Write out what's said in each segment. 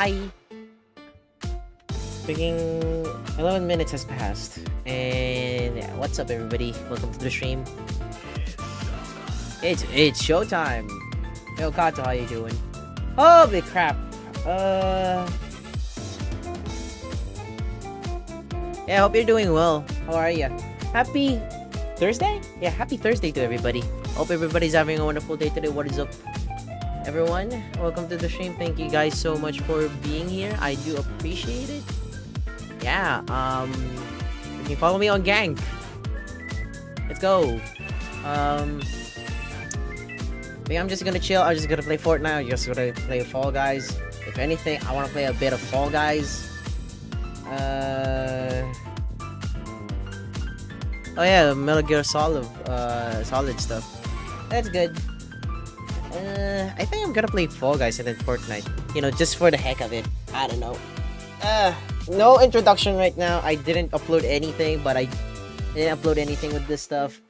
Hi. Freaking 11 minutes has passed. And yeah, what's up, everybody? Welcome to the stream. It's showtime. Yo, Kato, how you doing? Holy crap. Yeah, I hope you're doing well. How are you? Happy Thursday? Yeah, happy Thursday to everybody. Hope everybody's having a wonderful day today. What is up, everyone? Welcome to the stream. Thank you guys so much for being here. I do appreciate it. Yeah, you can follow me on Gang. Let's go. I think I'm just gonna chill. I'm just gonna play Fortnite. I'm just gonna play Fall Guys. If anything, I want to play a bit of Fall Guys. Oh yeah, Metal Gear Solid, Solid stuff. That's good. I think I'm gonna play Fall Guys and then Fortnite. You know, just for the heck of it. I don't know. No introduction right now. I didn't upload anything, but I didn't upload anything with this stuff.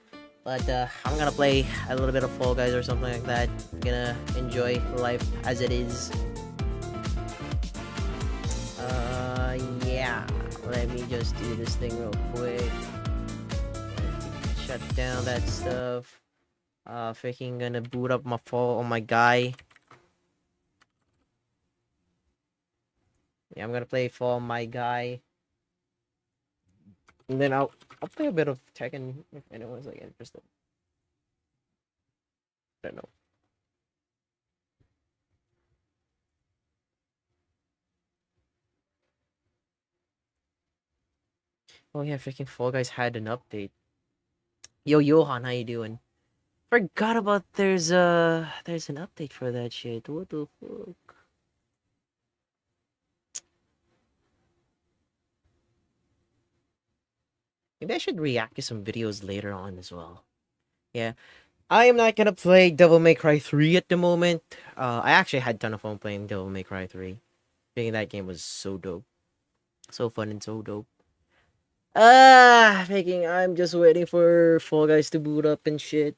But I'm gonna play a little bit of Fall Guys or something like that. I'm gonna enjoy life as it is. Yeah. Let me just do this thing real quick. Shut down that stuff. Freaking gonna boot up my fall on my guy. Yeah, I'm gonna play for my guy. And then I'll play a bit of Tekken if anyone's like interested. I don't know. Oh yeah, freaking Fall Guys had an update. Yo, Johan, how you doing? Forgot about there's an update for that shit. What the fuck? Maybe I should react to some videos later on as well. Yeah. I am not gonna play Devil May Cry 3 at the moment. I actually had a ton of fun playing Devil May Cry 3. Thinking that game was so dope. So fun and so dope. Thinking I'm just waiting for Fall Guys to boot up and shit.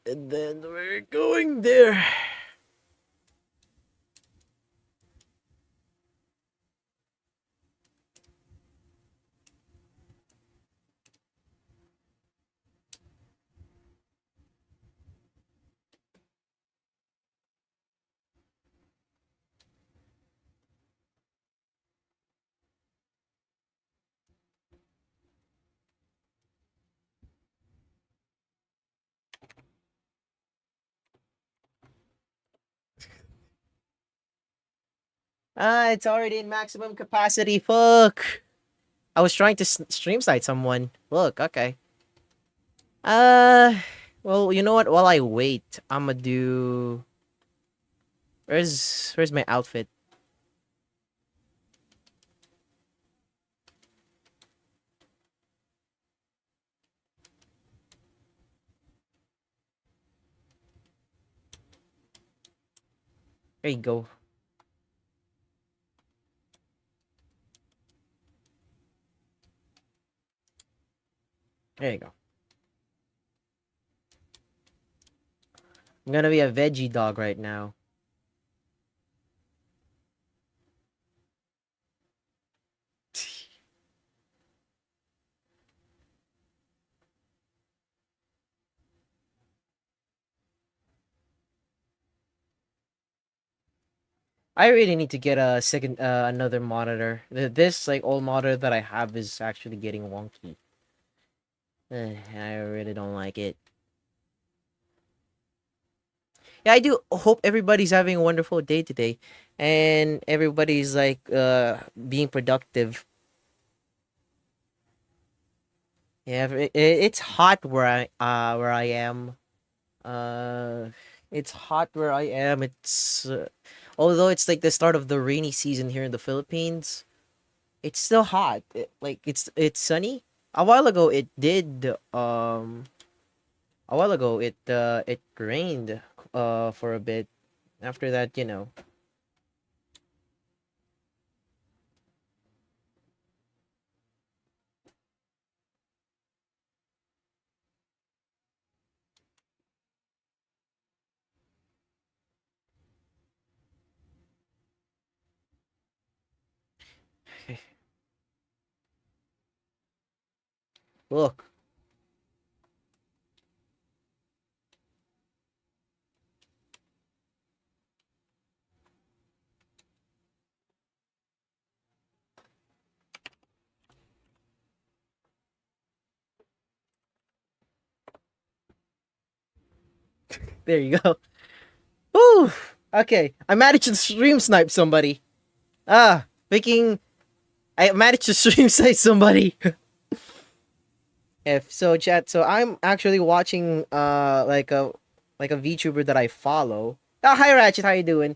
And then we're going there. It's already in maximum capacity. Fuck. I was trying to stream side someone. Look, okay. Uh, well, you know what? While I wait, I'ma do. Where's my outfit? There you go. There you go. I'm gonna be a veggie dog right now. I really need to get a second, another monitor. This like old monitor that I have is actually getting wonky. I really don't like it. Yeah, I do hope everybody's having a wonderful day today, and everybody's like being productive. Yeah, it's hot where I am. Uh, it's hot where I am. It's although it's like the start of the rainy season here in the Philippines, it's still hot. Like it's sunny. A while ago it did a while ago it rained for a bit. After that, you know. Okay. Look. There you go. Woo! Okay. I managed to stream snipe somebody. Making I managed to stream snipe somebody. If so, chat. So I'm actually watching like a VTuber that I follow. Oh, hi Ratchet, how you doing?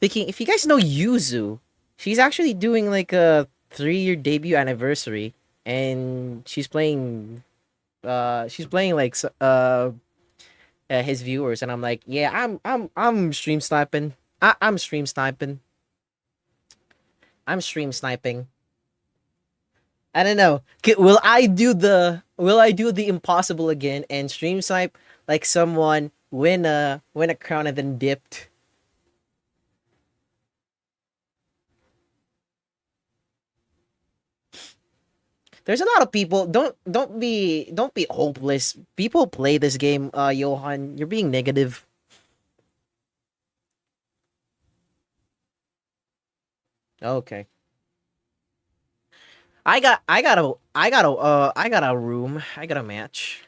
Thinking if you guys know Yuzu, she's actually doing like a 3-year debut anniversary, and she's playing like his viewers, and I'm like, yeah, I'm stream sniping. I'm stream sniping. I'm stream sniping. I don't know. Will I do the impossible again and stream snipe like someone win a crown and then dipped? There's a lot of people. Don't be hopeless. People play this game, Johan. You're being negative. Okay. I got a room. I got a match.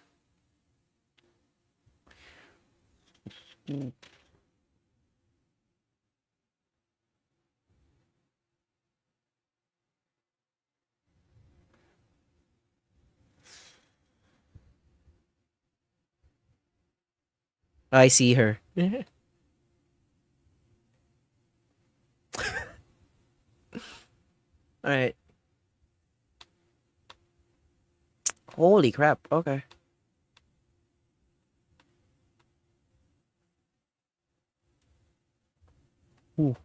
I see her. All right. Holy crap. Okay. Ooh.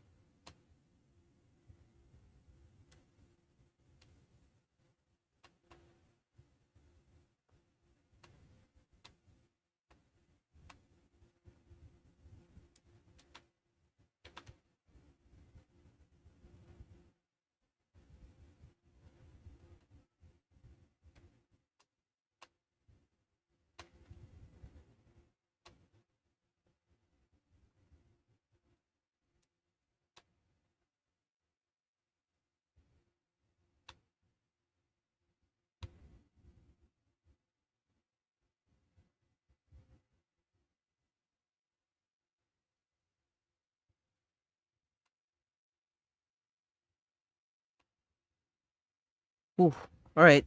Ooh. All right.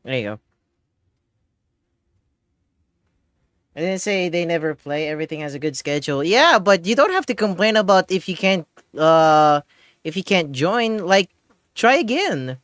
There you go. I didn't say they never play. Everything has a good schedule. Yeah, but you don't have to complain about if you can't join. Like, try again.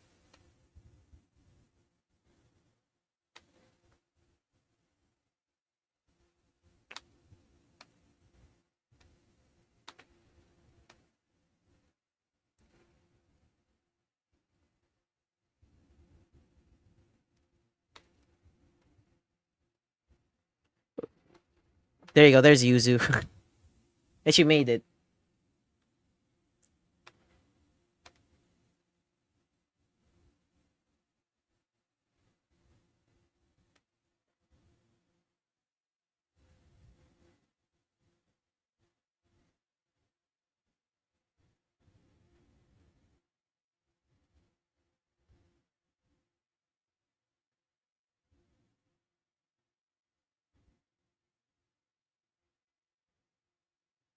There you go. There's Yuzu, and she made it.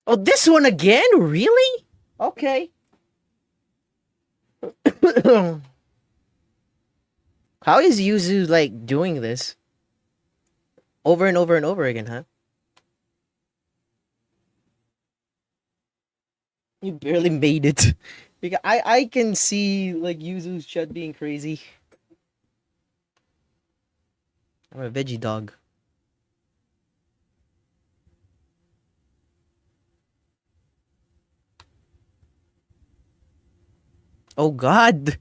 Oh, this one again? Really? Okay. How is Yuzu like doing this over and over and over again? Huh? You barely made it. Because I can see like Yuzu's chat being crazy. I'm a veggie dog. Oh God.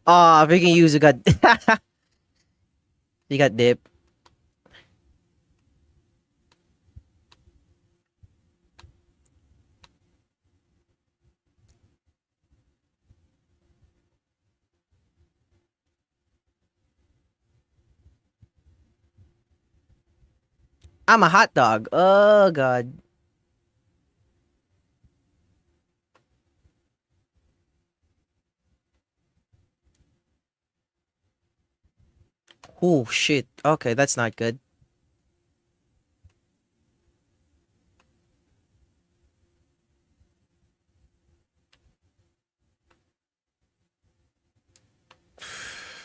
Ah, freaking user got you got dip. I'm a hot dog. Oh God. Oh shit. Okay, that's not good.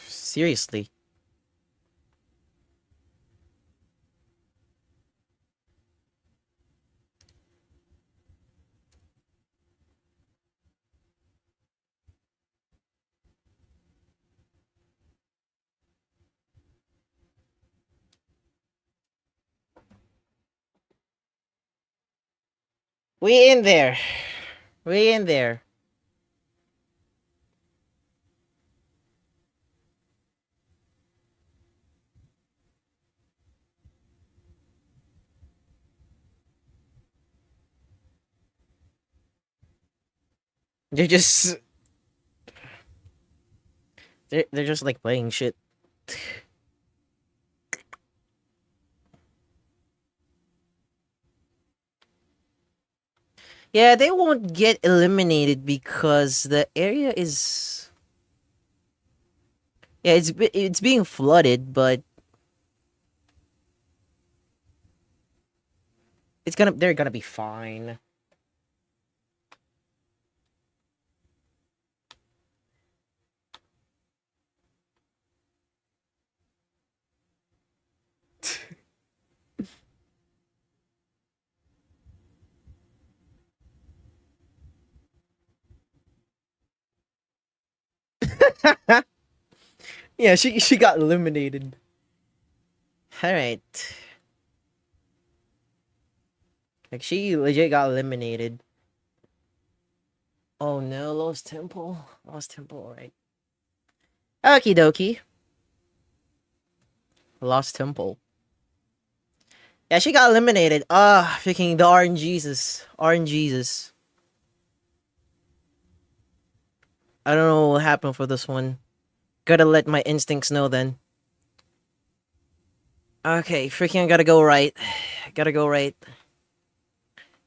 Seriously. We in there. We in there. They're just they're just like playing shit. Yeah, they won't get eliminated because the area is yeah, it's being flooded, but they're gonna be fine. Yeah, she got eliminated. All right, like she legit got eliminated. Oh no, Lost Temple, Lost Temple. All right, okie dokie, Lost Temple. Yeah, she got eliminated. Ah, freaking the RNGesus, RNGesus. I don't know what happened for this one. Gotta let my instincts know then. Okay, freaking I gotta go right. Gotta go right.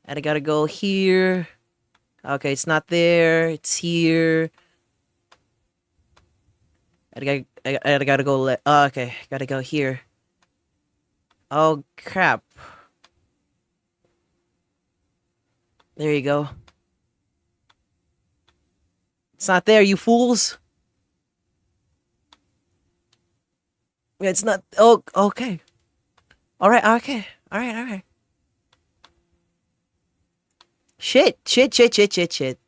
And I gotta go here. Okay, it's not there. It's here. I gotta go left. Oh, okay, gotta go here. Oh, crap. There you go. It's not there, you fools. It's not. Oh, okay. Alright, okay. Alright, alright. Shit, shit, shit, shit, shit, shit.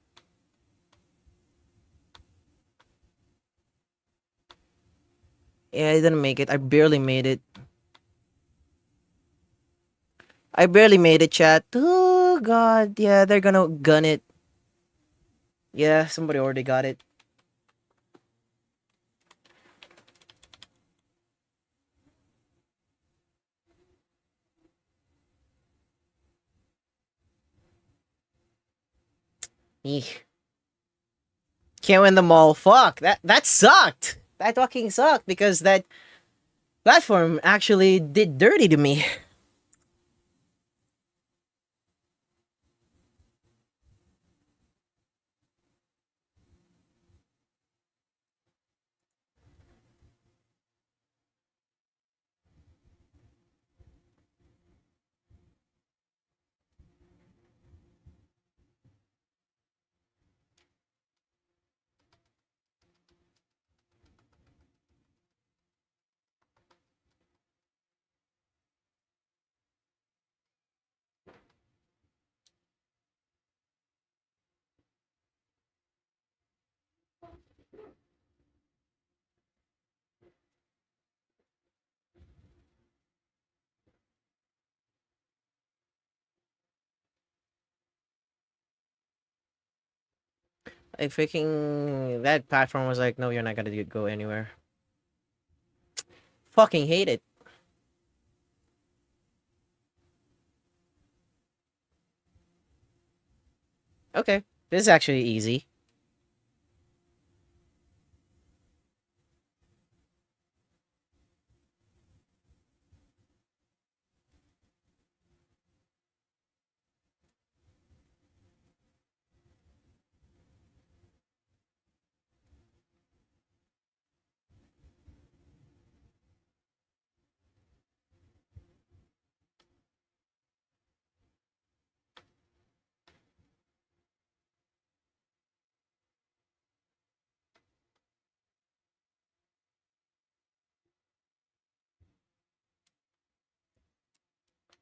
Yeah, I didn't make it. I barely made it. I barely made it, chat. Oh, God. Yeah, they're gonna gun it. Yeah, somebody already got it. Eek. Can't win them all. Fuck. That sucked. That fucking sucked because that platform actually did dirty to me. I freaking that platform was like, no, you're not gonna go anywhere. Fucking hate it. Okay, this is actually easy.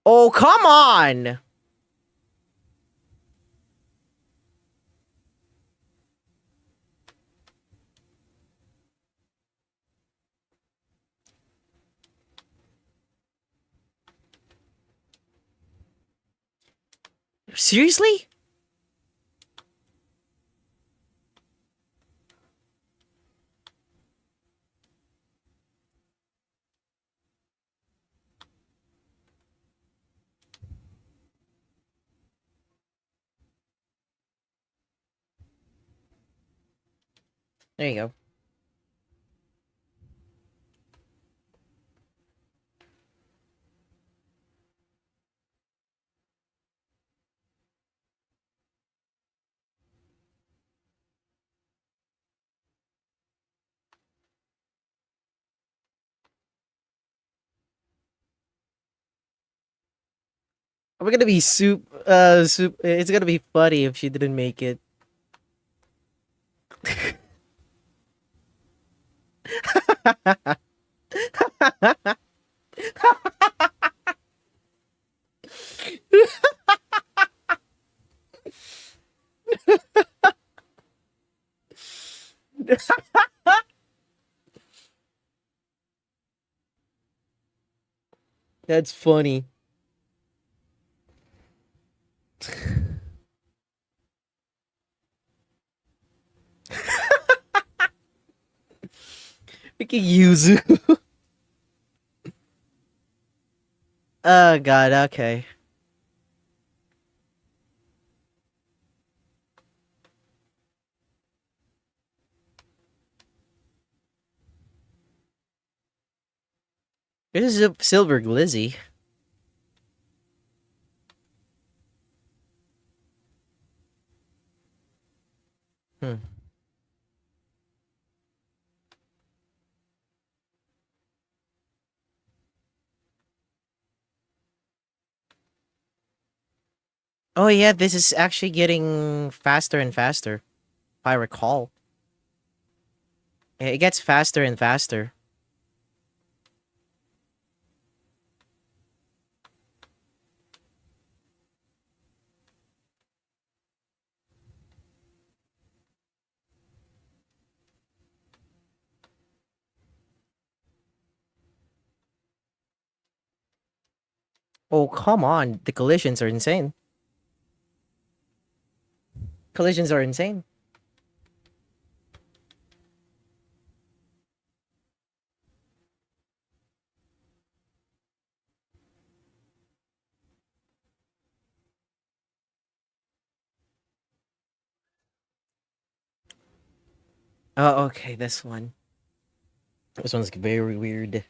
Oh, come on! Seriously? There you go. We're gonna be it's gonna be funny if she didn't make it. That's funny. We can use. Oh god, okay. This is a silver glizzy. Hmm. Oh yeah, this is actually getting faster and faster, if I recall. Yeah, it gets faster and faster. Oh, come on. The collisions are insane. Collisions are insane. Oh, okay, this one. This one's very weird.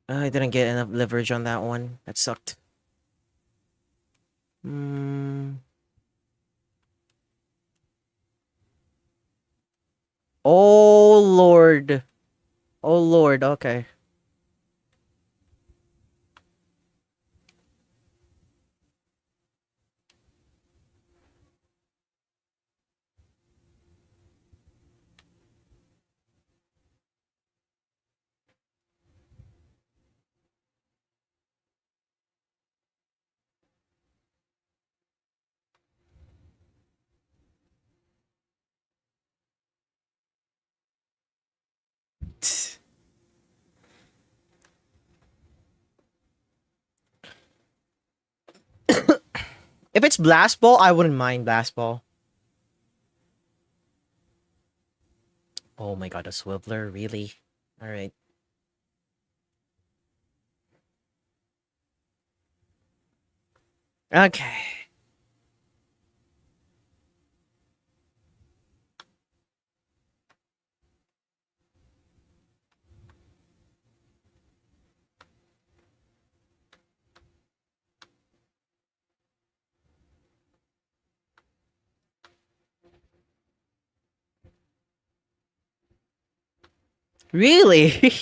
I didn't get enough leverage on that one. That sucked. Mm. Oh lord. Oh lord. Okay. If it's blast ball, I wouldn't mind blast ball. Oh my god, a swiveler, really? All right. Okay. Really?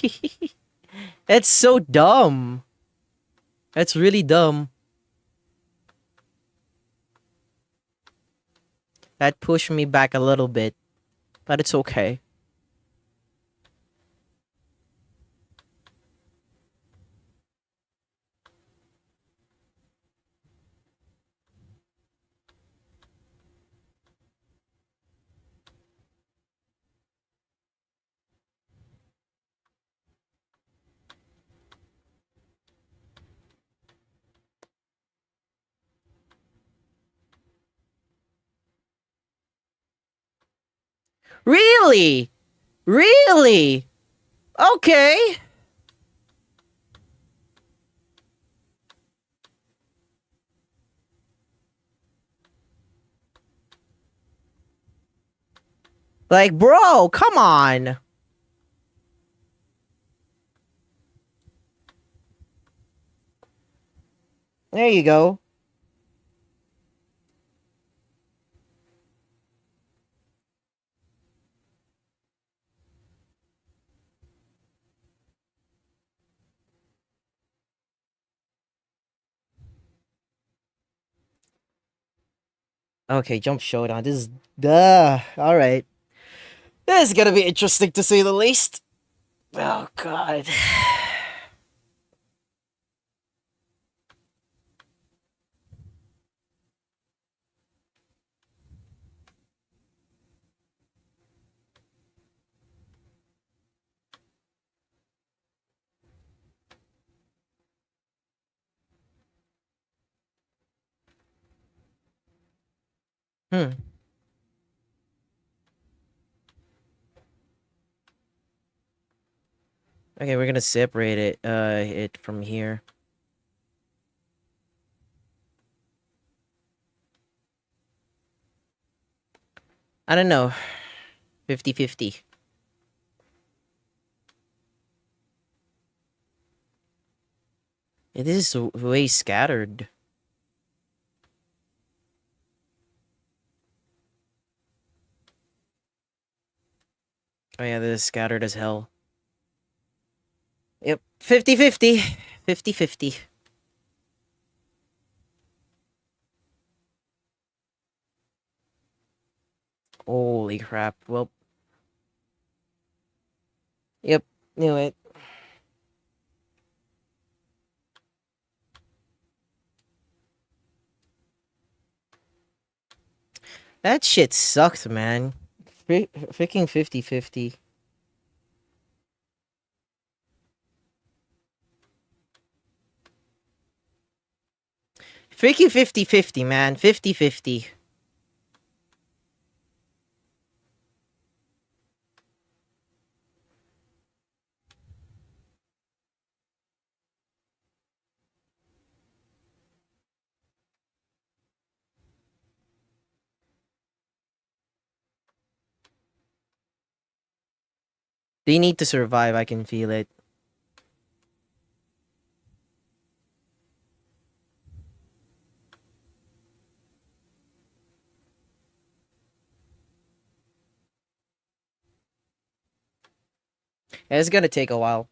It's so dumb. That's really dumb. That pushed me back a little bit, but it's okay. Really? Really? Okay. Like, bro, come on. There you go. Okay, jump showdown. This is duh. All right. This is gonna be interesting to say the least. Oh god. Hmm. Okay, we're gonna separate it from here. I don't know. 50-50. It is way scattered. Oh yeah, this is scattered as hell. Yep. 50-50. 50-50. Holy crap. Well, yep. Knew it. That shit sucked, man. Freaking 50-50. Freaking 50-50, man. 50-50. They need to survive, I can feel it. It's gonna take a while.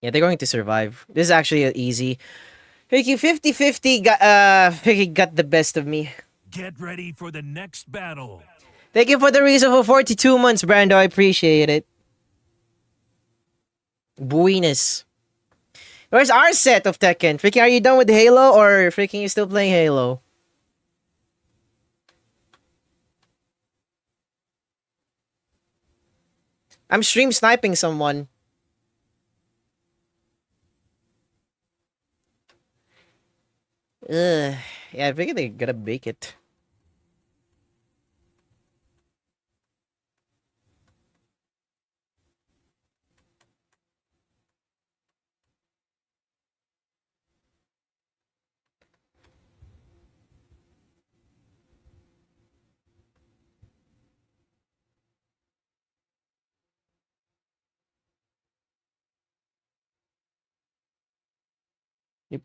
Yeah, they're going to survive. This is actually easy. Ricky 50-50 got Ricky got the best of me. Get ready for the next battle. Thank you for the reason for 42 months, Brando. I appreciate it. Buenas. Where's our set of Tekken? Freaking, are you done with Halo or freaking you still playing Halo? I'm stream sniping someone. Ugh. Yeah, I think they gotta bake it. Yep.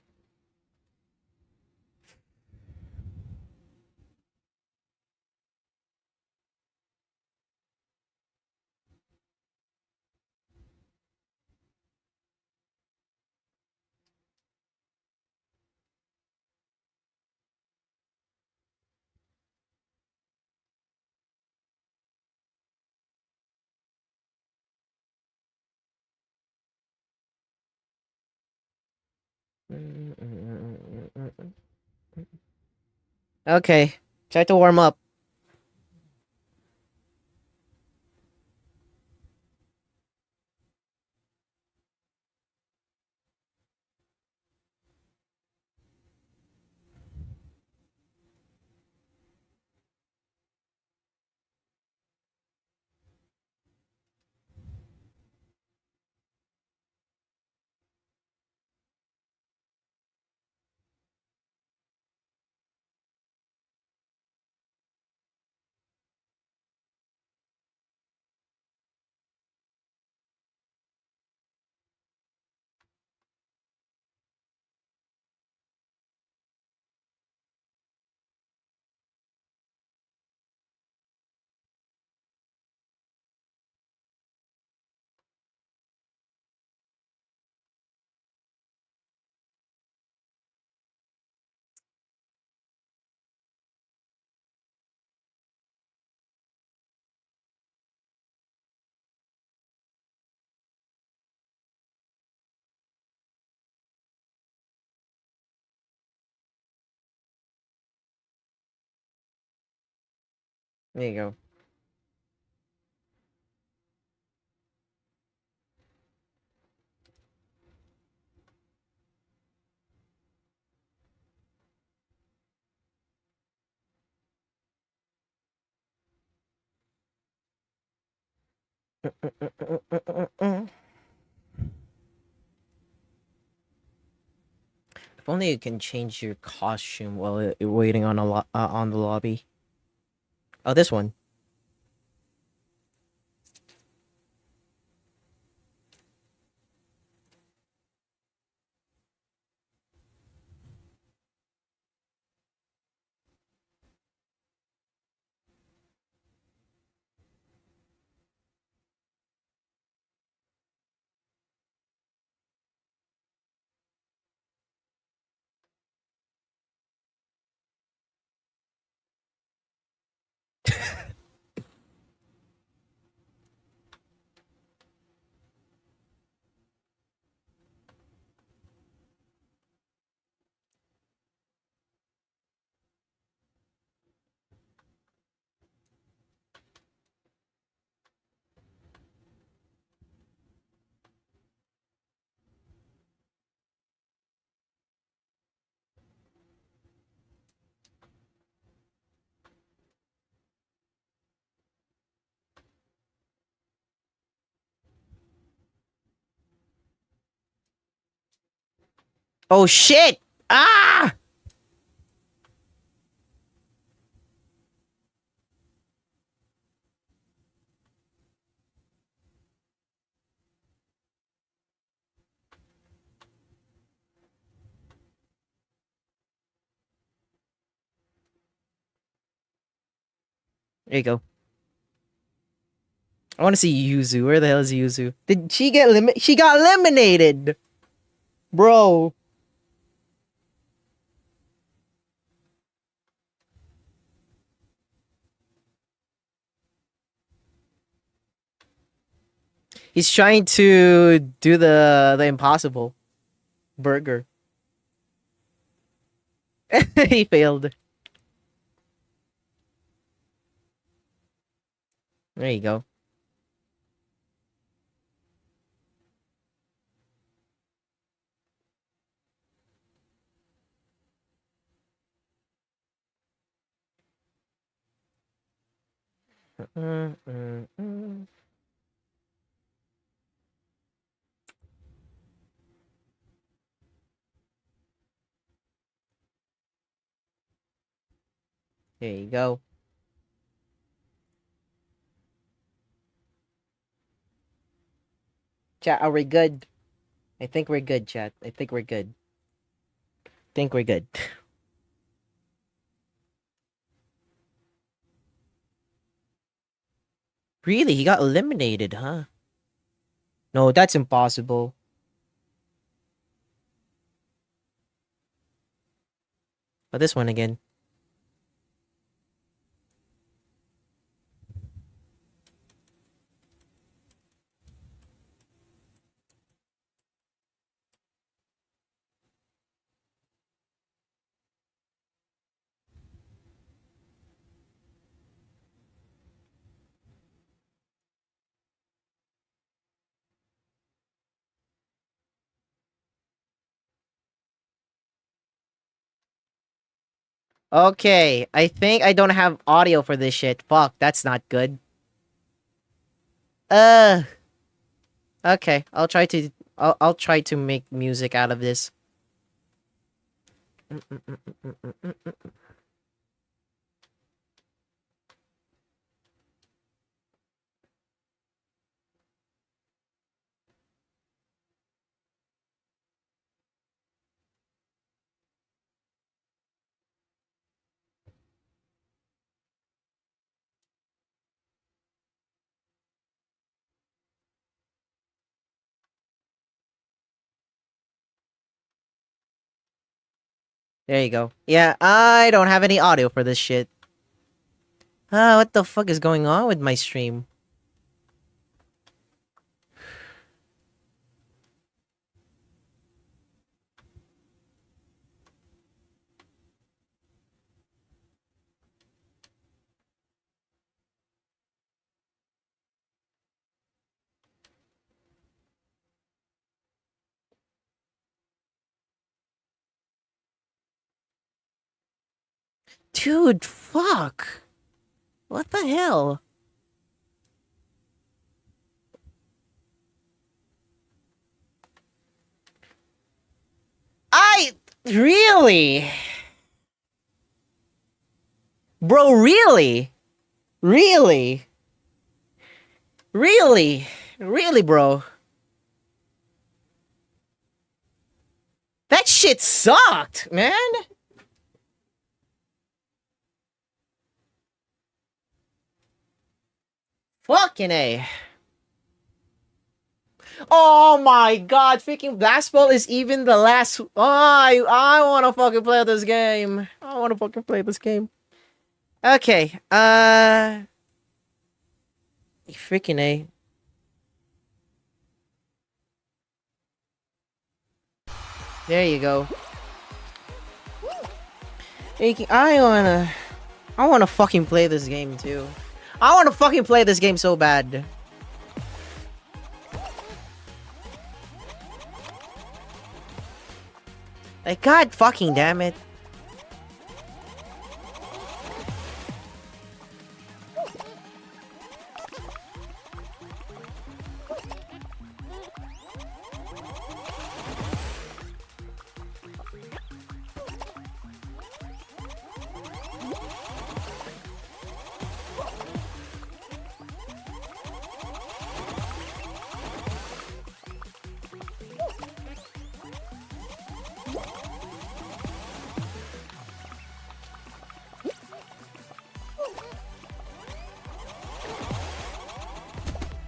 Okay. Try to warm up. There you go. If only you can change your costume while you're waiting on on the lobby. Oh, this one. Oh shit! Ah! There you go. I want to see Yuzu. Where the hell is Yuzu? Did she get She got eliminated, bro. He's trying to do the impossible burger. He failed. There you go. There you go. Chat, are we good? I think we're good, chat. I think we're good. Think we're good. Really? He got eliminated, huh? No, that's impossible. But this one again. Okay, I think I don't have audio for this shit. Fuck, that's not good. Uh, okay. I'll try to make music out of this. There you go. Yeah, I don't have any audio for this shit. What the fuck is going on with my stream? Dude, fuck. What the hell? Really? Bro, really? Really? Really? Really, bro? That shit sucked, man! Fucking A. Oh my god, freaking Blast Ball is even the last. Oh, I wanna fucking play this game. I wanna fucking play this game. Okay, freaking A. There you go. I wanna fucking play this game too. I wanna fucking play this game so bad. Like, god fucking damn it.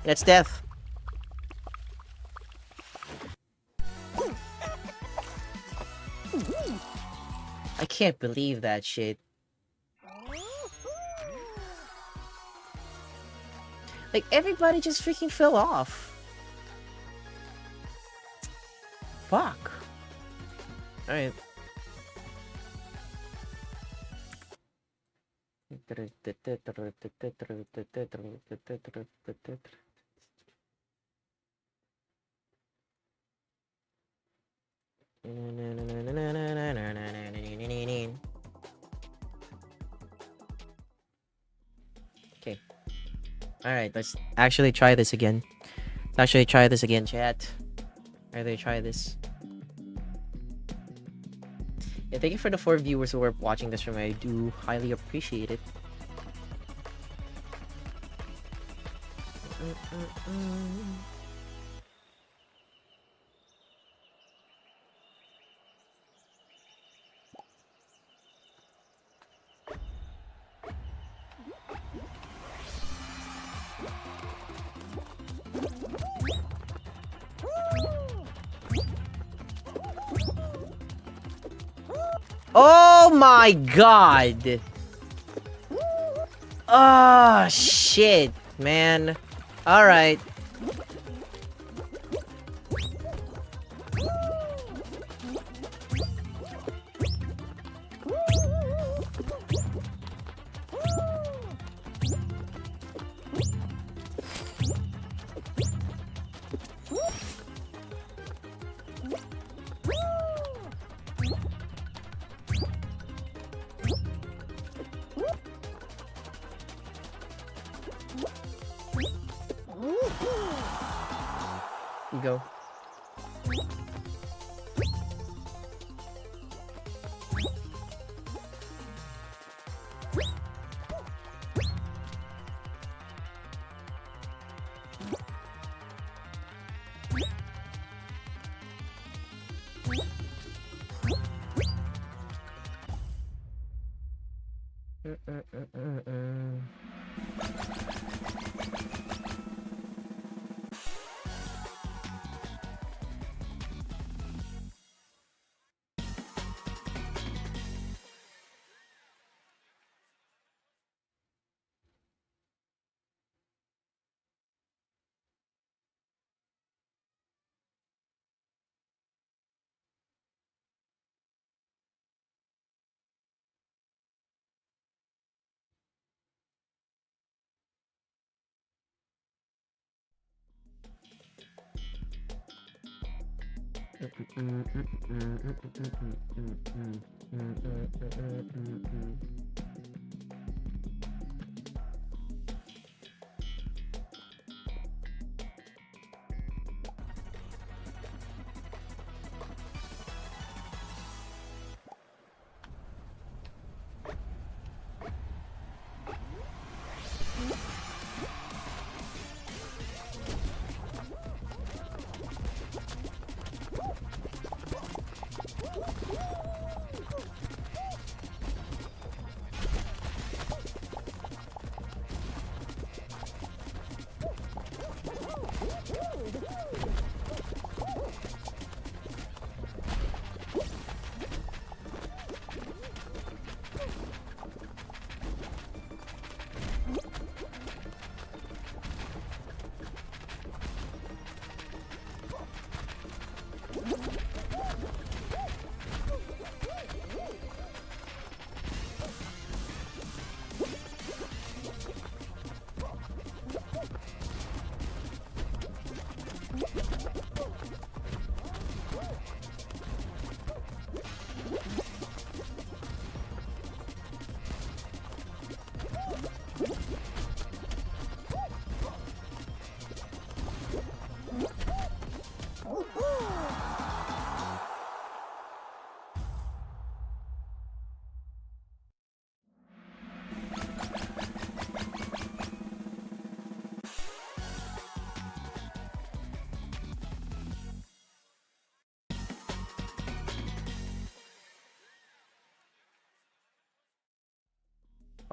That's death. I can't believe that shit. Like, everybody just freaking fell off. Fuck. Alright. Okay. Alright, let's actually try this again. Chat. Actually try this. Yeah, thank you for the 4 viewers who are watching this from me. I do highly appreciate it. Oh my god! Oh shit, man. Alright. You go.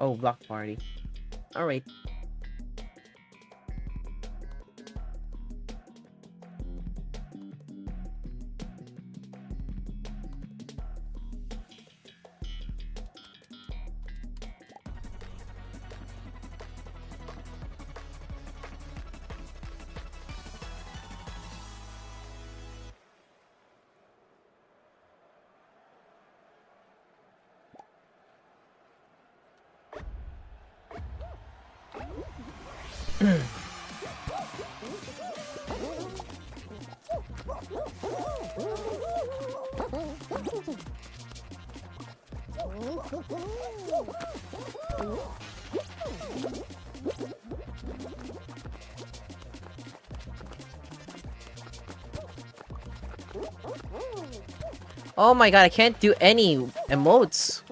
Oh, block party. Alright. Oh my god, I can't do any emotes.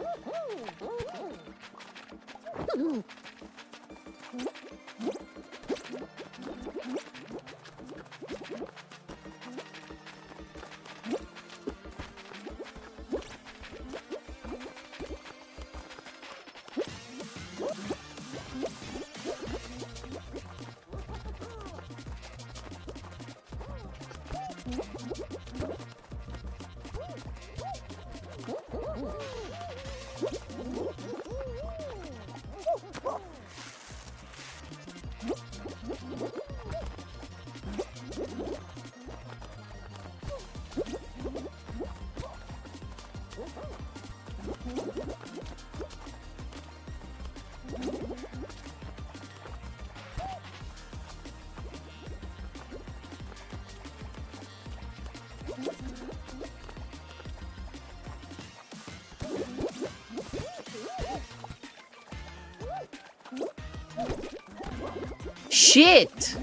Shit!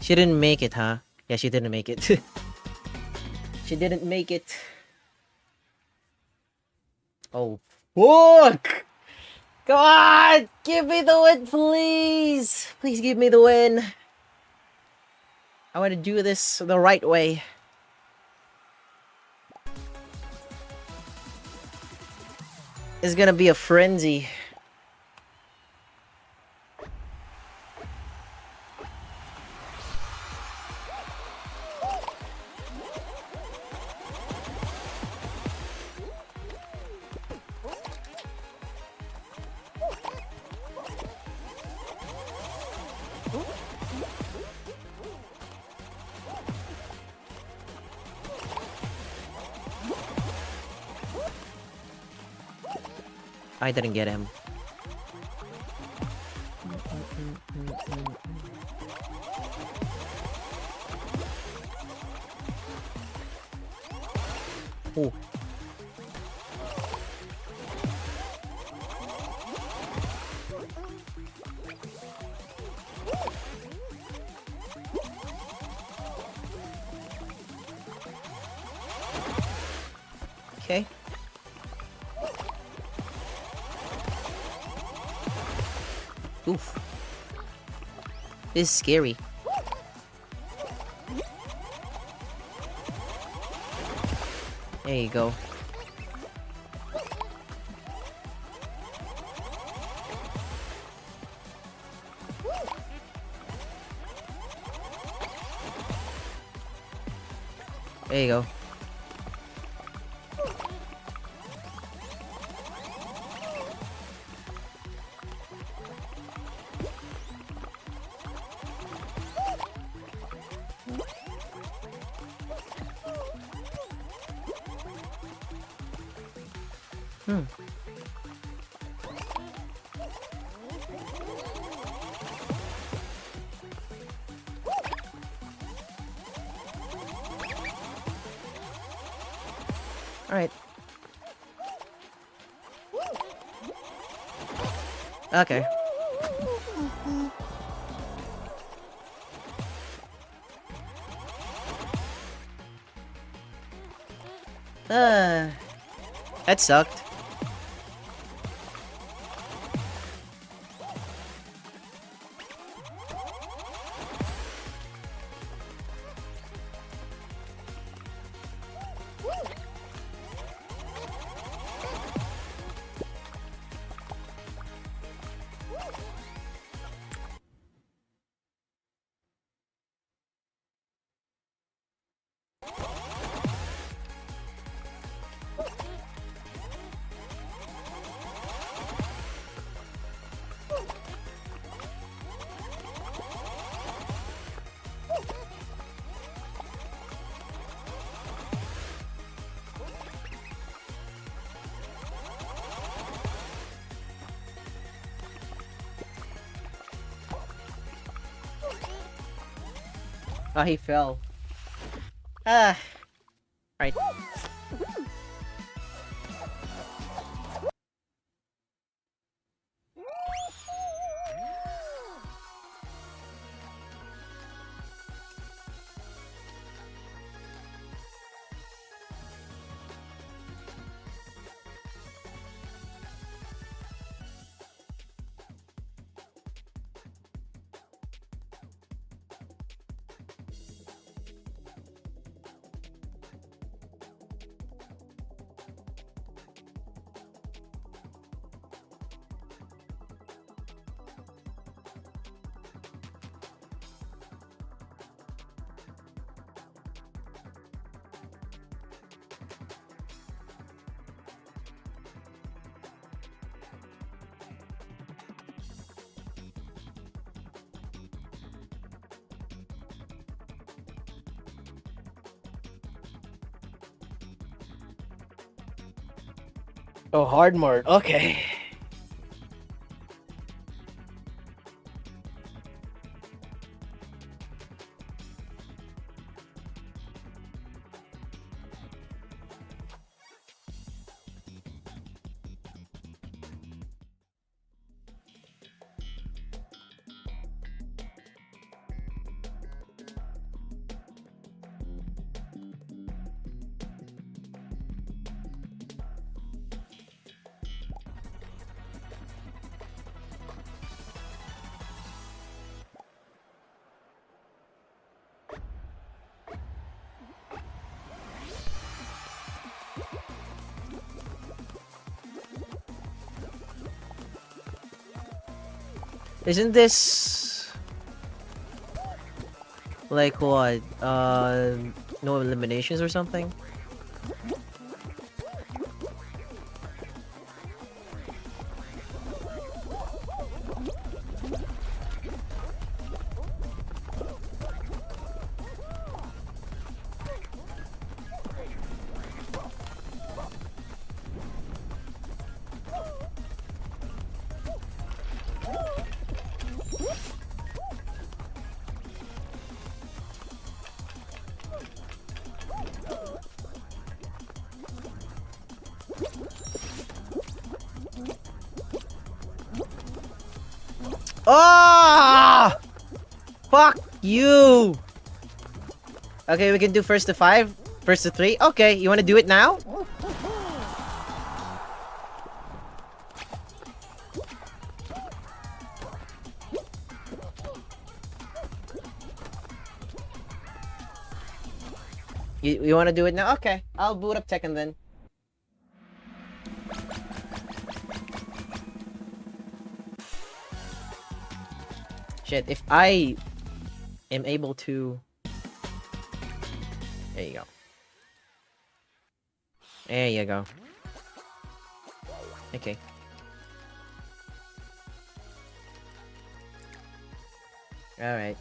She didn't make it, huh? Yeah, she didn't make it. She didn't make it. Oh, fuck! Come on! Give me the win, please! Please give me the win. I want to do this the right way. It's gonna be a frenzy. I didn't get him. Oh. Okay. Oof. This is scary. There you go. There you go. Alright. Okay. That sucked. Oh, he fell. Ah, right. Oh, hard mode. Okay. Isn't this like what? No eliminations or something? Oh! Fuck you! Okay, we can do first to 5, first to 3. Okay, you want to do it now? You want to do it now? Okay, I'll boot up Tekken then. Shit, if I am able to... There you go. There you go. Okay. Alright.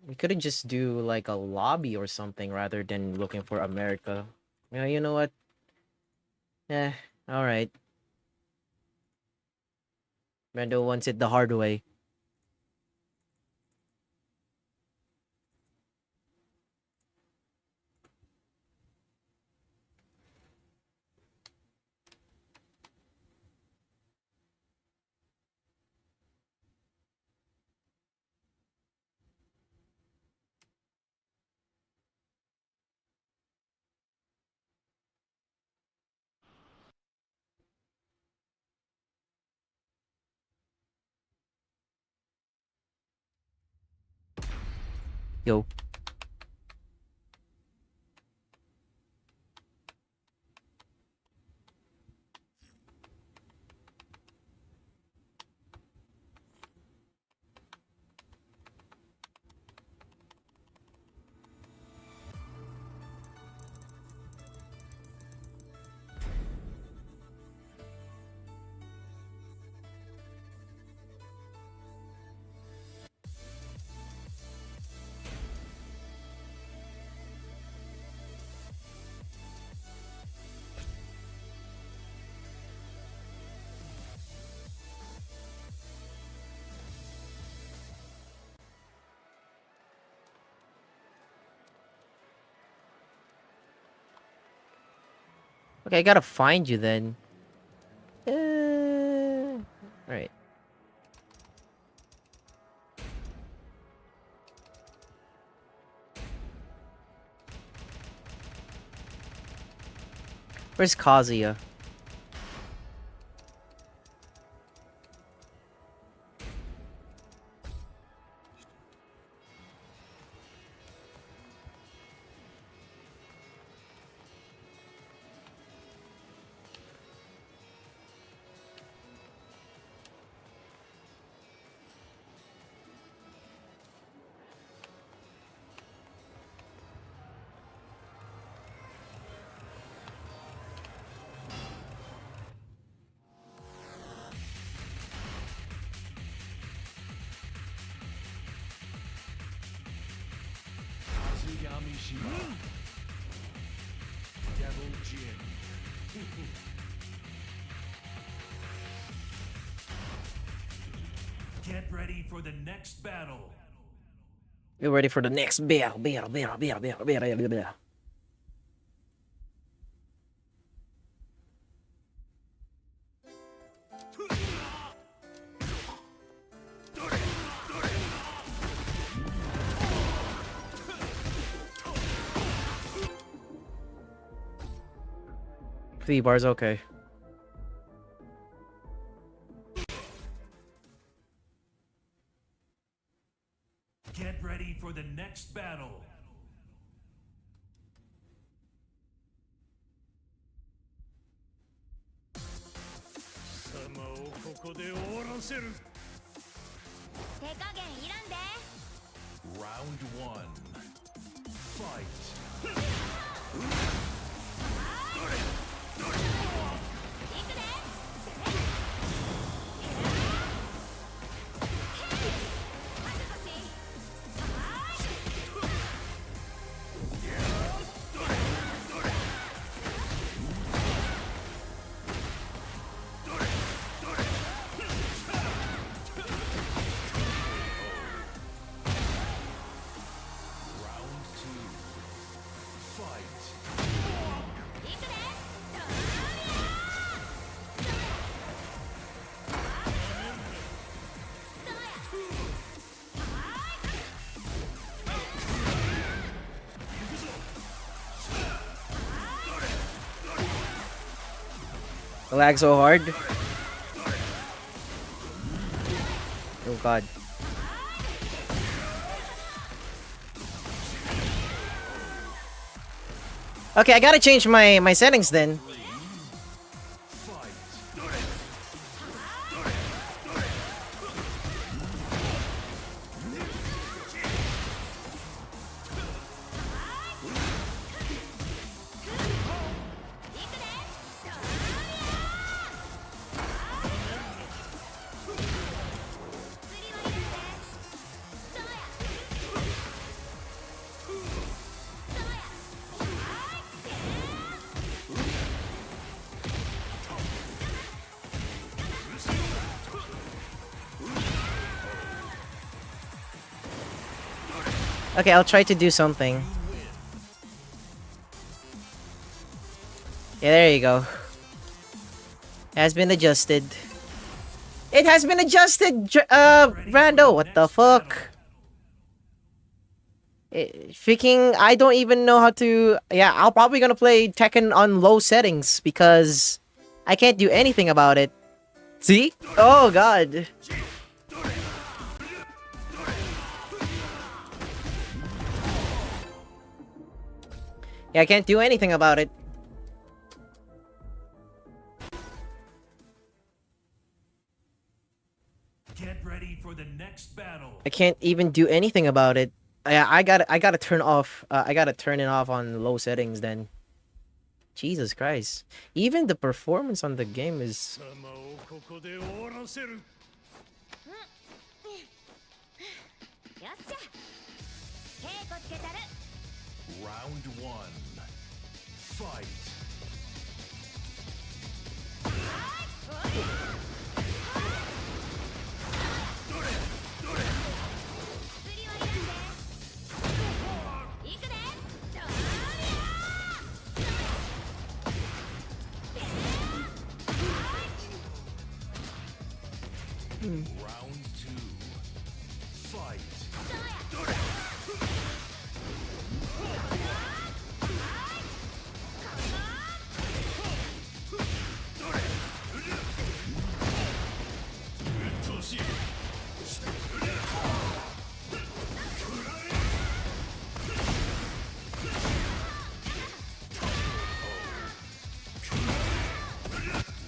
We couldn't just do like a lobby or something rather than looking for America. Yeah, you know what? Eh, alright. Brando wants it the hard way. Yo. Okay, I gotta find you then. Right. Where's Kazuya? Get ready for the next battle. Get ready for the next battle. Bars, okay. Get ready for the next battle. Round one. Fight. I lag so hard. Oh god. Okay, I gotta change my settings then. Okay, I'll try to do something. Yeah, there you go. It has been adjusted. It has been adjusted, Rando. What the fuck? Freaking, I don't even know how to... Yeah, I'll probably gonna play Tekken on low settings because I can't do anything about it. See? Oh, God. Yeah, I can't do anything about it. Get ready for the next battle. I can't even do anything about it. I gotta turn off. I gotta turn it off on low settings then. Jesus Christ. Even the performance on the game is... Round one. Fight. Round two. Fight.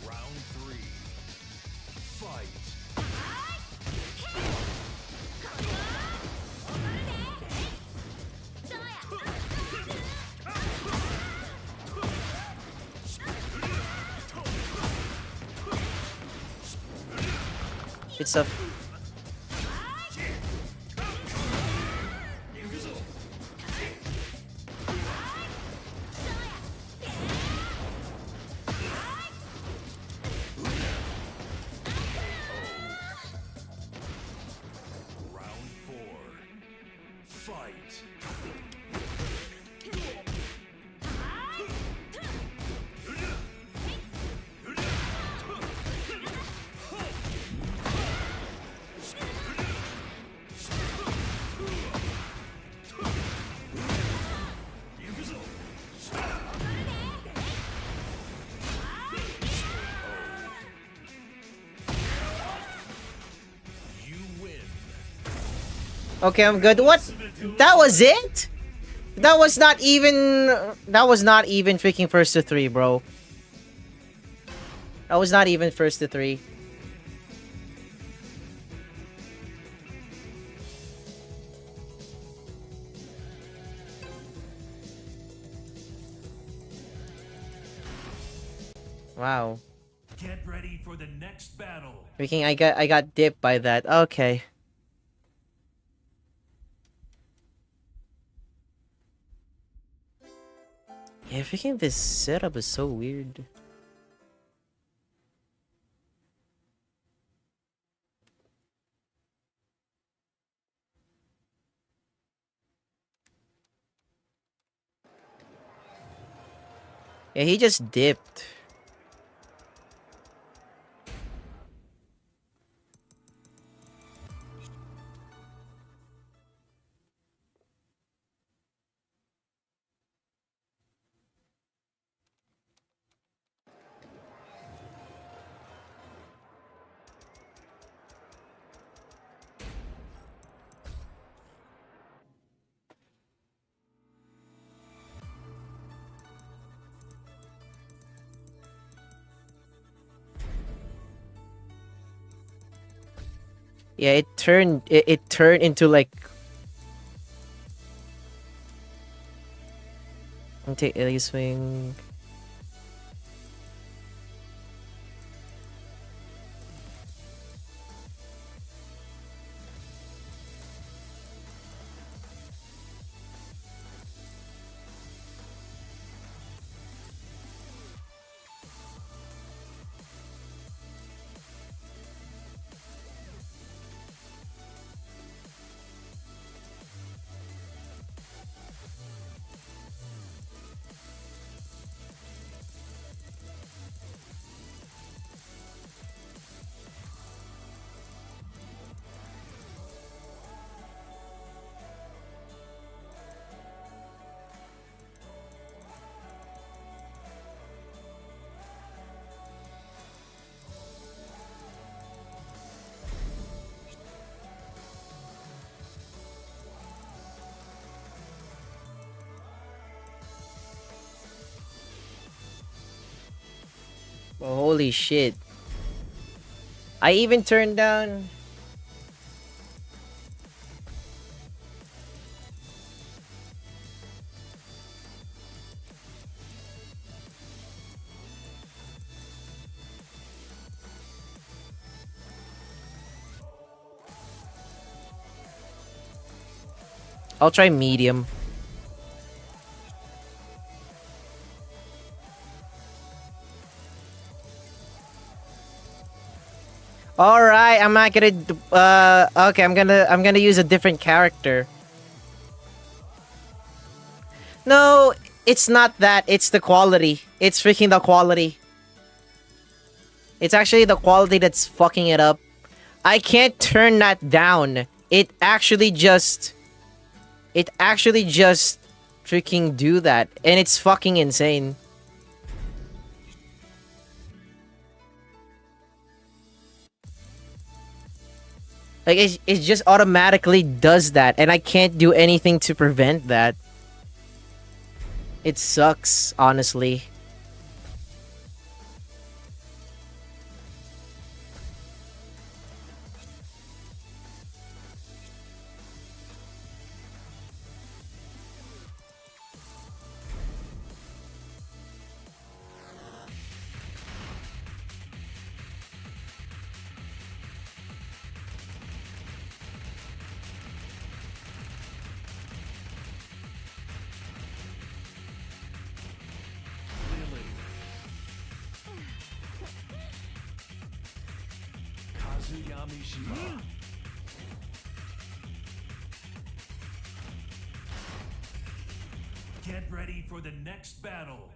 Round three. Fight. It's a... Round four. Fight. You win. Okay, I'm good. What? That was it? That was not even... That was not even freaking first to 3, bro. That was not even first to 3. Wow. Get ready for the next battle. Freaking I got dipped by that. Okay. Yeah, freaking this setup is so weird. Yeah, he just dipped. Yeah, it turned into like... Take a swing. Oh, holy shit. I even turned down... I'll try medium. All right, I'm not gonna. Okay, I'm gonna use a different character. No, it's not that. It's the quality. It's freaking the quality. It's actually the quality that's fucking it up. I can't turn that down. It actually just. It actually just freaking do that, and it's fucking insane. Like it just automatically does that, and I can't do anything to prevent that. It sucks, honestly. Lily. Kazuyami Shima. Get ready for the next battle.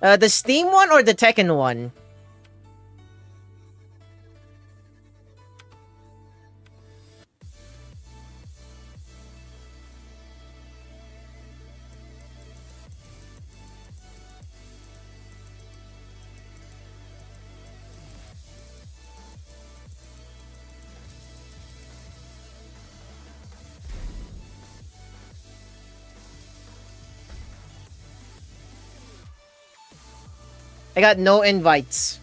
The Steam one or the Tekken one? I got no invites.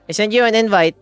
I sent you an invite.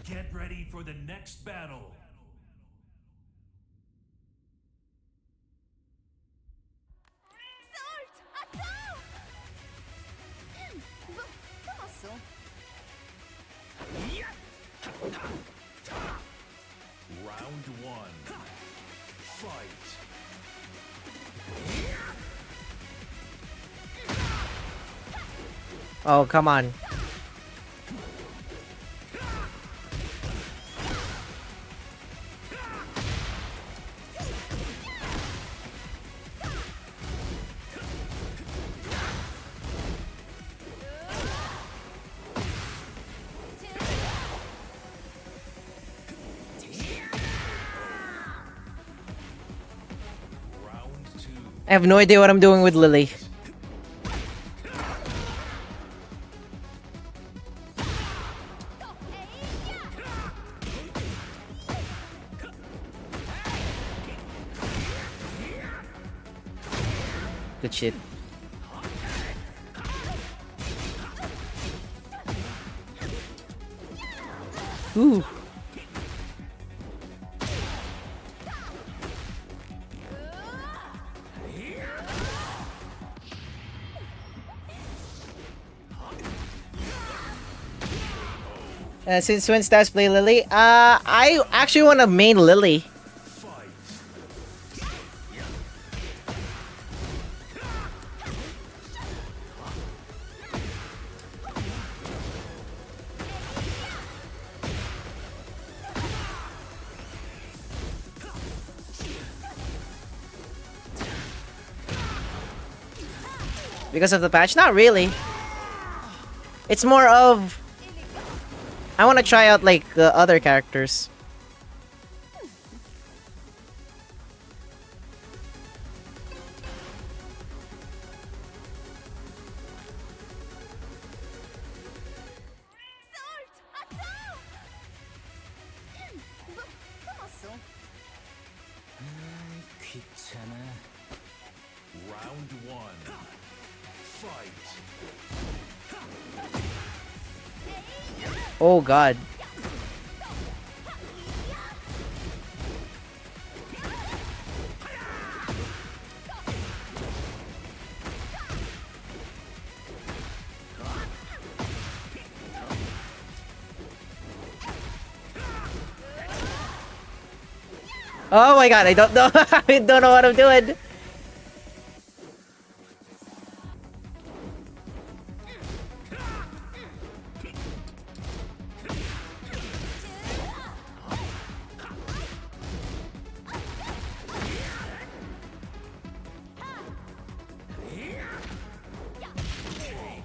Get ready for the next battle. Salt! Attends! Bon, commençons. Round one. Fight. Oh, come on. Round two. I have no idea what I'm doing with Lily. Good shit. Ooh. Since when stats play Lily? I actually want to main Lily. Fight. Because of the patch? Not really. It's more of... I want to try out, like, the other characters. Salt! Attends! Bon, commençons. Round one. Fight. Oh god. Oh my god, I don't know. I don't know what I'm doing.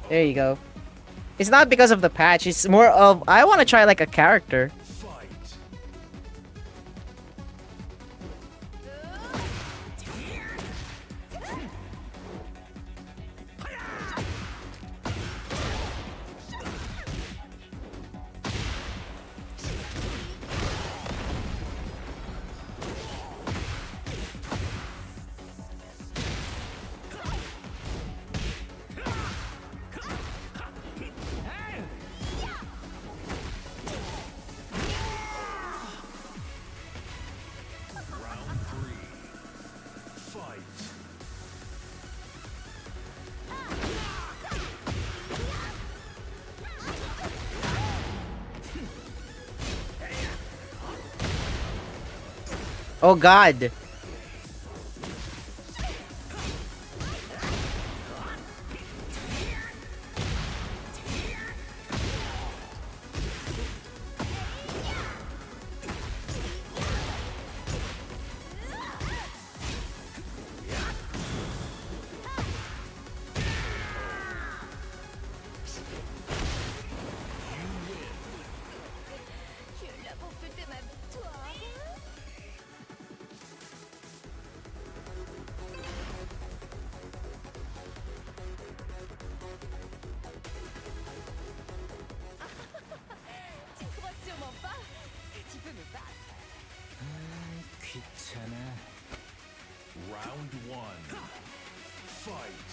There you go. It's not because of the patch, it's more of I want to try like a character. Fight. Round three. Fight. Oh god. Tu es là pour fêter ma victoire. Tu ne crois sûrement pas que tu peux me battre. Round one. Fight.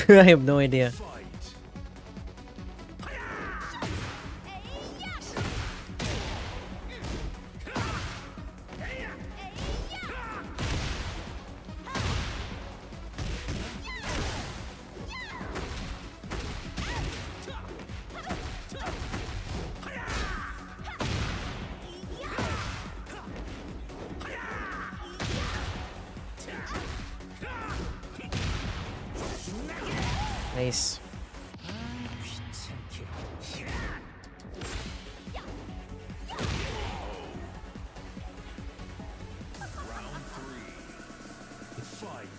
I have no idea. Fight. Nice. Round 3. Fight.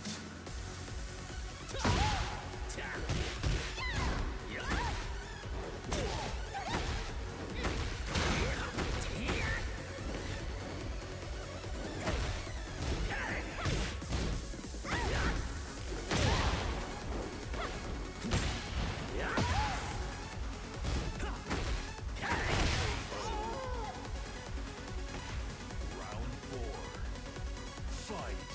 Round 4. Fight.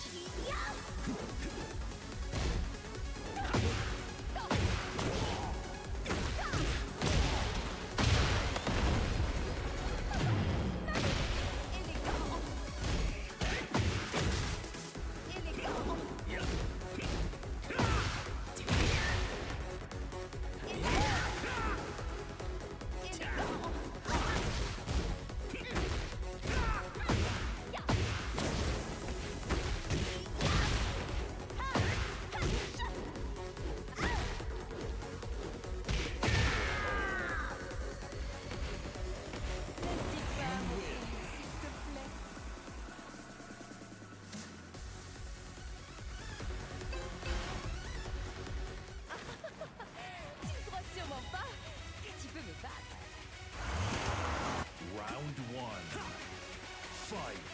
Tu ne crois sûrement pas que tu peux me battre. Round 1. Fight.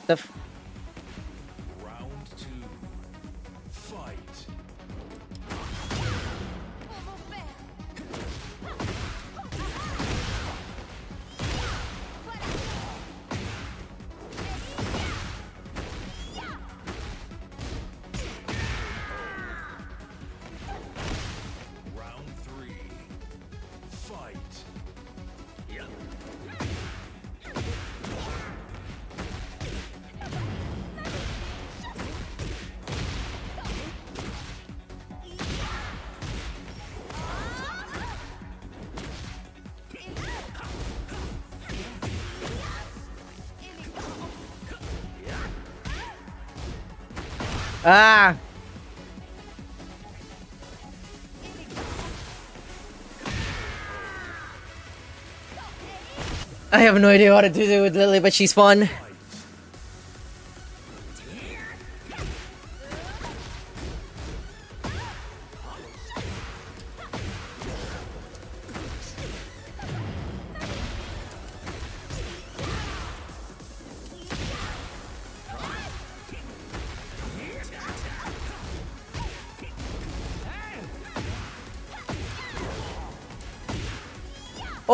The f Round 2. Fight. Oh mon père. Round 3. Fight. Ah! I have no idea what to do with Lily, but she's fun.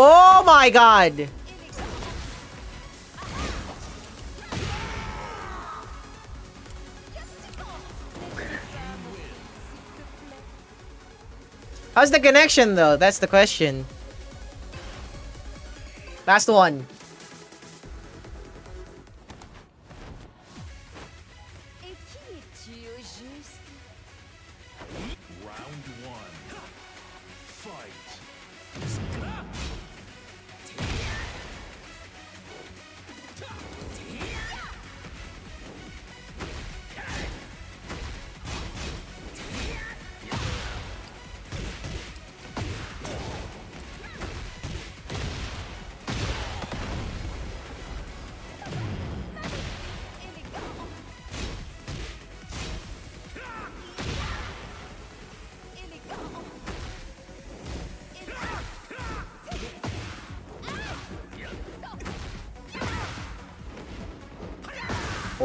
Oh my god! How's the connection though? That's the question. Last one. Et qui es-tu au juste? Round 1. Fight.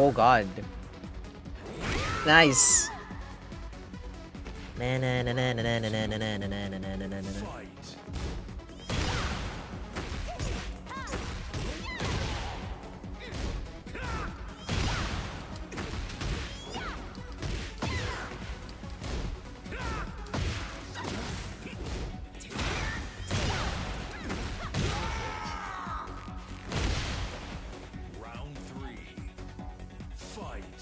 Oh god. Nice. Na na na na na na na na na na na na na na na. Fight. Round 3. Fight.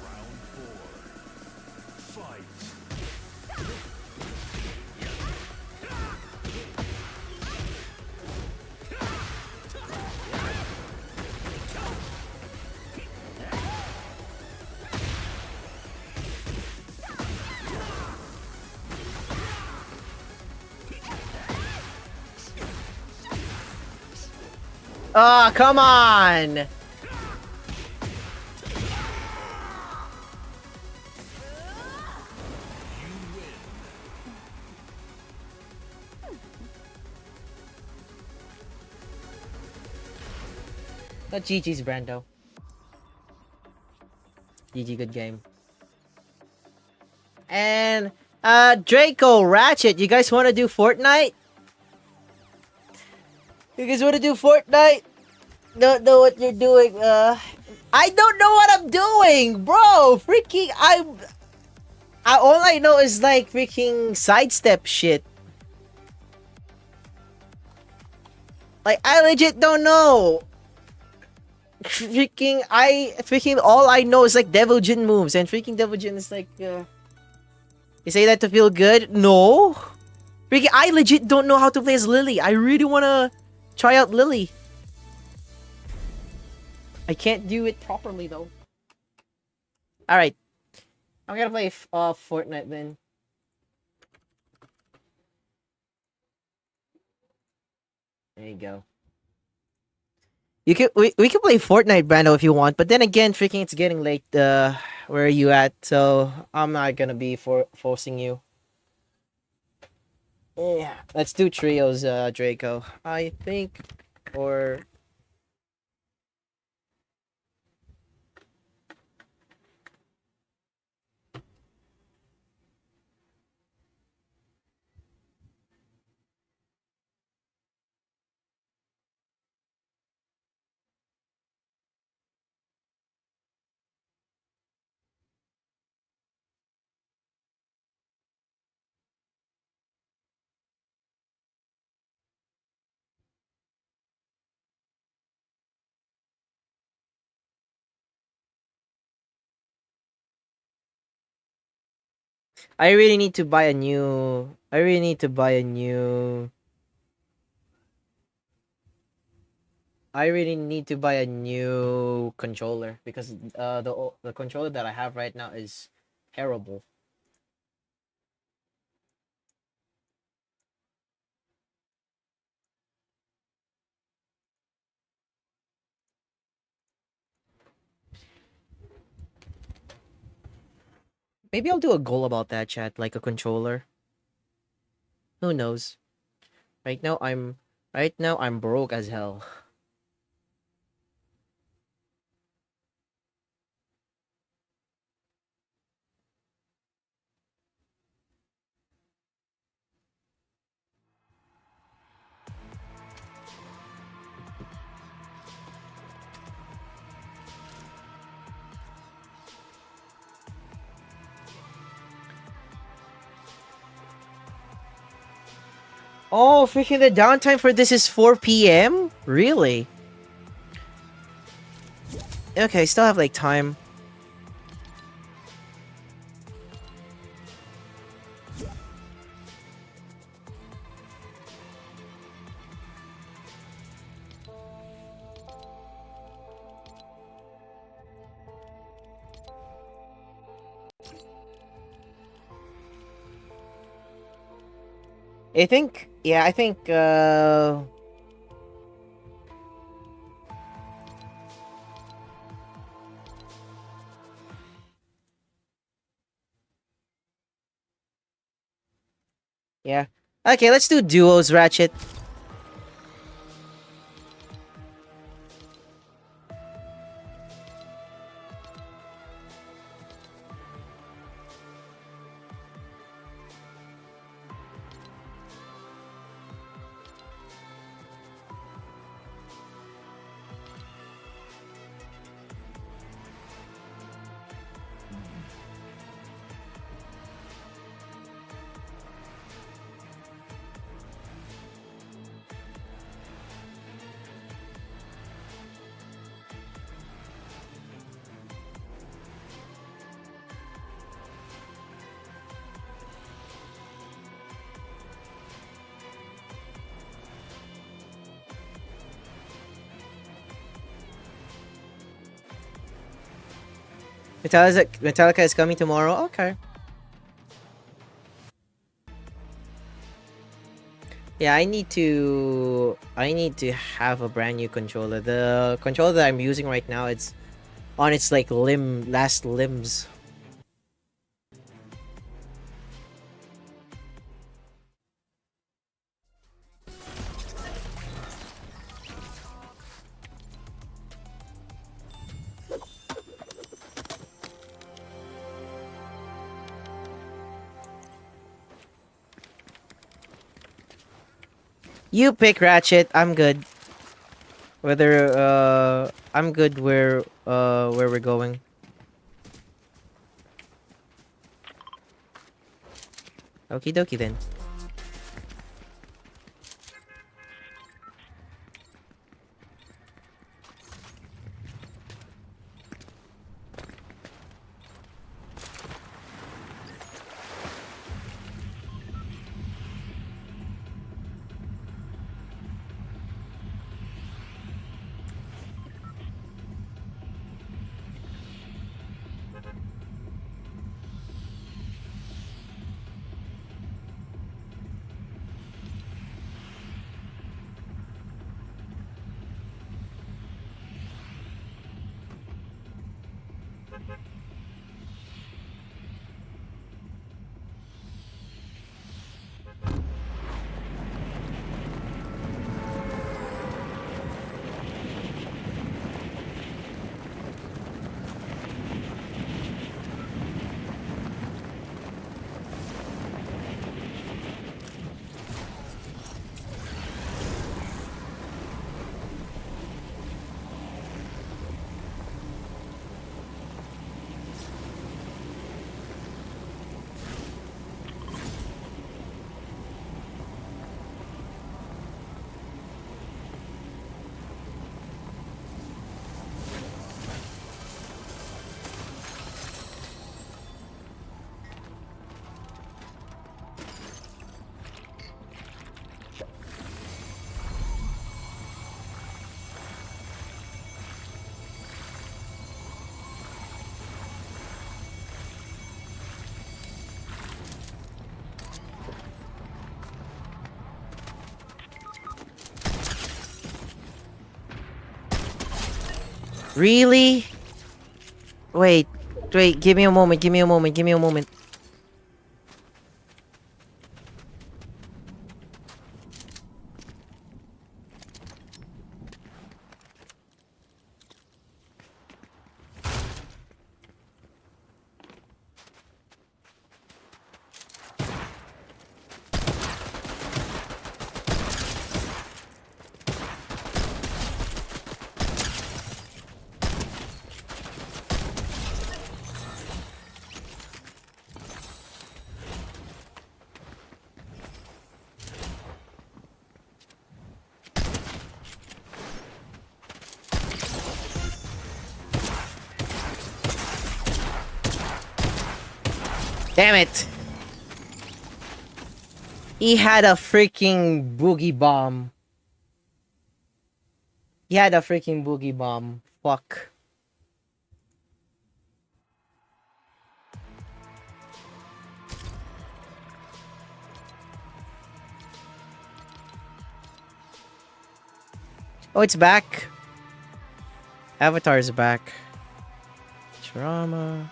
Round 4. Fight. Oh, come on! Not GG's, Brando. GG, good game. And, Draco, Ratchet, you guys want to do Fortnite? You guys want to do Fortnite? Don't know what you're doing, I don't know what I'm doing, bro! Freaking, all I know is, like, freaking sidestep shit. Like, I legit don't know. Freaking, all I know is, like, Devil Jin moves, and freaking Devil Jin is, like, You say that to feel good? No! Freaking, I legit don't know how to play as Lily. I really wanna try out Lily. I can't do it properly, though. Alright. I'm gonna play Fortnite, then. There you go. We can play Fortnite, Brando, if you want, but then again, freaking, it's getting late. Where are you at? So I'm not gonna be forcing you. Yeah, let's do trios, Draco. I think, or I really need to buy a new. I really need to buy a new. I really need to buy a new controller because the controller that I have right now is terrible. Maybe I'll do a goal about that, chat, like a controller. Who knows? Right now I'm broke as hell. Oh, freaking the downtime for this is 4 p.m? Really? Okay, still have like time. I think, yeah, I think, yeah. Okay, let's do duos, Ratchet. Metallica is coming tomorrow. Okay. Yeah, I need to have a brand new controller. The controller that I'm using right now, it's on its like last limbs. You pick Ratchet. I'm good. Whether I'm good where we're going. Okie dokie then. Really? Wait, wait. Give me a moment. Give me a moment. Give me a moment. Damn it! He had a freaking boogie bomb. He had a freaking boogie bomb. Fuck. Oh, it's back. Avatar is back. Drama.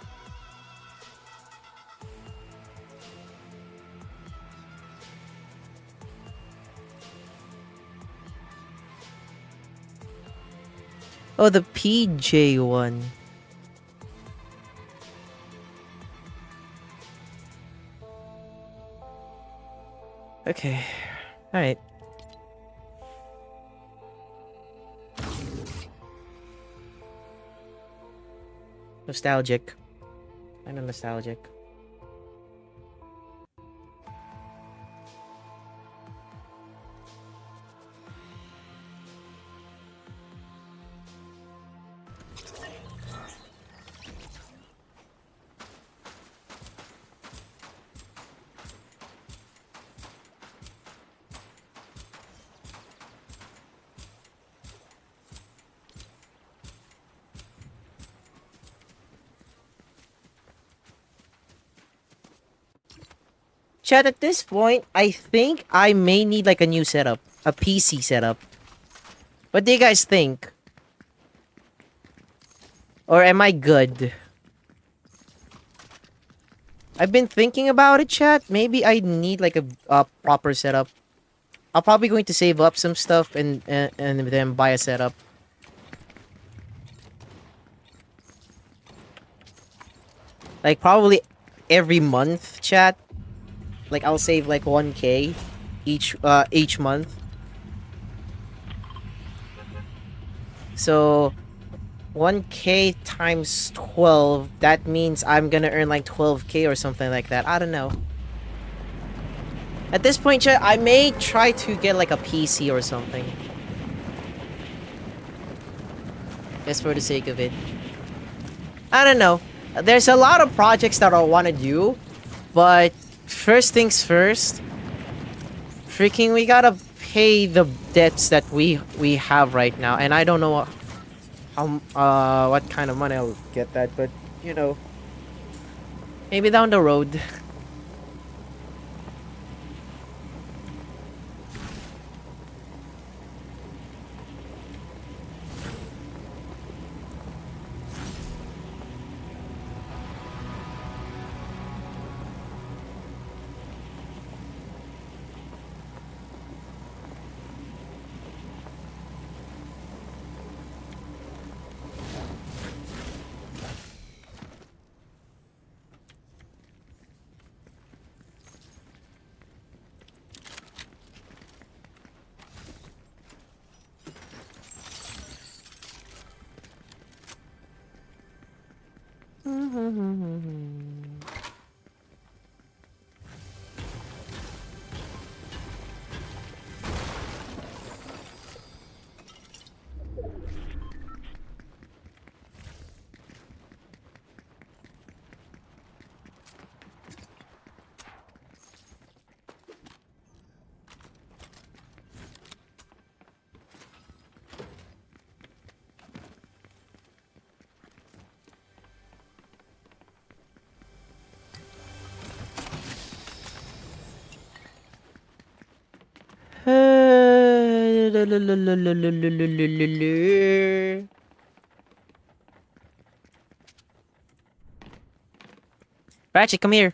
Oh, the PJ one. Okay. Alright. Nostalgic. I know nostalgic. Chat, at this point, I think I may need like a new setup. A PC setup. What do you guys think? Or am I good? I've been thinking about it, chat. Maybe I need like a proper setup. I'm probably going to save up some stuff and then buy a setup. Like probably every month, chat. Like I'll save like 1K each month. So 1K times 12, that means I'm gonna earn like 12K or something like that. I don't know. At this point, chat, I may try to get like a PC or something. Just for the sake of it. I don't know. There's a lot of projects that I want to do, but first things first. Freaking, we gotta pay the debts that we have right now, and I don't know what kind of money I'll get that, but you know, maybe down the road. Ratchet, come here.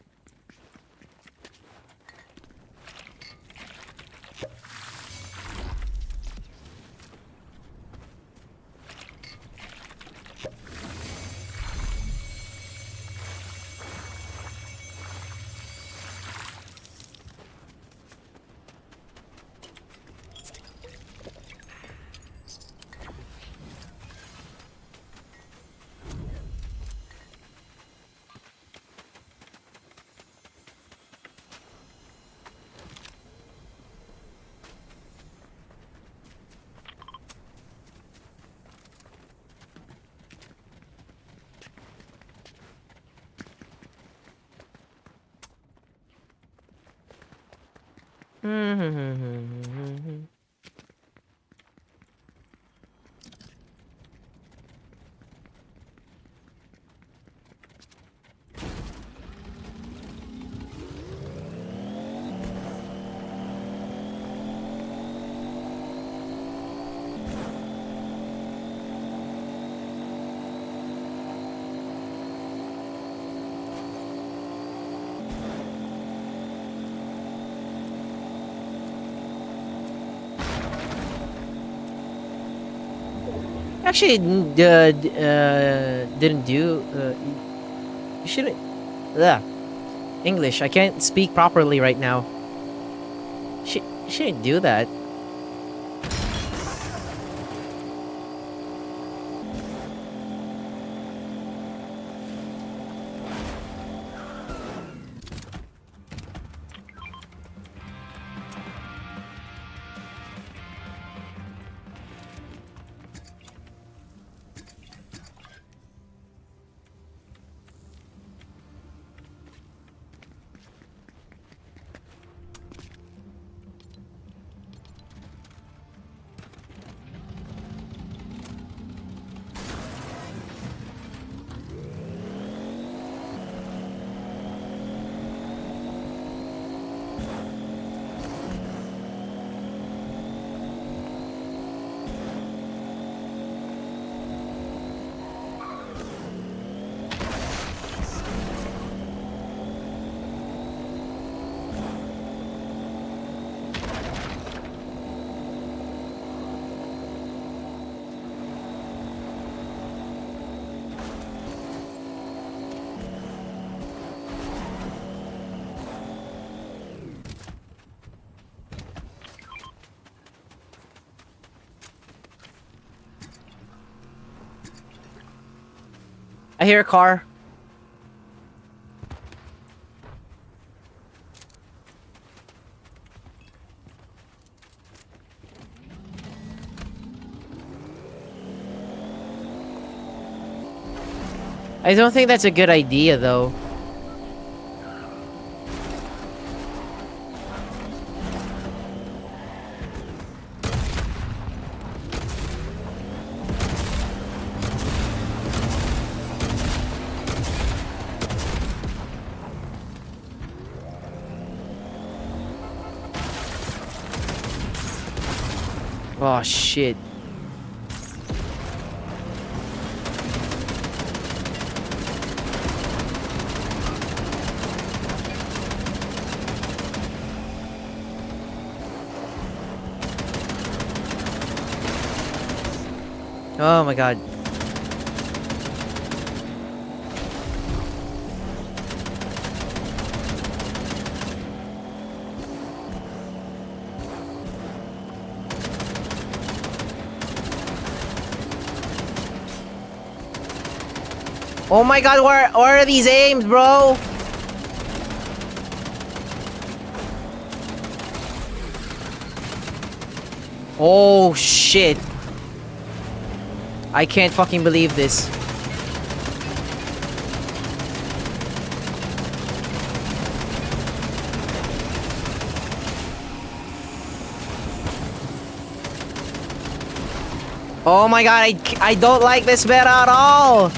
actually didn't do. You shouldn't. Yeah, English. I can't speak properly right now. You shouldn't do that. I hear a car. I don't think that's a good idea, though. Oh, shit. Oh my god. Oh my god, where are these aims, bro? Oh shit. I can't fucking believe this. Oh my god, I don't like this meta at all.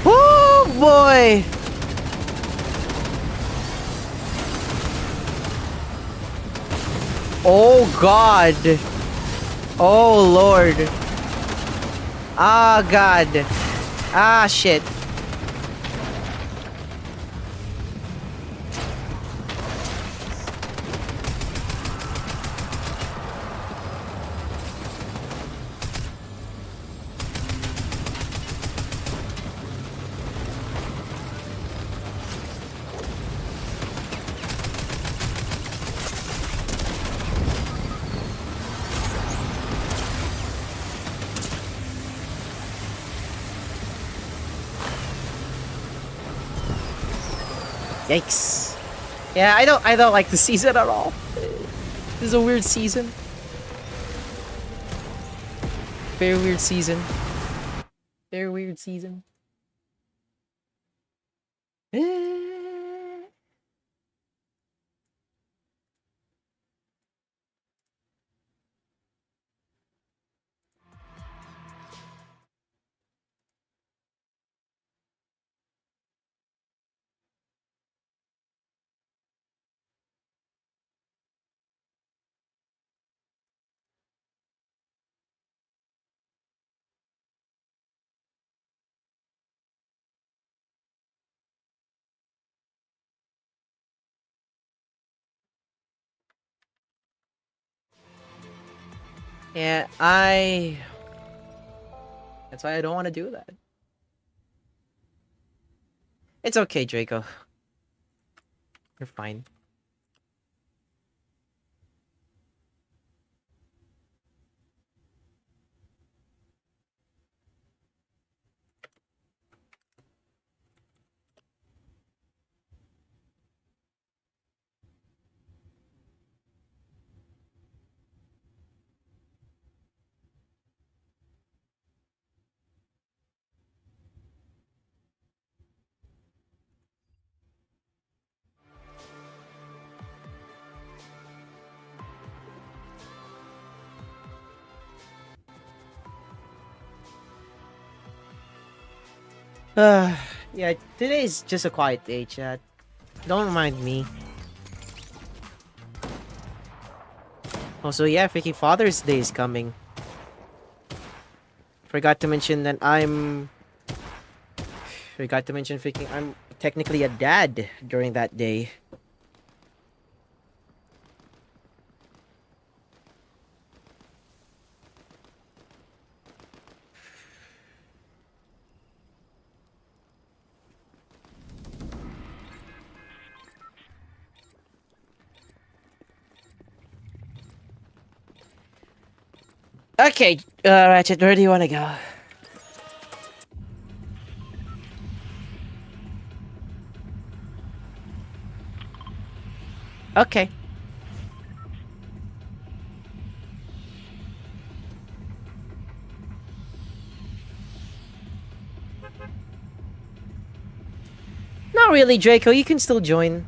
Oh boy. Oh god. Oh lord. Ah god. Ah shit. Yikes. Yeah, I don't like the season at all. This is a weird season. Very weird season. Very weird season. Yeah, That's why I don't want to do that. It's okay, Draco. You're fine. Yeah, today's just a quiet day, chat. Don't mind me. Also, yeah, freaking Father's Day is coming. Forgot to mention that Forgot to mention freaking I'm technically a dad during that day. Okay, Ratchet, where do you want to go? Okay. Not really, Draco. You can still join.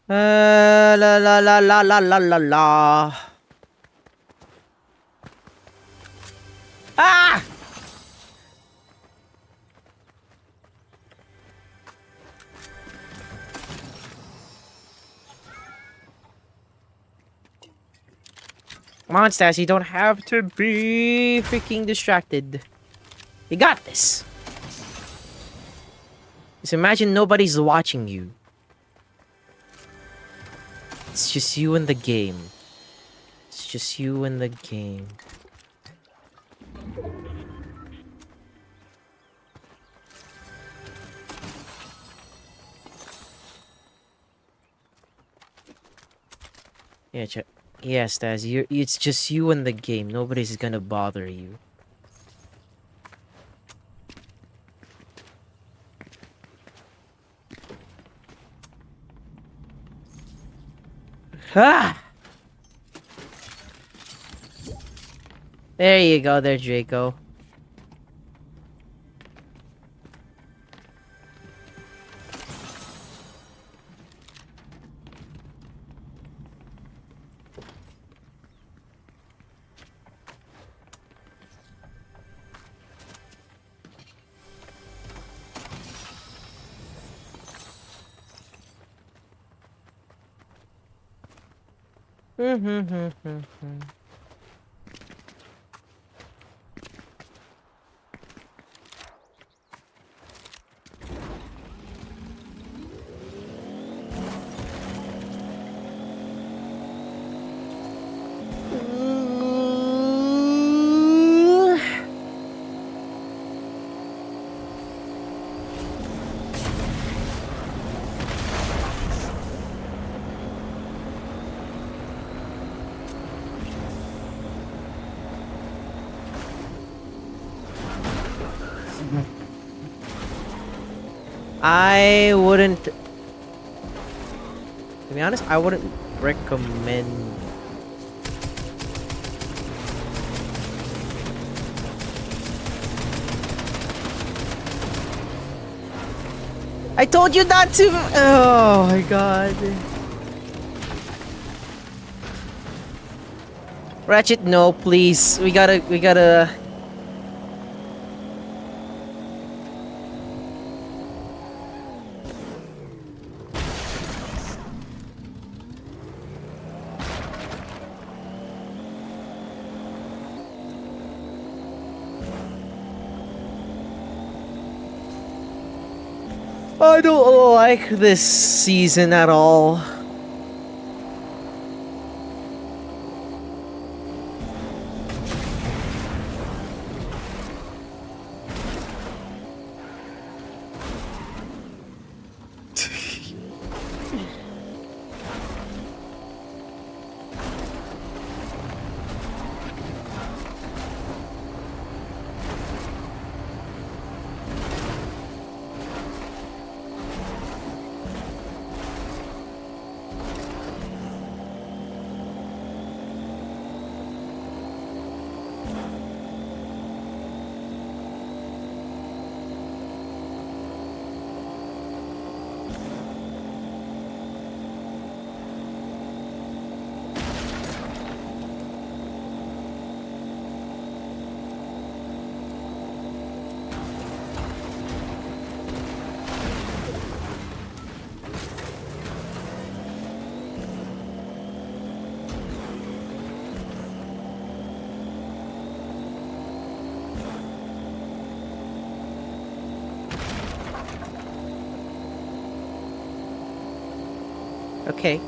La la la la la la la la. Ah! Come on, Stas, you don't have to be freaking distracted. You got this. Just imagine nobody's watching you. It's just you and the game. It's just you and the game. Yeah, yes, Stas, it's just you and the game. Nobody's gonna bother you. Ah! There you go, there, Draco. I wouldn't. To be honest, I wouldn't recommend. I told you not to. Oh my god. Ratchet, no, please. We gotta. I don't like this season at all. Okay.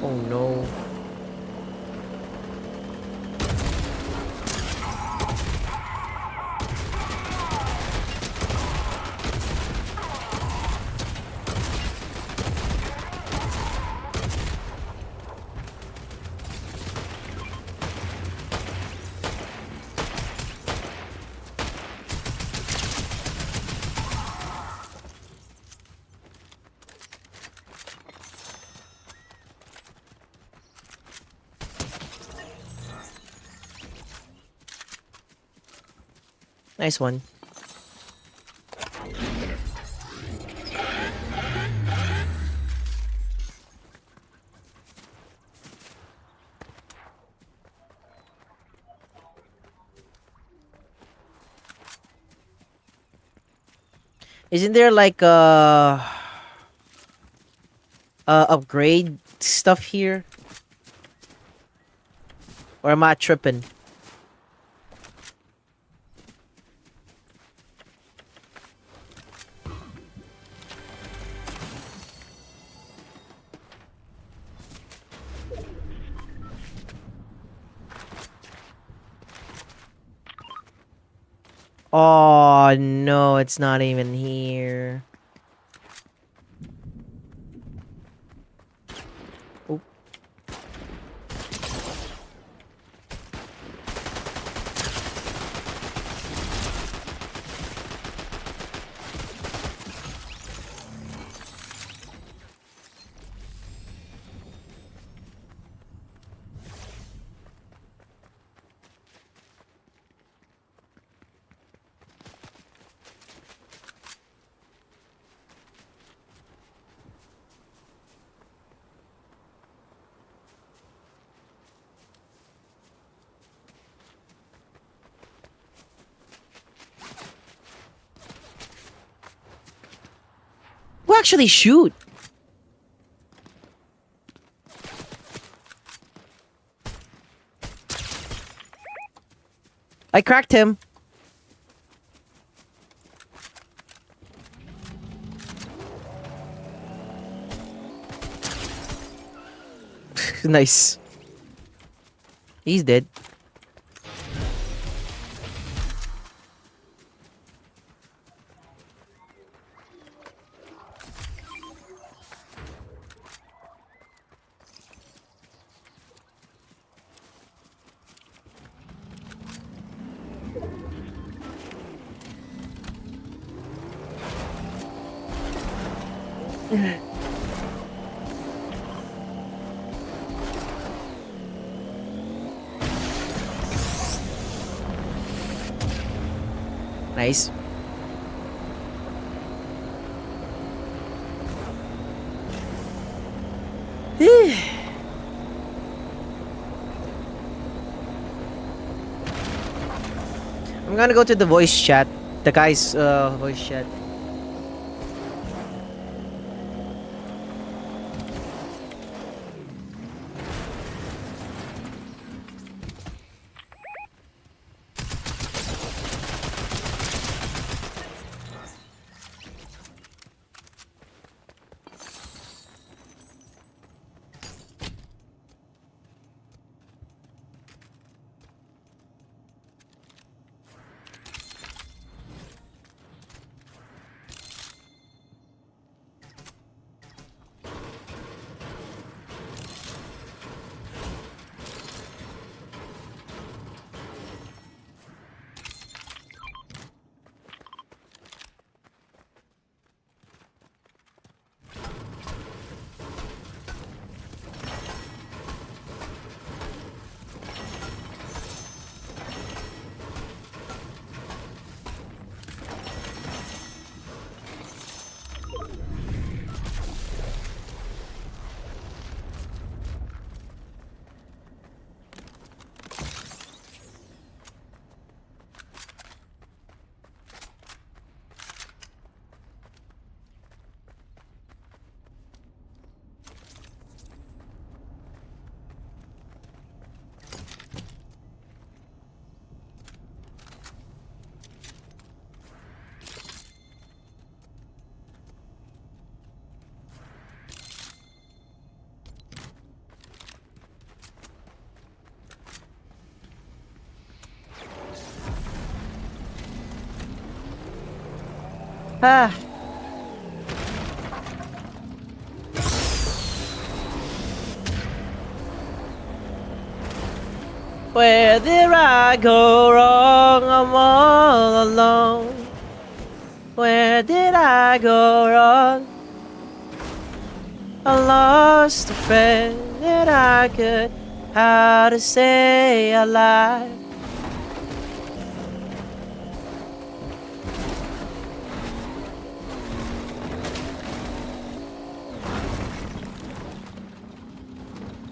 Oh no. Nice one. Isn't there like upgrade stuff here? Or am I tripping? Oh no, it's not even here. Oh. Who actually shoot? I cracked him. Nice. He's dead. Nice. I'm gonna go to the voice chat. The guy's voice chat. Ah. Where did I go wrong? I'm all alone. Where did I go wrong? I lost a friend that I could how to stay alive.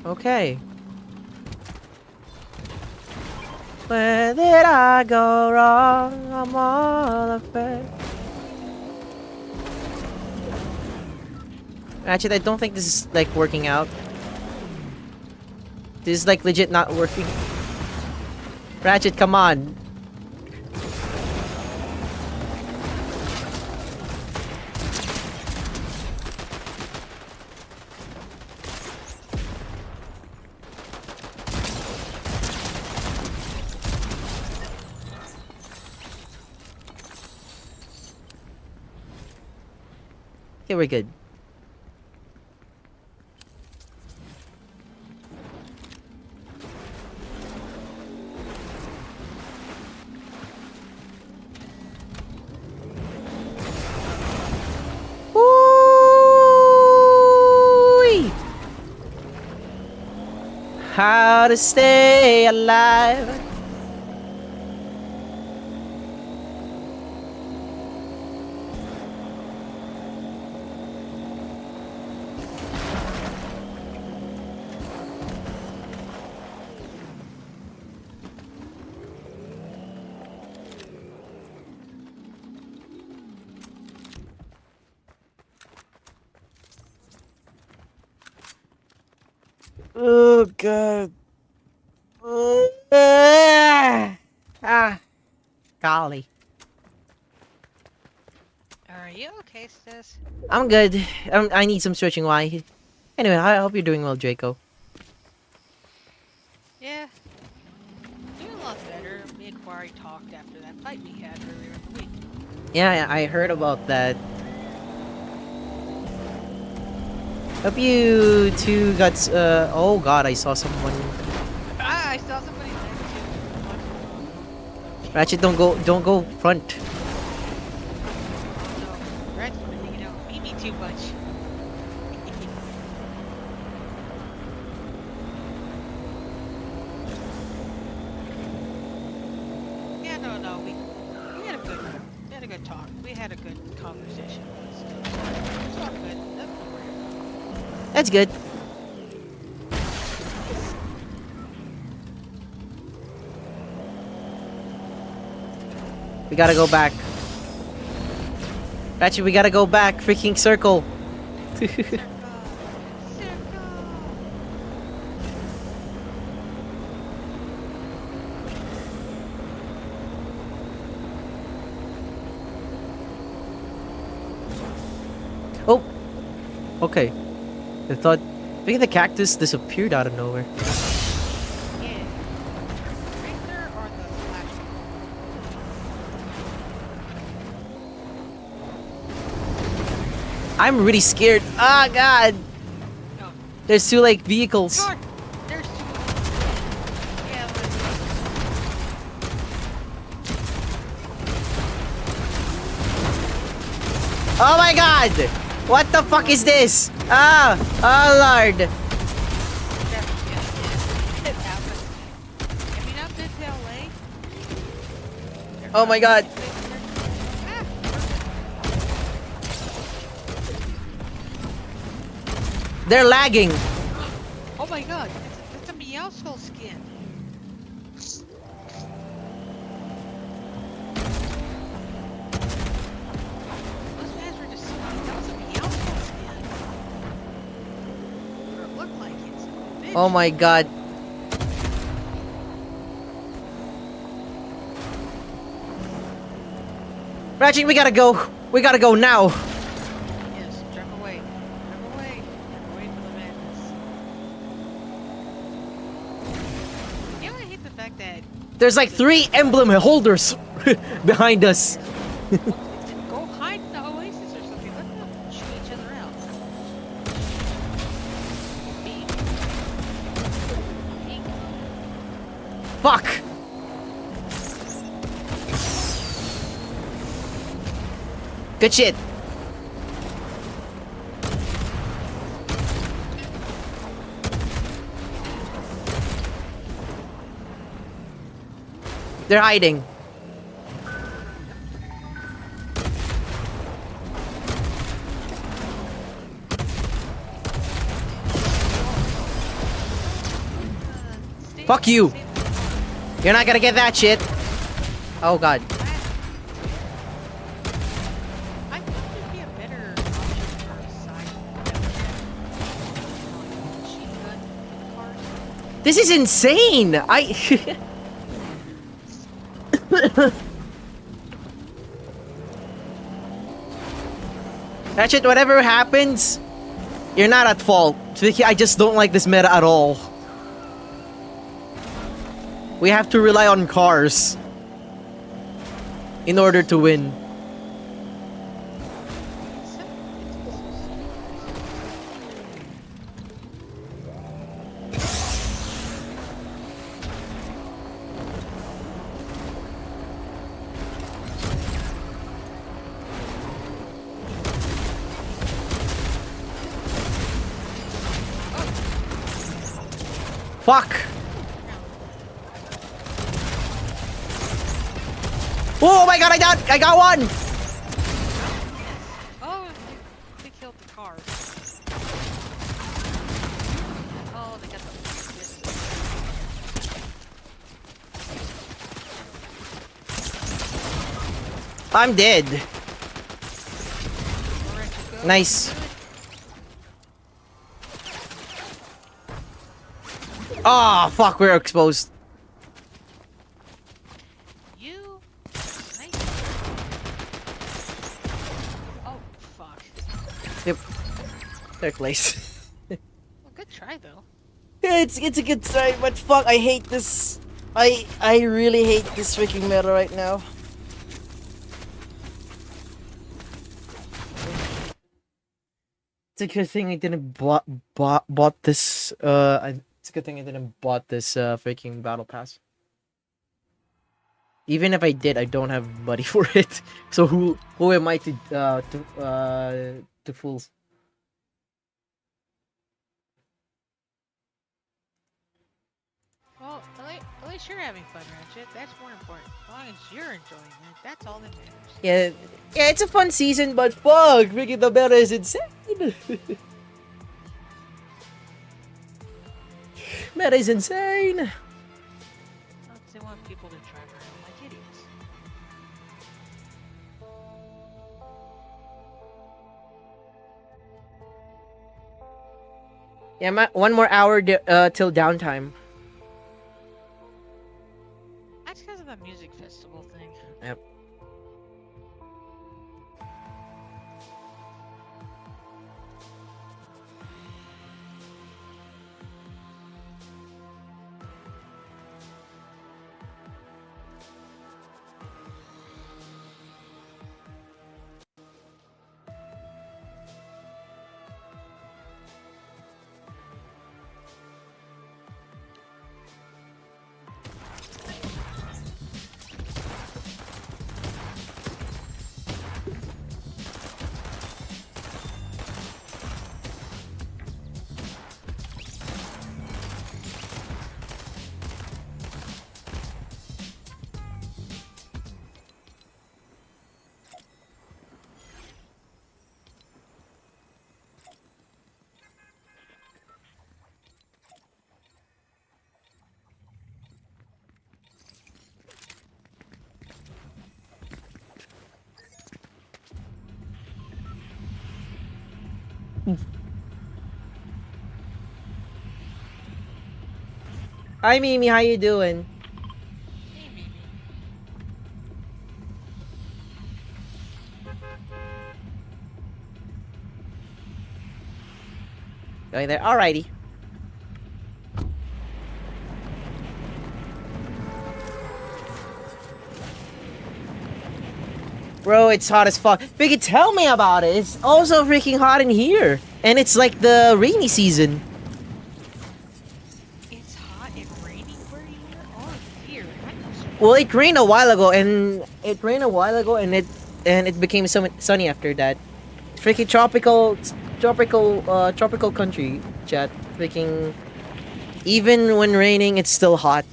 Okay. Where did I go wrong? I'm all afraid. Ratchet, I don't think this is like working out. This is like legit not working. Ratchet, come on. Okay, we're good. Ooh-wee. How to stay alive. Oh god. Golly. Are you okay, sis? I'm good. I need some stretching. Why? Anyway, I hope you're doing well, Draco. Yeah. Doing a lot better. Me and Quarry talked after that fight we had earlier in the week. Yeah, I heard about that. Hope you two got. Oh god, I saw someone. Ah, I saw somebody there too. Ratchet, don't go front. No, Red's really, beat me too much. Yeah, no, we had a good talk. We had a good conversation. It's all good. Nothing to worry about. That's good. We gotta go back. Ratchet, we gotta go back. Freaking circle. Circle. Oh. Okay. I thought maybe the cactus disappeared out of nowhere. Yeah. Right there are the flash. I'm really scared. Ah, god. No. There's two like vehicles. God, there's two. Yeah, Oh my god! What the fuck is this? Ah! Oh lord! it happened. Have you not been to LA? Oh my god! Ah, They're lagging! oh my god, it's a Meowskull skin. Those guys were just that was a Meowskull skin. Or it looked like it. Bitch. Oh my god. Ratchet, we gotta go! We gotta go now! Yes, drive away. Drive away. Drive away from the madness. You know, I hate the fact that There's like 3 emblem holders behind us. go hide in the oasis or something. Let them shoot each other out. Beam. Beam. Fuck! Good shit. They're hiding. Stay Fuck you. safe. You're not gonna get that shit. Oh god. I thought there'd be a better option for a side. This is insane! Ratchet, whatever happens, you're not at fault. I just don't like this meta at all. We have to rely on cars in order to win. Fuck! Oh my god, I got one! Oh, they killed the car. Oh, they got the. I'm dead. Nice. Ah, fuck, we're exposed. You. Nice. Oh, fuck. Yep. Third place. Well, good try though. It's a good try, but fuck, I hate this. I really hate this freaking meta right now. It's a good thing I didn't bought this. It's a good thing I didn't bought this freaking battle pass. Even if I did, I don't have money for it. So who am I to fools? Well, at least you're having fun, Ratchet. That's more important. As long as you're enjoying it, that's all that matters. Yeah, it's a fun season, but fuck, freaking the meta is insane. Meta is insane. They want people to drive around like idiots. Yeah, one more hour till downtime. That's because of the music festival thing. Yep. Hi Mimi, how you doing? Hey, Mimi. Going there. Alrighty. Bro, it's hot as fuck. Biggie, tell me about it. It's also freaking hot in here. And it's like the rainy season. It's hot and raining where you are? Oh, here. Well, it rained a while ago and it became sunny after that. Freaking tropical country, chat. Freaking even when raining, it's still hot.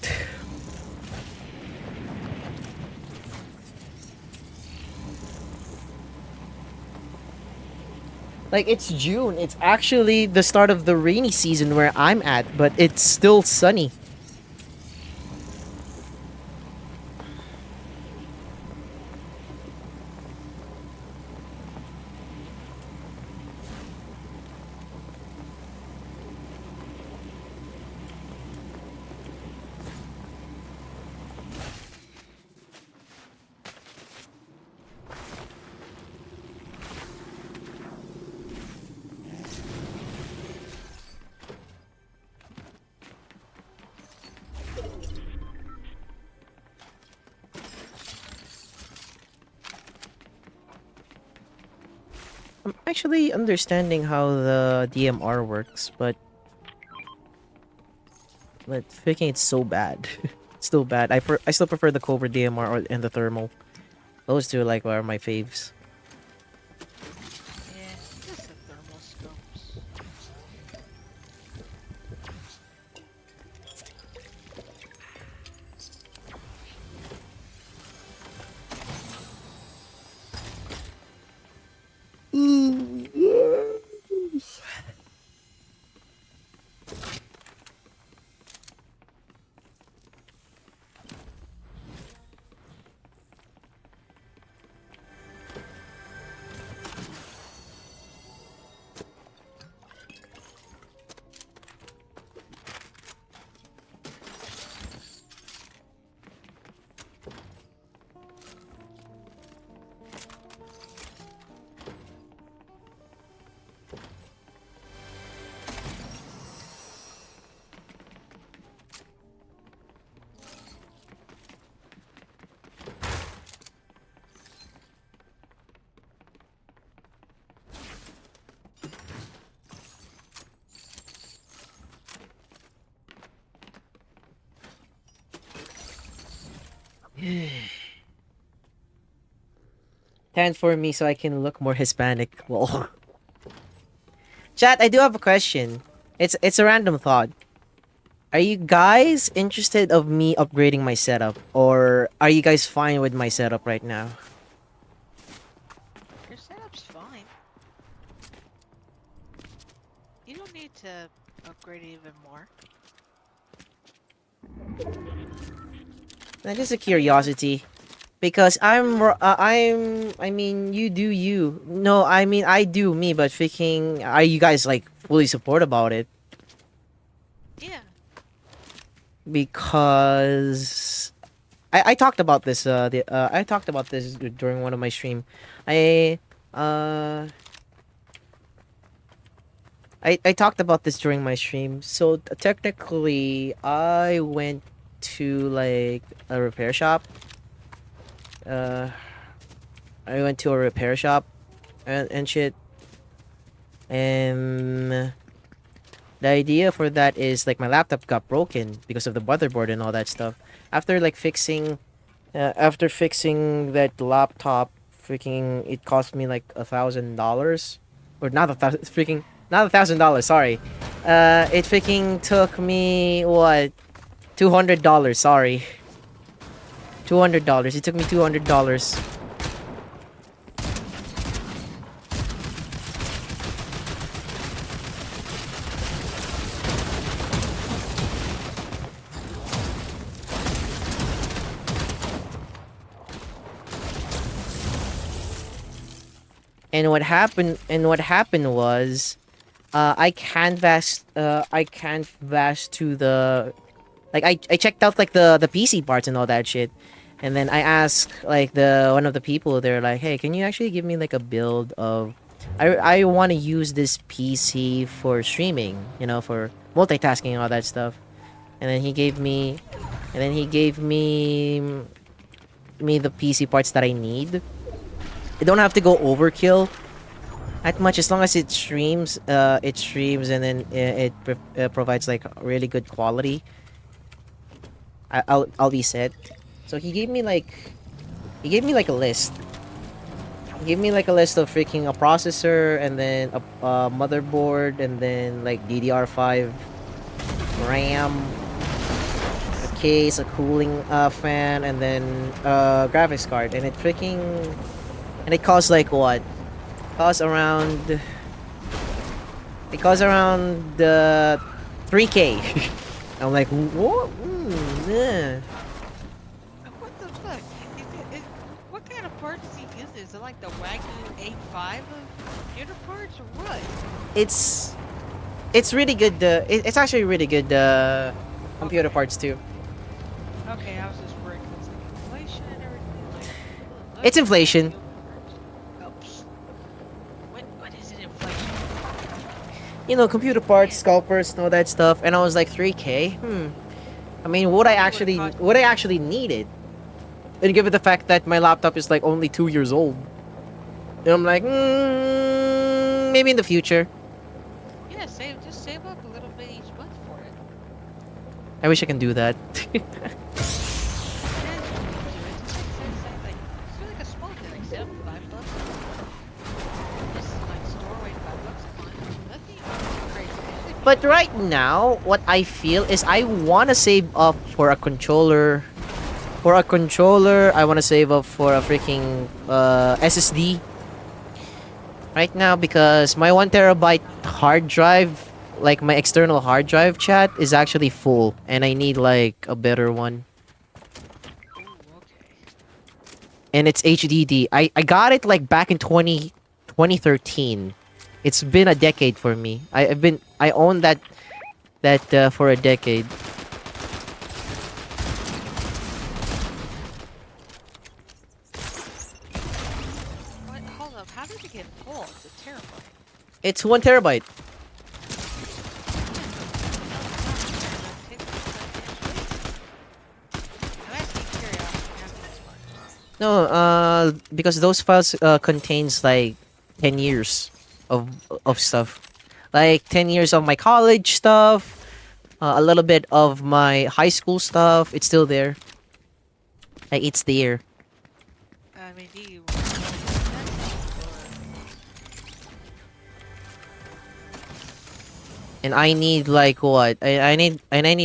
Like, it's June. It's actually the start of the rainy season where I'm at, but it's still sunny. I'm actually understanding how the DMR works, but freaking it's so bad. It's still bad. I still prefer the Cobra DMR and the thermal. Those two like are my faves. Yeah, just the thermal scopes. Tan for me so I can look more Hispanic. Well, chat. I do have a question. It's a random thought. Are you guys interested of me upgrading my setup, or are you guys fine with my setup right now? Your setup's fine. You don't need to upgrade even more. Now, just a curiosity, because I mean, you do you. No, I mean, I do me, but freaking, are you guys like fully support about it? Yeah. Because I talked about this I talked about this during one of my stream. I uh I talked about this during my stream. So technically I went to like a repair shop. Uh I went to a repair shop and shit. And the idea for that is like my laptop got broken because of the motherboard and all that stuff. After like fixing after fixing that laptop, freaking, it cost me like $1,000, or not freaking not $1,000. Sorry, it freaking took me what, $200. Sorry, $200. It took me $200. And what happened? And what happened was, I canvassed to the, like, I checked out like the PC parts and all that shit, and then I asked like the one of the people. They're like, "Hey, can you actually give me like a build of? I want to use this PC for streaming, you know, for multitasking and all that stuff." And then he gave me, me the PC parts that I need. I don't have to go overkill at much, as long as it streams, and then provides like really good quality. I'll be set. So he gave me like a list. He gave me like a list of freaking a processor, and then a motherboard, and then like DDR5 RAM, a case, a cooling fan, and then graphics card, and it costs like what? Costs around It costs around 3K. I'm like, what? Yeah. What the fuck? What kind of parts is he using? Is it like the Wagyu A5 of computer parts or what? It's really good. It's actually really good computer parts too. Okay, I was just worried 'cause like inflation and everything. Like, It's inflation. Oops. What is it inflation? You know, computer parts, scalpers, and all that stuff. And I was like, 3K. I mean, would I actually need it? And given the fact that my laptop is like only 2 years old, and I'm like, Maybe in the future. Yeah, just save up a little bit each month for it. I wish I can do that. Yeah, you can do it. Just do like a small thing, like save up $5. Just like store away $5 a month. Nothing crazy. Usually But people do right more. now, what I feel is I want to save up for a controller. For a controller, I want to save up for a freaking SSD right now because my 1 terabyte hard drive, like my external hard drive chat, is actually full, and I need like a better one. Ooh, okay. And it's HDD. I got it like back in 2013. It's been a decade for me. I own that for a decade. What? Hold up. How did it get full? It's a terabyte. It's 1 terabyte. I'm asking curiosity, not being smart. No, because those files contains like 10 years of stuff. Like 10 years of my college stuff, a little bit of my high school stuff. It's still there. Like it's there. I mean, do you want that stuff And I need like what? I need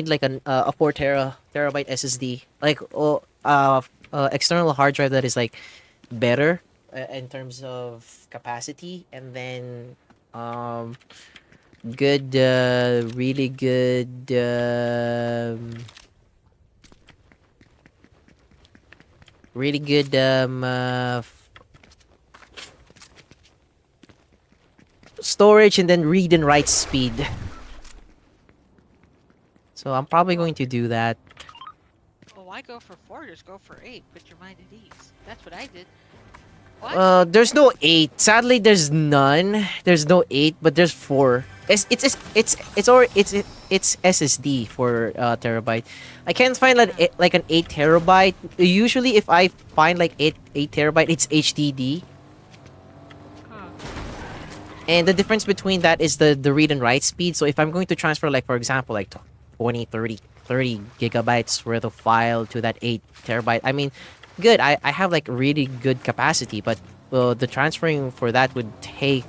like a 4 terabyte SSD. Like external hard drive that is like better in terms of capacity, and then um good really good really good storage, and then read and write speed. So I'm probably going to do that. well, why go for 4? Just go for 8. Put your mind at ease. That's what I did. Well, actually, There's no 8. Sadly, there's none. There's no 8, but there's 4. It's SSD for terabyte. I can't find like an 8 terabyte. Usually, if I find like 8 terabyte, it's HDD. huh. And the difference between that is the read and write speed. So if I'm going to transfer, like, for example, like 20, 30 gigabytes worth of file to that 8 terabyte, I mean, good. I have like really good capacity, but the transferring for that would take,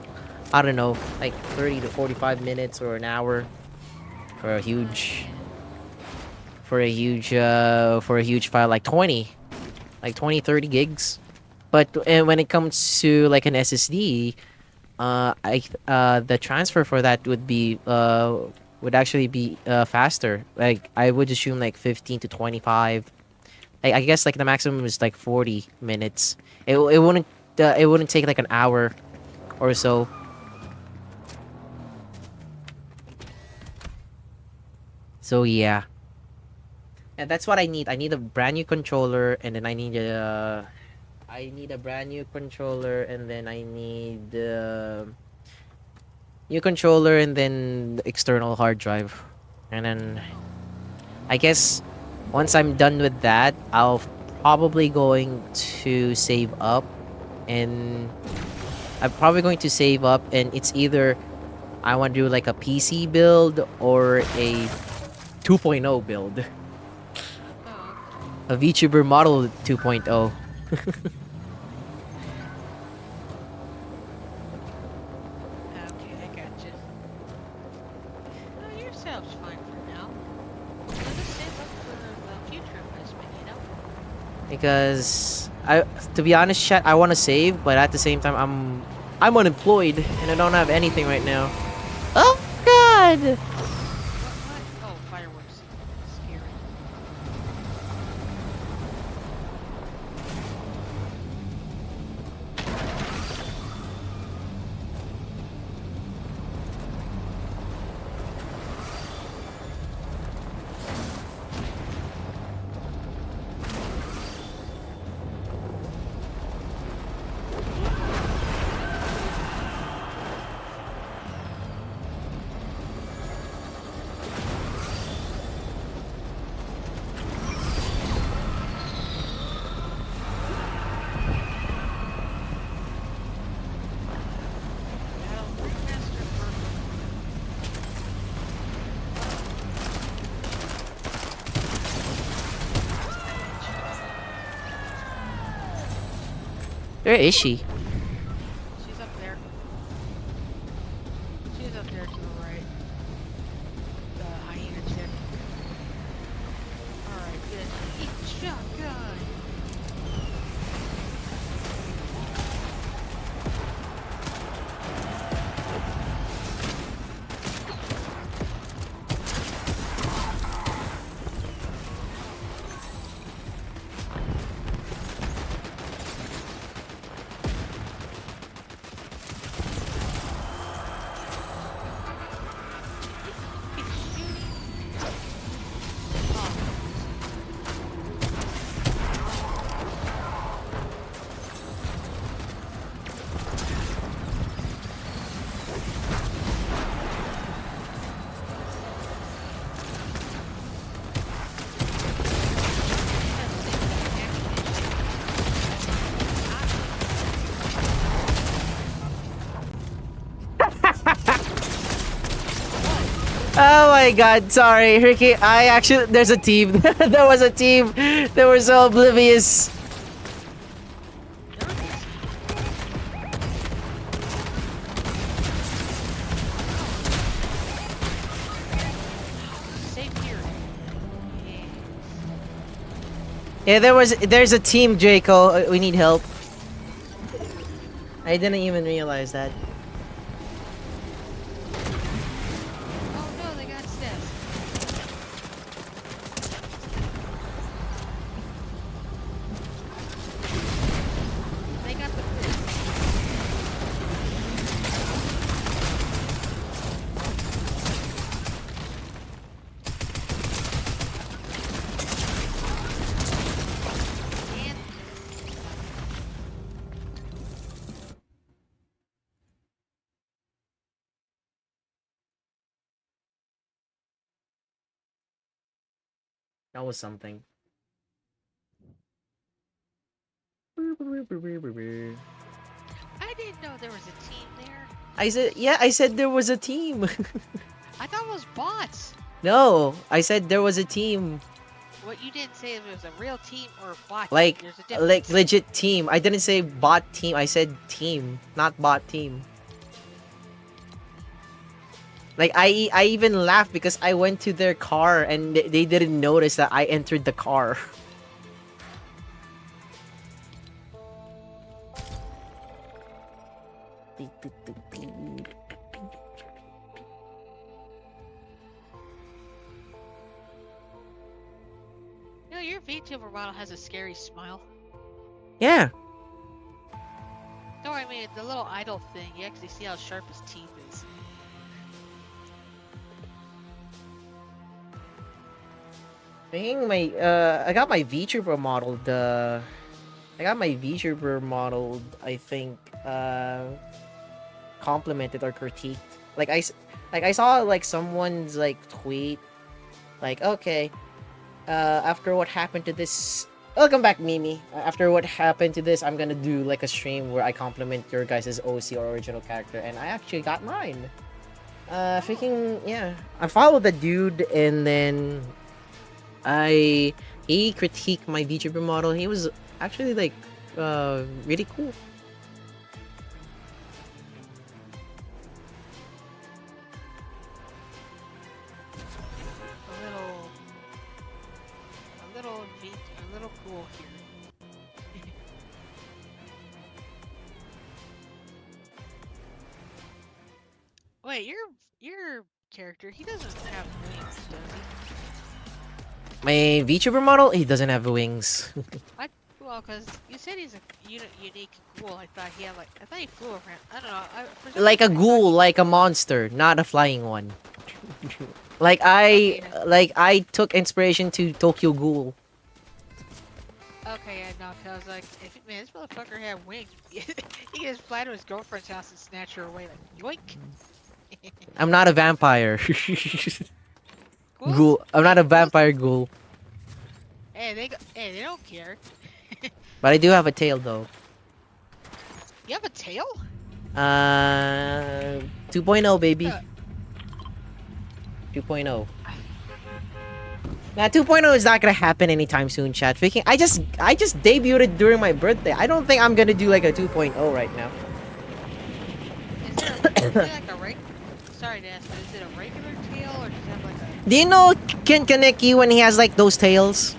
I don't know, like 30 to 45 minutes or an hour for a huge, for a huge file, like 20, 30 gigs. But when it comes to like an SSD, the transfer for that would actually be faster. Like I would assume like 15 to 25. I guess like the maximum is like 40 minutes. It wouldn't take like an hour or so. So yeah. And that's what I need. I need a brand new controller, and then I need a brand new controller, and then I need new controller, and then the external hard drive. And then I guess once I'm done with that, I'll probably going to save up, and I'm probably going to save up, and it's either I want to do like a PC build or a 2.0 build. Oh, A VTuber model 2.0. okay, I gotcha. No, your setup's fine for now. Just save up for the future investment, you know? Because to be honest, chat, I want to save, but at the same time, I'm unemployed and I don't have anything right now. Oh God! What? Oh, fireworks. Scary. Where is she? She's up there. She's up there to the right. The hyena chick. Alright, good. Eat shotgun! Oh my god, sorry, Ricky. There's a team. There was a team. They were so oblivious. Same here. Yeah, there's a team, Draco. We need help. I didn't even realize that. Oh no, they got steps. They got the and That was something. I didn't know there was a team there. I said there was a team. I thought it was bots. No, I said there was a team. What you didn't say if it was a real team or a bot. Like, There's a difference. like legit team. I didn't say bot team. I said team, not bot team. Like I even laughed because I went to their car and they didn't notice that I entered the car. You know, your VTuber model has a scary smile. Yeah. No, I mean the little idle thing. You actually see how sharp his teeth is. I got my VTuber modeled. I got my VTuber modeled. I think complimented or critiqued. I saw like someone's like tweet, like okay, after what happened to this. Welcome back, Mimi. After what happened to this, I'm gonna do like a stream where I compliment your guys' OC or original character, and I actually got mine. Freaking yeah! I followed the dude, and then he critiqued my VTuber model. He was actually like really cool. A little cool here. Wait, your character, he doesn't have wings, does he? My VTuber model, he doesn't have wings. Well, cause you said he's a unique ghoul. I thought he had I thought he flew around. I don't know. Like a ghoul, like a monster, not a flying one. like I took inspiration to Tokyo Ghoul. Okay, yeah, no, cause I was like, man, this motherfucker had wings. He can just fly to his girlfriend's house and snatch her away, like yoink. I'm not a vampire. Ghouls? Ghoul. I'm not a vampire ghoul. Hey, they don't care. But I do have a tail though. You have a tail? 2.0 baby. 2.0. Now 2.0 is not gonna happen anytime soon, chat. Freaking, I just debuted during my birthday. I don't think I'm gonna do like a 2.0 right now. Is it like a Sorry to ask, but is it a regular tail or does it have like a Do you know Ken Kaneki when he has like those tails?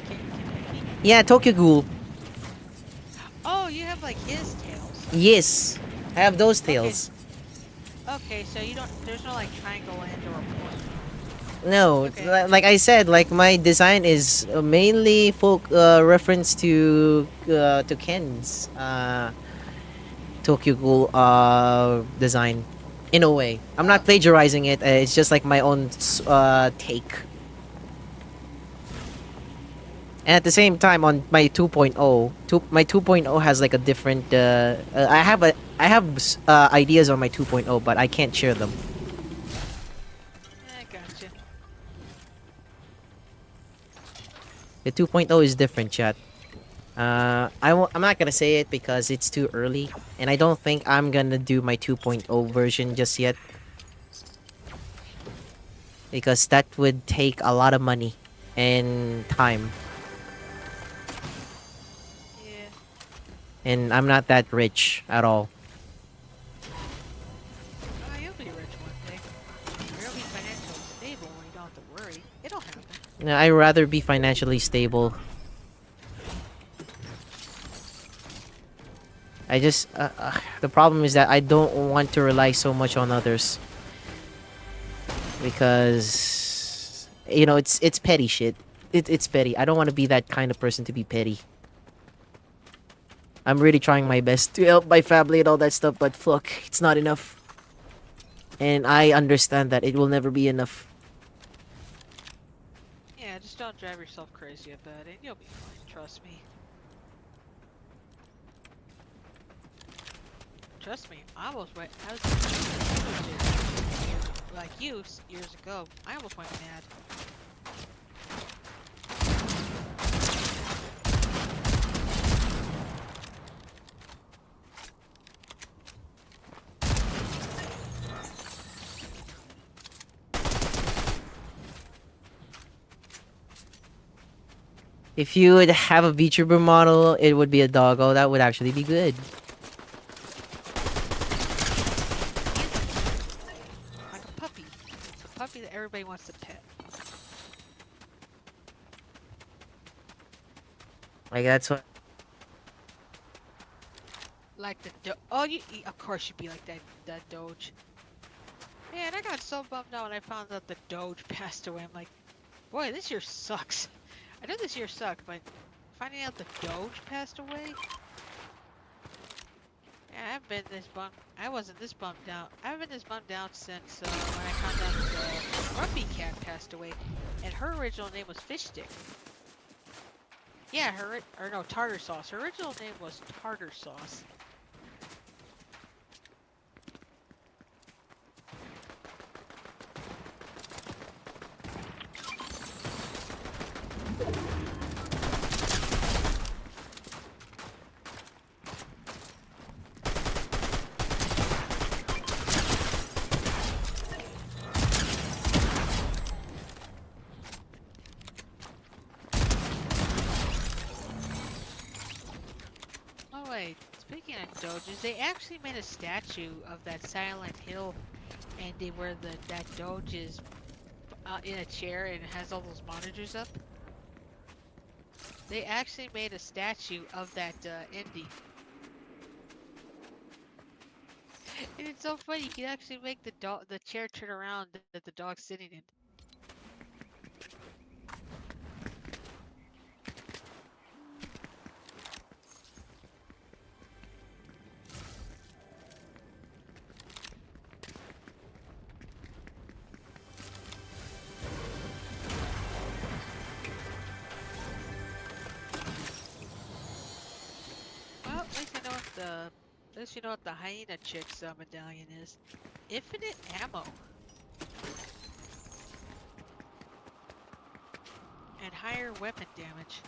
Kaneki? Yeah, Tokyo Ghoul. Oh, you have like his tails. Yes, I have those Okay. tails. Okay, so you don't. There's no like triangle end or a point. No, Okay. like I said, like my design is mainly reference to Ken's Tokyo Ghoul design. In a way, I'm Oh. not plagiarizing it. It's just like my own take. And at the same time, on my 2.0, my 2.0 has like a different. I have ideas on my 2.0, but I can't share them. Gotcha. The 2.0 is different, chat. I'm not gonna say it because it's too early, and I don't think I'm gonna do my 2.0 version just yet. Because that would take a lot of money and time. Yeah. And I'm not that rich at all. Oh, you'll be rich one day. Or you'll be financially stable when you don't have to worry. It'll happen. No, I'd rather be financially stable. I just the problem is that I don't want to rely so much on others because it's petty shit. It's petty. I don't want to be that kind of person to be petty. I'm really trying my best to help my family and all that stuff, but fuck, it's not enough. And I understand that it will never be enough. Yeah, just don't drive yourself crazy about it. You'll be fine. Trust me. Trust me. I almost went. I was like you years ago. I almost went mad. If you would have a VTuber model, it would be a doggo. That would actually be good. Like a puppy. It's a puppy that everybody wants to pet. Like that's what. Like the oh, of course you'd be like that Doge. Man, I got so bummed out when I found out the Doge passed away. I'm like, boy, this year sucks. I know this year sucked, but finding out the Doge passed away. Yeah, I've been this bummed. I wasn't this bummed out. I haven't been this bummed out since when I found out the Grumpy Cat passed away, and her original name was Fish Stick. Yeah, or no, Tartar Sauce. Her original name was Tartar Sauce. Oh wait, speaking of Doges, they actually made a statue of that Silent Hill ending where that Doge is in a chair and it has all those monitors up. They actually made a statue of that ending. And it's so funny, you can actually make the chair turn around that the dog's sitting in. Well, at least you know what the hyena chick's medallion is. Infinite ammo. And higher weapon damage.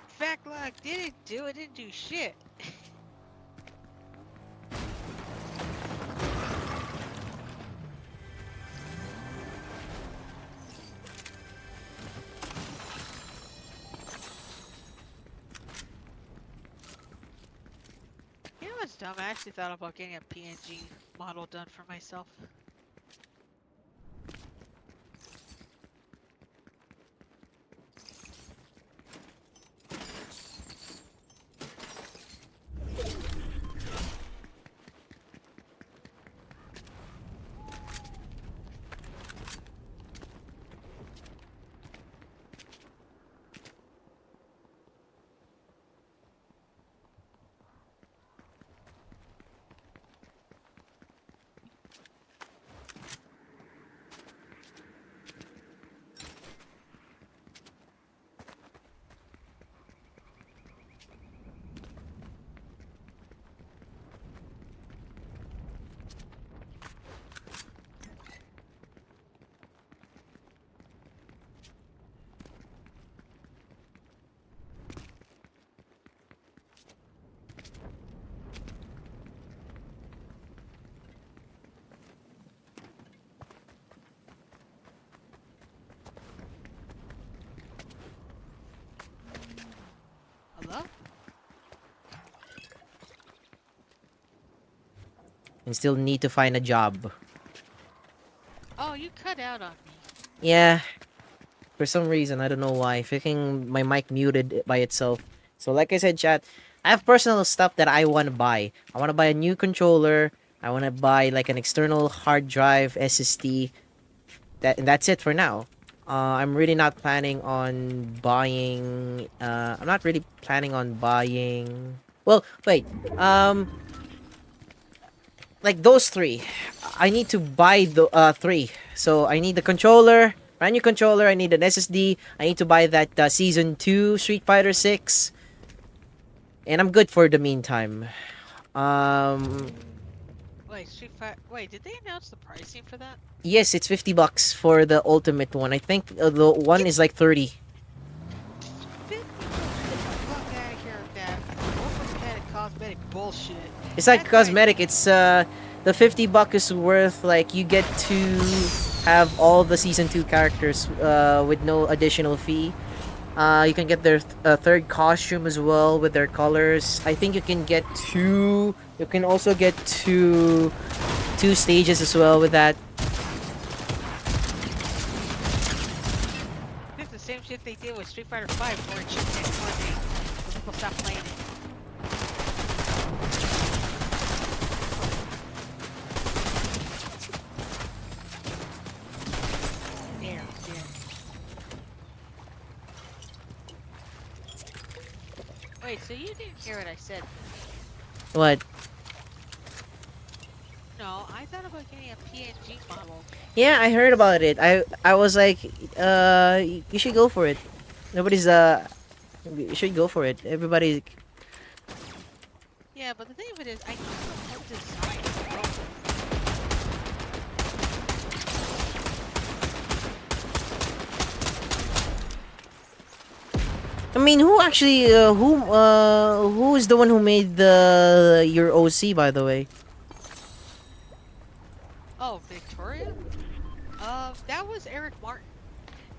Fact luck didn't do shit. was dumb. I actually thought about getting a PNG model done for myself. Hello? And still need to find a job. Oh, you cut out on me. Yeah, for some reason, I don't know why. Freaking my mic muted by itself. So like I said, chat, I have personal stuff that I want to buy. I want to buy a new controller. I want to buy like an external hard drive SSD. That's it for now. I'm really not planning on buying. I'm not really planning on buying. Well, wait. Like those three, I need to buy the three. So I need the controller, brand new controller. I need an SSD. I need to buy that season 2 Street Fighter 6, and I'm good for the meantime. Um, Wait, Street Fighter. Wait, did they announce the pricing for that? yes, it's $50 for the ultimate one. I think the one is like 30. 50? Get the fuck out of here with that overpaid cosmetic bullshit. It's like That's cosmetic. It's the $50 is worth like you get to have all the season 2 characters with no additional fee. You can get their third costume as well with their colors. I think you can get two. You can also get two stages as well with that. This is the same shit they did with Street Fighter 5 for a chip next Monday. So people stop playing it. There, there. Wait, so you didn't hear what I said? What? No, I thought about getting a PNG model. Yeah, I heard about it. I was like, you should go for it. Nobody's you should go for it. Everybody. Yeah, but the thing of it is, I don't know what design to go with. I mean, who actually who is the one who made the your OC, by the way? Oh, Victoria? That was Eric Martin.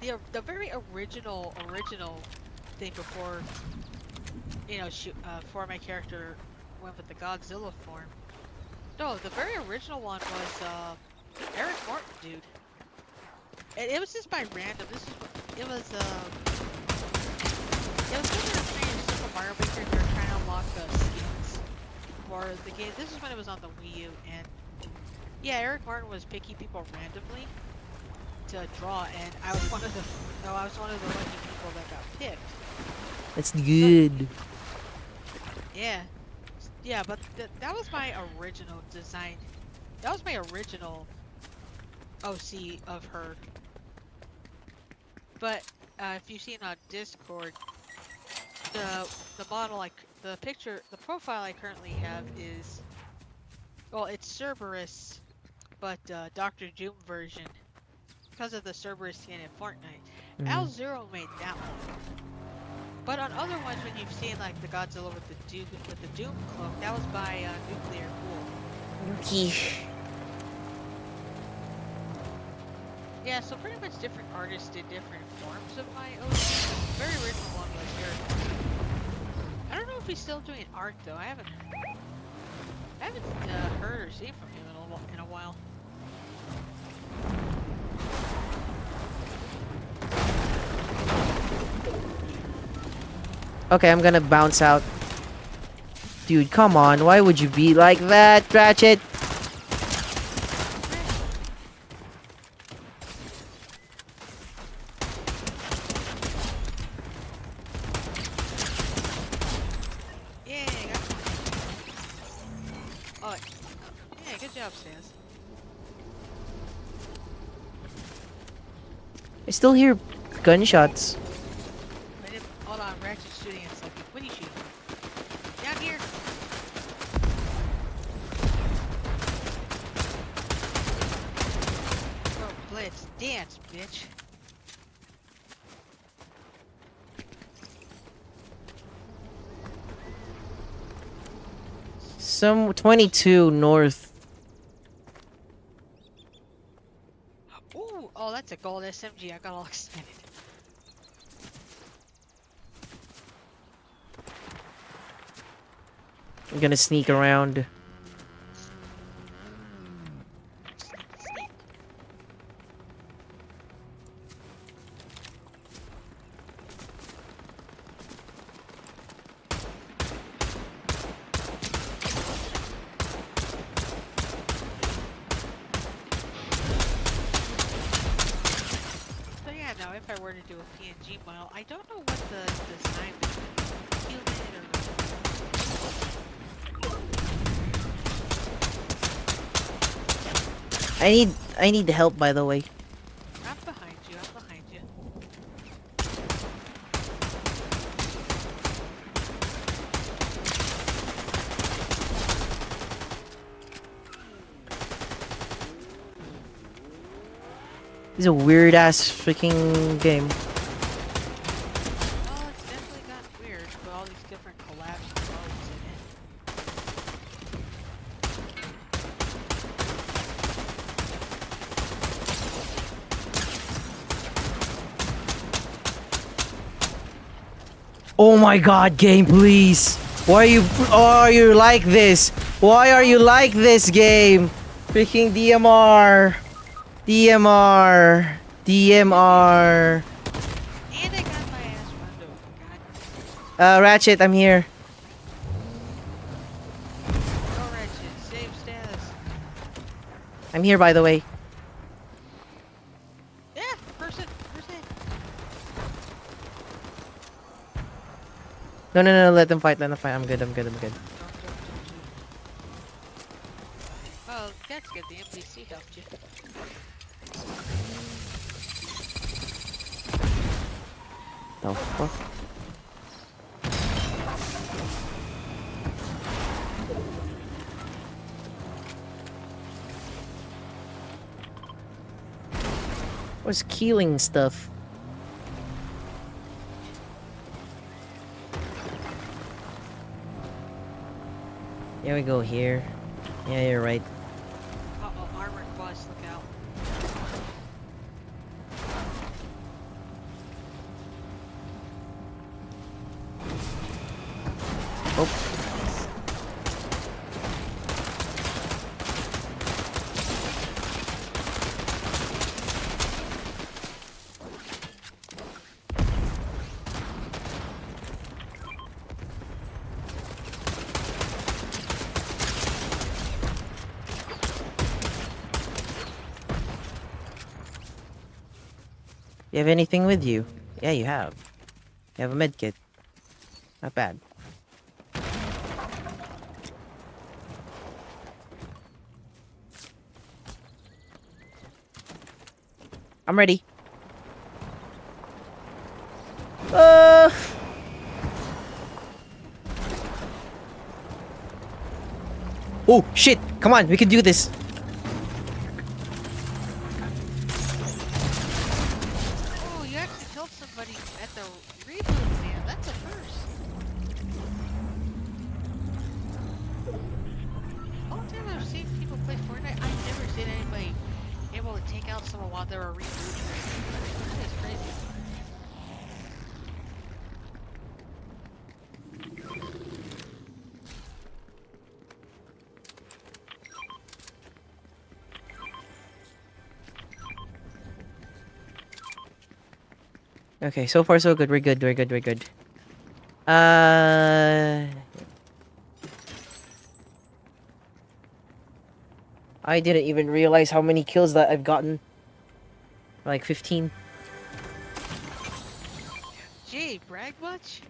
The very original thing before, you know, before my character went with the Godzilla form. No, the very original one was Eric Martin, dude. And it was just by random. This is it was when we were playing Super Mario Maker and we were trying to unlock skins for the game. This is when it was on the Wii U, and yeah, Eric Martin was picking people randomly to draw, and I was one of the lucky people that got picked. That's good. Yeah, yeah, but that was my original design. That was my original OC of her. But if you've seen on Discord, the model, like the profile I currently have is, well, it's Cerberus, but Dr. Doom version, because of the Cerberus skin in Fortnite. Al Zero made that one. But on other ones, when you've seen like the Godzilla with the Doom cloak, that was by Nuclear Cool. Okay. Yeah, so pretty much different artists did different forms of my OC. The very original one was Eric. I don't know if he's still doing art though. I haven't. I haven't heard or seen from him in a while. Okay, I'm gonna bounce out. Dude, come on. Why would you be like that, Ratchet? Yeah, I got one. Oh, yeah, good job, Stans. I still hear gunshots. Hold on, Ratchet's shooting at something. What are you shooting? Down here! Oh, Blitz, dance, bitch. Some 22 north. Ooh, oh, that's a gold SMG. I got all excited. I'm gonna sneak around. So yeah, now if I were to do a PNG model, I don't know what the design would be. Human I need help, by the way. or... I'm behind you, I'm behind you. This is a weird ass freaking game. Well, it's definitely got weird with all these different collapsed modes in it. Oh my god, game, please. Why are you like this? Why are you like this game? Freaking DMR. DMR. DMR. And I got my ass run over, god. Ratchet, I'm here. Go Ratchet, save status. I'm here, by the way. Yeah, person. No, no, no, let them fight, let them fight. I'm good, I'm good, I'm good. Don't. Oh, that's good, the NPC helped you. The fuck? What's killing stuff? Yeah, we go here. Yeah, you're right. Uh-oh, armored bus, look out. Oh. You have anything with you? Yeah, you have. You have a med kit. Not bad. I'm ready. Oh, shit! Come on, we can do this! Oh, you actually killed somebody at the reboot, man. That's a first. All the time I've seen people play Fortnite, I've never seen anybody able to take out someone while they were rebooting. That is crazy. Okay, so far so good. We're good. We're good. We're good. Uh, I didn't even realize how many kills that I've gotten. Like 15. Gee, brag much?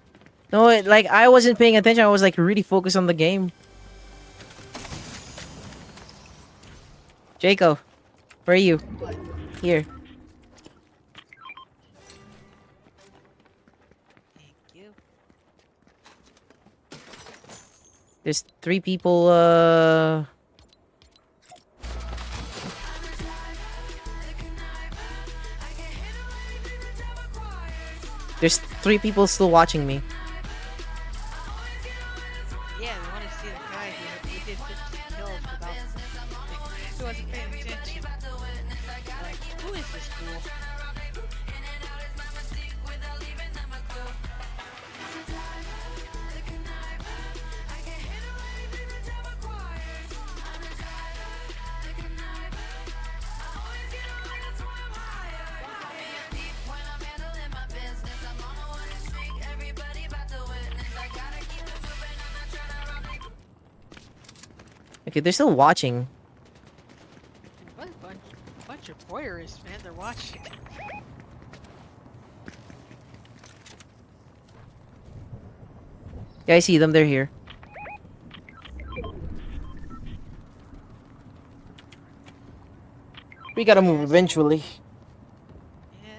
No, like I wasn't paying attention. I was like really focused on the game. Jaco, where are you? What? Here. Thank you. There's 3 people. There's 3 people still watching me. Yeah, they want to see the guy who did 15 kills without. Who wasn't paying attention. Like, who is this fool? Okay, they're still watching. What a bunch of voyeurists, man. They're watching. Yeah, I see them. They're here. We gotta move eventually. Yeah.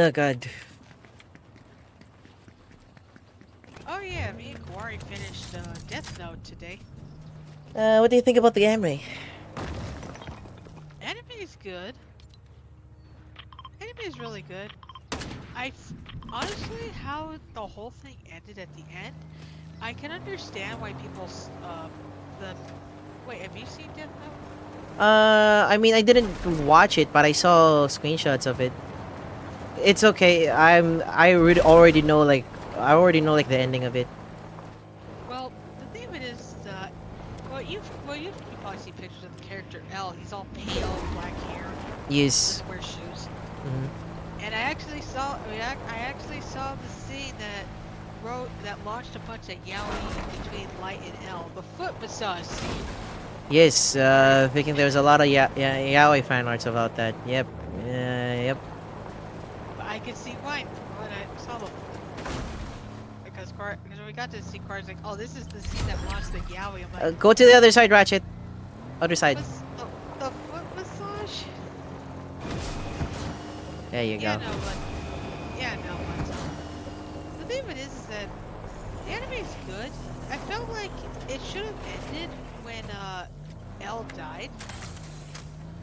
Oh god. Oh yeah, me and Kawari finished Death Note today. What do you think about the anime? Anime is good. Anime is really good. Honestly, how the whole thing ended at the end, I can understand why people's the wait, have you seen Death Note? I mean, I didn't watch it, but I saw screenshots of it. It's okay. Already know like the ending of it. Well, the thing of it is that you probably see pictures of the character L. He's all pale, black hair, Yes. doesn't wear shoes. Mhm. And I actually saw the scene that launched a bunch of yaoi between Light and L. The foot massage scene. Yes. Thinking there's a lot of yaoi fan arts about that. Yep. Yep. But I could see why when I saw them. Because when we got to see cards like, oh, this is the scene that launched the yaoi. I'm like, Go to the other side, Ratchet. Other side. the foot massage. There you Yeah, go. no, but the thing of it is that the anime is good. I felt like it should have ended when L died,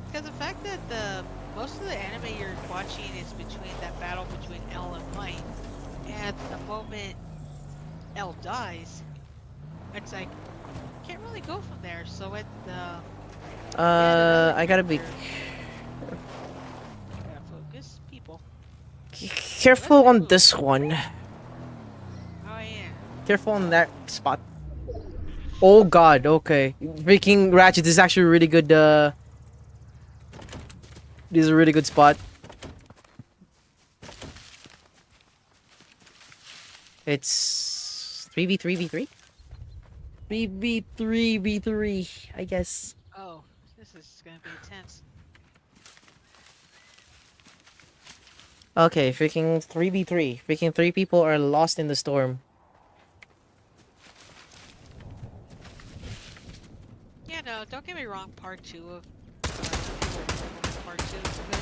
because the fact that most of the anime you're watching is between that battle between L and Light, and the moment L dies, it's like can't really go from there. So it I gotta be gotta focus people. careful on this one. Oh yeah. Careful on that spot. Oh god, okay. Freaking Ratchet, this is actually a really good, this is a really good spot. It's 3v3v3? 3v3v3, I guess. Oh, this is gonna be intense. Okay, freaking 3v3. Freaking 3 people are lost in the storm. Yeah, no, don't get me wrong. Part 2 of part 2 is good,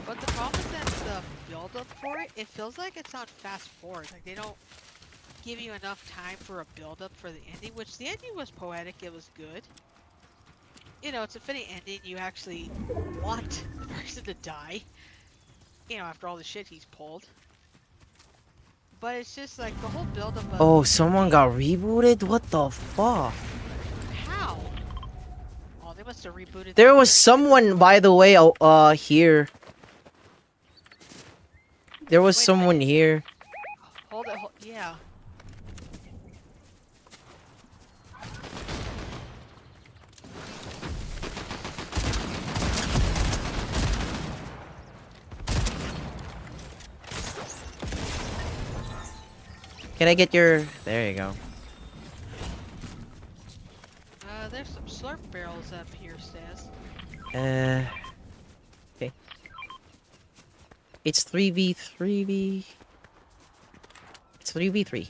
but the problem is that the build up for it, it feels like it's on fast forward. Like they don't give you enough time for a build up for the ending, which the ending was poetic. It was good. You know, it's a fitting ending. You actually want the person to die. You know, after all the shit he's pulled. But it's just like the whole build up of Oh, someone got rebooted? What the fuck? how? Oh, they must have rebooted. There the was character. someone, by the way, here. There was Wait a someone minute. here. Hold it. Yeah. Can I get your... There you go. There's some slurp barrels up here, Stas. Okay. It's 3v3v. It's 3v3.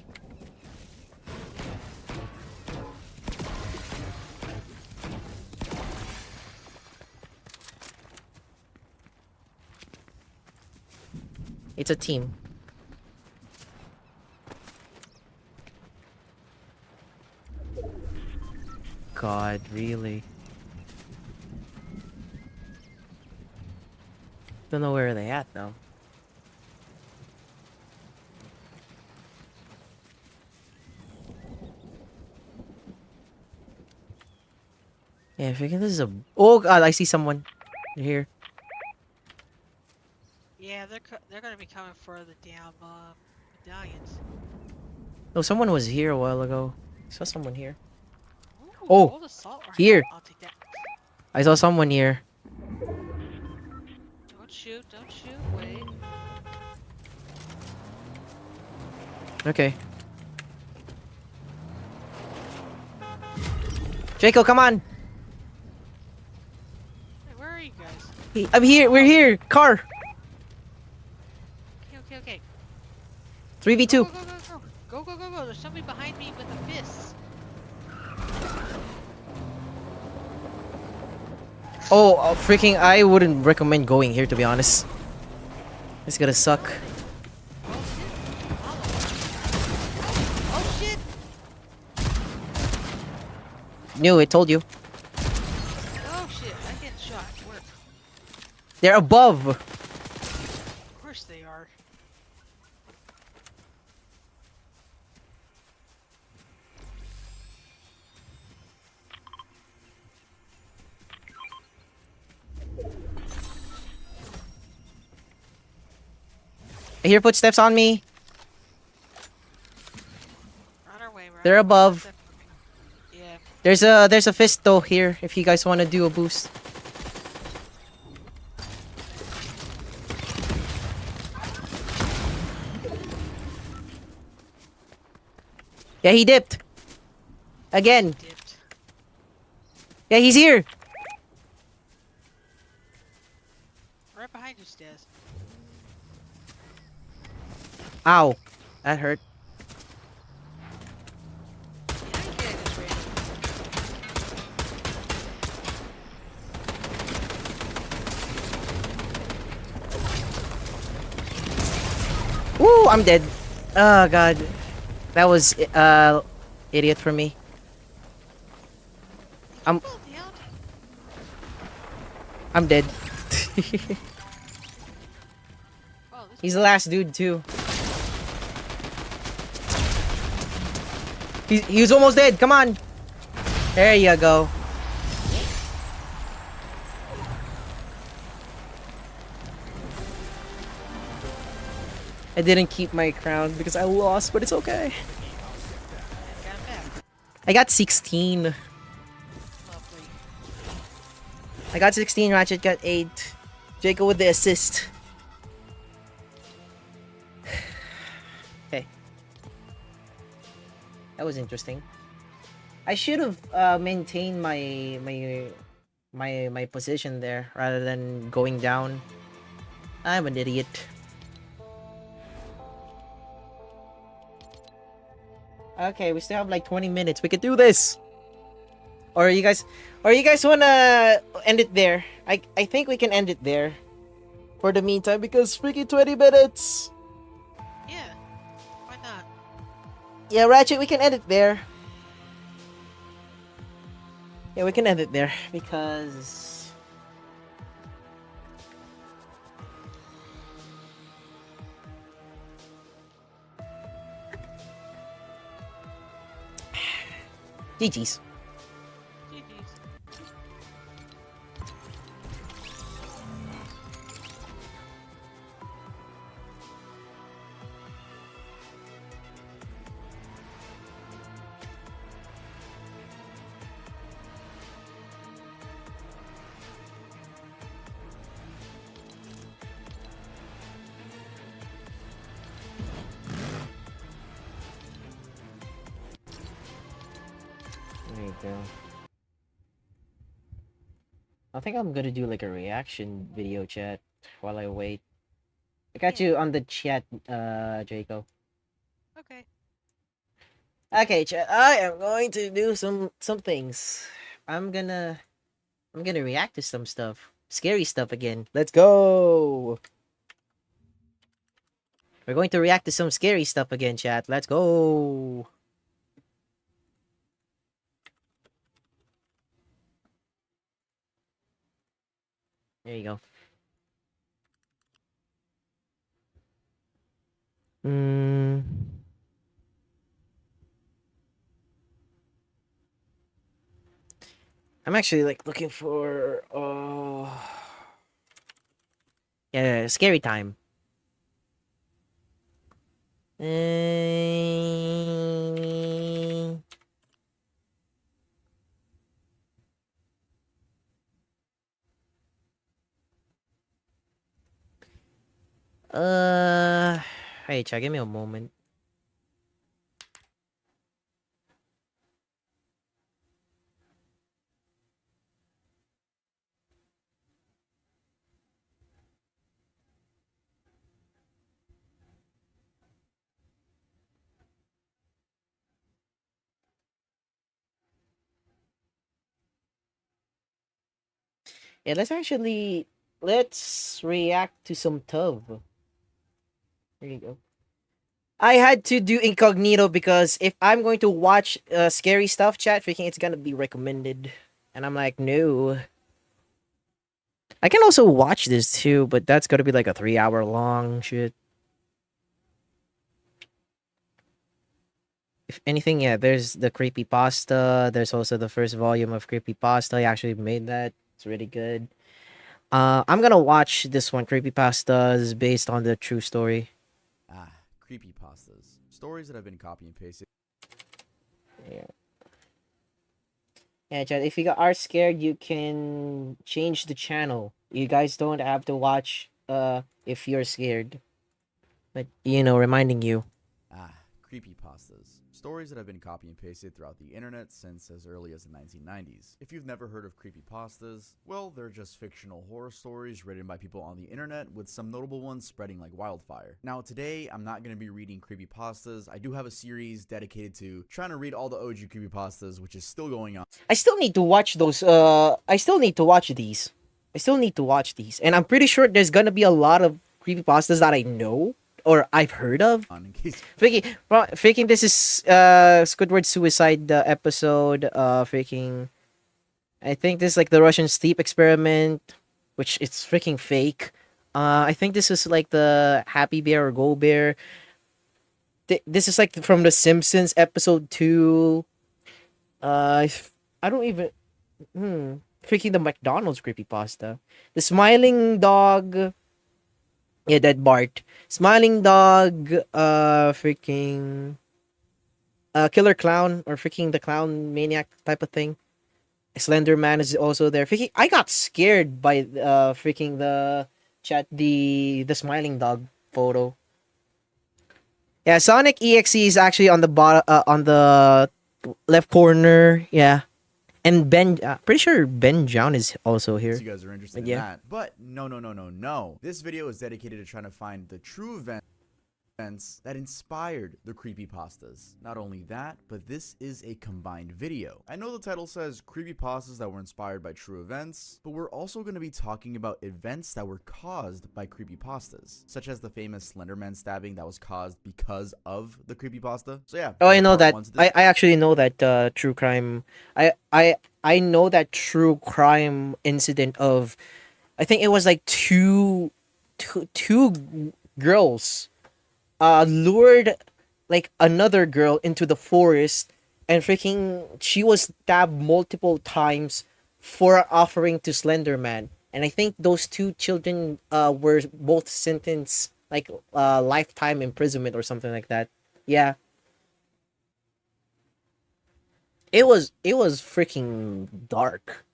It's a team. God, really? Don't know where they at though. Yeah, I think this is a... Oh god, I see someone. They're here. Yeah, they're gonna be coming for the damn medallions. No, someone was here a while ago. I saw someone here. Ooh, Oh, gold assault rifle. here. I'll take that. I saw someone here. Don't shoot, don't shoot, wait. Okay. Draco, come on. Hey, where are you guys? I'm here. We're here. Car. Okay. 3v2. Go, go, go, go, go. Go, go, go, go. There's somebody behind me with a fist. Oh, freaking! I wouldn't recommend going here, to be honest. It's gonna suck. Oh shit! Knew it. Told you. Oh shit! I get shot. Where? They're above. Of course they are. I hear footsteps on me. On our way, right? They're above. Yeah. There's a fist though here. If you guys want to do a boost. Yeah, he dipped. Again. Dipped. Yeah, he's here. Right behind you, Stas. Ow. That hurt. Yeah, I get this random. Woo, I'm dead. Oh god. That was idiot for me. I'm Oh, the hell? I'm dead. Oh, this He's the last dude too. He was almost dead. Come on. There you go. I didn't keep my crown because I lost, but it's okay. got him back. I got 16. Lovely. I got 16, Ratchet got 8. Jacob with the assist. Okay. That was interesting. I should have maintained my position there rather than going down. I'm an idiot. Okay, we still have like 20 minutes. We could do this. Or you guys wanna end it there? I think we can end it there for the meantime because freaking 20 minutes. Yeah. Why not? Yeah, Ratchet, we can end it there. Yeah, we can end it there because GG's. GG's. There you go. I think I'm gonna do like a reaction video chat while I wait. I got Yeah. you on the chat, Jaco. Okay. Okay, chat. I am going to do some things. I'm gonna I'm gonna react to some stuff. Scary stuff again. Let's go. We're going to react to some scary stuff again, chat. Let's go. There you go. Mm. I'm actually like looking for yeah, scary time. Mm. Uh, hey, chat, give me a moment. Yeah, let's react to some Tov. There you go. I had to do incognito because if I'm going to watch scary stuff, chat, freaking it's gonna be recommended, and I'm like, no. I can also watch this too, but that's gonna be like a 3 hour long shit. If anything, yeah, there's the creepy pasta. There's also the first volume of creepy pasta. I actually made that. It's really good. I'm gonna watch this one. Creepypasta is based on the true story. Ah, creepypastas. Stories that have been copy and pasted. Yeah. Yeah, chat. If you are scared, you can change the channel. You guys don't have to watch if you're scared. But reminding you. Ah, creepypastas. Stories that have been copy and pasted throughout the internet since as early as the 1990s. If you've never heard of creepypastas, well, they're just fictional horror stories written by people on the internet, with some notable ones spreading like wildfire. Now, today, I'm not going to be reading creepypastas. I do have a series dedicated to trying to read all the OG creepypastas, which is still going on. I still need to watch those. I still need to watch these. I still need to watch these, and I'm pretty sure there's gonna be a lot of creepypastas that I know or I've heard of. In case Faking this is Squidward suicide episode. Faking. I think this is like the Russian sleep experiment, which it's freaking fake. I think this is like the Happy Bear or Go Bear. This is like from the Simpsons episode 2. I don't even. Freaking the McDonald's creepypasta. The smiling dog. Yeah, that Bart. Smiling dog. Freaking. Killer clown or freaking the clown maniac type of thing. Slender Man is also there. Freaking, I got scared by freaking the chat the smiling dog photo. Yeah, Sonic EXE is actually on the bottom on the left corner. Yeah. And Ben, pretty sure Ben John is also here. you guys are interested Yeah. in that. But no. This video is dedicated to trying to find the true events that inspired the creepypastas. Not only that, but this is a combined video. I know the title says creepypastas that were inspired by true events, but we're also going to be talking about events that were caused by creepypastas, such as the famous Slenderman stabbing that was caused because of the creepypasta. So yeah. Oh, I know that. part one to this. I actually know that true crime. I know that true crime incident of, I think it was like two girls lured like another girl into the forest, and freaking she was stabbed multiple times for offering to Slenderman. And I think those two children were both sentenced like lifetime imprisonment or something like that. Yeah. It was freaking dark.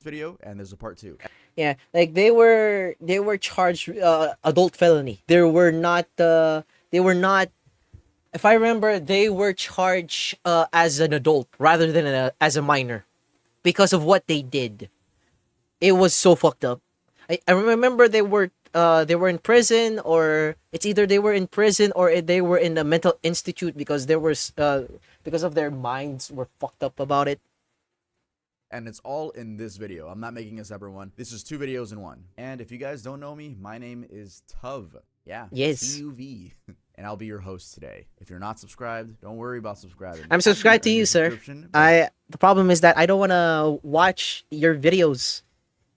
Video, and there's a part 2. Yeah, like they were charged adult felony. They were not if I remember, they were charged as an adult rather than as a minor because of what they did. It was so fucked up. I remember they were in prison, or it's either they were in prison or they were in a mental institute because there was because of their minds were fucked up about it. And it's all in this video. I'm not making a separate one. This is 2 videos in one. And if you guys don't know me, my name is Tuv. Yeah. Yes. Tuv. And I'll be your host today. If you're not subscribed, don't worry about subscribing. I'm subscribed to Earn you, your sir. subscription. The problem is that I don't want to watch your videos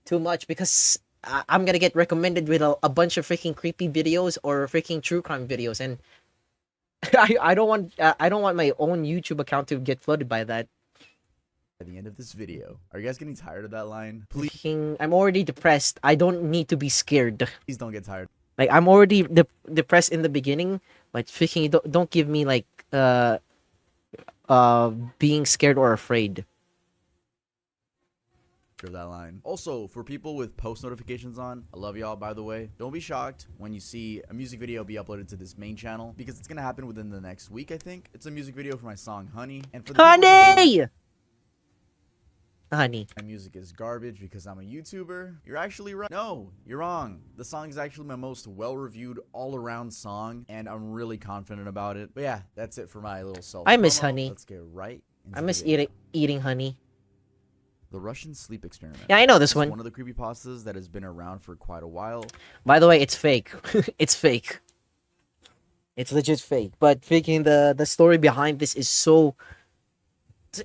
too much because I'm gonna get recommended with a bunch of freaking creepy videos or freaking true crime videos, and I don't want my own YouTube account to get flooded by that. At the end of this video, are you guys getting tired of that line? I'm already depressed. I don't need to be scared. Please don't get tired. Like, I'm already depressed in the beginning, but freaking don't give me like being scared or afraid. Of that line. Also, for people with post notifications on, I love y'all, by the way. Don't be shocked when you see a music video be uploaded to this main channel, because it's gonna happen within the next week, I think. It's a music video for my song Honey, and for the Honey! Honey. my music is garbage because I'm a YouTuber. You're actually right. No, you're wrong. The song is actually my most well-reviewed all-around song, and I'm really confident about it. But yeah, that's it for my little self. I miss Honey. Let's get right into I miss the video. eating honey. The Russian sleep experiment. Yeah, I know this It's one. one of the creepypastas that has been around for quite a while. By the way, it's fake. It's fake. It's legit fake. But freaking the story behind this is so...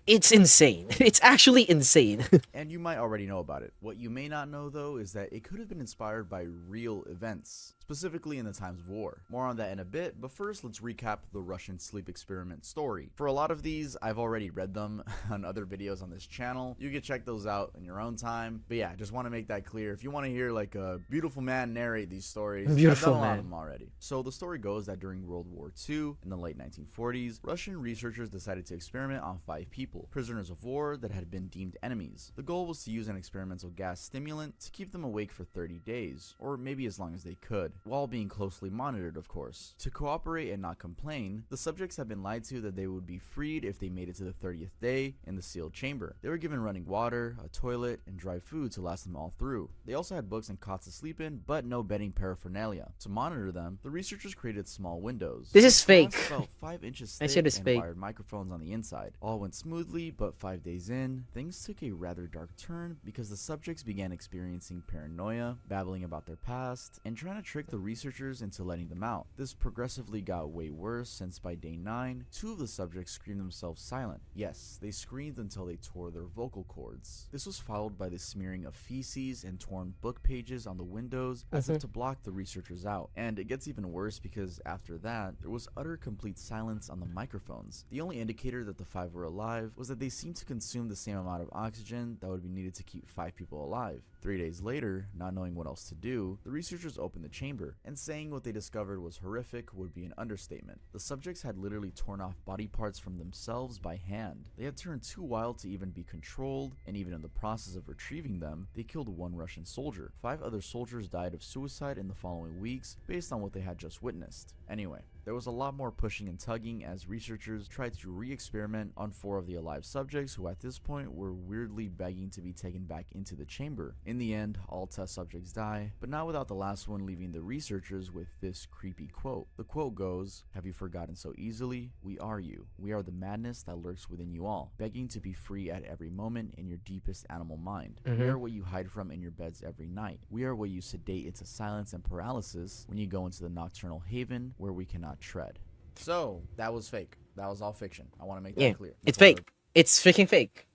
It's insane. It's actually insane. And you might already know about it. What you may not know, though, is that it could have been inspired by real events, specifically in the times of war. More on that in a bit, but first let's recap the Russian sleep experiment story. For a lot of these, I've already read them on other videos on this channel. You can check those out in your own time. But yeah, just want to make that clear. If you want to hear like a beautiful man narrate these stories, Beautiful I've done a lot man. of them already. So the story goes that during World War II, in the late 1940s, Russian researchers decided to experiment on 5 people, prisoners of war that had been deemed enemies. The goal was to use an experimental gas stimulant to keep them awake for 30 days, or maybe as long as they could, while being closely monitored, of course. To cooperate and not complain, the subjects had been lied to that they would be freed if they made it to the 30th day in the sealed chamber. They were given running water, a toilet, and dry food to last them all through. They also had books and cots to sleep in, but no bedding paraphernalia. To monitor them, the researchers created small windows. This is The glass fake. About 5 inches That thick shit is and fake. wired microphones on the inside. All went smoothly, but 5 days in, things took a rather dark turn because the subjects began experiencing paranoia, babbling about their past, and trying to trick the researchers into letting them out. This progressively got way worse since by day 9, 2 of the subjects screamed themselves silent. Yes, they screamed until they tore their vocal cords. This was followed by the smearing of feces and torn book pages on the windows as if to block the researchers out. And it gets even worse because after that, there was utter complete silence on the microphones. The only indicator that the 5 were alive was that they seemed to consume the same amount of oxygen that would be needed to keep 5 people alive. 3 days later, not knowing what else to do, the researchers opened the chamber, and saying what they discovered was horrific would be an understatement. The subjects had literally torn off body parts from themselves by hand. They had turned too wild to even be controlled, and even in the process of retrieving them, they killed 1 Russian soldier. 5 other soldiers died of suicide in the following weeks, based on what they had just witnessed. Anyway, there was a lot more pushing and tugging as researchers tried to re-experiment on 4 of the alive subjects who at this point were weirdly begging to be taken back into the chamber. In the end, all test subjects die, but not without the last one leaving the researchers with this creepy quote. The quote goes, "Have you forgotten so easily? We are you. We are the madness that lurks within you all, begging to be free at every moment in your deepest animal mind. We are what you hide from in your beds every night. We are what you sedate into silence and paralysis when you go into the nocturnal haven where we cannot tread." So, that was fake. That was all fiction. I want to make that Yeah, clear. it's fake. It's freaking fake.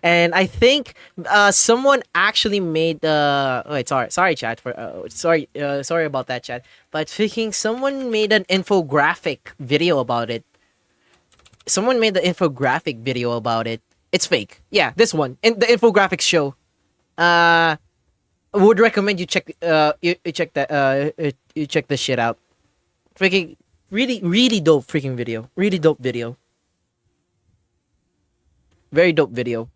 And I think someone actually made wait, sorry chat for sorry about that, chat. But freaking someone made an infographic video about it. Someone made the infographic video about it. It's fake. Yeah, this one. In the infographics show. Would recommend you check you check that you check this shit out. Freaking really dope freaking video. Really dope video. Very dope video.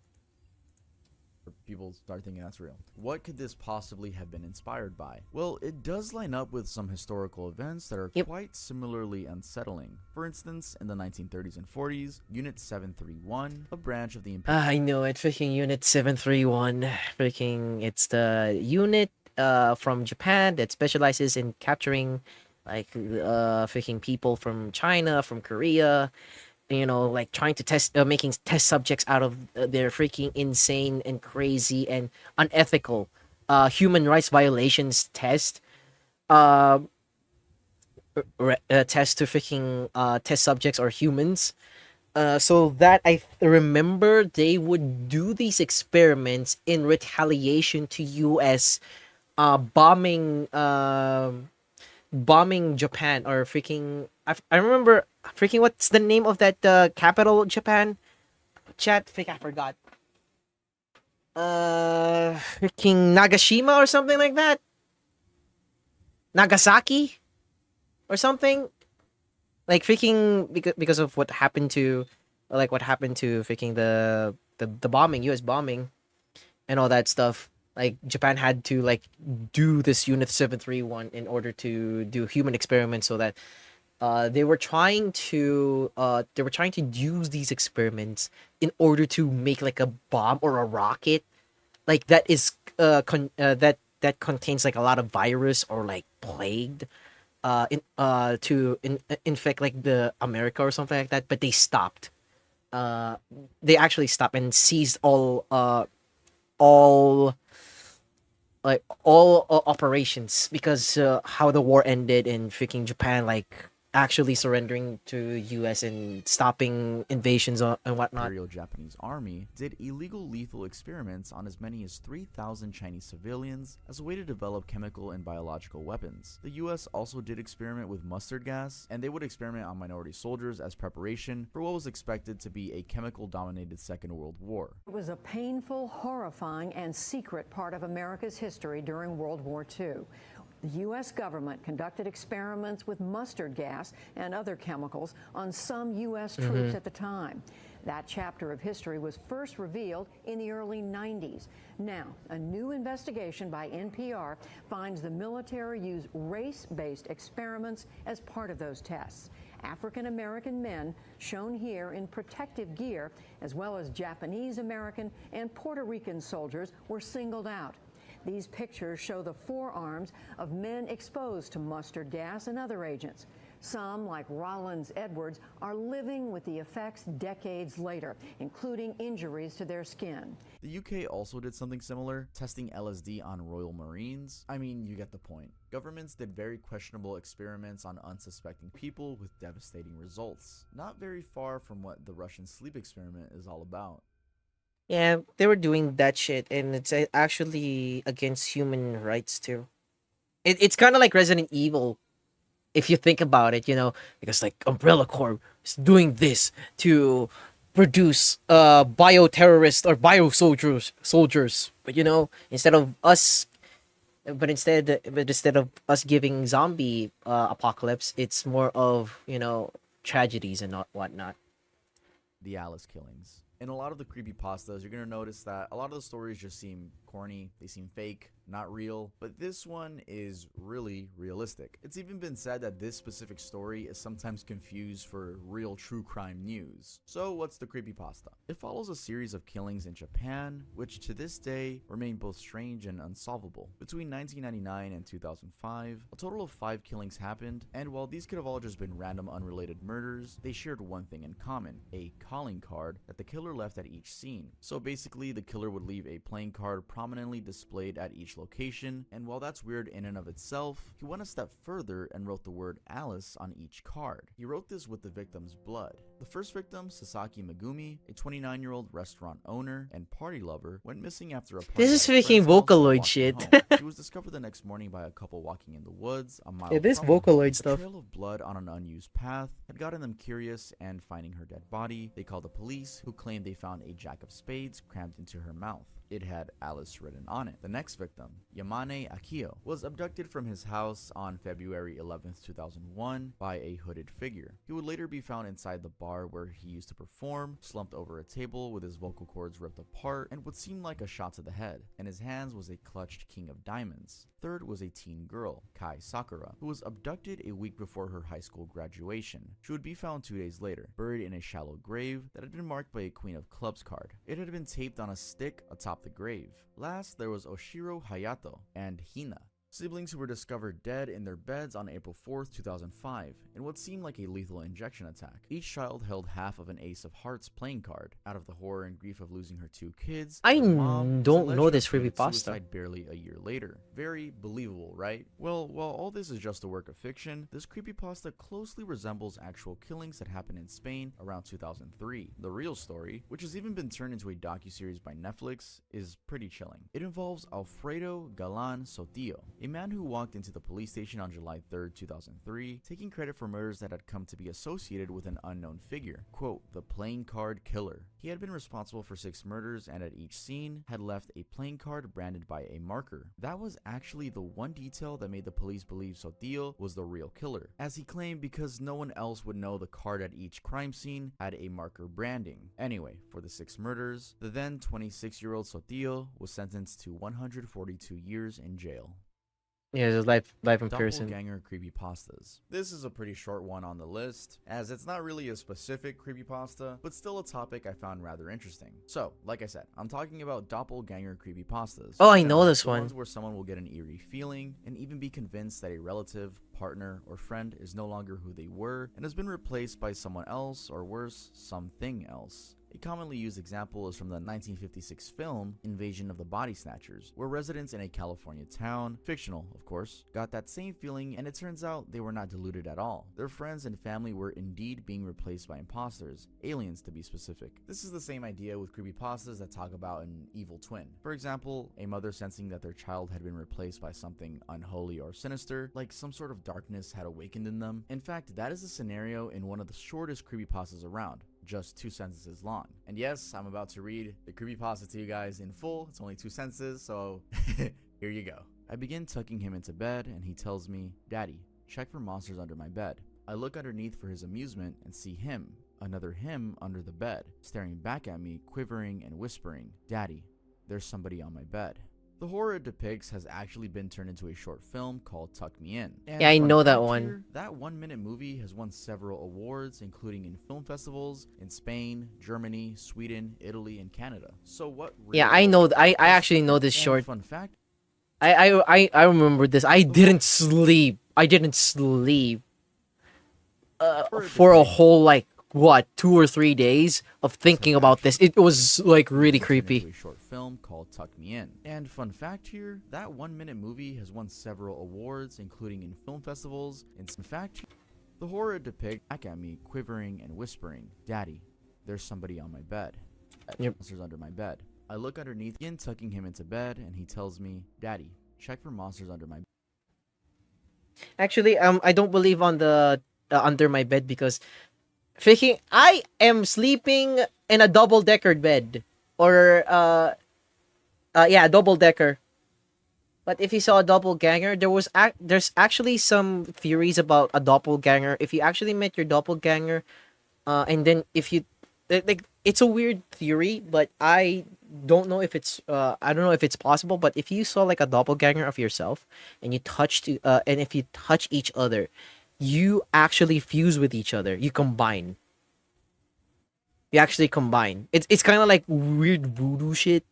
people start thinking that's real. What could this possibly have been inspired by? Well, it does line up with some historical events that are quite similarly unsettling. For instance, in the 1930s and 40s, Unit 731, a branch of the I know it. Freaking Unit 731. Freaking, it's the unit from Japan that specializes in capturing like freaking people from China, from Korea, like trying to test making test subjects out of their freaking insane and crazy and unethical human rights violations uh, test to freaking test subjects or humans. So that I remember they would do these experiments in retaliation to US bombing Japan, or freaking I remember freaking what's the name of that capital Japan, chat, freak, I forgot. Freaking Nagashima or something like that, Nagasaki or something, like freaking because of what happened to freaking the bombing, US bombing and all that stuff. Like Japan had to like do this Unit 731 in order to do human experiments, so that they were trying to use these experiments in order to make like a bomb or a rocket like that is that contains like a lot of virus or like plague infect like the America or something like that, but they stopped. They actually stopped and seized all all operations, because how the war ended in freaking Japan, like actually surrendering to US and stopping invasions and whatnot. Imperial Japanese Army did illegal lethal experiments on as many as 3,000 Chinese civilians as a way to develop chemical and biological weapons. The US also did experiment with mustard gas, and they would experiment on minority soldiers as preparation for what was expected to be a chemical-dominated Second World War. It was a painful, horrifying, and secret part of America's history during World War II. The U.S. government conducted experiments with mustard gas and other chemicals on some U.S. troops at the time. That chapter of history was first revealed in the early 90s. Now, a new investigation by NPR finds the military used race-based experiments as part of those tests. African-American men, shown here in protective gear, as well as Japanese American and Puerto Rican soldiers, were singled out. These pictures show the forearms of men exposed to mustard gas and other agents. Some, like Rollins Edwards, are living with the effects decades later, including injuries to their skin. The UK also did something similar, testing LSD on Royal Marines. I mean, you get the point. Governments did very questionable experiments on unsuspecting people with devastating results. Not very far from what the Russian sleep experiment is all about. Yeah, they were doing that shit, and it's actually against human rights too. It's kind of like Resident Evil, if you think about it, because like Umbrella Corp is doing this to produce bioterrorists or bio soldiers, but instead of us giving zombie apocalypse, it's more of tragedies and whatnot. The Alice killings. In a lot of the creepypastas, you're gonna notice that a lot of the stories just seem corny, they seem fake, not real, but this one is really realistic. It's even been said that this specific story is sometimes confused for real true crime news. So what's the creepypasta? It follows a series of killings in Japan, which to this day remain both strange and unsolvable. Between 1999 and 2005, a total of 5 killings happened, and while these could have all just been random unrelated murders, they shared one thing in common: a calling card that the killer left at each scene. So basically, the killer would leave a playing card prominently displayed at each location, and while that's weird in and of itself, he went a step further and wrote the word Alice on each card. He wrote this with the victim's blood. The first victim, Sasaki Megumi, a 29-year-old restaurant owner and party lover, went missing after a party. This is at a freaking friend's house while Vocaloid walking shit. home. She was discovered the next morning by a couple walking in the woods a mile Yeah, this from home. Vocaloid A stuff. trail of blood on an unused path had gotten them curious, and finding her dead body, they called the police, who claimed claimed they found a jack of spades crammed into her mouth. It had Alice written on it. The next victim, Yamane Akio, was abducted from his house on February 11th, 2001 by a hooded figure. He would later be found inside the bar where he used to perform, slumped over a table with his vocal cords ripped apart and what seemed like a shot to the head. In his hands was a clutched king of diamonds. Third was a teen girl, Kai Sakura, who was abducted a week before her high school graduation. She would be found 2 days later, buried in a shallow grave that had been marked by a Queen of Clubs card. It had been taped on a stick atop the grave. Last, there was Oshiro Hayato and Hina, siblings who were discovered dead in their beds on April 4th, 2005, in what seemed like a lethal injection attack. Each child held half of an Ace of Hearts playing card. Out of the horror and grief of losing her 2 kids, I her mom don't was know alleged this to have committed creepypasta. suicide barely a year later. Very believable, right? Well, while all this is just a work of fiction, this creepypasta closely resembles actual killings that happened in Spain around 2003. The real story, which has even been turned into a docuseries by Netflix, is pretty chilling. It involves Alfredo Galan Sotillo, a man who walked into the police station on July 3rd, 2003, taking credit for murders that had come to be associated with an unknown figure. Quote, the playing card killer. He had been responsible for 6 murders and at each scene had left a playing card branded by a marker. That was actually the one detail that made the police believe Sotillo was the real killer, as he claimed because no one else would know the card at each crime scene had a marker branding. Anyway, for the 6 murders, the then 26-year-old Sotillo was sentenced to 142 years in jail. Yeah, just life in prison. Doppelganger creepypastas. This is a pretty short one on the list, as it's not really a specific creepypasta, but still a topic I found rather interesting. So, like I said, I'm talking about doppelganger creepypastas. Oh, I know this The one. ones where someone will get an eerie feeling and even be convinced that a relative, partner, or friend is no longer who they were and has been replaced by someone else, or worse, something else. A commonly used example is from the 1956 film Invasion of the Body Snatchers, where residents in a California town, fictional of course, got that same feeling, and it turns out they were not deluded at all. Their friends and family were indeed being replaced by imposters, aliens to be specific. This is the same idea with creepypastas that talk about an evil twin. For example, a mother sensing that their child had been replaced by something unholy or sinister, like some sort of darkness had awakened in them. In fact, that is a scenario in one of the shortest creepypastas around, just 2 sentences long. And yes, I'm about to read the creepypasta to you guys in full. It's only 2 sentences, so here you go. I begin tucking him into bed and he tells me, "Daddy, check for monsters under my bed." I look underneath for his amusement and see him, another him under the bed, staring back at me, quivering and whispering, "Daddy, there's somebody on my bed." The horror it depicts has actually been turned into a short film called Tuck Me In. And Yeah, I fun know that fact one. here, that 1-minute movie has won several awards, including in film festivals in Spain, Germany, Sweden, Italy, and Canada. So what? Yeah, I know. I actually know this And short. fun fact. I remember this. I didn't sleep. For a whole like what 2 or 3 days of thinking about this. It was like really creepy. A short film called Tuck Me In. And fun fact here, that 1-minute movie has won several awards, including in film festivals. In fact, the horror it depicts back at me, quivering and whispering, "Daddy, there's somebody on my bed." Yep. Monsters under my bed. I look underneath, again tucking him into bed, and he tells me, "Daddy, check for monsters under my bed." Actually, I don't believe on the under my bed because freaking I am sleeping in a double decker bed or yeah, double decker. But if you saw a doppelganger, there's actually some theories about a doppelganger. If you actually met your doppelganger, and then if you like, it's a weird theory, but I don't know if it's possible. But if you saw like a doppelganger of yourself, and and if you touch each other, you actually fuse with each other. You combine. You actually combine. It's kind of like weird voodoo shit.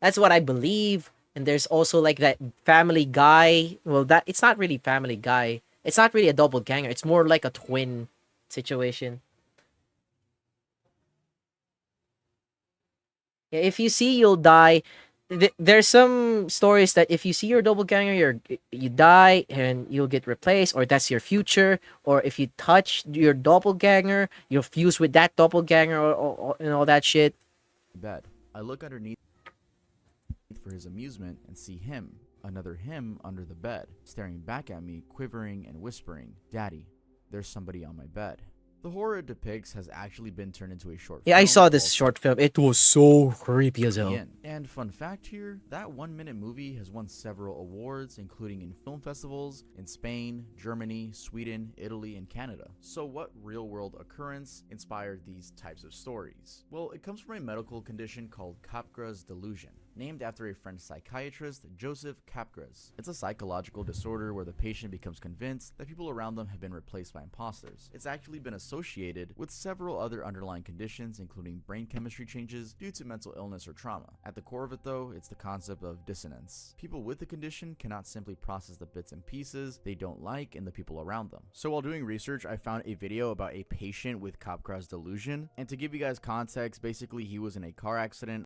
That's what I believe. And there's also like that Family Guy. Well, that it's not really Family Guy. It's not really a doppelganger. It's more like a twin situation. Yeah, if you see, you'll die. There's some stories that if you see your doppelganger, you die and you'll get replaced, or that's your future. Or if you touch your doppelganger, you'll fuse with that doppelganger, or and all that shit. Bed. I look underneath for his amusement and see him, another him under the bed, staring back at me, quivering and whispering, "Daddy, there's somebody on my bed." The horror it depicts has actually been turned into a short Yeah, film I saw this called short film. It was so creepy as hell. Begin. And fun fact here, that 1-minute movie has won several awards, including in film festivals in Spain, Germany, Sweden, Italy, and Canada. So what real-world occurrence inspired these types of stories? Well, it comes from a medical condition called Capgras delusion, named after a French psychiatrist, Joseph Capgras. It's a psychological disorder where the patient becomes convinced that people around them have been replaced by imposters. It's actually been associated with several other underlying conditions, including brain chemistry changes due to mental illness or trauma. At the core of it though, it's the concept of dissonance. People with the condition cannot simply process the bits and pieces they don't like in the people around them. So while doing research, I found a video about a patient with Capgras delusion, and to give you guys context, basically he was in a car accident,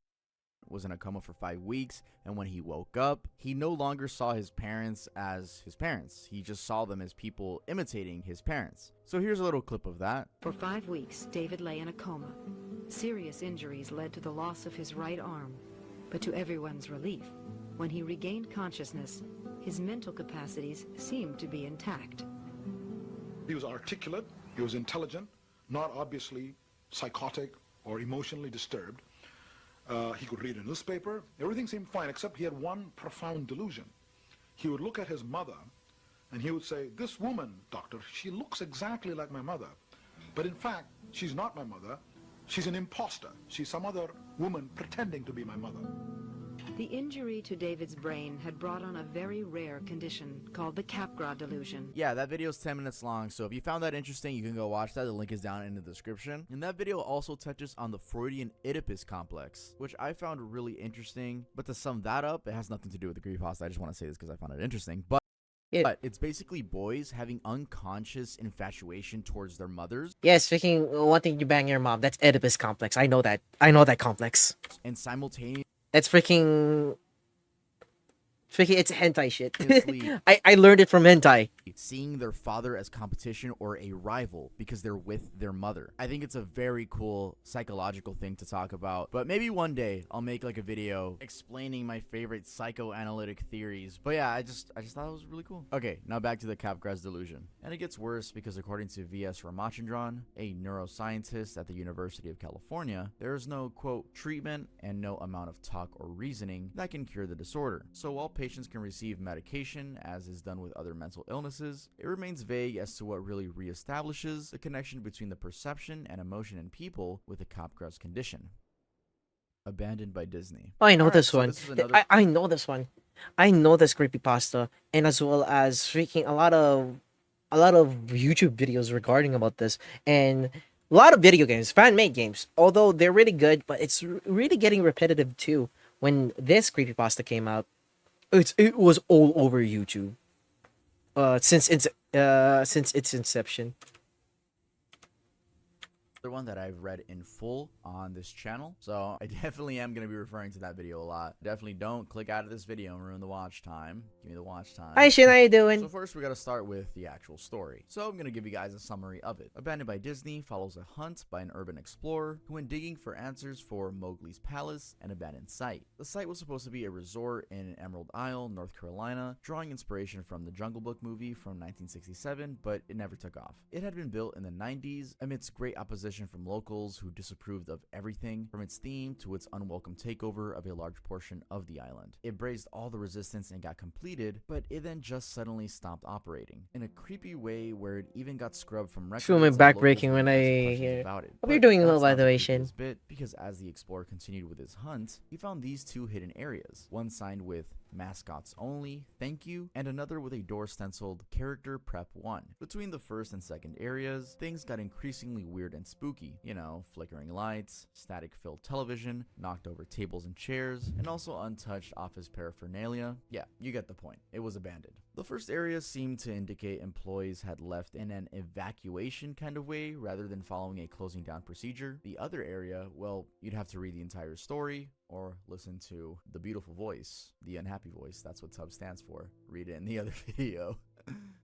was in a coma for 5 weeks, and when he woke up, he no longer saw his parents as his parents. He just saw them as people imitating his parents. So here's a little clip of that. For 5 weeks, David lay in a coma. Serious injuries led to the loss of his right arm. But to everyone's relief, when he regained consciousness, his mental capacities seemed to be intact. He was articulate, he was intelligent, not obviously psychotic or emotionally disturbed. He could read a newspaper. Everything seemed fine, except he had one profound delusion. He would look at his mother, and he would say, "This woman, doctor, she looks exactly like my mother. But in fact, she's not my mother. She's an imposter. She's some other woman pretending to be my mother." The injury to David's brain had brought on a very rare condition called the Capgras delusion. Yeah, that video is 10 minutes long, so if you found that interesting, you can go watch that. The link is down in the description. And that video also touches on the Freudian Oedipus complex, which I found really interesting. But to sum that up, it has nothing to do with the creepypasta. I just want to say this because I found it interesting. But it's basically boys having unconscious infatuation towards their mothers. Yes, freaking wanting to bang your mom. That's Oedipus complex. I know that. I know that complex. And simultaneously, That's freaking it's hentai shit. Seriously. I learned it from hentai. seeing their father as competition or a rival because they're with their mother. I think it's a very cool psychological thing to talk about, but maybe one day I'll make like a video explaining my favorite psychoanalytic theories. But yeah, I just thought it was really cool. Okay, now back to the Capgras delusion. And it gets worse because according to V.S. Ramachandran, a neuroscientist at the University of California, there is no, quote, treatment and no amount of talk or reasoning that can cure the disorder. So while patients can receive medication, as is done with other mental illnesses, it remains vague as to what really reestablishes the connection between the perception and emotion in people with the Capgras condition. Abandoned by Disney. Oh, I know Alright, this so one. this is another- I know this one. I know this creepypasta, and as well as freaking a lot of YouTube videos regarding about this, and a lot of video games, fan-made games. Although they're really good, but it's really getting repetitive too. When this creepypasta came out, it was all over YouTube. Since its inception. The one that I've read in full on this channel, so I definitely am going to be referring to that video a lot. Definitely don't click out of this video and ruin the watch time. Give me the watch time. Hi Shin, how you doing? So first we got to start with the actual story. So I'm going to give you guys a summary of it. Abandoned by Disney follows a hunt by an urban explorer who went digging for answers for Mowgli's palace, an abandoned site. The site was supposed to be a resort in Emerald Isle, North Carolina, drawing inspiration from the Jungle Book movie from 1967, but it never took off. It had been built in the 90s amidst great opposition from locals who disapproved of everything from its theme to its unwelcome takeover of a large portion of the island. It brazed all the resistance and got completed, but it then just suddenly stopped operating in a creepy way where it even got scrubbed from records. Feel my and back locals breaking when didn't ask I questions hear. about it. Hope you're But doing well, that's by not the way, creepiest Shin. bit, because as the explorer continued with his hunt, he found these two hidden areas, one signed with mascots only, thank you, and another with a door stenciled character prep 1. Between the first and second areas, things got increasingly weird and spooky. You know, flickering lights, static filled television, knocked over tables and chairs, and also untouched office paraphernalia. Yeah, you get the point. It was abandoned. The first area seemed to indicate employees had left in an evacuation kind of way rather than following a closing down procedure. The other area, well, you'd have to read the entire story or listen to the beautiful voice, the unhappy voice. That's what Tub stands for. Read it in the other video.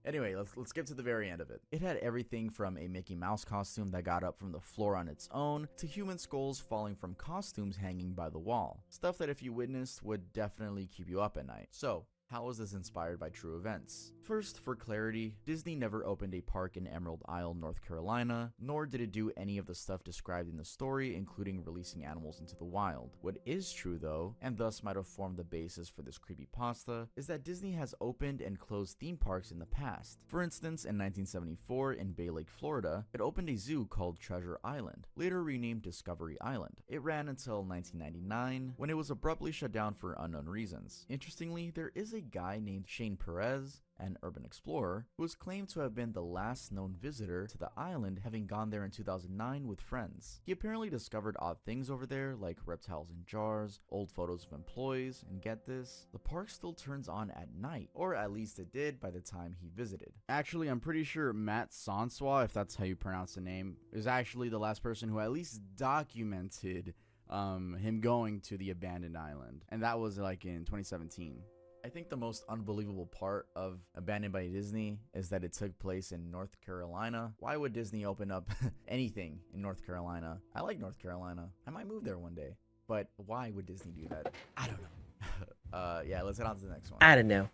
Anyway, let's get to the very end of it. It had everything from a Mickey Mouse costume that got up from the floor on its own to human skulls falling from costumes hanging by the wall. Stuff that if you witnessed would definitely keep you up at night. So, How was this inspired by true events? First, for clarity, Disney never opened a park in Emerald Isle, North Carolina, nor did it do any of the stuff described in the story, including releasing animals into the wild. What is true though, and thus might have formed the basis for this creepypasta, is that Disney has opened and closed theme parks in the past. For instance, in 1974 in Bay Lake, Florida, it opened a zoo called Treasure Island, later renamed Discovery Island. It ran until 1999, when it was abruptly shut down for unknown reasons. Interestingly, there is a guy named Shane Perez, an urban explorer, who is claimed to have been the last known visitor to the island, having gone there in 2009 with friends. He apparently discovered odd things over there, like reptiles in jars, old photos of employees, and get this, the park still turns on at night, or at least it did by the time he visited. Actually, I'm pretty sure Matt Sansois, if that's how you pronounce the name, is actually the last person who at least documented him going to the abandoned island, and that was like in 2017. I think the most unbelievable part of Abandoned by Disney is that it took place in North Carolina. Why would Disney open up anything in North Carolina? I like North Carolina. I might move there one day. But why would Disney do that? I don't know. Yeah, let's head on to the next one. I don't know.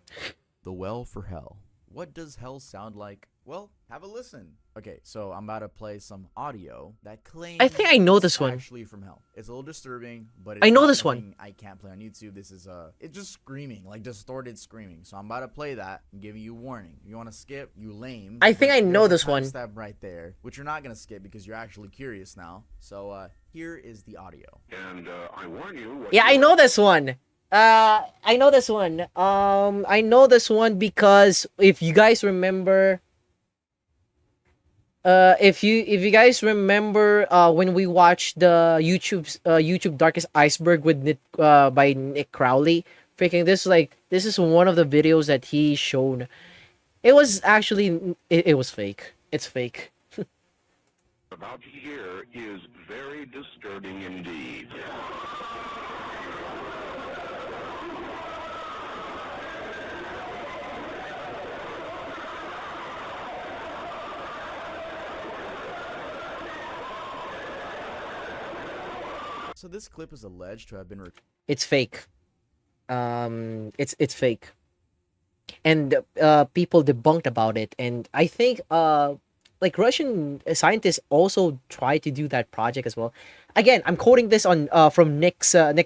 The Well for Hell. What does hell sound like? Well, have a listen. Okay, so I'm about to play some audio that claims I think I know this it's one. actually from hell. It's a little disturbing, but it's I know not this one. something I can't play on YouTube. This is it's just screaming, like distorted screaming. So I'm about to play that and giving you warning. You want to skip? You lame. I think I know There's a this one. timestamp right there, which you're not gonna skip because you're actually curious now. So here is the audio. And I warn you. Yeah, I know this one. I know this one. I know this one because if you guys remember, if you guys remember, when we watched the YouTube Darkest Iceberg with by Nick Crowley, freaking this is one of the videos that he showed. It was actually it was fake. It's fake. About to hear is very disturbing indeed. So this clip is alleged to have been It's fake. It's fake. And people debunked about it, and I think like Russian scientists also tried to do that project as well. Again, I'm quoting this on from Nick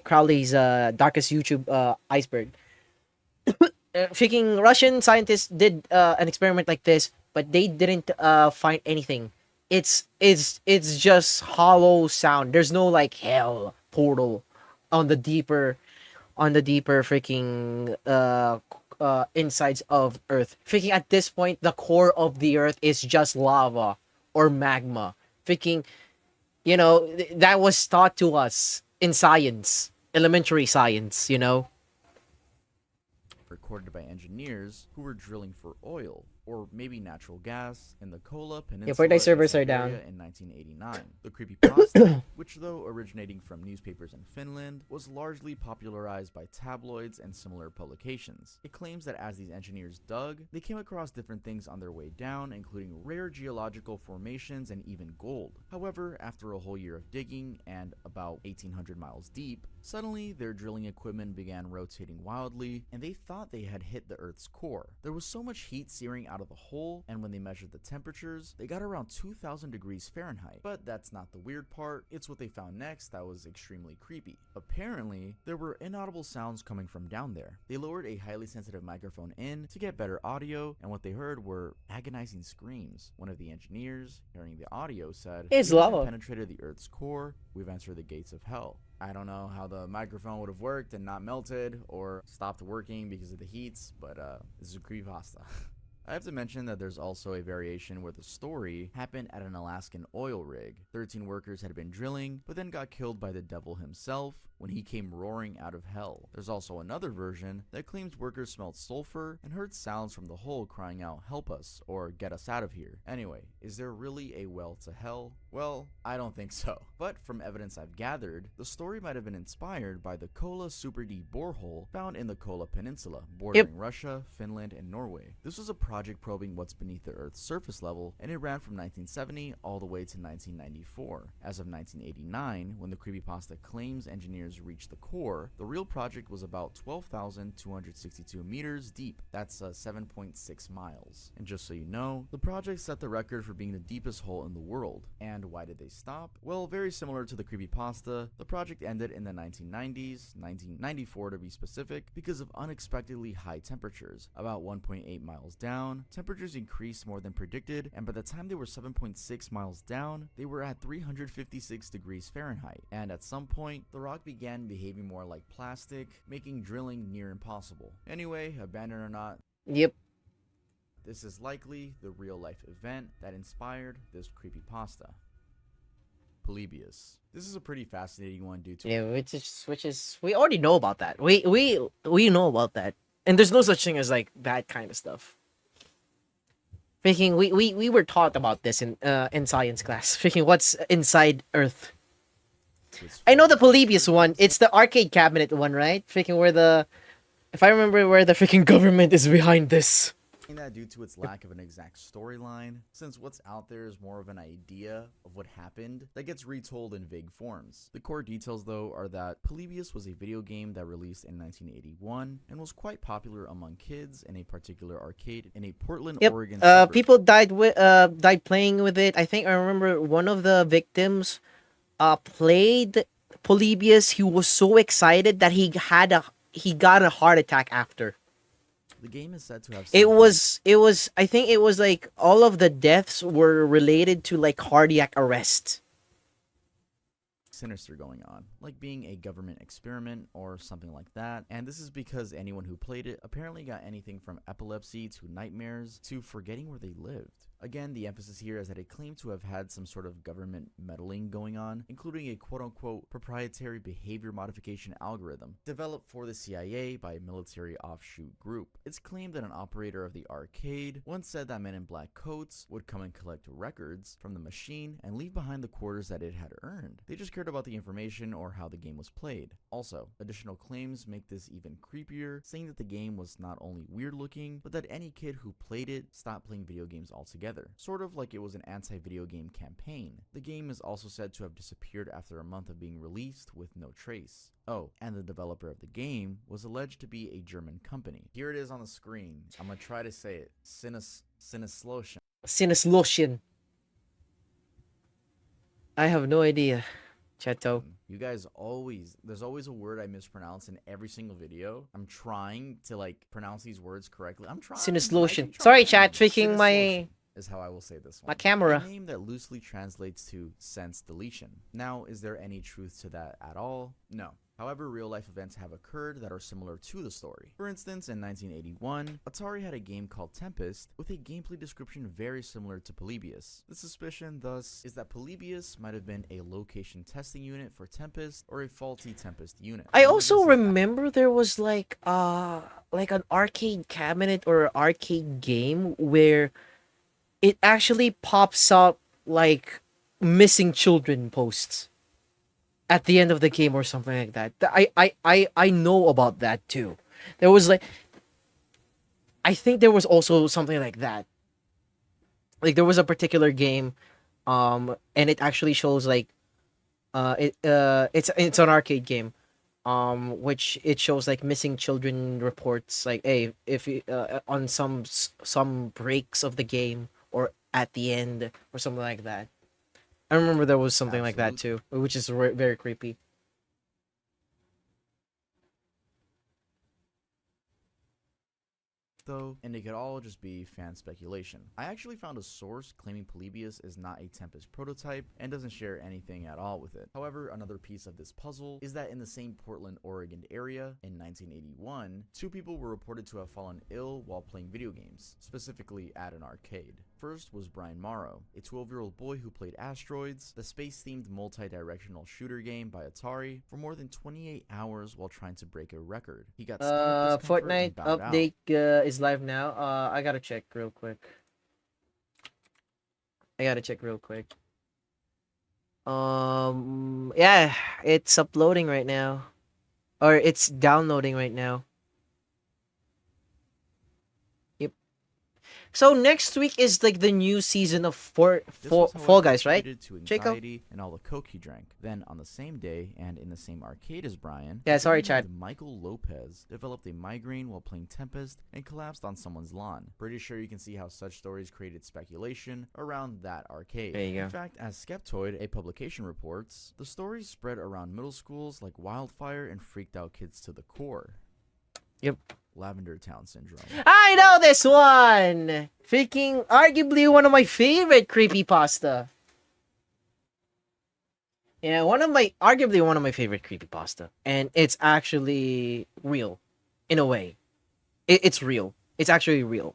Crowley's Darkest YouTube Iceberg. Freaking Russian scientists did an experiment like this, but they didn't find anything. It's just hollow sound. There's no like hell portal on the deeper freaking insides of Earth. Freaking at this point, the core of the Earth is just lava or magma. Freaking, you know, that was taught to us in science, elementary science. You know. recorded by engineers who were drilling for oil or maybe natural gas in the Kola Peninsula Fortnite servers in are down. Siberia in 1989. The creepypasta, which though originating from newspapers in Finland, was largely popularized by tabloids and similar publications. It claims that as these engineers dug, they came across different things on their way down, including rare geological formations and even gold. However, after a whole year of digging and about 1,800 miles deep, suddenly their drilling equipment began rotating wildly, and they thought they had hit the Earth's core. There was so much heat searing out of the hole, and when they measured the temperatures, they got around 2,000 degrees Fahrenheit. But that's not the weird part, it's what they found next that was extremely creepy. Apparently, there were inaudible sounds coming from down there. They lowered a highly sensitive microphone in to get better audio, and what they heard were agonizing screams. One of the engineers, hearing the audio, said, It's "We have lava. penetrated the Earth's core, we've entered the gates of hell." I don't know how the microphone would have worked and not melted or stopped working because of the heats, but this is a creepypasta. I have to mention that there's also a variation where the story happened at an Alaskan oil rig. 13 workers had been drilling, but then got killed by the devil himself when he came roaring out of hell. There's also another version that claims workers smelled sulfur and heard sounds from the hole crying out, "Help us," or "Get us out of here." Anyway, is there really a well to hell? Well, I don't think so. But from evidence I've gathered, the story might have been inspired by the Kola Super D borehole found in the Kola Peninsula, bordering Russia, Finland, and Norway. This was a project project probing what's beneath the Earth's surface level, and it ran from 1970 all the way to 1994. As of 1989, when the creepypasta claims engineers reached the core, the real project was about 12,262 meters deep. That's 7.6 miles. And just so you know, the project set the record for being the deepest hole in the world. And why did they stop? Well, very similar to the creepypasta, the project ended in the 1990s, 1994 to be specific, because of unexpectedly high temperatures. About 1.8 miles down, temperatures increased more than predicted, and by the time they were 7.6 miles down, they were at 356 degrees Fahrenheit. And at some point, the rock began behaving more like plastic, making drilling near impossible. Anyway, abandoned or not, Yep. this is likely the real-life event that inspired this creepypasta. Polybius. This is a pretty fascinating one due to Yeah, which is we already know about that. We know about that, and there's no such thing as like that kind of stuff. Freaking, we were taught about this in science class. Freaking, what's inside Earth? this I know the Polybius one. It's the arcade cabinet one, right? Freaking, if I remember where the freaking government is behind this. that due to its lack of an exact storyline, since what's out there is more of an idea of what happened that gets retold in vague forms. The core details, though, are that Polybius was a video game that released in 1981 and was quite popular among kids in a particular arcade in a Portland, Yep. Oregon suburb. People died playing with it. I think I remember one of the victims played Polybius. He was so excited that he got a heart attack after. The game is said to have It was I think it was like all of the deaths were related to like cardiac arrest. sinister going on, like being a government experiment or something like that, and this is because anyone who played it apparently got anything from epilepsy to nightmares to forgetting where they lived. Again, the emphasis here is that it claimed to have had some sort of government meddling going on, including a quote-unquote proprietary behavior modification algorithm developed for the CIA by a military offshoot group. It's claimed that an operator of the arcade once said that men in black coats would come and collect records from the machine and leave behind the quarters that it had earned. They just cared about the information or how the game was played. Also, additional claims make this even creepier, saying that the game was not only weird looking, but that any kid who played it stopped playing video games altogether. Sort of like it was an anti-video game campaign. The game is also said to have disappeared after a month of being released with no trace. Oh, and the developer of the game was alleged to be a German company. Here it is on the screen. I'm gonna try to say it. Sinneslotion. Sinneslotion. I have no idea. Chato. You guys there's always a word I mispronounce in every single video. I'm trying to like pronounce these words correctly. I'm trying. Sinneslotion. Sorry, chat. Freaking my is how I will say this one. my camera. A name that loosely translates to sense deletion. Now, is there any truth to that at all? No. However, real-life events have occurred that are similar to the story. For instance, in 1981, Atari had a game called Tempest with a gameplay description very similar to Polybius. The suspicion, thus, is that Polybius might have been a location testing unit for Tempest or a faulty Tempest unit. I also remember there was like an arcade cabinet or arcade game where it actually pops up like missing children posts at the end of the game or something like that. I know about that too. There was like, I think there was also something like that. Like there was a particular game, and it actually shows like, it's an arcade game, which it shows like missing children reports. Like, hey, if you, on some breaks of the game or at the end or something like that. I remember there was something like that too, which is very creepy. Though, and it could all just be fan speculation. I actually found a source claiming Polybius is not a Tempest prototype and doesn't share anything at all with it. However, another piece of this puzzle is that in the same Portland, Oregon area in 1981, 2 people were reported to have fallen ill while playing video games, specifically at an arcade. First was Brian Morrow, a 12-year-old boy who played Asteroids, the space-themed multi-directional shooter game by Atari, for more than 28 hours while trying to break a record. He got stomach discomfort Fortnite and bowed out. update is live now. I gotta check real quick. Yeah, it's uploading right now, or it's downloading right now. Yep. So next week is like the new season of This was, Fall however, Guys, right? attributed to Jacob? anxiety and all the coke he drank. Then, on the same day and in the same arcade as Brian, Yeah, a sorry, guy named Chad. Michael Lopez developed a migraine while playing Tempest and collapsed on someone's lawn. Pretty sure you can see how such stories created speculation around that arcade. There you go. In fact, as Skeptoid, a publication, reports, the stories spread around middle schools like wildfire and freaked out kids to the core. Yep. Lavender Town Syndrome. I know this one! Freaking arguably one of my favorite creepypasta. Yeah, arguably one of my favorite creepypasta. And it's actually real. In a way. It's real. It's actually real.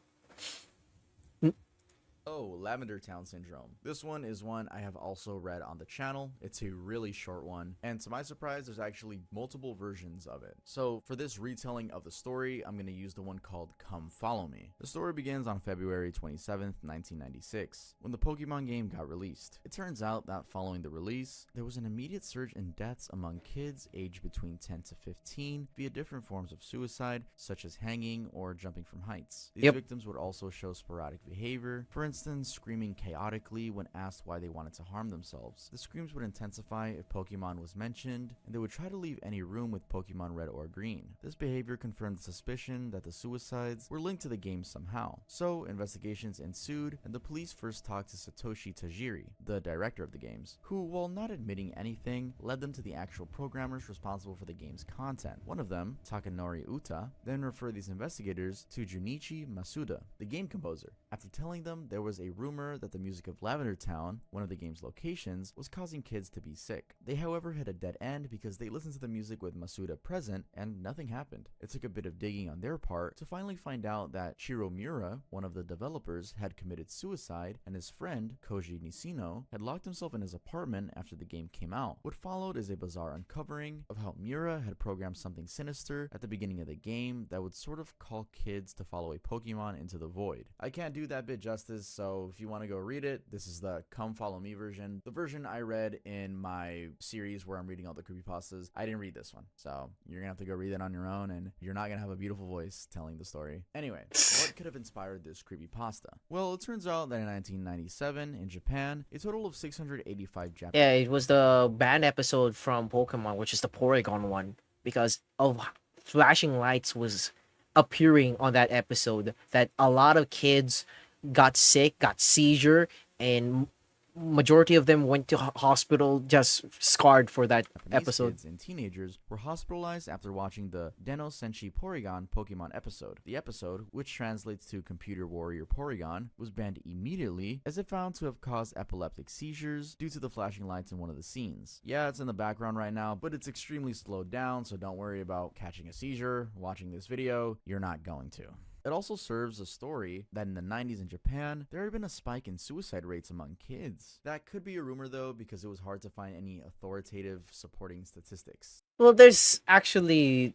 Oh, Lavender Town Syndrome. This one is one I have also read on the channel. It's a really short one, and to my surprise, there's actually multiple versions of it. So for this retelling of the story, I'm going to use the one called Come Follow Me. The story begins on February 27th, 1996, when the Pokemon game got released. It turns out that following the release, there was an immediate surge in deaths among kids aged between 10 to 15 via different forms of suicide, such as hanging or jumping from heights. These victims would also show sporadic behavior, for instance, screaming chaotically when asked why they wanted to harm themselves. The screams would intensify if Pokemon was mentioned, and they would try to leave any room with Pokemon Red or Green. This behavior confirmed the suspicion that the suicides were linked to the game somehow. So, investigations ensued, and the police first talked to Satoshi Tajiri, the director of the games, who, while not admitting anything, led them to the actual programmers responsible for the game's content. One of them, Takanori Uta, then referred these investigators to Junichi Masuda, the game composer, after telling them there was a rumor that the music of Lavender Town, one of the game's locations, was causing kids to be sick. They, however, hit a dead end because they listened to the music with Masuda present and nothing happened. It took a bit of digging on their part to finally find out that Shiro Miura, one of the developers, had committed suicide, and his friend, Koji Nishino, had locked himself in his apartment after the game came out. What followed is a bizarre uncovering of how Miura had programmed something sinister at the beginning of the game that would sort of call kids to follow a Pokemon into the void. I can't do that bit justice, so if you want to go read it, this is the Come Follow Me version. The version I read in my series where I'm reading all the creepypastas, I didn't read this one. So you're going to have to go read it on your own, and you're not going to have a beautiful voice telling the story. Anyway, what could have inspired this creepypasta? Well, it turns out that in 1997, in Japan, a total of 685 Japanese... Yeah, it was the banned episode from Pokemon, which is the Porygon one, because of flashing lights was appearing on that episode, that a lot of kids got sick, got seizure, and majority of them went to hospital just scarred for that episode. Kids and teenagers were hospitalized after watching the Deno Senshi Porygon Pokemon episode. The episode, which translates to Computer Warrior Porygon, was banned immediately as it found to have caused epileptic seizures due to the flashing lights in one of the scenes. Yeah, it's in the background right now, but it's extremely slowed down, so don't worry about catching a seizure watching this video. You're not going to. It also serves a story that in the 90s in Japan, there had been a spike in suicide rates among kids. That could be a rumor though, because it was hard to find any authoritative supporting statistics. Well, there's actually,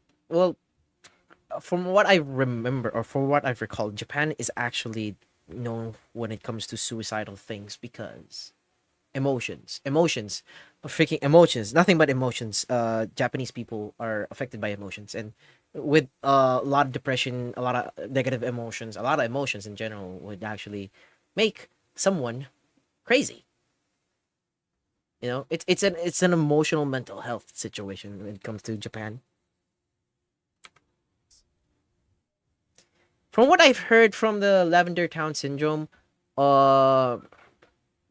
from what I remember, or from what I've recalled, Japan is actually known when it comes to suicidal things because emotions, freaking emotions, nothing but emotions. Japanese people are affected by emotions, and with a lot of depression, a lot of negative emotions, a lot of emotions in general would actually make someone crazy. You know, it's an emotional mental health situation when it comes to Japan. From what I've heard from the Lavender Town Syndrome,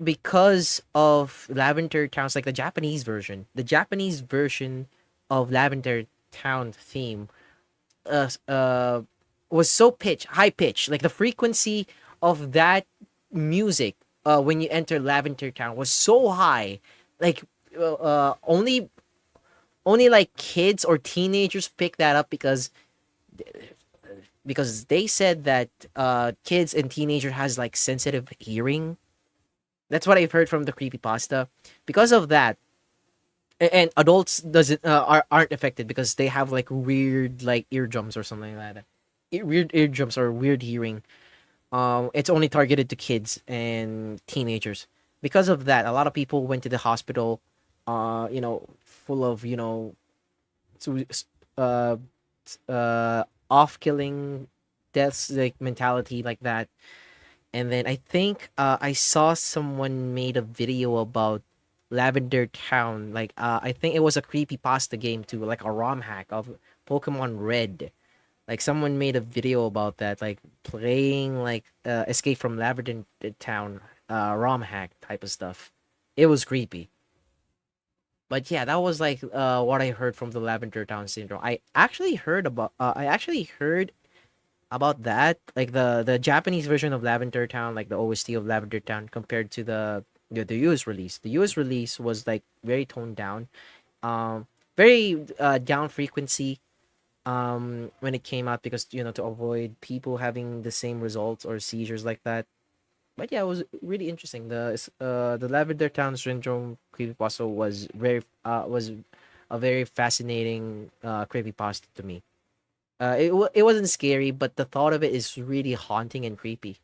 because of Lavender Town's, like the Japanese version of Lavender Town theme was so high pitch, like the frequency of that music when you enter Lavender Town was so high, like only like kids or teenagers pick that up because they said that kids and teenagers has like sensitive hearing. That's what I've heard from the creepypasta. Because of that, and adults aren't affected because they have like weird like eardrums or something like that. Weird eardrums or weird hearing. It's only targeted to kids and teenagers. Because of that, a lot of people went to the hospital. Full of off killing deaths, like mentality like that. And then I think I saw someone made a video about Lavender Town. Like I think it was a creepy pasta game too, like a ROM hack of Pokemon Red. Like someone made a video about that, like playing like Escape from Lavender Town, ROM hack type of stuff. It was creepy. But yeah, that was like what I heard from the Lavender Town syndrome. I actually heard about that, like the Japanese version of Lavender Town, like the OST of Lavender Town compared to the US release. The US release was like very toned down, um, very down frequency when it came out because to avoid people having the same results or seizures like that. But yeah, it was really interesting. The Lavender Town syndrome creepypasta was a very fascinating creepypasta to me. It wasn't scary, but the thought of it is really haunting and creepy.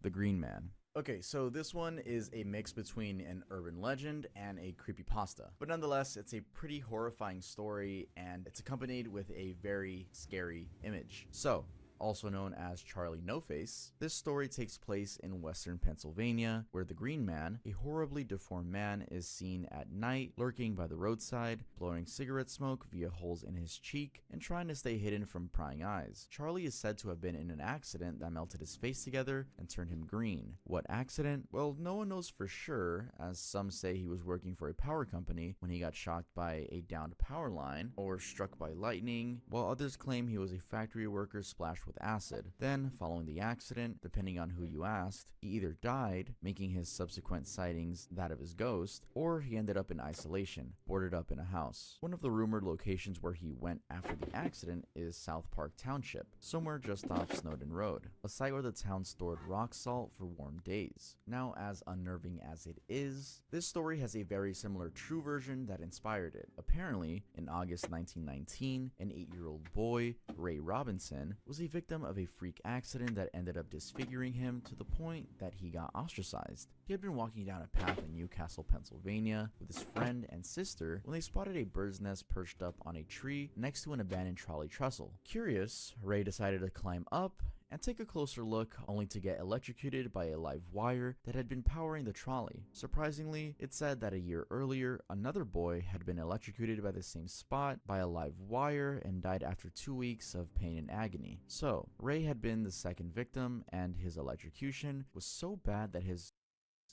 The Green Man. Okay, so this one is a mix between an urban legend and a creepypasta. But nonetheless, it's a pretty horrifying story and it's accompanied with a very scary image. So, also known as Charlie No Face, this story takes place in western Pennsylvania, where the Green Man, a horribly deformed man, is seen at night lurking by the roadside, blowing cigarette smoke via holes in his cheek, and trying to stay hidden from prying eyes. Charlie is said to have been in an accident that melted his face together and turned him green. What accident? Well, no one knows for sure, as some say he was working for a power company when he got shocked by a downed power line or struck by lightning, while others claim he was a factory worker splashed with acid. Then, following the accident, depending on who you asked, he either died, making his subsequent sightings that of his ghost, or he ended up in isolation, boarded up in a house. One of the rumored locations where he went after the accident is South Park Township, somewhere just off Snowden Road, a site where the town stored rock salt for warm days. Now, as unnerving as it is, this story has a very similar true version that inspired it. Apparently, in August 1919, an 8-year-old boy, Ray Robinson, was a victim of a freak accident that ended up disfiguring him to the point that he got ostracized. He had been walking down a path in Newcastle, Pennsylvania with his friend and sister when they spotted a bird's nest perched up on a tree next to an abandoned trolley trestle. Curious, Ray decided to climb up and take a closer look, only to get electrocuted by a live wire that had been powering the trolley. Surprisingly, it said that a year earlier, another boy had been electrocuted by the same spot by a live wire and died after 2 weeks of pain and agony. So, Ray had been the second victim, and his electrocution was so bad that his,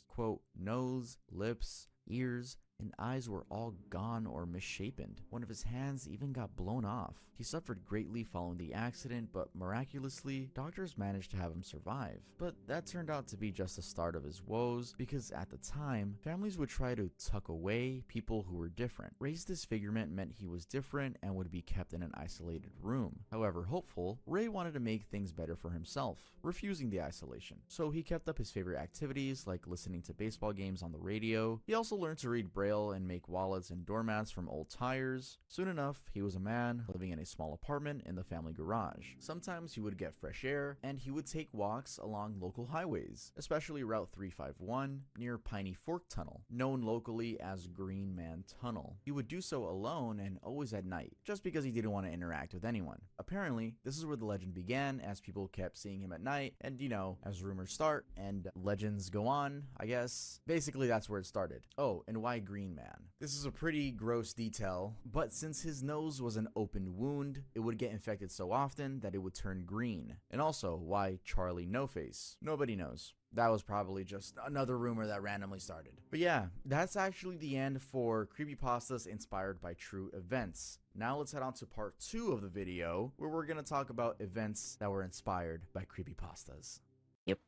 quote, nose, lips, ears, and eyes were all gone or misshapen. One of his hands even got blown off. He suffered greatly following the accident, but miraculously, doctors managed to have him survive. But that turned out to be just the start of his woes, because at the time, families would try to tuck away people who were different. Ray's disfigurement meant he was different and would be kept in an isolated room. However hopeful, Ray wanted to make things better for himself, refusing the isolation. So he kept up his favorite activities like listening to baseball games on the radio. He also learned to read Braille and make wallets and doormats from old tires. Soon enough, he was a man living in a small apartment in the family garage. Sometimes he would get fresh air, and he would take walks along local highways, especially Route 351 near Piney Fork Tunnel, known locally as Green Man Tunnel. He would do so alone and always at night, just because he didn't want to interact with anyone. Apparently, this is where the legend began, as people kept seeing him at night, and as rumors start and legends go on, I guess. Basically, that's where it started. Oh, and why Green Man? This is a pretty gross detail, but since his nose was an open wound, it would get infected so often that it would turn green. And also, why Charlie No Face? Nobody knows. That was probably just another rumor that randomly started. But yeah, that's actually the end for creepypastas inspired by true events. Now let's head on to part 2 of the video, where we're going to talk about events that were inspired by creepypastas. Yep.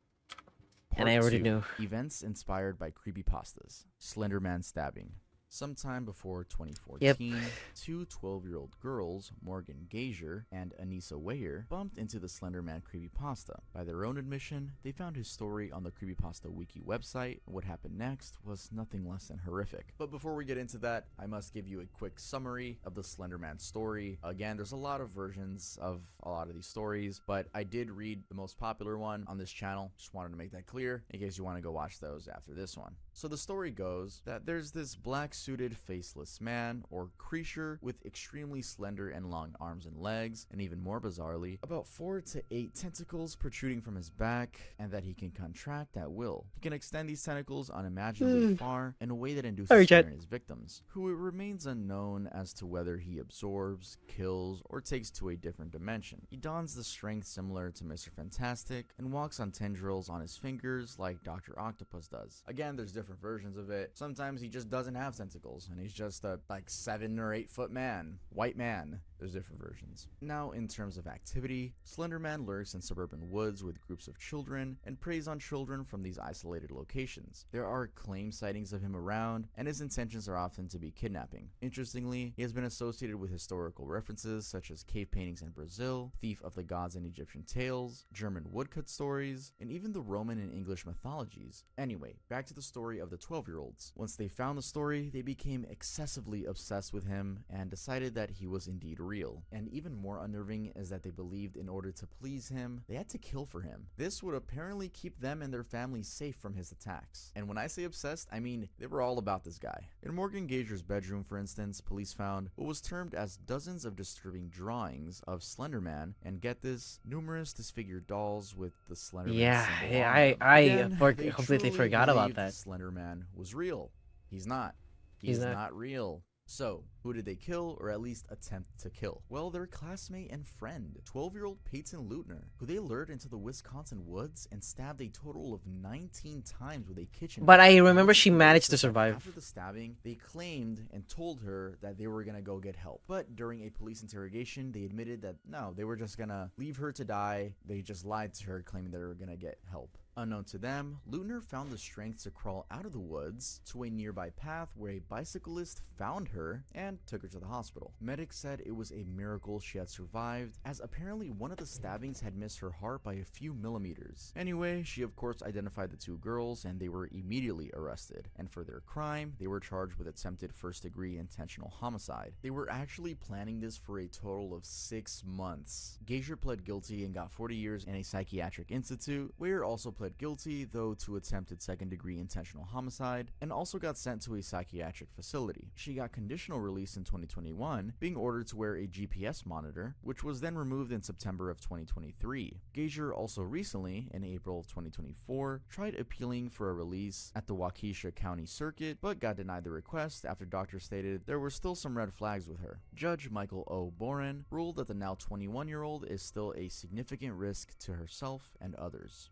Part And I already 2, knew. Events inspired by creepypastas. Slenderman stabbing. Sometime before 2014, two 12-year-old girls, Morgan Gazier and Anissa Weyer, bumped into the Slenderman creepypasta. By their own admission, they found his story on the Creepypasta Wiki website, and what happened next was nothing less than horrific. But before we get into that, I must give you a quick summary of the Slenderman story. Again, there's a lot of versions of a lot of these stories, but I did read the most popular one on this channel. Just wanted to make that clear in case you want to go watch those after this one. So the story goes that there's this black suited faceless man or creature with extremely slender and long arms and legs, and even more bizarrely, about 4 to 8 tentacles protruding from his back, and that he can contract at will. He can extend these tentacles unimaginably far in a way that induces fear in his victims, who it remains unknown as to whether he absorbs, kills, or takes to a different dimension. He dons the strength similar to Mr. Fantastic and walks on tendrils on his fingers like Dr. Octopus does. Again, there's different versions of it. Sometimes he just doesn't have tentacles and he's just a like 7 or 8 foot man, white man. There's different versions. Now, in terms of activity, Slender Man lurks in suburban woods with groups of children and preys on children from these isolated locations. There are claimed sightings of him around, and his intentions are often to be kidnapping. Interestingly, he has been associated with historical references such as cave paintings in Brazil, Thief of the Gods in Egyptian tales, German woodcut stories, and even the Roman and English mythologies. Anyway, back to the story of the 12-year-olds. Once they found the story, they became excessively obsessed with him and decided that he was indeed real. And even more unnerving is that they believed in order to please him, they had to kill for him. This would apparently keep them and their families safe from his attacks. And when I say obsessed, I mean they were all about this guy. In Morgan Gager's bedroom, for instance, police found what was termed as dozens of disturbing drawings of Slender Man, and get this, numerous disfigured dolls with the Slender Man symbol on them. Again, they completely truly forgot about believed that. Slender Man was real. He's not. He's not real. So, who did they kill, or at least attempt to kill? Well, their classmate and friend, 12-year-old Peyton Leutner, who they lured into the Wisconsin woods and stabbed a total of 19 times with a kitchen. But I remember she managed to survive. After the stabbing, they claimed and told her that they were gonna go get help. But during a police interrogation, they admitted that no, they were just gonna leave her to die. They just lied to her, claiming they were gonna get help. Unknown to them, Leutner found the strength to crawl out of the woods to a nearby path where a bicyclist found her and took her to the hospital. Medics said it was a miracle she had survived, as apparently one of the stabbings had missed her heart by a few millimeters. Anyway, she of course identified the 2 girls and they were immediately arrested. And for their crime, they were charged with attempted first-degree intentional homicide. They were actually planning this for a total of 6 months. Gager pled guilty and got 40 years in a psychiatric institute. Weir also pled guilty, though, to attempted second-degree intentional homicide, and also got sent to a psychiatric facility. She got conditional release in 2021, being ordered to wear a GPS monitor, which was then removed in September of 2023. Gager also recently, in April of 2024, tried appealing for a release at the Waukesha County Circuit, but got denied the request after doctors stated there were still some red flags with her. Judge Michael O. Boren ruled that the now 21-year-old is still a significant risk to herself and others.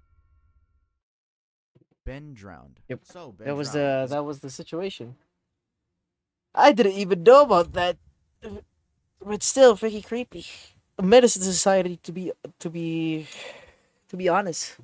Ben drowned. Yep. So Ben That was drowned. that was the situation. I didn't even know about that, but still, freaking creepy. A menace to society, to be honest.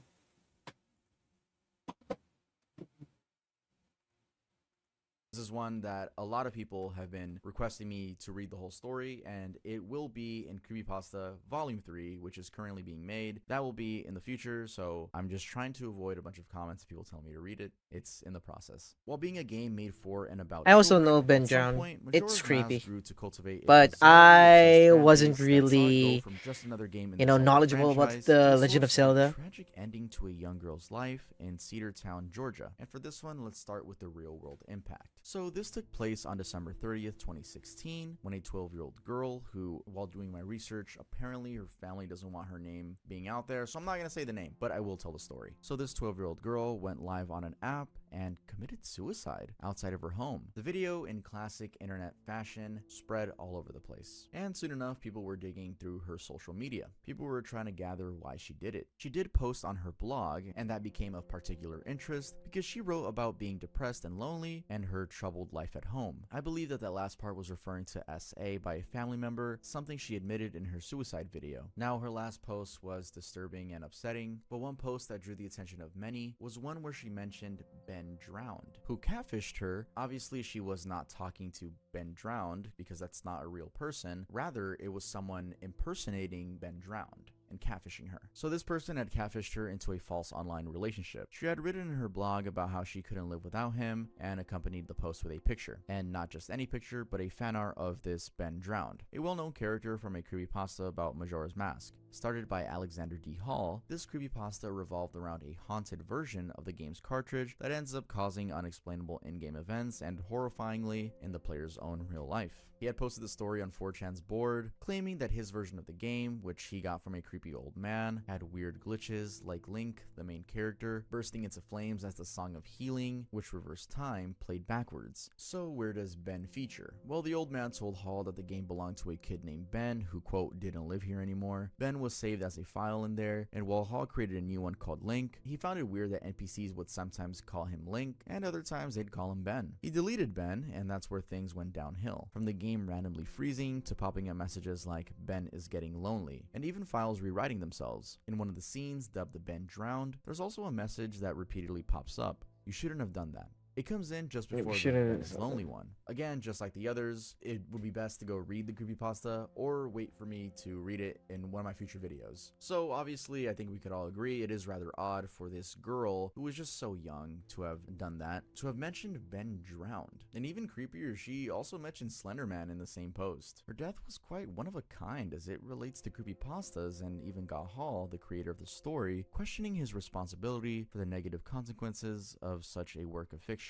This is one that a lot of people have been requesting me to read the whole story, and it will be in Creepypasta Volume 3, which is currently being made. That will be in the future, so I'm just trying to avoid a bunch of comments of people telling me to read it. It's in the process. While being a game made for and about I also children, know Ben at some Drowned. point, It's Majora's creepy. Mask grew to cultivate a But bizarrely I obsessed fan wasn't base that saw it go really, from just another game in you the know, Zelda knowledgeable about franchise the to a Legend of source a Zelda. tragic ending to a young girl's life in Cedartown, Georgia. And for this one, let's start with the real-world impact. So this took place on December 30th, 2016, when a 12-year-old girl who, while doing my research, apparently her family doesn't want her name being out there, so I'm not going to say the name, but I will tell the story. So this 12-year-old girl went live on an app and committed suicide outside of her home. The video, in classic internet fashion, spread all over the place. And soon enough, people were digging through her social media. People were trying to gather why she did it. She did post on her blog, and that became of particular interest because she wrote about being depressed and lonely and her troubled life at home. I believe that last part was referring to SA by a family member, something she admitted in her suicide video. Now, her last post was disturbing and upsetting, but one post that drew the attention of many was one where she mentioned Ben Drowned, who catfished her. Obviously, she was not talking to Ben Drowned because that's not a real person. Rather, it was someone impersonating Ben Drowned and catfishing her. So this person had catfished her into a false online relationship. She had written in her blog about how she couldn't live without him and accompanied the post with a picture. And not just any picture, but a fan art of this Ben Drowned, a well-known character from a creepypasta about Majora's Mask. Started by Alexander D. Hall, this creepypasta revolved around a haunted version of the game's cartridge that ends up causing unexplainable in-game events and horrifyingly in the player's own real life. He had posted the story on 4chan's board, claiming that his version of the game, which he got from a creepy old man, had weird glitches like Link, the main character, bursting into flames as the Song of Healing, which reversed time, played backwards. So where does Ben feature? Well, the old man told Hall that the game belonged to a kid named Ben who, quote, didn't live here anymore. Ben was saved as a file in there, and while Hall created a new one called Link, he found it weird that NPCs would sometimes call him Link, and other times they'd call him Ben. He deleted Ben, and that's where things went downhill. From the game randomly freezing to popping up messages like Ben is getting lonely, and even files rewriting themselves. In one of the scenes dubbed Ben Drowned, there's also a message that repeatedly pops up. You shouldn't have done that. It comes in just before the Ben is lonely one. Again, just like the others, it would be best to go read the creepypasta or wait for me to read it in one of my future videos. So obviously, I think we could all agree it is rather odd for this girl, who was just so young, to have done that, to have mentioned Ben Drowned. And even creepier, she also mentioned Slender Man in the same post. Her death was quite one of a kind as it relates to creepypastas and even got Hall, the creator of the story, questioning his responsibility for the negative consequences of such a work of fiction.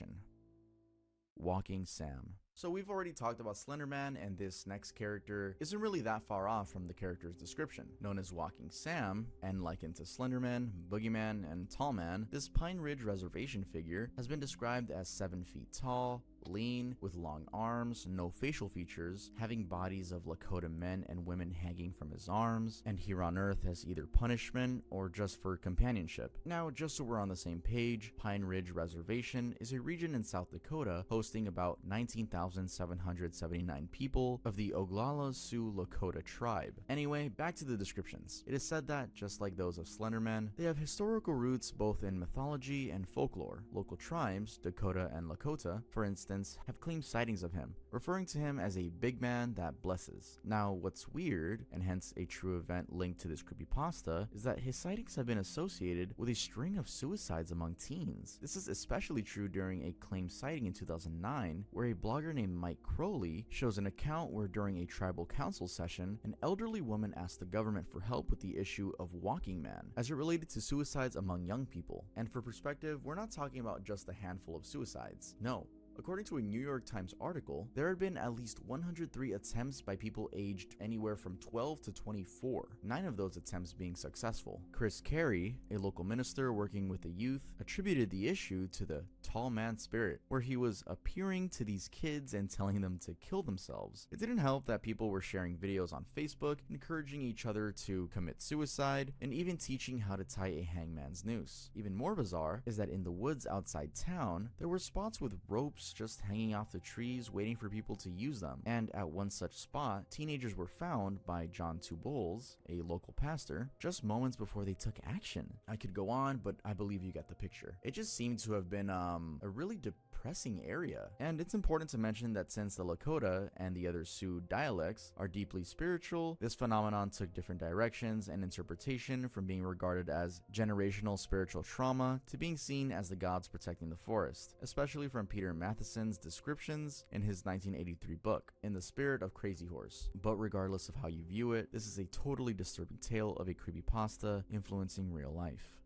Walking Sam. So we've already talked about Slenderman, and this next character isn't really that far off from the character's description. Known as Walking Sam, and likened to Slenderman, Boogeyman, and Tallman, this Pine Ridge Reservation figure has been described as 7 feet tall, lean, with long arms, no facial features, having bodies of Lakota men and women hanging from his arms, and here on Earth as either punishment or just for companionship. Now, just so we're on the same page, Pine Ridge Reservation is a region in South Dakota hosting about 19,779 people of the Oglala Sioux Lakota tribe. Anyway, back to the descriptions. It is said that, just like those of Slenderman, they have historical roots both in mythology and folklore. Local tribes, Dakota and Lakota, for instance, have claimed sightings of him, referring to him as a big man that blesses. Now, what's weird, and hence a true event linked to this creepypasta, is that his sightings have been associated with a string of suicides among teens. This is especially true during a claimed sighting in 2009, where a blogger named Mike Crowley shows an account where during a tribal council session, an elderly woman asked the government for help with the issue of Walking Man, as it related to suicides among young people. And for perspective, we're not talking about just a handful of suicides. No. According to a New York Times article, there had been at least 103 attempts by people aged anywhere from 12 to 24, 9 of those attempts being successful. Chris Carey, a local minister working with the youth, attributed the issue to the tall man spirit, where he was appearing to these kids and telling them to kill themselves. It didn't help that people were sharing videos on Facebook, encouraging each other to commit suicide, and even teaching how to tie a hangman's noose. Even more bizarre is that in the woods outside town, there were spots with ropes just hanging off the trees waiting for people to use them, and at one such spot, teenagers were found by John Two Bowles, a local pastor, just moments before they took action. I could go on, but I believe you get the picture. It just seemed to have been a really depressing area. And it's important to mention that since the Lakota and the other Sioux dialects are deeply spiritual, this phenomenon took different directions and interpretation, from being regarded as generational spiritual trauma to being seen as the gods protecting the forest, especially from Peter Matheson's descriptions in his 1983 book, In the Spirit of Crazy Horse. But regardless of how you view it, this is a totally disturbing tale of a creepypasta influencing real life.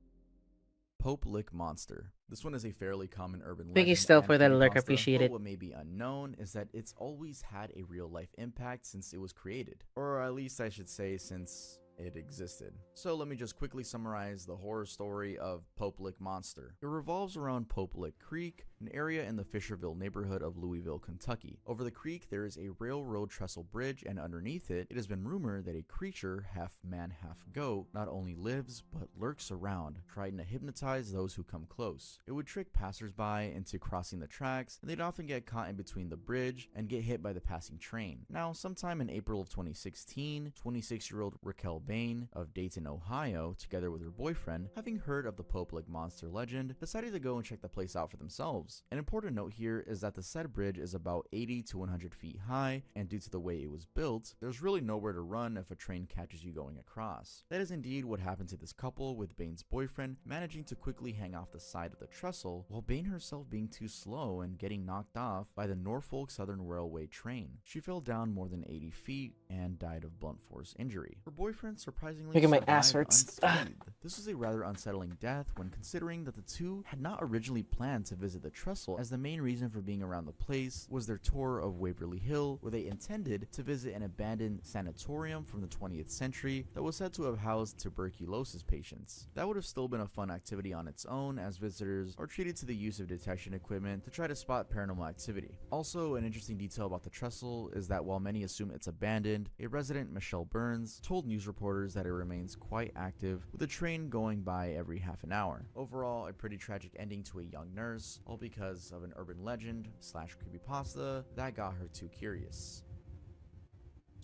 Pope Lick Monster. This one is a fairly common urban legend. Thank you still and for that lurk, creepypasta, appreciate but it. what may be unknown is that it's always had a real life impact since it was created. Or at least I should say since it existed. So let me just quickly summarize the horror story of Pope Lick Monster. It revolves around Pope Lick Creek, an area in the Fisherville neighborhood of Louisville, Kentucky. Over the creek, there is a railroad trestle bridge, and underneath it, it has been rumored that a creature, half man, half goat, not only lives, but lurks around, trying to hypnotize those who come close. It would trick passersby into crossing the tracks, and they'd often get caught in between the bridge and get hit by the passing train. Now, sometime in April of 2016, 26-year-old Raquel Bain of Dayton, Ohio, together with her boyfriend, having heard of the Pope Lick Monster legend, decided to go and check the place out for themselves. An important note here is that the said bridge is about 80 to 100 feet high, and due to the way it was built, there's really nowhere to run if a train catches you going across. That is indeed what happened to this couple, with Bain's boyfriend managing to quickly hang off the side of the trestle, while Bain herself being too slow and getting knocked off by the Norfolk Southern Railway train. She fell down more than 80 feet and died of blunt force injury. Her boyfriend surprisingly Making my ass survived hurts. unscathed. This was a rather unsettling death when considering that the two had not originally planned to visit the trestle, as the main reason for being around the place was their tour of Waverly Hill, where they intended to visit an abandoned sanatorium from the 20th century that was said to have housed tuberculosis patients. That would have still been a fun activity on its own, as visitors are treated to the use of detection equipment to try to spot paranormal activity. Also, an interesting detail about the trestle is that while many assume it's abandoned, a resident, Michelle Burns, told news reporters that it remains quite active, with a train going by every half an hour. Overall, a pretty tragic ending to a young nurse, all because of an urban legend slash creepypasta that got her too curious.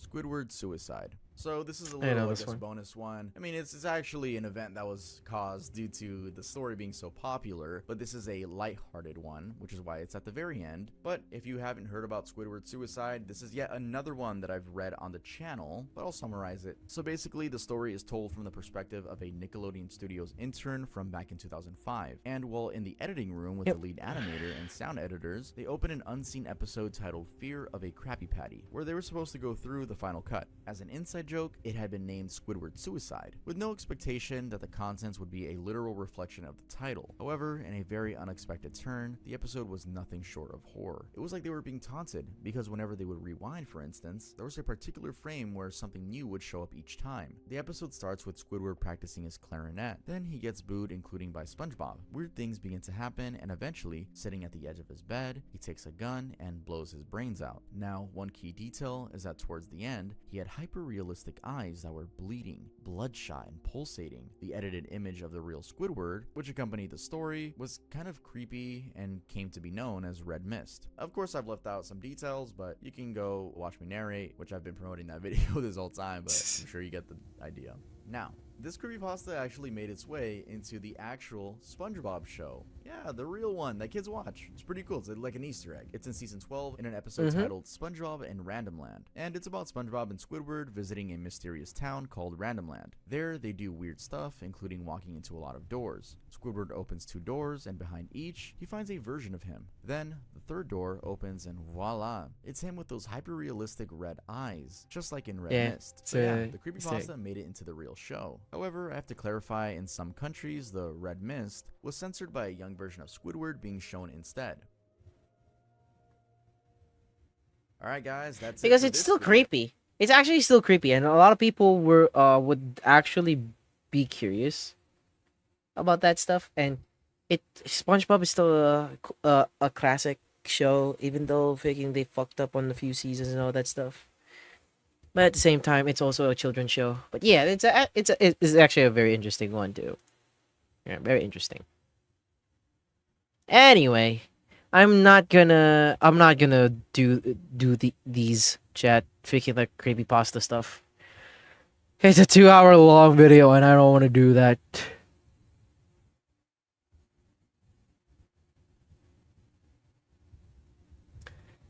Squidward suicide. So this is a I know little, I this guess, one. bonus one. I mean, it's actually an event that was caused due to the story being so popular, but this is a lighthearted one, which is why it's at the very end. But if you haven't heard about Squidward suicide, this is yet another one that I've read on the channel, but I'll summarize it. So basically, the story is told from the perspective of a Nickelodeon Studios intern from back in 2005. And while in the editing room with the lead animator and sound editors, they open an unseen episode titled Fear of a Krabby Patty, where they were supposed to go through the final cut. As an inside joke, it had been named Squidward Suicide, with no expectation that the contents would be a literal reflection of the title. However, in a very unexpected turn, the episode was nothing short of horror. It was like they were being taunted, because whenever they would rewind, for instance, there was a particular frame where something new would show up each time. The episode starts with Squidward practicing his clarinet, then he gets booed, including by SpongeBob. Weird things begin to happen, and eventually, sitting at the edge of his bed, he takes a gun and blows his brains out. Now, one key detail is that towards the end, he had hyper-realistic eyes that were bleeding, bloodshot, and pulsating. The edited image of the real Squidward, which accompanied the story, was kind of creepy and came to be known as Red Mist. Of course, I've left out some details, but you can go watch me narrate, which I've been promoting that video this whole time, but I'm sure you get the idea. Now, this creepypasta actually made its way into the actual SpongeBob show. Yeah, the real one that kids watch. It's pretty cool. It's like an Easter egg. It's in season 12 in an episode titled SpongeBob and Random Land. And it's about SpongeBob and Squidward visiting a mysterious town called Random Land. There, they do weird stuff, including walking into a lot of doors. Squidward opens 2 doors, and behind each, he finds a version of him. Then, the 3rd door opens, and voila, it's him with those hyper-realistic red eyes, just like in Red Mist. So yeah, the creepypasta made it into the real show. However, I have to clarify, in some countries, the Red Mist was censored by a young version of Squidward being shown instead. Alright guys, that's Because it for it's this still video. creepy. It's actually still creepy, and a lot of people would actually be curious about that stuff. And SpongeBob is still a classic show, even though freaking they fucked up on a few seasons and all that stuff. But at the same time, it's also a children's show. But yeah, it's actually a very interesting one too. Yeah, very interesting. Anyway, I'm not gonna do these chat freaking like creepypasta stuff. It's a 2-hour long video, and I don't want to do that.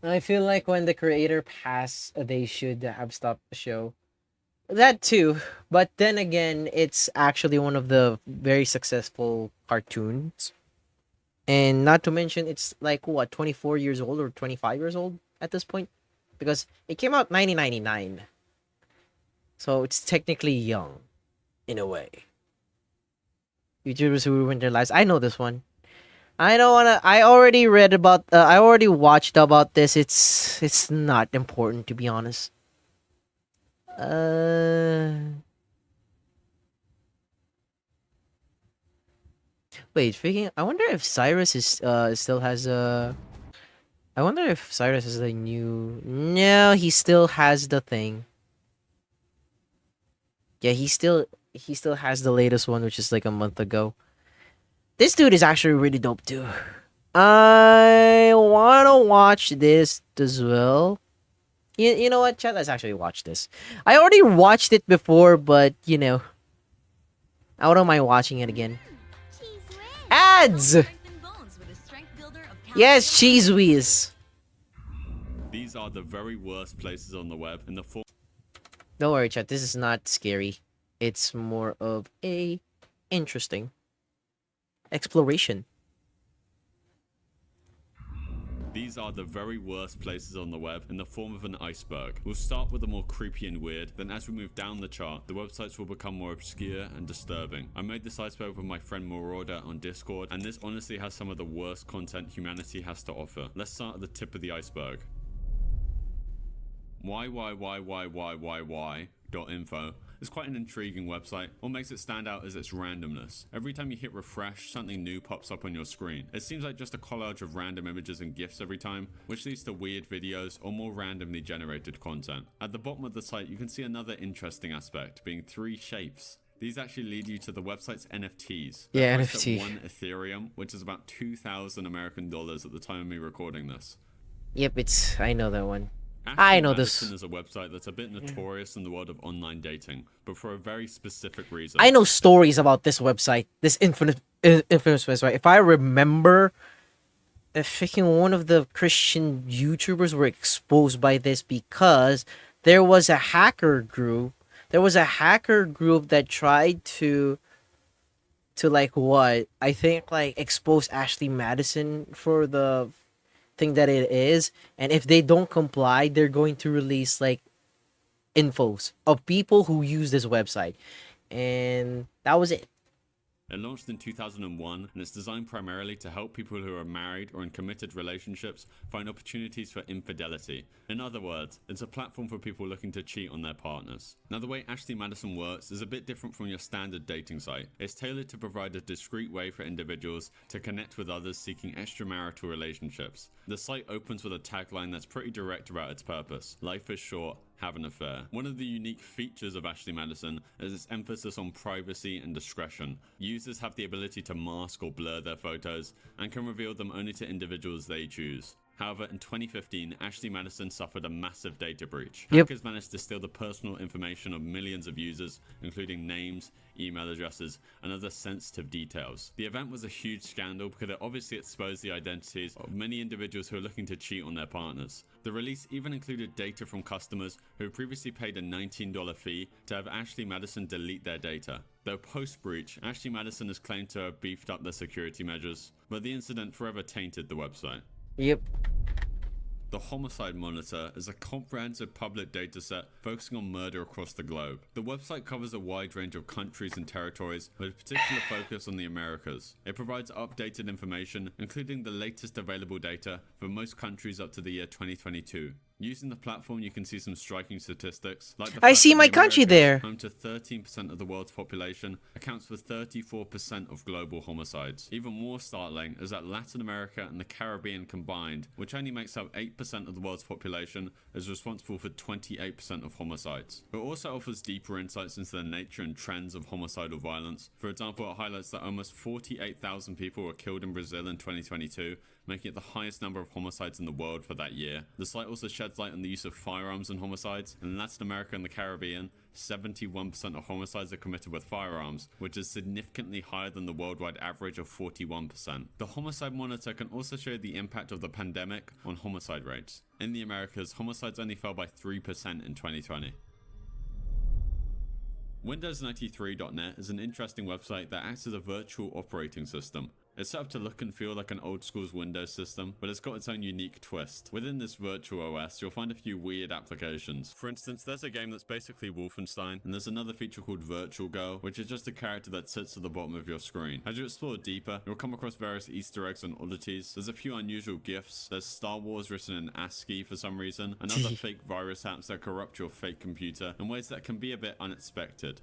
I feel like when the creator passed, they should have stopped the show. That too, but then again, it's actually one of the very successful cartoons. And not to mention, it's like, what, 24 years old or 25 years old at this point? Because it came out 1999. So it's technically young, in a way. YouTubers who ruined their lives. I know this one. I don't wanna. I already read about. I already watched about this. It's not important, to be honest. Wait, freaking. I wonder if Cyrus is still has a. I wonder if Cyrus is a new. No, he still has the thing. Yeah, he still has the latest one, which is like a month ago. This dude is actually really dope too. I wanna watch this as well. You know what, chat? Let's actually watch this. I already watched it before, but you know, I don't mind watching it again. Ads. Yes, Cheese Whiz. These are the very worst places on the web, and the Don't worry, chat. This is not scary. It's more of a interesting exploration. These are the very worst places on the web in the form of an iceberg. We'll start with the more creepy and weird, then as we move down the chart, the websites will become more obscure and disturbing. I made this iceberg with my friend Marauder on Discord, and this honestly has some of the worst content humanity has to offer. Let's start at the tip of the iceberg. why.info is quite an intriguing website. What makes it stand out is its randomness. Every time you hit refresh, something new pops up on your screen. It seems like just a collage of random images and GIFs every time, which leads to weird videos or more randomly generated content. At the bottom of the site, you can see another interesting aspect, being 3 shapes. These actually lead you to the website's NFTs. Yeah, They're priced NFT. at 1 Ethereum, which is about 2,000 American dollars at the time of me recording this. Yep, I know that one. Ashley I know Madison this. is a website that's a bit notorious in the world of online dating, but for a very specific reason. I know stories about this website, this infamous website. If I remember, freaking one of the Christian YouTubers were exposed by this because there was a hacker group. There was a hacker group that tried to like what? I think like expose Ashley Madison for the thing that it is, and if they don't comply, they're going to release like infos of people who use this website, and that was it. It launched in 2001, and it's designed primarily to help people who are married or in committed relationships find opportunities for infidelity. In other words, it's a platform for people looking to cheat on their partners. Now, the way Ashley Madison works is a bit different from your standard dating site. It's tailored to provide a discreet way for individuals to connect with others seeking extramarital relationships. The site opens with a tagline that's pretty direct about its purpose: life is short, have an affair. One of the unique features of Ashley Madison is its emphasis on privacy and discretion. Users have the ability to mask or blur their photos and can reveal them only to individuals they choose. However, in 2015, Ashley Madison suffered a massive data breach. Yep. Hackers managed to steal the personal information of millions of users, including names, email addresses, and other sensitive details. The event was a huge scandal because it obviously exposed the identities of many individuals who are looking to cheat on their partners. The release even included data from customers who had previously paid a $19 fee to have Ashley Madison delete their data. Though post-breach, Ashley Madison has claimed to have beefed up their security measures, but the incident forever tainted the website. Yep. The Homicide Monitor is a comprehensive public dataset focusing on murder across the globe. The website covers a wide range of countries and territories with a particular focus on the Americas. It provides updated information, including the latest available data for most countries up to the year 2022. Using the platform, you can see some striking statistics, like the I fact see that my the country Americas, there. home to 13% of the world's population, accounts for 34% of global homicides. Even more startling is that Latin America and the Caribbean combined, which only makes up 8% of the world's population, is responsible for 28% of homicides. It also offers deeper insights into the nature and trends of homicidal violence. For example, it highlights that almost 48,000 people were killed in Brazil in 2022, making it the highest number of homicides in the world for that year. The site also sheds light on the use of firearms in homicides. In Latin America and the Caribbean, 71% of homicides are committed with firearms, which is significantly higher than the worldwide average of 41%. The Homicide Monitor can also show the impact of the pandemic on homicide rates. In the Americas, homicides only fell by 3% in 2020. Windows93.net is an interesting website that acts as a virtual operating system. It's set up to look and feel like an old school's Windows system, but it's got its own unique twist. Within this virtual OS, you'll find a few weird applications. For instance, there's a game that's basically Wolfenstein, and there's another feature called Virtual Girl, which is just a character that sits at the bottom of your screen. As you explore deeper, you'll come across various Easter eggs and oddities. There's a few unusual GIFs. There's Star Wars written in ASCII for some reason, and other fake virus apps that corrupt your fake computer in ways that can be a bit unexpected.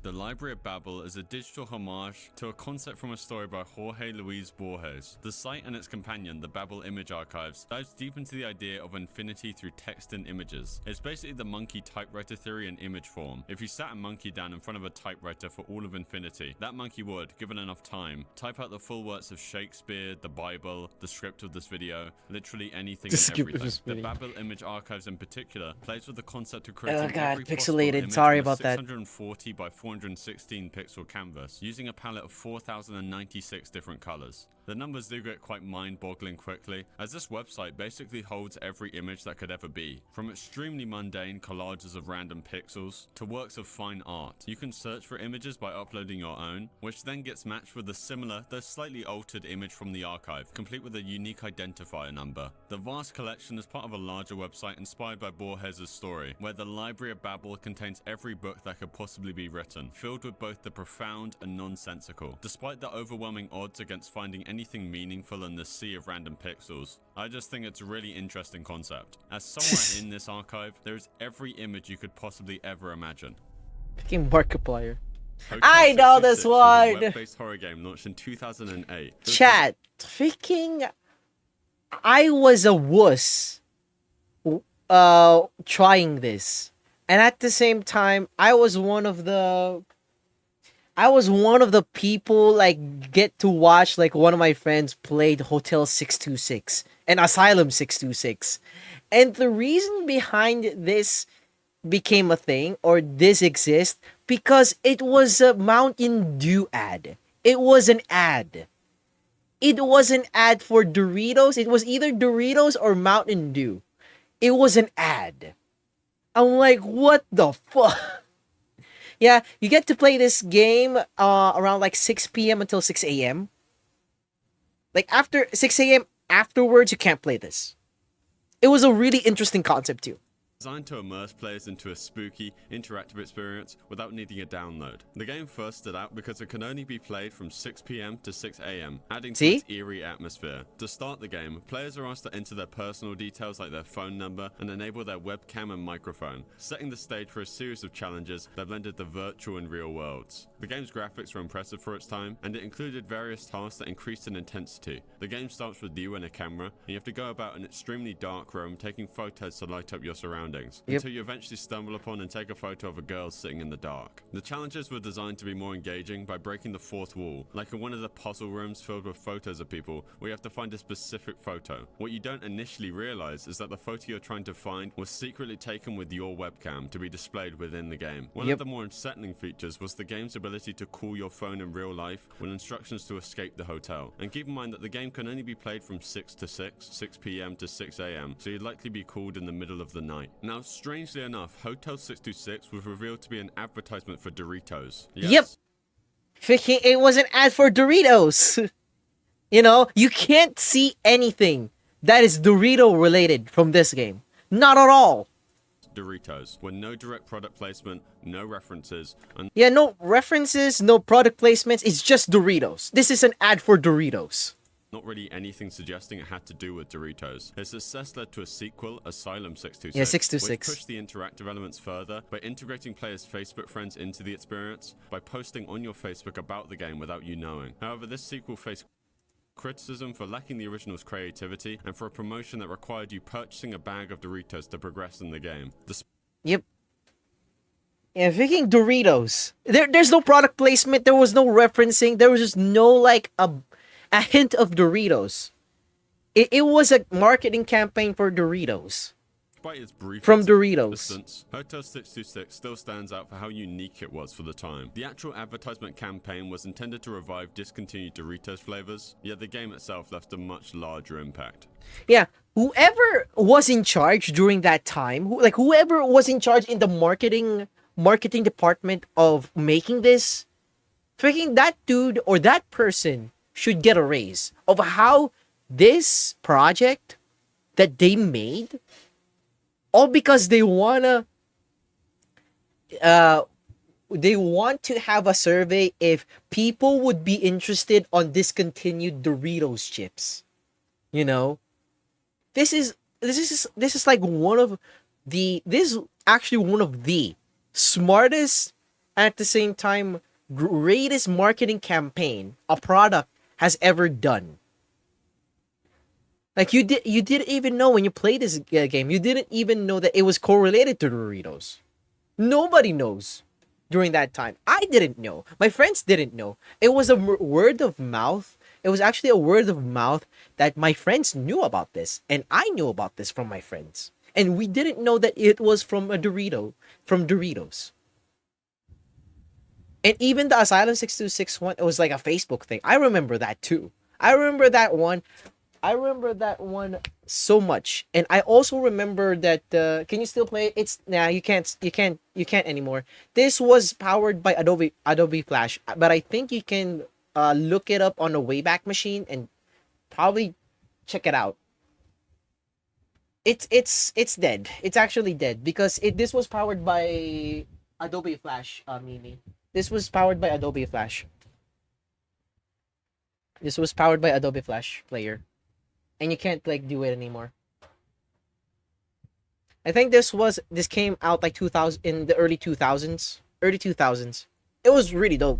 The Library of Babel is a digital homage to a concept from a story by Jorge Luis Borges. The site and its companion, the Babel Image Archives, dives deep into the idea of infinity through text and images. It's basically the monkey typewriter theory in image form. If you sat a monkey down in front of a typewriter for all of infinity, that monkey would, given enough time, type out the full works of Shakespeare, the Bible, the script of this video, literally anything and everything. The Babel Image Archives in particular plays with the concept of creating every possible pixelated. image Sorry in a about that. 640 by 400 416 pixel canvas using a palette of 4096 different colors. The numbers do get quite mind-boggling quickly, as this website basically holds every image that could ever be, from extremely mundane collages of random pixels to works of fine art. You can search for images by uploading your own, which then gets matched with a similar, though slightly altered image from the archive, complete with a unique identifier number. The vast collection is part of a larger website inspired by Borges' story, where the Library of Babel contains every book that could possibly be written, filled with both the profound and nonsensical. Despite the overwhelming odds against finding anything meaningful in the sea of random pixels, I just think it's a really interesting concept, as somewhere in this archive, there is every image you could possibly ever imagine. Freaking Markiplier. Hotel I know 66 this was one! a web-based horror game launched in 2008. Chat, freaking... I was a wuss trying this. And at the same time, I was one of the people like get to watch like one of my friends played Hotel 626 and Asylum 626. And the reason behind this became a thing, or this exists, because it was a Mountain Dew ad. It was an ad. It was an ad for Doritos. It was either Doritos or Mountain Dew. It was an ad. I'm like, what the fuck? Yeah, you get to play this game around like 6 p.m. until 6 a.m. Like after 6 a.m. afterwards, you can't play this. It was a really interesting concept too. Designed to immerse players into a spooky, interactive experience without needing a download. The game first stood out because it can only be played from 6 p.m. to 6 a.m., adding to its eerie atmosphere. To start the game, players are asked to enter their personal details like their phone number and enable their webcam and microphone, setting the stage for a series of challenges that blended the virtual and real worlds. The game's graphics were impressive for its time, and it included various tasks that increased in intensity. The game starts with you and a camera, and you have to go about an extremely dark room taking photos to light up your surroundings. Until you eventually stumble upon and take a photo of a girl sitting in the dark. The challenges were designed to be more engaging by breaking the fourth wall, like in one of the puzzle rooms filled with photos of people where you have to find a specific photo. What you don't initially realize is that the photo you're trying to find was secretly taken with your webcam to be displayed within the game. One of the more unsettling features was the game's ability to call your phone in real life with instructions to escape the hotel. And keep in mind that the game can only be played from 6 to 6 p.m. to 6 a.m., so you'd likely be called in the middle of the night. Now, strangely enough, Hotel 626 was revealed to be an advertisement for Doritos. Yes. Yep. Freaking, it was an ad for Doritos. You know, you can't see anything that is Dorito related from this game. Not at all. Doritos, with no direct product placement, no references, and yeah, no references, no product placements. It's just Doritos. This is an ad for Doritos. Not really anything suggesting it had to do with Doritos. Its success led to a sequel, Asylum 626, yeah, 626, which pushed the interactive elements further by integrating players' Facebook friends into the experience by posting on your Facebook about the game without you knowing. However, this sequel faced criticism for lacking the original's creativity and for a promotion that required you purchasing a bag of Doritos to progress in the game. Yep. Yeah, freaking Doritos. There's no product placement. There was no referencing. There was just no like a hint of Doritos. It was a marketing campaign for Doritos. Despite its brief from Doritos, existence, Hotel 626 still stands out for how unique it was for the time. The actual advertisement campaign was intended to revive discontinued Doritos flavors, yet the game itself left a much larger impact. Yeah, whoever was in charge during that time, whoever was in charge in the marketing department of making this, freaking that dude or that person should get a raise of how this project that they made, all because they want to have a survey if people would be interested on discontinued Doritos chips. You know, this is like this is actually one of the smartest, at the same time greatest marketing campaign a product has ever done. Like you didn't even know when you played this game, you didn't even know that it was correlated to Doritos. Nobody knows during that time. I didn't know. My friends didn't know. It was a word of mouth. It was actually a word of mouth that my friends knew about this, and I knew about this from my friends. And we didn't know that it was from Doritos. And even the Asylum 626 one, it was like a Facebook thing. I remember that too. I remember that one. I remember that one so much. And I also remember that can you still play it? It's nah, you can't anymore. This was powered by Adobe Flash, but I think you can look it up on a Wayback Machine and probably check it out. It's dead. It's actually dead because this was powered by Adobe Flash, Mimi. This was powered by Adobe Flash. This was powered by Adobe Flash Player. And you can't like do it anymore. I think this came out like 2000 in the early 2000s. Early 2000s. It was really dope.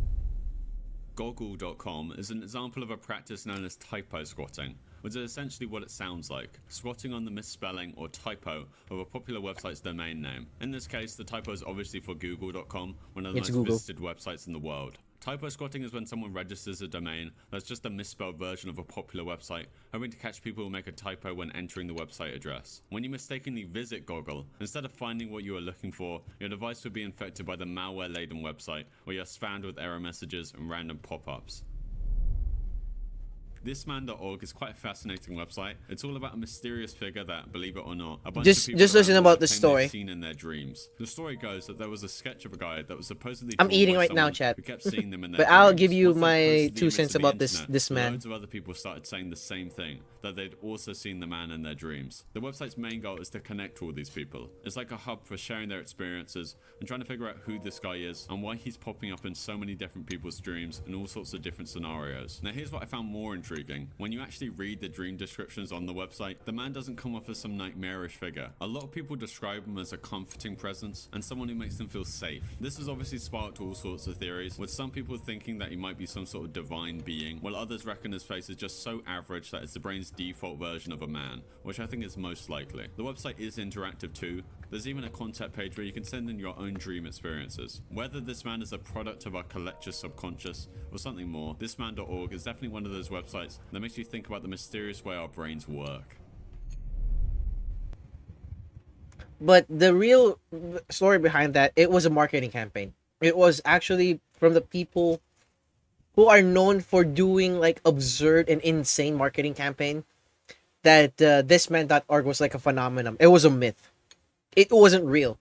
Goggle.com is an example of a practice known as typo squatting, which is essentially what it sounds like, squatting on the misspelling or typo of a popular website's domain name. In this case, the typo is obviously for Google.com, one of the most visited websites in the world. Typo squatting is when someone registers a domain that's just a misspelled version of a popular website, hoping to catch people who make a typo when entering the website address. When you mistakenly visit Goggle, instead of finding what you are looking for, your device will be infected by the malware-laden website, where you're spammed with error messages and random pop-ups. Thisman.org is quite a fascinating website. It's all about a mysterious figure that, believe it or not, a bunch of people just listen about the story. seen in their dreams. The story goes that there was a sketch of a guy that was supposedly I'm eating right now, chat. who kept seeing them in their But I'll dreams. give you Once they my posted the 2 image cents to the about internet, this man. Loads of other people started saying the same thing, that they'd also seen the man in their dreams. The website's main goal is to connect all these people. It's like a hub for sharing their experiences and trying to figure out who this guy is and why he's popping up in so many different people's dreams in all sorts of different scenarios. Now here's what I found more intriguing. When you actually read the dream descriptions on the website, the man doesn't come off as some nightmarish figure. A lot of people describe him as a comforting presence and someone who makes them feel safe. This has obviously sparked all sorts of theories, with some people thinking that he might be some sort of divine being, while others reckon his face is just so average that it's the brain's default version of a man, which I think is most likely. The website is interactive too. There's even a contact page where you can send in your own dream experiences. Whether this man is a product of our collective subconscious or something more, thisman.org is definitely one of those websites that makes you think about the mysterious way our brains work. But the real story behind that, it was a marketing campaign. It was actually from the people who are known for doing like absurd and insane marketing campaign that thisman.org was like a phenomenon. It was a myth. It wasn't real.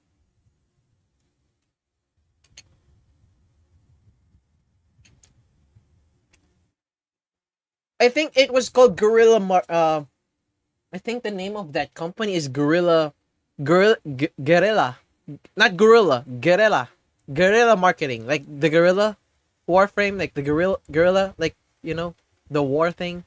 I think it was called I think the name of that company is Guerrilla, not Gorilla, Guerrilla Marketing, like the Guerrilla Warframe, like the Guerrilla, like the war thing.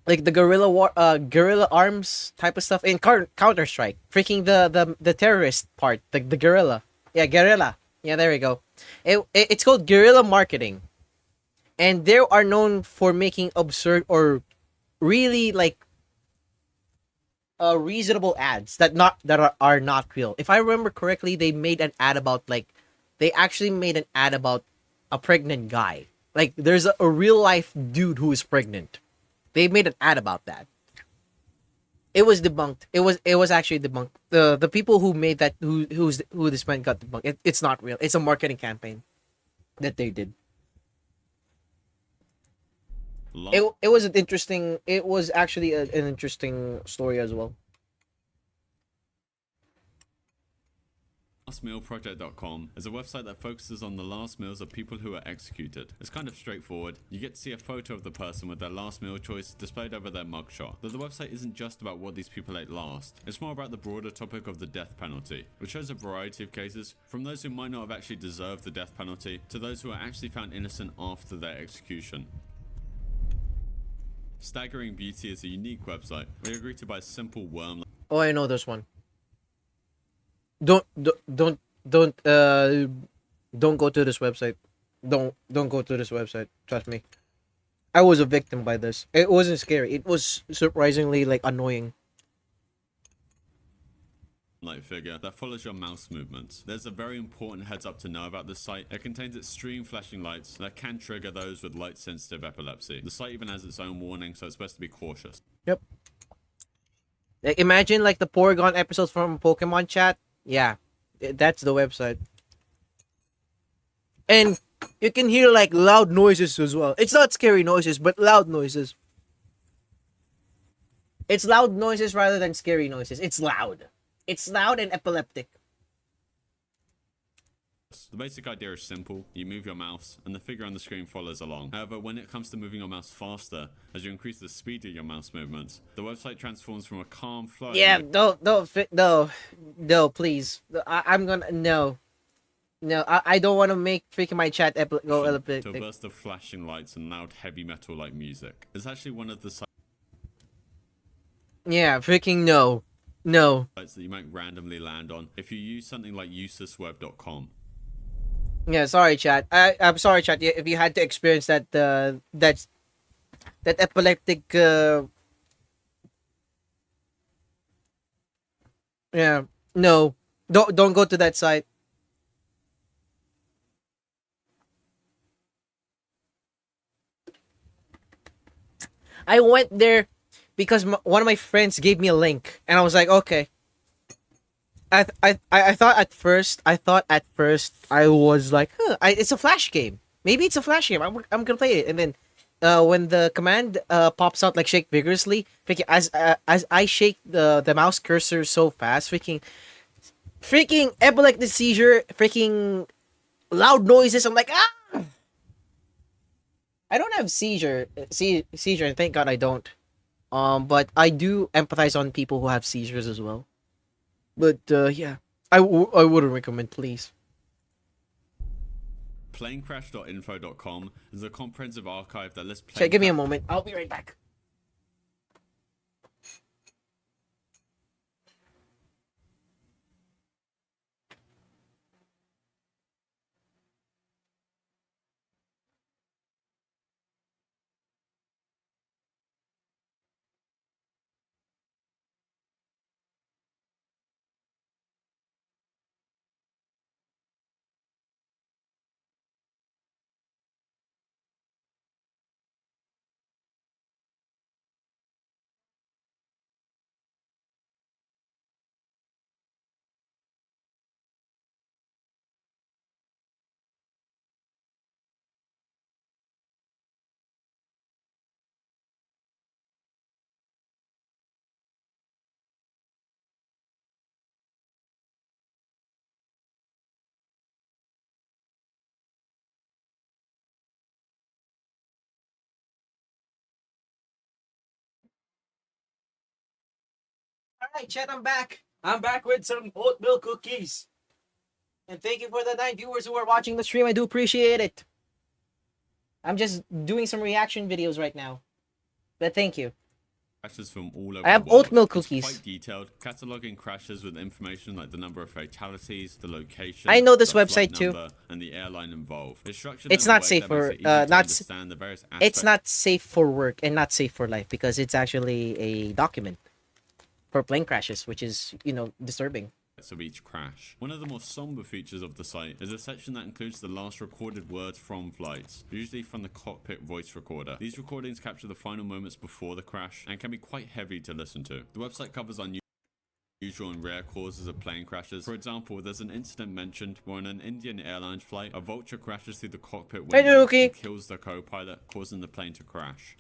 Like the guerrilla war, guerrilla arms type of stuff in Counter Strike. Freaking the terrorist part, the guerrilla. Yeah, guerrilla. Yeah, there we go. It's called guerrilla marketing, and they are known for making absurd or really like reasonable ads that are not real. If I remember correctly, they actually made an ad about a pregnant guy. Like there's a real life dude who is pregnant. They made an ad about that. It was debunked. It was actually debunked. The people who made that who this man got debunked. It's not real. It's a marketing campaign that they did. It was an interesting. It was actually an interesting story as well. Lastmealproject.com is a website that focuses on the last meals of people who are executed. It's kind of straightforward. You get to see a photo of the person with their last meal choice displayed over their mugshot. Though the website isn't just about what these people ate last, it's more about the broader topic of the death penalty, which shows a variety of cases, from those who might not have actually deserved the death penalty to those who are actually found innocent after their execution. Staggering Beauty is a unique website where you agree to buy a simple worm. Oh, I know this one. Don't go to this website. Don't go to this website. Trust me. I was a victim by this. It wasn't scary. It was surprisingly like annoying. Light figure that follows your mouse movements. There's a very important heads up to know about this site. It contains extreme flashing lights that can trigger those with light sensitive epilepsy. The site even has its own warning, so it's best to be cautious. Yep. Like, imagine like the Porygon episodes from Pokemon chat. Yeah, that's the website. And you can hear like loud noises as well. It's not scary noises, but loud noises. It's loud noises rather than scary noises. It's loud. It's loud and epileptic. The basic idea is simple. You move your mouse, and the figure on the screen follows along. However, when it comes to moving your mouse faster, as you increase the speed of your mouse movements, the website transforms from a calm flow. Yeah, no, please. I'm gonna no. I don't want to make freaking my chat go to a epileptic. burst of flashing lights and loud heavy metal-like music. It's actually one of the Yeah, freaking no. sites that you might randomly land on if you use something like uselessweb.com. Yeah, sorry, chat. I'm sorry, chat. If you had to experience that, that epileptic. Yeah, no, don't go to that site. I went there because one of my friends gave me a link, and I was like, okay. I thought at first I was like, it's a flash game. Maybe it's a flash game. I'm gonna play it, and then when the command pops out like shake vigorously, freaking as I shake the mouse cursor so fast, freaking epileptic seizure, freaking loud noises. I'm like, ah. I don't have seizure, and thank God I don't. But I do empathize on people who have seizures as well. But yeah, I wouldn't recommend, please. Planecrash.info.com is a comprehensive archive that lists. Chat, give me a moment. I'll be right back. Alright, chat, I'm back. I'm back with some oatmeal cookies. And thank you for the 9 viewers who are watching the stream. I do appreciate it. I'm just doing some reaction videos right now. But thank you. Crashes from all over I have the world. oatmeal cookies. It's quite detailed, cataloging crashes with information like the number of fatalities, the location. I know this the website flight too. number, and the airline involved. It's structured It's in a not way safe that for makes it easy to not. understand the various It's aspects not safe for work and not safe for life because it's actually a document for plane crashes, which is disturbing. of each crash. One of the more somber features of the site is a section that includes the last recorded words from flights, usually from the cockpit voice recorder. These recordings capture the final moments before the crash and can be quite heavy to listen to. The website covers unusual and rare causes of plane crashes. For example, there's an incident mentioned where on an Indian Airlines flight, a vulture crashes through the cockpit window and kills the co-pilot, causing the plane to crash.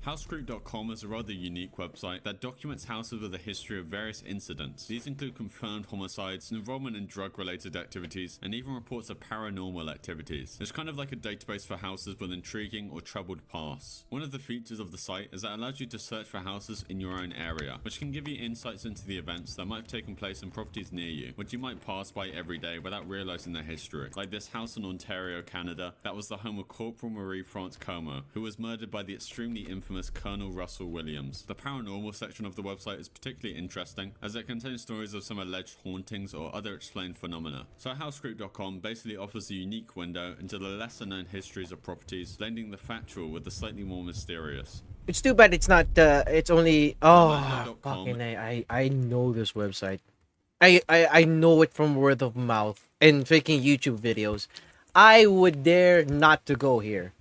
HouseGroup.com is a rather unique website that documents houses with a history of various incidents. These include confirmed homicides, involvement in drug-related activities, and even reports of paranormal activities. It's kind of like a database for houses with intriguing or troubled pasts. One of the features of the site is that it allows you to search for houses in your own area, which can give you insights into the events that might have taken place in properties near you, which you might pass by every day without realizing their history. Like this house in Ontario, Canada, that was the home of Corporal Marie France Como, who was murdered by the extremely infamous Colonel Russell Williams. The paranormal section of the website is particularly interesting as it contains stories of some alleged hauntings or other explained phenomena. So HouseGroup.com basically offers a unique window into the lesser known histories of properties, blending the factual with the slightly more mysterious. It's too bad it's not it's only fucking I know this website. I know it from word of mouth and freaking YouTube videos. I would dare not to go here.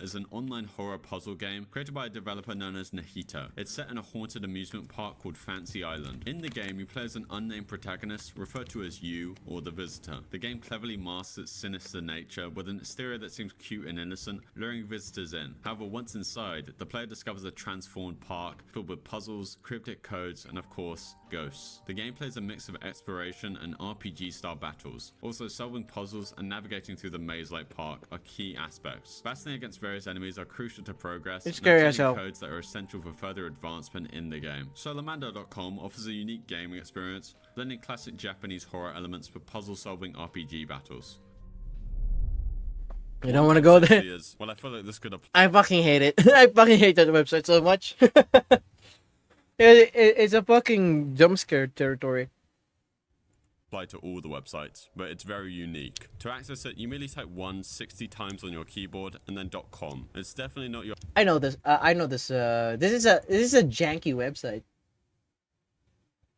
is an online horror puzzle game created by a developer known as Nahito. It's set in a haunted amusement park called Fancy Island. In the game, you play as an unnamed protagonist referred to as you or the visitor. The game cleverly masks its sinister nature with an exterior that seems cute and innocent, luring visitors in. However, once inside, the player discovers a transformed park filled with puzzles, cryptic codes, and of course, ghosts. The gameplay is a mix of exploration and RPG-style battles. Also, solving puzzles and navigating through the maze-like park are key aspects. Battling against various enemies are crucial to progress, It's and scary obtaining as hell. codes that are essential for further advancement in the game. Salamander.com offers a unique gaming experience, blending classic Japanese horror elements with puzzle-solving RPG battles. You don't want to go there. Well, I feel like this could apply I fucking hate it. I fucking hate that website so much. It's a fucking jump scare territory. to all the websites, but it's very unique. To access it, you merely type 160 times on your keyboard and then .com. It's definitely not your I know this. I know this. This is a janky website.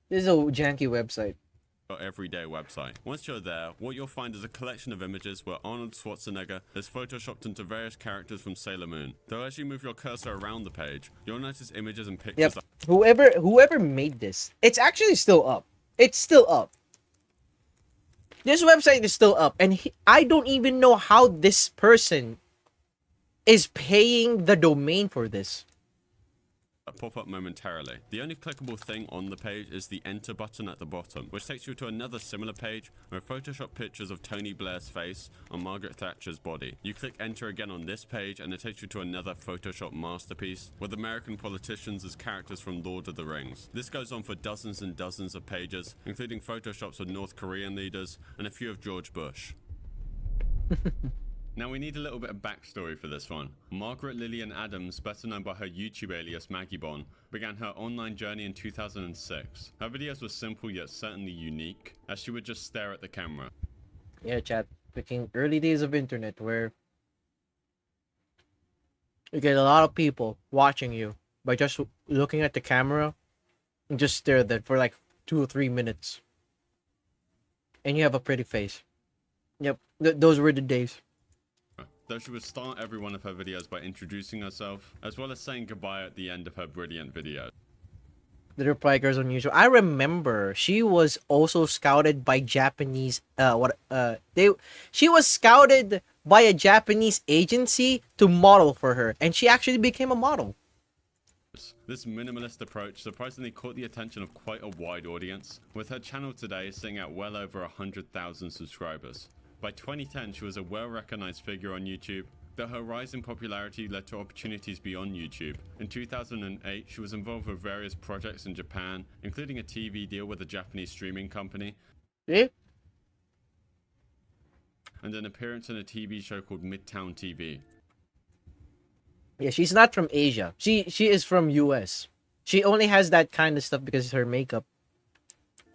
This is a janky website. everyday website. Once you're there, what you'll find is a collection of images where Arnold Schwarzenegger is photoshopped into various characters from Sailor Moon. Though as you move your cursor around the page, you'll notice images and pictures. Yep. Whoever made this, it's actually still up. It's still up. This website is still up, and I don't even know how this person is paying the domain for this. Pop up momentarily. The only clickable thing on the page is the enter button at the bottom, which takes you to another similar page where Photoshop pictures of Tony Blair's face on Margaret Thatcher's body. You click enter again on this page and it takes you to another Photoshop masterpiece with American politicians as characters from Lord of the Rings. This goes on for dozens and dozens of pages, including Photoshops of North Korean leaders and a few of George Bush. Now we need a little bit of backstory for this one. Margaret Lillian Adams, better known by her YouTube alias Maggie Bon, began her online journey in 2006. Her videos were simple yet certainly unique, as she would just stare at the camera. Yeah, chat. Freaking early days of internet where you get a lot of people watching you by just looking at the camera and just stare at that for like 2 or 3 minutes. And you have a pretty face. Yep, those were the days. Though she would start every one of her videos by introducing herself, as well as saying goodbye at the end of her brilliant video. The reply girls on YouTube. I remember she was also scouted by Japanese. She was scouted by a Japanese agency to model for her, and she actually became a model. This minimalist approach surprisingly caught the attention of quite a wide audience, with her channel today sitting at well over 100,000 subscribers. By 2010, she was a well-recognized figure on YouTube, though her rise in popularity led to opportunities beyond YouTube. In 2008, she was involved with various projects in Japan, including a TV deal with a Japanese streaming company, and an appearance in a TV show called Midtown TV. Yeah, she's not from Asia. She is from US. She only has that kind of stuff because of her makeup.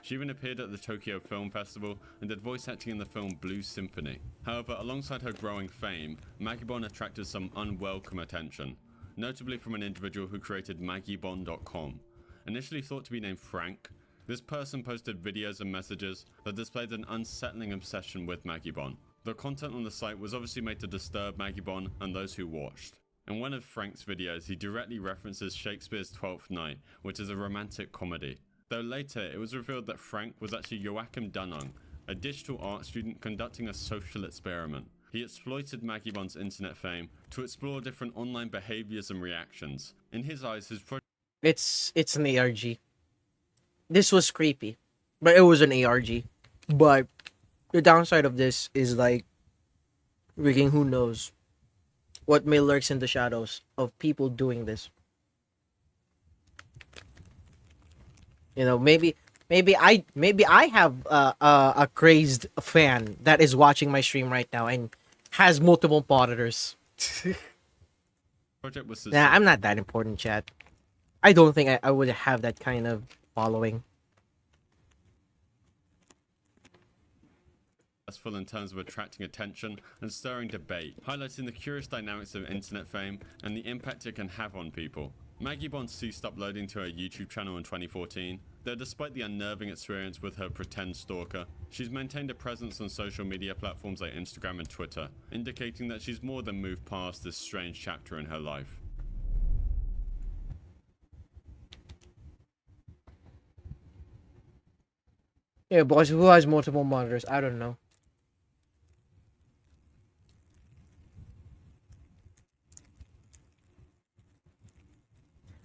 She even appeared at the Tokyo Film Festival and did voice acting in the film Blue Symphony. However, alongside her growing fame, Maggie Bon attracted some unwelcome attention, notably from an individual who created MaggieBon.com. Initially thought to be named Frank, this person posted videos and messages that displayed an unsettling obsession with Maggie Bon. The content on the site was obviously made to disturb Maggie Bon and those who watched. In one of Frank's videos, he directly references Shakespeare's Twelfth Night, which is a romantic comedy. Though later, it was revealed that Frank was actually Joachim Dunung, a digital art student conducting a social experiment. He exploited Maggie Bon's internet fame to explore different online behaviors and reactions. In his eyes, his project... It's an ARG. This was creepy, but it was an ARG. But the downside of this is like, freaking who knows what may lurks in the shadows of people doing this. You know, maybe I have a crazed fan that is watching my stream right now and has multiple monitors. Nah, I'm not that important, chat. I don't think I would have that kind of following. Successful in terms of attracting attention and stirring debate, highlighting the curious dynamics of internet fame and the impact it can have on people. Maggie Bond ceased uploading to her YouTube channel in 2014, though despite the unnerving experience with her pretend stalker, she's maintained a presence on social media platforms like Instagram and Twitter, indicating that she's more than moved past this strange chapter in her life. Yeah, boys, who has multiple monitors? I don't know.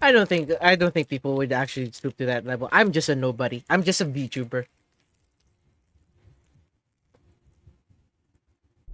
I don't think people would actually stoop to that level. I'm just a nobody. I'm just a VTuber.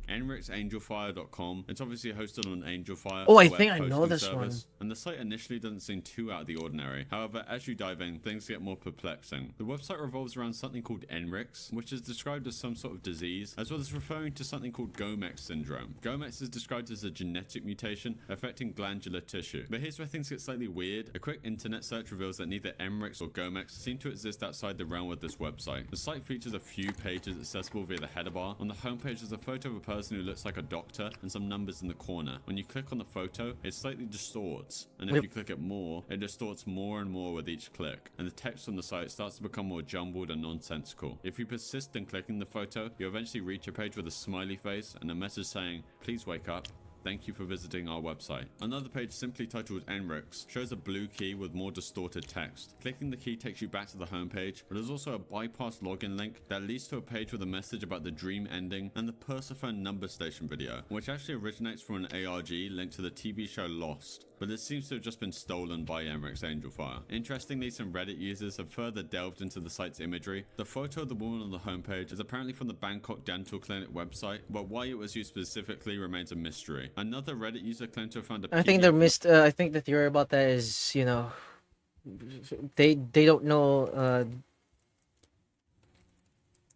EnrixAngelFire.com. It's obviously hosted on Angelfire. Oh, I a web think I know hosting this service, and the site initially doesn't seem too out of the ordinary. However, as you dive in, things get more perplexing. The website revolves around something called Enrix, which is described as some sort of disease, as well as referring to something called Gomex syndrome. Gomex is described as a genetic mutation affecting glandular tissue. But here's where things get slightly weird. A quick internet search reveals that neither Enrix or Gomex seem to exist outside the realm of this website. The site features a few pages accessible via the header bar. On the homepage is a photo of a person who looks like a doctor and some numbers in the corner. When you click on the photo, it slightly distorts, and if you click it more, it distorts more and more with each click, and the text on the site starts to become more jumbled and nonsensical. If you persist in clicking the photo, you eventually reach a page with a smiley face and a message saying, "Please wake up. Thank you for visiting our website." Another page simply titled Enrix shows a blue key with more distorted text. Clicking the key takes you back to the homepage, but there's also a bypass login link that leads to a page with a message about the dream ending and the Persephone number station video, which actually originates from an ARG linked to the TV show Lost, but it seems to have just been stolen by Enrix Angelfire. Interestingly, some Reddit users have further delved into the site's imagery. The photo of the woman on the homepage is apparently from the Bangkok Dental Clinic website, but why it was used specifically remains a mystery. Another Reddit user claimed to have found a I think I think the theory about that is, you know, they don't know.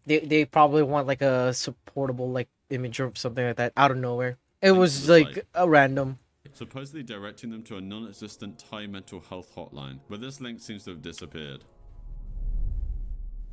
They probably want like a supportable like image or something like that out of nowhere. It was like a random. Supposedly directing them to a non-existent Thai mental health hotline, but this link seems to have disappeared.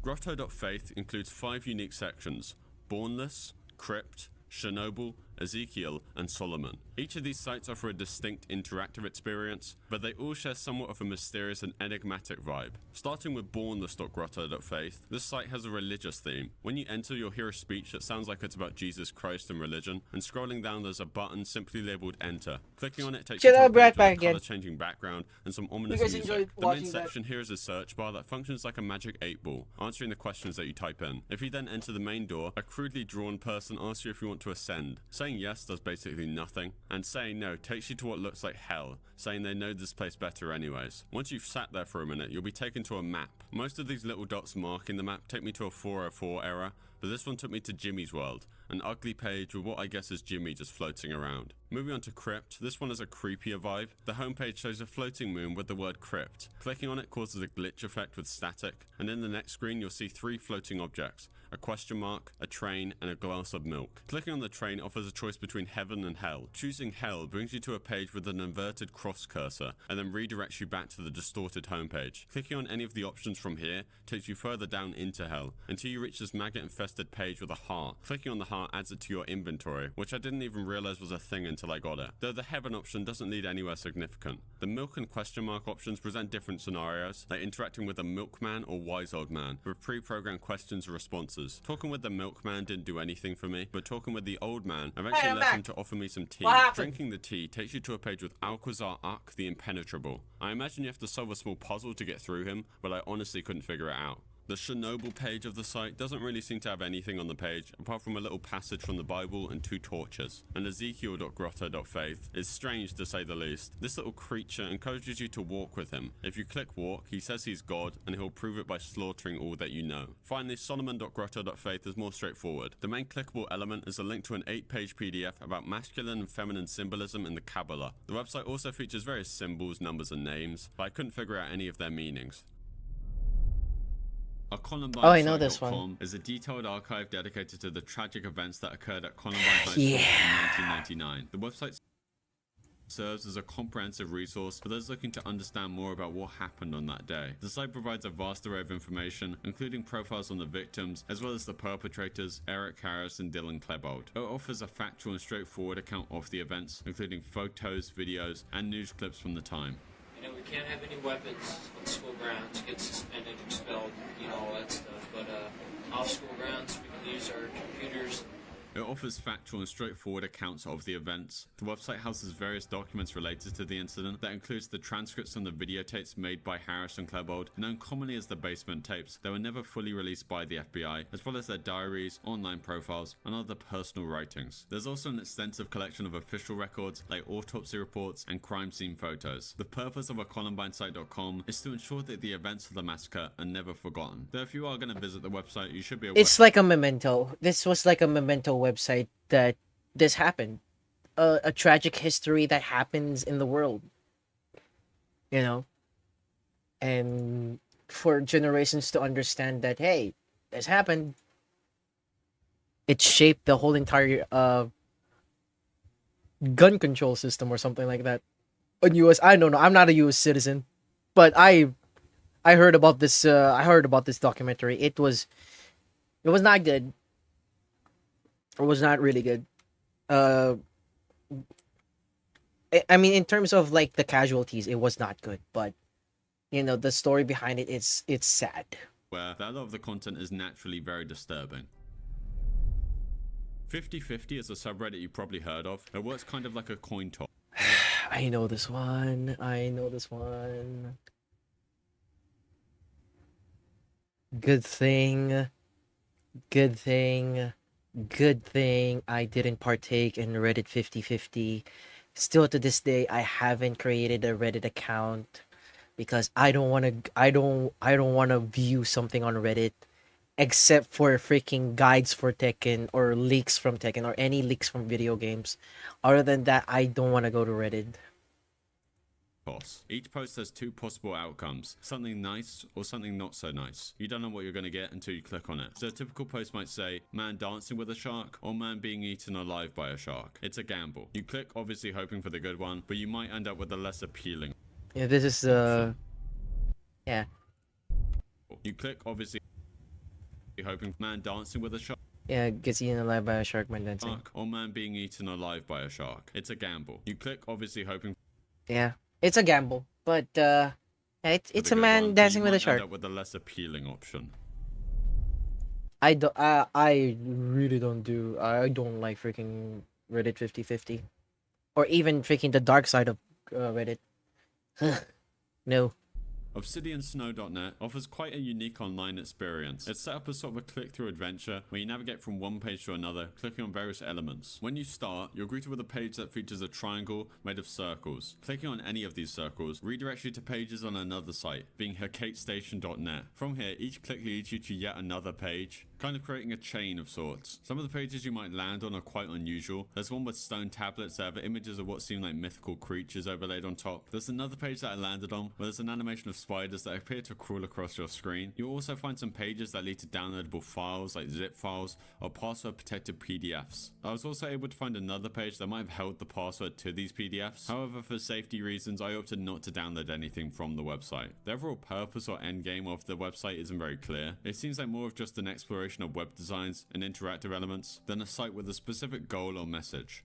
Grotto.faith includes 5 unique sections: Bornless, Crypt, Chernobyl, Ezekiel, and Solomon. Each of these sites offer a distinct interactive experience, but they all share somewhat of a mysterious and enigmatic vibe. Starting with Bornless.grotto.faith, this site has a religious theme. When you enter, you'll hear a speech that sounds like it's about Jesus Christ and religion, and scrolling down there's a button simply labeled Enter. Clicking on it takes you to a page with a color-changing background and some ominous music. The main section here is a search bar that functions like a magic 8-ball, answering the questions that you type in. If you then enter the main door, a crudely drawn person asks you if you want to ascend. Saying yes does basically nothing, and saying no takes you to what looks like hell, saying they know this place better anyways. Once you've sat there for a minute, you'll be taken to a map. Most of these little dots marking the map take me to a 404 error, but this one took me to Jimmy's world, an ugly page with what I guess is Jimmy just floating around. Moving on to Crypt, this one has a creepier vibe. The homepage shows a floating moon with the word Crypt. Clicking on it causes a glitch effect with static, and in the next screen you'll see 3 floating objects: a question mark, a train, and a glass of milk. Clicking on the train offers a choice between heaven and hell. Choosing hell brings you to a page with an inverted cross cursor, and then redirects you back to the distorted homepage. Clicking on any of the options from here takes you further down into hell, until you reach this maggot-infested page with a heart. Clicking on the heart adds it to your inventory, which I didn't even realize was a thing until I got it, though the heaven option doesn't lead anywhere significant. The milk and question mark options present different scenarios, like interacting with a milkman or wise old man, with pre-programmed questions and responses. Talking with the milkman didn't do anything for me, but talking with the old man eventually led him to offer me some tea. Drinking the tea takes you to a page with Alcazar Uk the Impenetrable. I imagine you have to solve a small puzzle to get through him, but I honestly couldn't figure it out. The Chernobyl page of the site doesn't really seem to have anything on the page, apart from a little passage from the Bible and 2 torches. And Ezekiel.grotto.faith is strange to say the least. This little creature encourages you to walk with him. If you click walk, he says he's God, and he'll prove it by slaughtering all that you know. Finally, Solomon.grotto.faith is more straightforward. The main clickable element is a link to an 8-page PDF about masculine and feminine symbolism in the Kabbalah. The website also features various symbols, numbers, and names, but I couldn't figure out any of their meanings. I know this one. Is a detailed archive dedicated to the tragic events that occurred at Columbine High School in 1999. The website serves as a comprehensive resource for those looking to understand more about what happened on that day. The site provides a vast array of information, including profiles on the victims, as well as the perpetrators, Eric Harris and Dylan Klebold. It offers a factual and straightforward account of the events, including photos, videos, and news clips from the time. You know, we can't have any weapons on school grounds. Get suspended, expelled, all that stuff. But off school grounds, we can use our computers. It offers factual and straightforward accounts of the events. The website houses various documents related to the incident that includes the transcripts from the videotapes made by Harris and Klebold, known commonly as the basement tapes, that were never fully released by the FBI, as well as their diaries, online profiles, and other personal writings. There's also an extensive collection of official records like autopsy reports and crime scene photos. The purpose of a ColumbineSite.com is to ensure that the events of the massacre are never forgotten. Though if you are going to visit the website, you should be aware. It's like a memento. This was like a memento website that this happened. A tragic history that happens in the world. And for generations to understand that, hey, this happened. It shaped the whole entire gun control system or something like that. In US, I don't know. I'm not a US citizen, but I heard about this. I heard about this documentary. It was not good. It was not really good. I mean, in terms of like the casualties, it was not good. But the story behind it, it's sad. Where that a lot of the content is naturally very disturbing. 50/50 is a subreddit you probably heard of. It works kind of like a coin toss. I know this one. Good thing I didn't partake in Reddit 50/50. Still to this day, I haven't created a Reddit account because I don't want to view something on Reddit except for freaking guides for Tekken or leaks from Tekken or any leaks from video games. Other than that, I don't want to go to Reddit. Each post has two possible outcomes, something nice or something not so nice. You don't know what you're going to get until you click on it. So a typical post might say, man dancing with a shark or man being eaten alive by a shark. It's a gamble. You click obviously hoping for the good one, but you might end up with the less appealing. Yeah, this is yeah. You click obviously hoping man dancing with a shark. Yeah, gets eaten alive by a shark, man dancing. Or man being eaten alive by a shark. It's a gamble. You click obviously hoping. Yeah. It's a gamble, but it's a man dancing with a shark. End up with the less appealing option. I really don't like freaking Reddit 50/50, or even freaking the dark side of Reddit. No. ObsidianSnow.net offers quite a unique online experience. It's set up as sort of a click-through adventure where you navigate from one page to another, clicking on various elements. When you start, you're greeted with a page that features a triangle made of circles. Clicking on any of these circles redirects you to pages on another site, being HerCateStation.net. From here, each click leads you to yet another page, kind of creating a chain of sorts. Some of the pages you might land on are quite unusual. There's one with stone tablets that have images of what seem like mythical creatures overlaid on top. There's another page that I landed on where there's an animation of spiders that appear to crawl across your screen. You'll also find some pages that lead to downloadable files like zip files or password protected PDFs. I was also able to find another page that might have held the password to these PDFs. However, for safety reasons, I opted not to download anything from the website. The overall purpose or end game of the website isn't very clear. It seems like more of just an exploration of web designs and interactive elements than a site with a specific goal or message.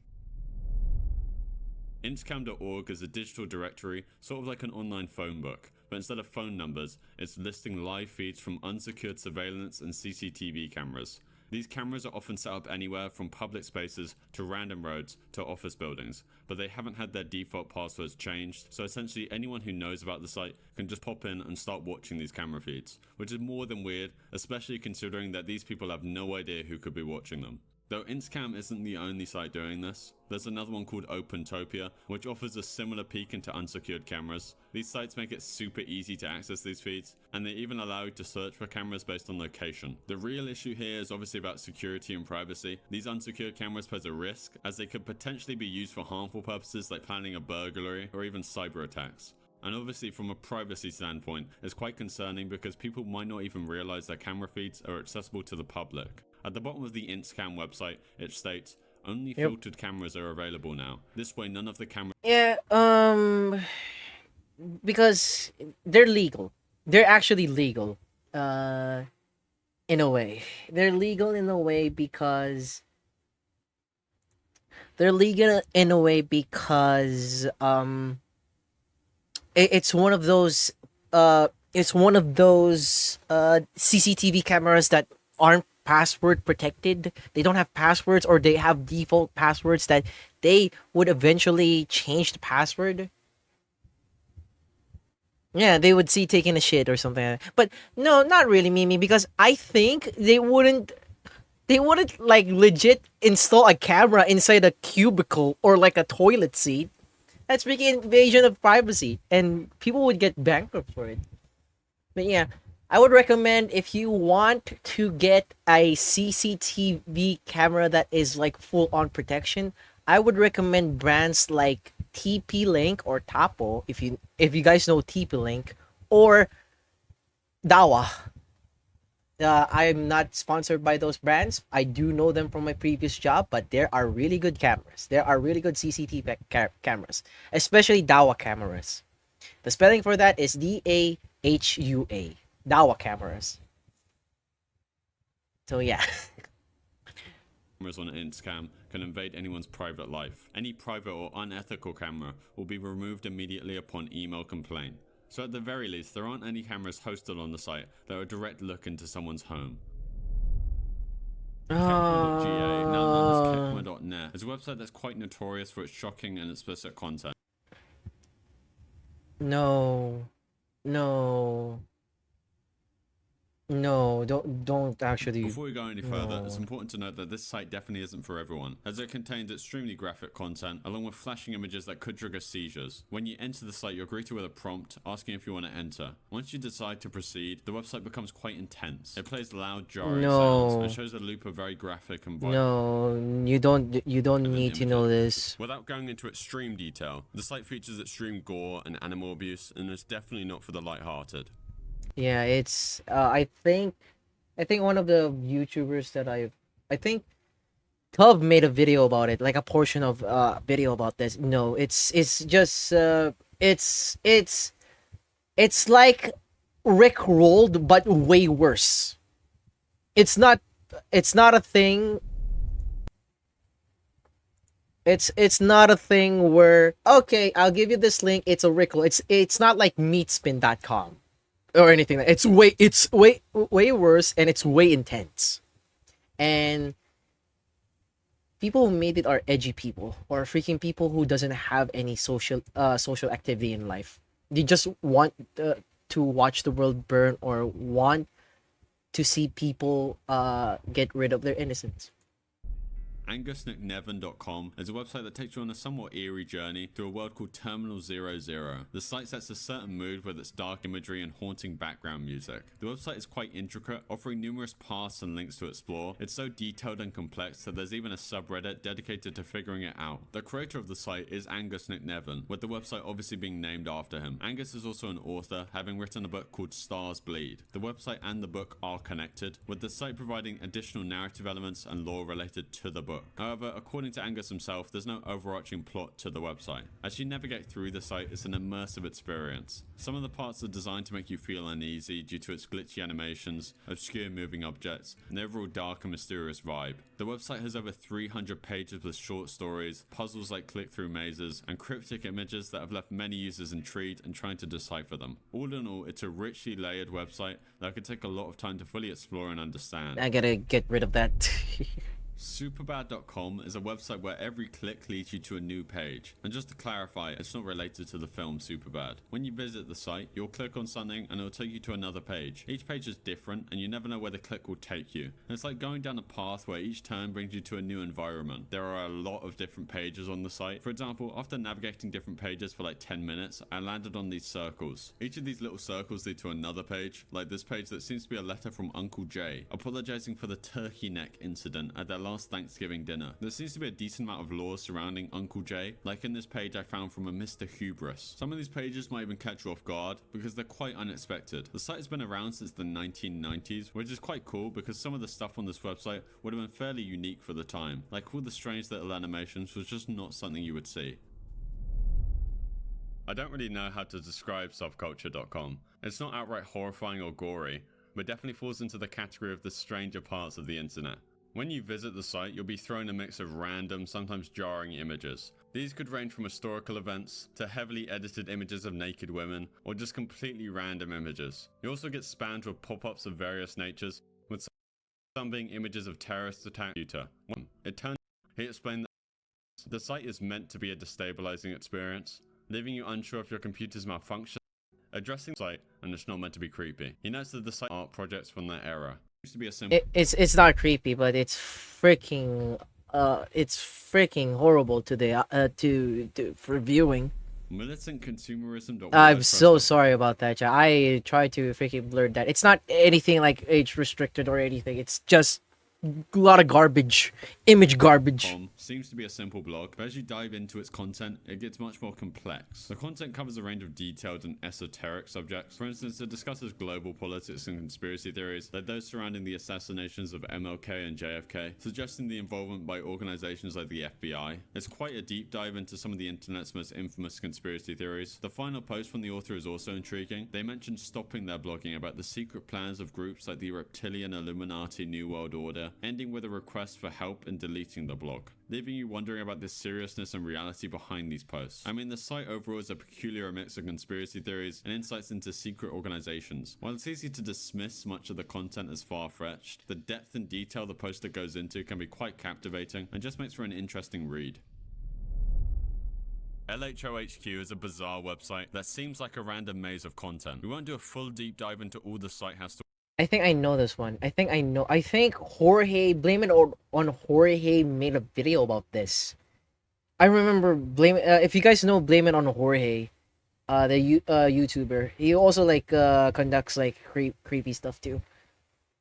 Intscam.org is a digital directory, sort of like an online phone book, but instead of phone numbers, it's listing live feeds from unsecured surveillance and CCTV cameras. These cameras are often set up anywhere from public spaces to random roads to office buildings, but they haven't had their default passwords changed, so essentially anyone who knows about the site can just pop in and start watching these camera feeds, which is more than weird, especially considering that these people have no idea who could be watching them. Though Intscam isn't the only site doing this, there's another one called OpenTopia, which offers a similar peek into unsecured cameras. These sites make it super easy to access these feeds, and they even allow you to search for cameras based on location. The real issue here is obviously about security and privacy. These unsecured cameras pose a risk, as they could potentially be used for harmful purposes like planning a burglary or even cyber attacks. And obviously from a privacy standpoint, it's quite concerning because people might not even realize their camera feeds are accessible to the public. At the bottom of the Intscam website, it states, only filtered cameras are available now. This way none of the cameras... Yeah, because they're legal. They're actually legal, in a way. They're legal in a way because... it's one of those CCTV cameras that aren't password protected. They don't have passwords, or they have default passwords that they would eventually change the password. Yeah, they would see taking a shit or something like that. But no, not really, Mimi, because I think they wouldn't like legit install a camera inside a cubicle or like a toilet seat. That's big invasion of privacy, and people would get bankrupt for it. But yeah, I would recommend, if you want to get a CCTV camera that is like full on protection, I would recommend brands like TP-Link or Tapo, if you guys know TP-Link, or Dawa. I'm not sponsored by those brands. I do know them from my previous job, but there are really good cameras. There are really good CCTV cameras, especially Dawa cameras. The spelling for that is DAHUA. Dawa cameras. So yeah. Cameras on Instacam can invade anyone's private life. Any private or unethical camera will be removed immediately upon email complaint. So at the very least, there aren't any cameras hosted on the site that are a direct look into someone's home. Kekma.ga, now known as Kekma.net, is a website that's quite notorious for its shocking and explicit content. No. No. No, don't actually. Before we go any further, No. it's important to note that this site definitely isn't for everyone, as it contains extremely graphic content along with flashing images that could trigger seizures. When you enter the site, you're greeted with a prompt asking if you want to enter. Once you decide to proceed, the website becomes quite intense. It plays loud, jarring sounds and shows a loop of very graphic and violent. No, you don't need to know this. Without going into extreme detail, the site features extreme gore and animal abuse, and it's definitely not for the light-hearted. Yeah, it's I think one of the YouTubers that I think Tub made a video about it, like a portion of video about this. No, it's just it's like Rick rolled but way worse. It's not a thing. It's not a thing where, okay, I'll give you this link, it's a Rick roll. It's not like meatspin.com or anything. It's way worse, and it's way intense. And people who made it are edgy people, or freaking people who doesn't have any social activity in life. They just want to watch the world burn, or want to see people get rid of their innocence. AngusNickNevin.com is a website that takes you on a somewhat eerie journey through a world called Terminal 00. The site sets a certain mood with its dark imagery and haunting background music. The website is quite intricate, offering numerous paths and links to explore. It's so detailed and complex that there's even a subreddit dedicated to figuring it out. The creator of the site is Angus Nick Nevin, with the website obviously being named after him. Angus is also an author, having written a book called Stars Bleed. The website and the book are connected, with the site providing additional narrative elements and lore related to the book. However, according to Angus himself, there's no overarching plot to the website. As you navigate through the site, it's an immersive experience. Some of the parts are designed to make you feel uneasy due to its glitchy animations, obscure moving objects, and the overall dark and mysterious vibe. The website has over 300 pages with short stories, puzzles like click-through mazes, and cryptic images that have left many users intrigued and trying to decipher them. All in all, it's a richly layered website that could take a lot of time to fully explore and understand. I gotta get rid of that. Superbad.com is a website where every click leads you to a new page. And just to clarify, it's not related to the film Superbad. When you visit the site, you'll click on something and it'll take you to another page. Each page is different and you never know where the click will take you. And it's like going down a path where each turn brings you to a new environment. There are a lot of different pages on the site. For example, after navigating different pages for like 10 minutes, I landed on these circles. Each of these little circles lead to another page, like this page that seems to be a letter from Uncle Jay, apologizing for the turkey neck incident at their last Thanksgiving dinner. There seems to be a decent amount of lore surrounding Uncle Jay, like in this page I found from a Mr. Hubris. Some of these pages might even catch you off guard because they're quite unexpected. The site has been around since the 1990s, which is quite cool because some of the stuff on this website would have been fairly unique for the time. Like all the strange little animations was just not something you would see. I don't really know how to describe subculture.com. It's not outright horrifying or gory, but definitely falls into the category of the stranger parts of the internet. When you visit the site, you'll be thrown a mix of random, sometimes jarring images. These could range from historical events to heavily edited images of naked women, or just completely random images. You also get spammed with pop-ups of various natures, with some being images of terrorist attacks. It turns out he explained that the site is meant to be a destabilizing experience, leaving you unsure if your computer's malfunctioning, addressing the site, and it's not meant to be creepy. He notes that the site art projects from that era. It used to be a simple It's not creepy, but it's freaking horrible to the for viewing. militant consumerism. I'm so sorry about that, chat. I tried to freaking blur that. It's not anything like age restricted or anything. It's just a lot of garbage, image garbage. Seems to be a simple blog, but as you dive into its content, it gets much more complex. The content covers a range of detailed and esoteric subjects. For instance, it discusses global politics and conspiracy theories, like those surrounding the assassinations of MLK and JFK, suggesting the involvement by organizations like the FBI. It's quite a deep dive into some of the internet's most infamous conspiracy theories. The final post from the author is also intriguing. They mentioned stopping their blogging about the secret plans of groups like the Reptilian Illuminati New World Order, ending with a request for help in deleting the blog, leaving you wondering about the seriousness and reality behind these posts. I mean, the site overall is a peculiar mix of conspiracy theories and insights into secret organizations. While it's easy to dismiss much of the content as far-fetched, the depth and detail the poster goes into can be quite captivating and just makes for an interesting read. LHOHQ is a bizarre website that seems like a random maze of content. We won't do a full deep dive into all the site has to. I think I know this one. I think Jorge, Blame It on Jorge, made a video about this. I remember if you guys know Blame It on Jorge, the YouTuber. He also like conducts like creepy stuff too.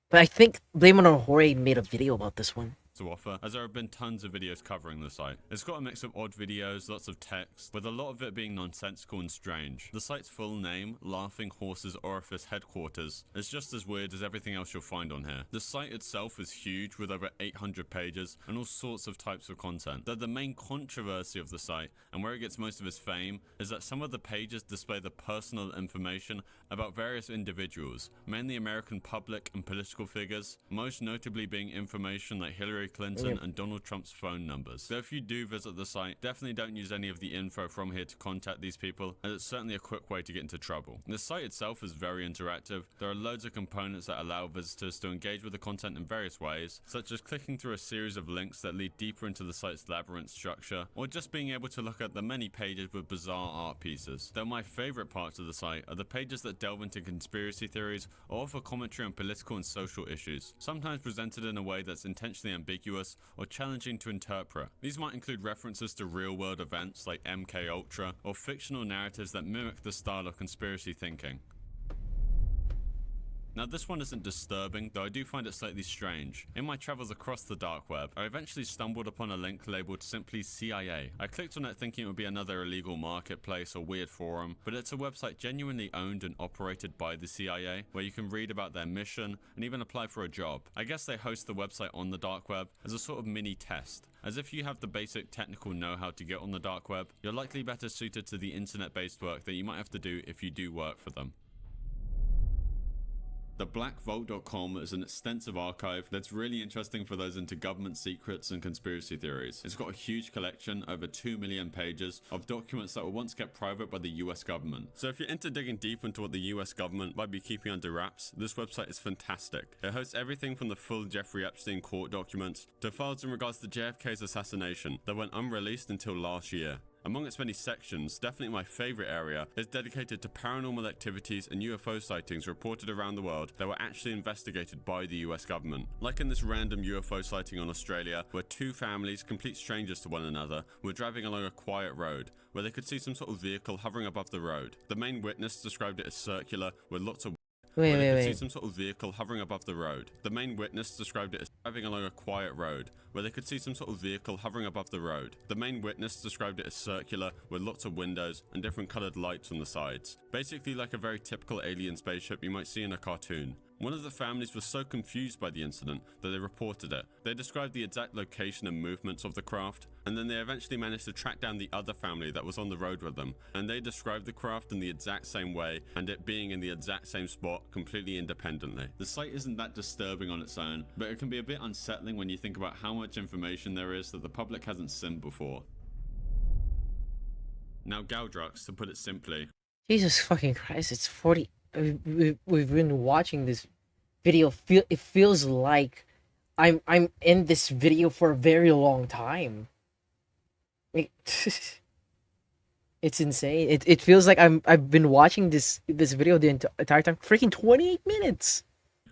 But I think Blame It on Jorge made a video about this one. To offer, as there have been tons of videos covering the site. It's got a mix of odd videos, lots of text, with a lot of it being nonsensical and strange. The site's full name, Laughing Horses Orifice Headquarters, is just as weird as everything else you'll find on here. The site itself is huge, with over 800 pages and all sorts of types of content. Though the main controversy of the site, and where it gets most of its fame, is that some of the pages display the personal information about various individuals, mainly American public and political figures, most notably being information like Hillary Clinton and Donald Trump's phone numbers. So if you do visit the site, definitely don't use any of the info from here to contact these people, as it's certainly a quick way to get into trouble. The site itself is very interactive. There are loads of components that allow visitors to engage with the content in various ways, such as clicking through a series of links that lead deeper into the site's labyrinth structure, or just being able to look at the many pages with bizarre art pieces. Though my favorite parts of the site are the pages that delve into conspiracy theories or offer commentary on political and social issues, sometimes presented in a way that's intentionally ambiguous or challenging to interpret. These might include references to real-world events like MKUltra, or fictional narratives that mimic the style of conspiracy thinking. Now this one isn't disturbing, though I do find it slightly strange. In my travels across the dark web, I eventually stumbled upon a link labeled simply CIA. I clicked on it thinking it would be another illegal marketplace or weird forum, but it's a website genuinely owned and operated by the CIA, where you can read about their mission and even apply for a job. I guess they host the website on the dark web as a sort of mini test. As if you have the basic technical know-how to get on the dark web, you're likely better suited to the internet-based work that you might have to do if you do work for them. TheBlackVault.com is an extensive archive that's really interesting for those into government secrets and conspiracy theories. It's got a huge collection, over 2 million pages, of documents that were once kept private by the US government. So if you're into digging deep into what the US government might be keeping under wraps, this website is fantastic. It hosts everything from the full Jeffrey Epstein court documents to files in regards to JFK's assassination that went unreleased until last year. Among its many sections, definitely my favorite area is dedicated to paranormal activities and UFO sightings reported around the world that were actually investigated by the US government. Like in this random UFO sighting on Australia, where two families, complete strangers to one another, were driving along a quiet road, where they could see some sort of vehicle hovering above the road. The main witness described it as circular, with lots of see some sort of vehicle hovering above the road. The main witness described it as driving along a quiet road, where they could see some sort of vehicle hovering above the road. The main witness described it as circular, with lots of windows and different coloured lights on the sides. Basically like a very typical alien spaceship you might see in a cartoon. One of the families was so confused by the incident that they reported it. They described the exact location and movements of the craft, and then they eventually managed to track down the other family that was on the road with them, and they described the craft in the exact same way, and it being in the exact same spot completely independently. The site isn't that disturbing on its own, but it can be a bit unsettling when you think about how much information there is that the public hasn't seen before. Now Galdrux, to put it simply, Jesus fucking Christ, it's 40. We've been watching this video. It feels like I'm in this video for a very long time. Like, it's insane. It feels like I've been watching this video the entire time. Freaking 28 minutes.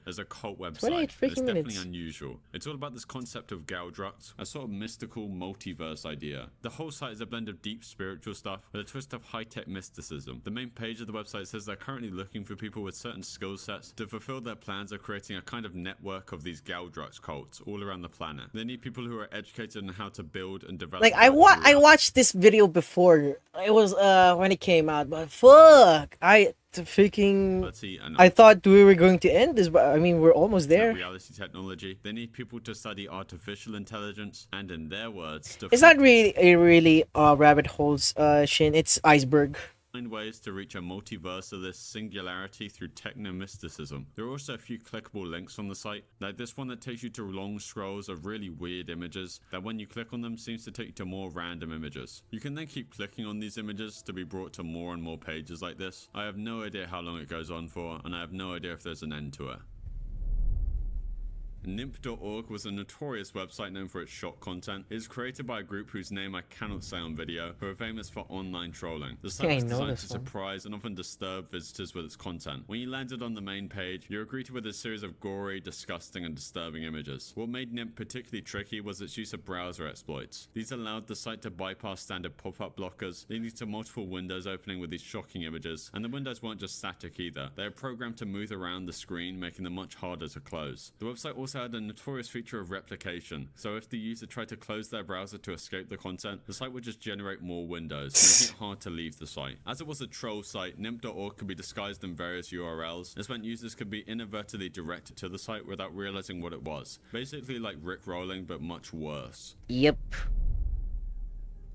as a cult 28 website. It's freaking definitely minutes. unusual. It's all about this concept of Galdrux, a sort of mystical multiverse idea. The whole site is a blend of deep spiritual stuff with a twist of high-tech mysticism. The main page of the website says they're currently looking for people with certain skill sets to fulfill their plans of creating a kind of network of these Galdrux cults all around the planet. They need people who are educated on how to build and develop. Like I watched this video before. It was when it came out, but fuck, I thought we were going to end this, but I mean we're almost there. Reality technology. They need people to study artificial intelligence, and in their words, it's not really rabbit holes, Shin. It's iceberg. Find ways to reach a multiversalist singularity through techno-mysticism. There are also a few clickable links on the site, like this one that takes you to long scrolls of really weird images that when you click on them seems to take you to more random images. You can then keep clicking on these images to be brought to more and more pages like this. I have no idea how long it goes on for, and I have no idea if there's an end to it. Nimp.org was a notorious website known for its shock content. It is created by a group whose name I cannot say on video, who are famous for online trolling. The site was designed to surprise and often disturb visitors with its content. When you landed on the main page, you were greeted with a series of gory, disgusting, and disturbing images. What made Nimp particularly tricky was its use of browser exploits. These allowed the site to bypass standard pop-up blockers, leading to multiple windows opening with these shocking images. And the windows weren't just static either. They are programmed to move around the screen, making them much harder to close. The website also had a notorious feature of replication, so if the user tried to close their browser to escape the content, the site would just generate more windows, making it hard to leave the site. As it was a troll site, Nimp.org could be disguised in various URLs. This meant users could be inadvertently directed to the site without realizing what it was. Basically like Rickrolling, but much worse. Yep.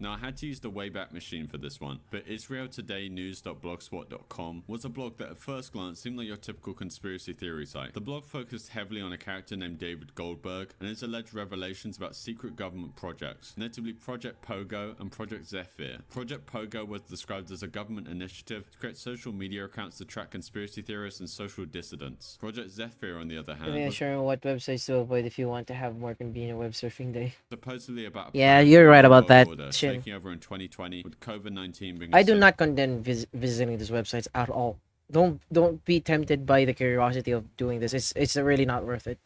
Now, I had to use the Wayback Machine for this one, but IsraelTodayNews.blogspot.com was a blog that at first glance seemed like your typical conspiracy theory site. The blog focused heavily on a character named David Goldberg and his alleged revelations about secret government projects, notably Project Pogo and Project Zephyr. Project Pogo was described as a government initiative to create social media accounts to track conspiracy theorists and social dissidents. Project Zephyr, on the other hand, was sure what websites to avoid if you want to have more convenient web surfing day. Supposedly about you're right about that. Taking over in 2020 with COVID-19 being I do not condemn visiting these websites at all. Don't be tempted by the curiosity of doing this. It's really not worth it.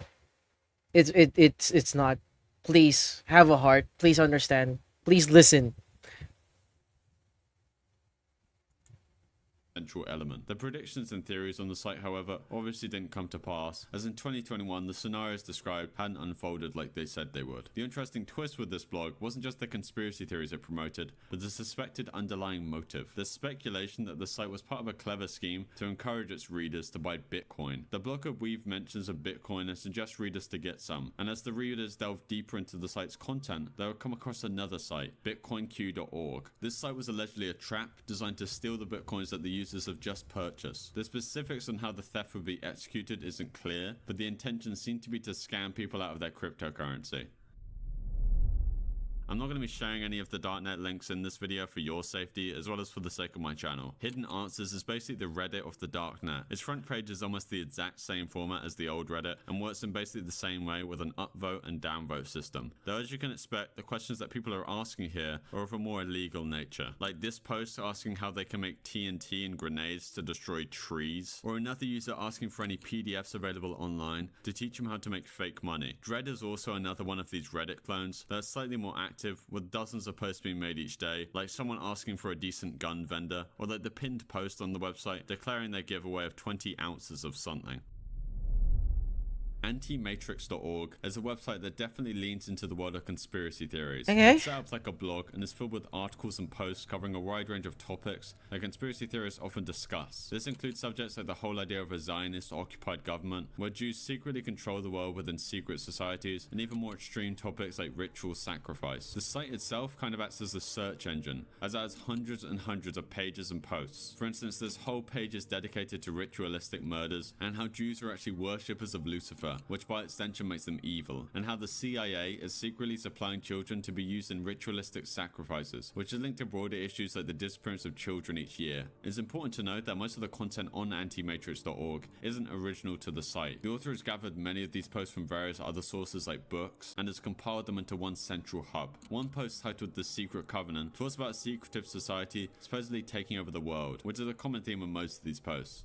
It's not. Please have a heart. Please understand. Please listen. Central element. The predictions and theories on the site, however, obviously didn't come to pass, as in 2021 the scenarios described hadn't unfolded like they said they would. The interesting twist with this blog wasn't just the conspiracy theories it promoted, but the suspected underlying motive. The speculation that the site was part of a clever scheme to encourage its readers to buy Bitcoin. The blogger weaves mentions of Bitcoin and suggests readers to get some, and as the readers delve deeper into the site's content, they will come across another site, bitcoinq.org. This site was allegedly a trap designed to steal the Bitcoins that the users have just purchased. The specifics on how the theft would be executed isn't clear, but the intention seemed to be to scam people out of their cryptocurrency. I'm not going to be sharing any of the darknet links in this video for your safety, as well as for the sake of my channel. Hidden Answers is basically the Reddit of the darknet. Its front page is almost the exact same format as the old Reddit, and works in basically the same way with an upvote and downvote system. Though as you can expect, the questions that people are asking here are of a more illegal nature. Like this post asking how they can make TNT and grenades to destroy trees, or another user asking for any PDFs available online to teach them how to make fake money. Dread is also another one of these Reddit clones that's slightly more active, with dozens of posts being made each day, like someone asking for a decent gun vendor, or like the pinned post on the website declaring their giveaway of 20 ounces of something. Antimatrix.org is a website that definitely leans into the world of conspiracy theories. It's set up like a blog and is filled with articles and posts covering a wide range of topics that conspiracy theorists often discuss. This includes subjects like the whole idea of a Zionist-occupied government, where Jews secretly control the world within secret societies, and even more extreme topics like ritual sacrifice. The site itself kind of acts as a search engine, as it has hundreds and hundreds of pages and posts. For instance, this whole page is dedicated to ritualistic murders and how Jews are actually worshippers of Lucifer Lucifer, which by extension makes them evil, and how the CIA is secretly supplying children to be used in ritualistic sacrifices, which is linked to broader issues like the disappearance of children each year. It's important to note that most of the content on antimatrix.org isn't original to the site. The author has gathered many of these posts from various other sources like books, and has compiled them into one central hub. One post titled The Secret Covenant talks about a secretive society supposedly taking over the world, which is a common theme in most of these posts.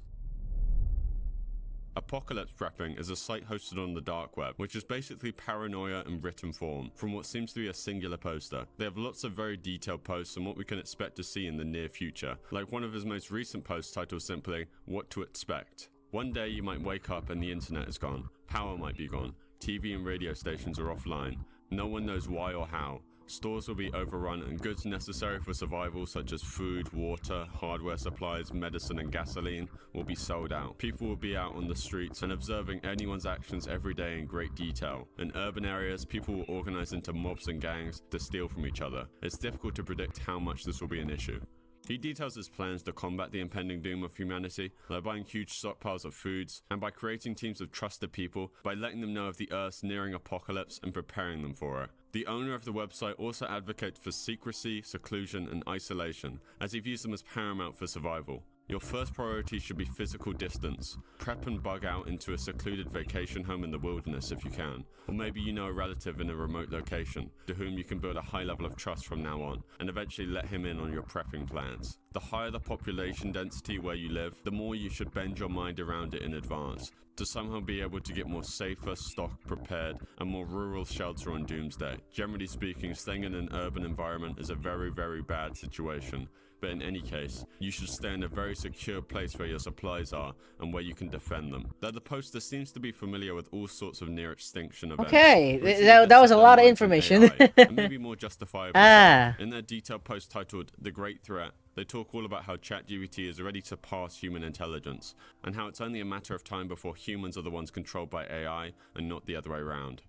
Apocalypse Prepping is a site hosted on the dark web, which is basically paranoia in written form, from what seems to be a singular poster. They have lots of very detailed posts on what we can expect to see in the near future, like one of his most recent posts titled simply, What to Expect. One day you might wake up and the internet is gone, power might be gone, TV and radio stations are offline, no one knows why or how. Stores will be overrun and goods necessary for survival such as food, water, hardware supplies, medicine and gasoline will be sold out. People will be out on the streets and observing anyone's actions every day in great detail. In urban areas, people will organize into mobs and gangs to steal from each other. It's difficult to predict how much this will be an issue. He details his plans to combat the impending doom of humanity by buying huge stockpiles of foods and by creating teams of trusted people by letting them know of the Earth's nearing apocalypse and preparing them for it. The owner of the website also advocates for secrecy, seclusion and isolation, as he views them as paramount for survival. Your first priority should be physical distance. Prep and bug out into a secluded vacation home in the wilderness if you can. Or maybe you know a relative in a remote location, to whom you can build a high level of trust from now on, and eventually let him in on your prepping plans. The higher the population density where you live, the more you should bend your mind around it in advance, to somehow be able to get more safer, stock prepared, and more rural shelter on doomsday. Generally speaking, staying in an urban environment is a very, very bad situation. But in any case, you should stay in a very secure place where your supplies are and where you can defend them. Though the poster seems to be familiar with all sorts of near extinction events. Okay, that was a lot of information. And maybe more justifiably so. In their detailed post titled The Great Threat, they talk all about how ChatGPT is ready to surpass human intelligence, and how it's only a matter of time before humans are the ones controlled by AI and not the other way around.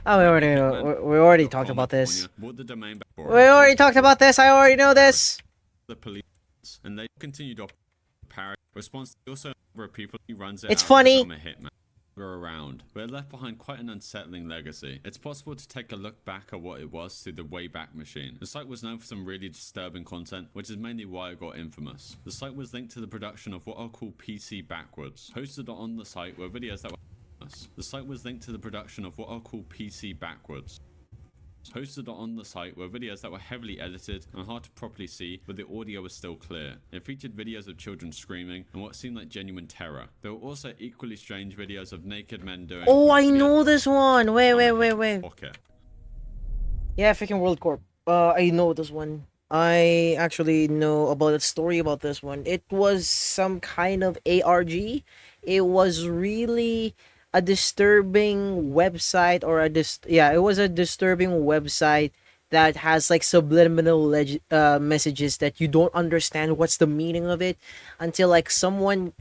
Oh, we already talked about this. We already talked about this. I already know this. The police, and they continued to parrot response. Also, people who runs it. It's funny. A hitman. We're around, but it left behind quite an unsettling legacy. It's possible to take a look back at what it was through the Wayback Machine. The site was known for some really disturbing content, which is mainly why it got infamous. The site was linked to the production of what I'll call PC Backwards. Hosted on the site were videos that were the site was linked to the production of what I'll call PC Backwards. Hosted on the site were videos that were heavily edited and hard to properly see, but the audio was still clear. It featured videos of children screaming and what seemed like genuine terror. There were also equally strange videos of naked men doing... Oh, I know this one! Wait. Okay. Yeah, freaking World Corp. I know this one. I actually know about the story about this one. It was some kind of ARG. It was really a disturbing website, or it was a disturbing website that has like subliminal messages that you don't understand what's the meaning of it until like someone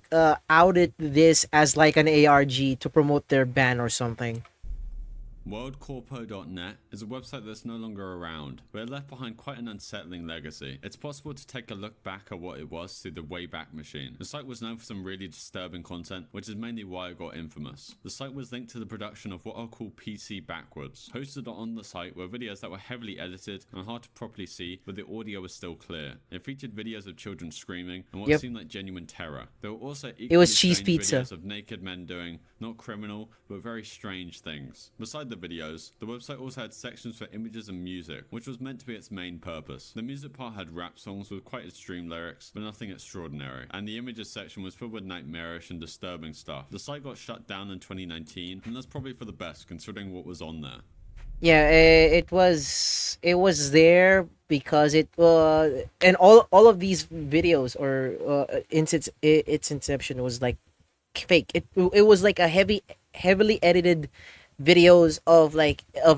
outed this as like an ARG to promote their ban or something. WorldCorpo.net is a website that's no longer around, but it left behind quite an unsettling legacy. It's possible to take a look back at what it was through the Wayback Machine. The site was known for some really disturbing content, which is mainly why it got infamous. The site was linked to the production of what I'll call PC Backwards. Hosted on the site were videos that were heavily edited and hard to properly see, but the audio was still clear. It featured videos of children screaming and what seemed like genuine terror. There were also equally cheese strange pizza. videos of naked men doing not criminal, but very strange things. Beside the videos, the website also had sections for images and music, which was meant to be its main purpose. The music part had rap songs with quite extreme lyrics, but nothing extraordinary, and the images section was filled with nightmarish and disturbing stuff. The site got shut down in 2019, and that's probably for the best considering what was on there. Yeah, it was there because it and all of these videos or its inception was like fake. It was like a heavily edited videos of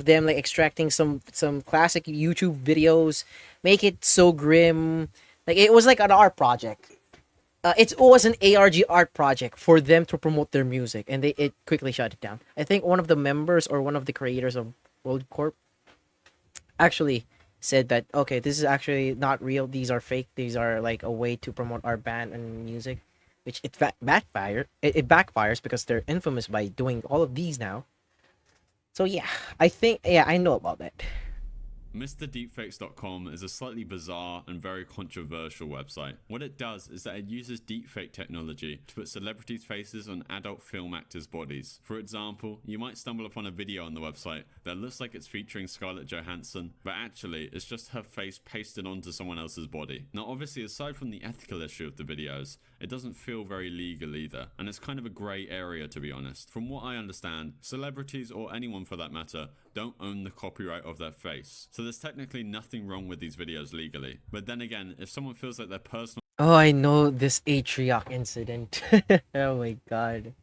them like extracting some classic YouTube videos, make it so grim. Like it was like an art project. It was an ARG art project for them to promote their music, and it quickly shut it down. I think one of the members or one of the creators of World Corp actually said that, okay, this is actually not real. These are fake. These are like a way to promote our band and music. which it backfires because they're infamous by doing all of these now. So yeah, I know about that. MrDeepfakes.com is a slightly bizarre and very controversial website. What it does is that it uses deepfake technology to put celebrities' faces on adult film actors' bodies. For example, you might stumble upon a video on the website that looks like it's featuring Scarlett Johansson, but actually it's just her face pasted onto someone else's body. Now obviously, aside from the ethical issue of the videos, it doesn't feel very legal either, and it's kind of a grey area, to be honest. From what I understand, celebrities, or anyone for that matter, don't own the copyright of their face, so there's technically nothing wrong with these videos legally. But then again, if someone feels like their personal Oh, I know this Atriarch incident. Oh my god.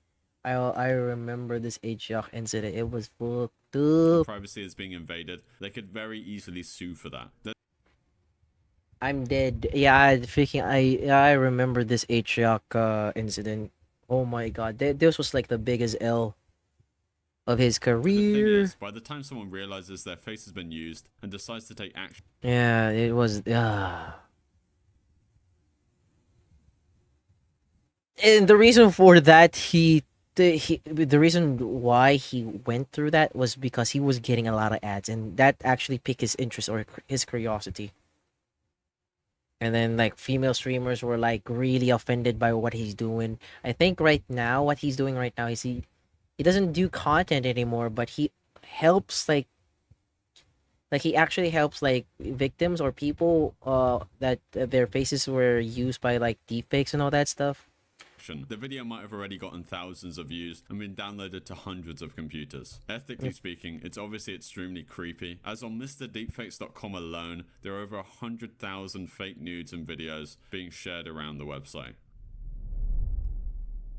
I remember this Atriarch incident. It was fucked up. privacy is being invaded, they could very easily sue for that. I'm dead. Yeah, I remember this Atriarch incident. Oh my god. This was like the biggest L of his The thing career. is, by the time someone realizes their face has been used and decides to take action, Yeah, it was and the reason for that the reason why he went through that was because he was getting a lot of ads, and that actually piqued his interest or his curiosity. And then like female streamers were like really offended by what he's doing. I think right now what he's doing right now is he doesn't do content anymore, but he helps like he actually helps like victims or people that their faces were used by like deepfakes and all that stuff. the video might have already gotten thousands of views and been downloaded to hundreds of computers. Ethically speaking, it's obviously extremely creepy, as on MrDeepfakes.com alone, there are over 100,000 fake nudes and videos being shared around the website.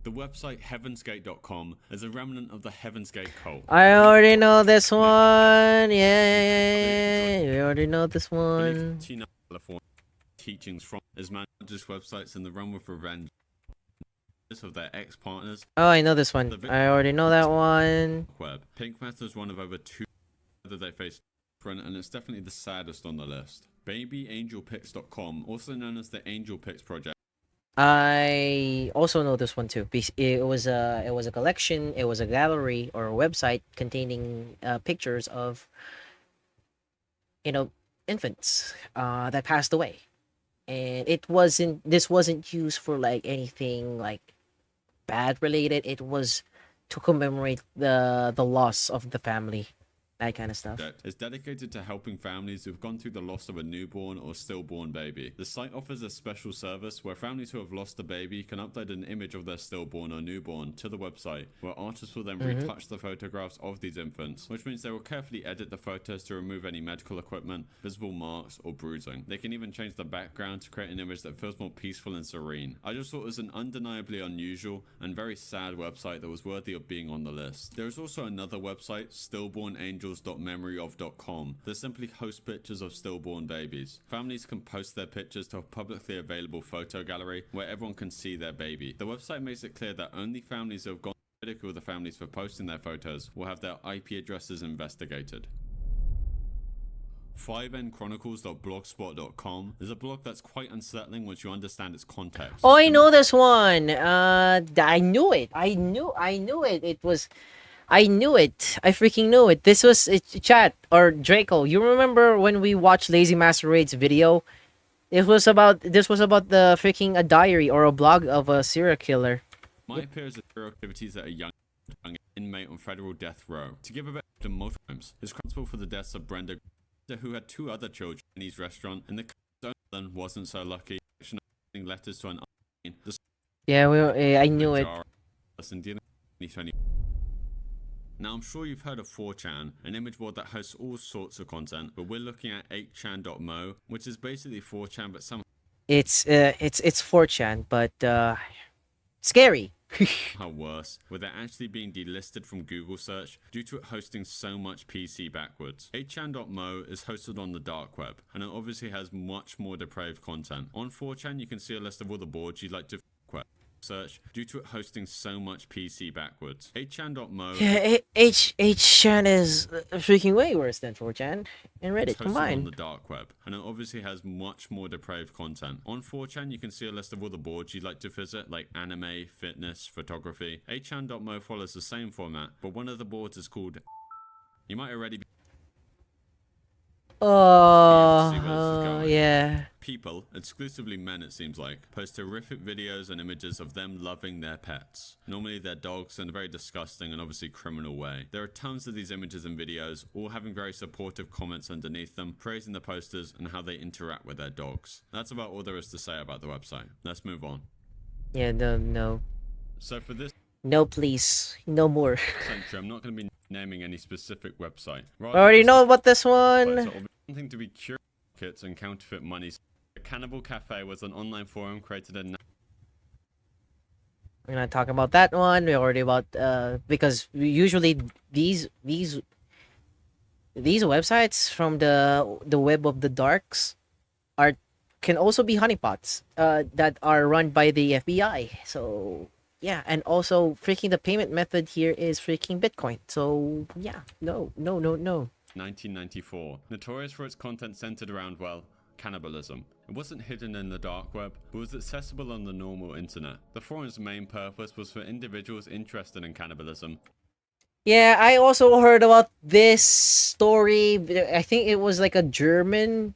The website heavensgate.com is a remnant of the Heaven's Gate cult. I already know this one. Yeah. We already know this one. California teachings from his managers websites in the run with revenge of their ex-partners. Oh, I know this one. I already know that one. Web. Pink Matter is one of over 2 that they face front, and it's definitely the saddest on the list. BabyAngelPics.com, also known as the Angel Pics Project. I also know this one too. It was a collection. It was a gallery or a website containing pictures of infants that passed away, and this wasn't used for like anything like bad related. It was to commemorate the loss of the family, that kind of stuff. It's dedicated to helping families who've gone through the loss of a newborn or stillborn baby. The site offers a special service where families who have lost a baby can upload an image of their stillborn or newborn to the website, where artists will then retouch the photographs of these infants, which means they will carefully edit the photos to remove any medical equipment, visible marks, or bruising. They can even change the background to create an image that feels more peaceful and serene. I just thought it was an undeniably unusual and very sad website that was worthy of being on the list. There is also another website, stillbornangels.memoryof.com, that simply hosts pictures of stillborn babies. Families can post their pictures to a publicly available photo gallery where everyone can see their baby. The website makes it clear that only families who have gone to ridicule the families for posting their photos will have their IP addresses investigated. 5nchronicles.blogspot.com is a blog that's quite unsettling once you understand its context. Oh, I know this one. I knew it. I knew it. I knew it. I freaking knew it. This was Chat or Draco. You remember when we watched Lazy Master Raid's video? This was about the freaking a diary or a blog of a serial killer. My appears at activities at a young inmate on federal death row. To give a bit of multiple times, is responsible for the deaths of Brenda, who had 2 other children in his restaurant, and the son wasn't so lucky. Letters to an yeah, I knew it. Now, I'm sure you've heard of 4chan, an image board that hosts all sorts of content, but we're looking at 8chan.mo, which is basically 4chan, but somehow it's 4chan, but scary. how worse, with it actually being delisted from Google search due to it hosting so much PC backwards. 8chan.mo is hosted on the dark web, and it obviously has much more depraved content. On 4chan, you can see a list of all the boards you'd like to search due to it hosting so much PC backwards. 8chan.mo Yeah, H-Chan is freaking way worse than 4chan and Reddit hosted on combined. the dark web, and it obviously has much more depraved content. On 4chan, you can see a list of all the boards you'd like to visit, like anime, fitness, photography. 8chan.mo follows the same format, but one of the boards is called... You might already be... Yeah. People, exclusively men it seems like, post horrific videos and images of them loving their pets. Normally their dogs in a very disgusting and obviously criminal way. There are tons of these images and videos, all having very supportive comments underneath them, praising the posters and how they interact with their dogs. That's about all there is to say about the website. Let's move on. Yeah, no. So for this No, please. No more. century, I'm not going to be naming any specific website. I already know about this So one. something to be curious about and counterfeit money. The Cannibal Cafe was an online forum created in... We're gonna talk about that one. We already about because usually these websites from the web of the darks can also be honeypots that are run by the FBI. So yeah, and also freaking the payment method here is freaking Bitcoin. So yeah, no. 1994. Notorious for its content centered around, well, cannibalism. It wasn't hidden in the dark web, but was accessible on the normal internet. The forum's main purpose was for individuals interested in cannibalism. Yeah, I also heard about this story. I think it was like a German.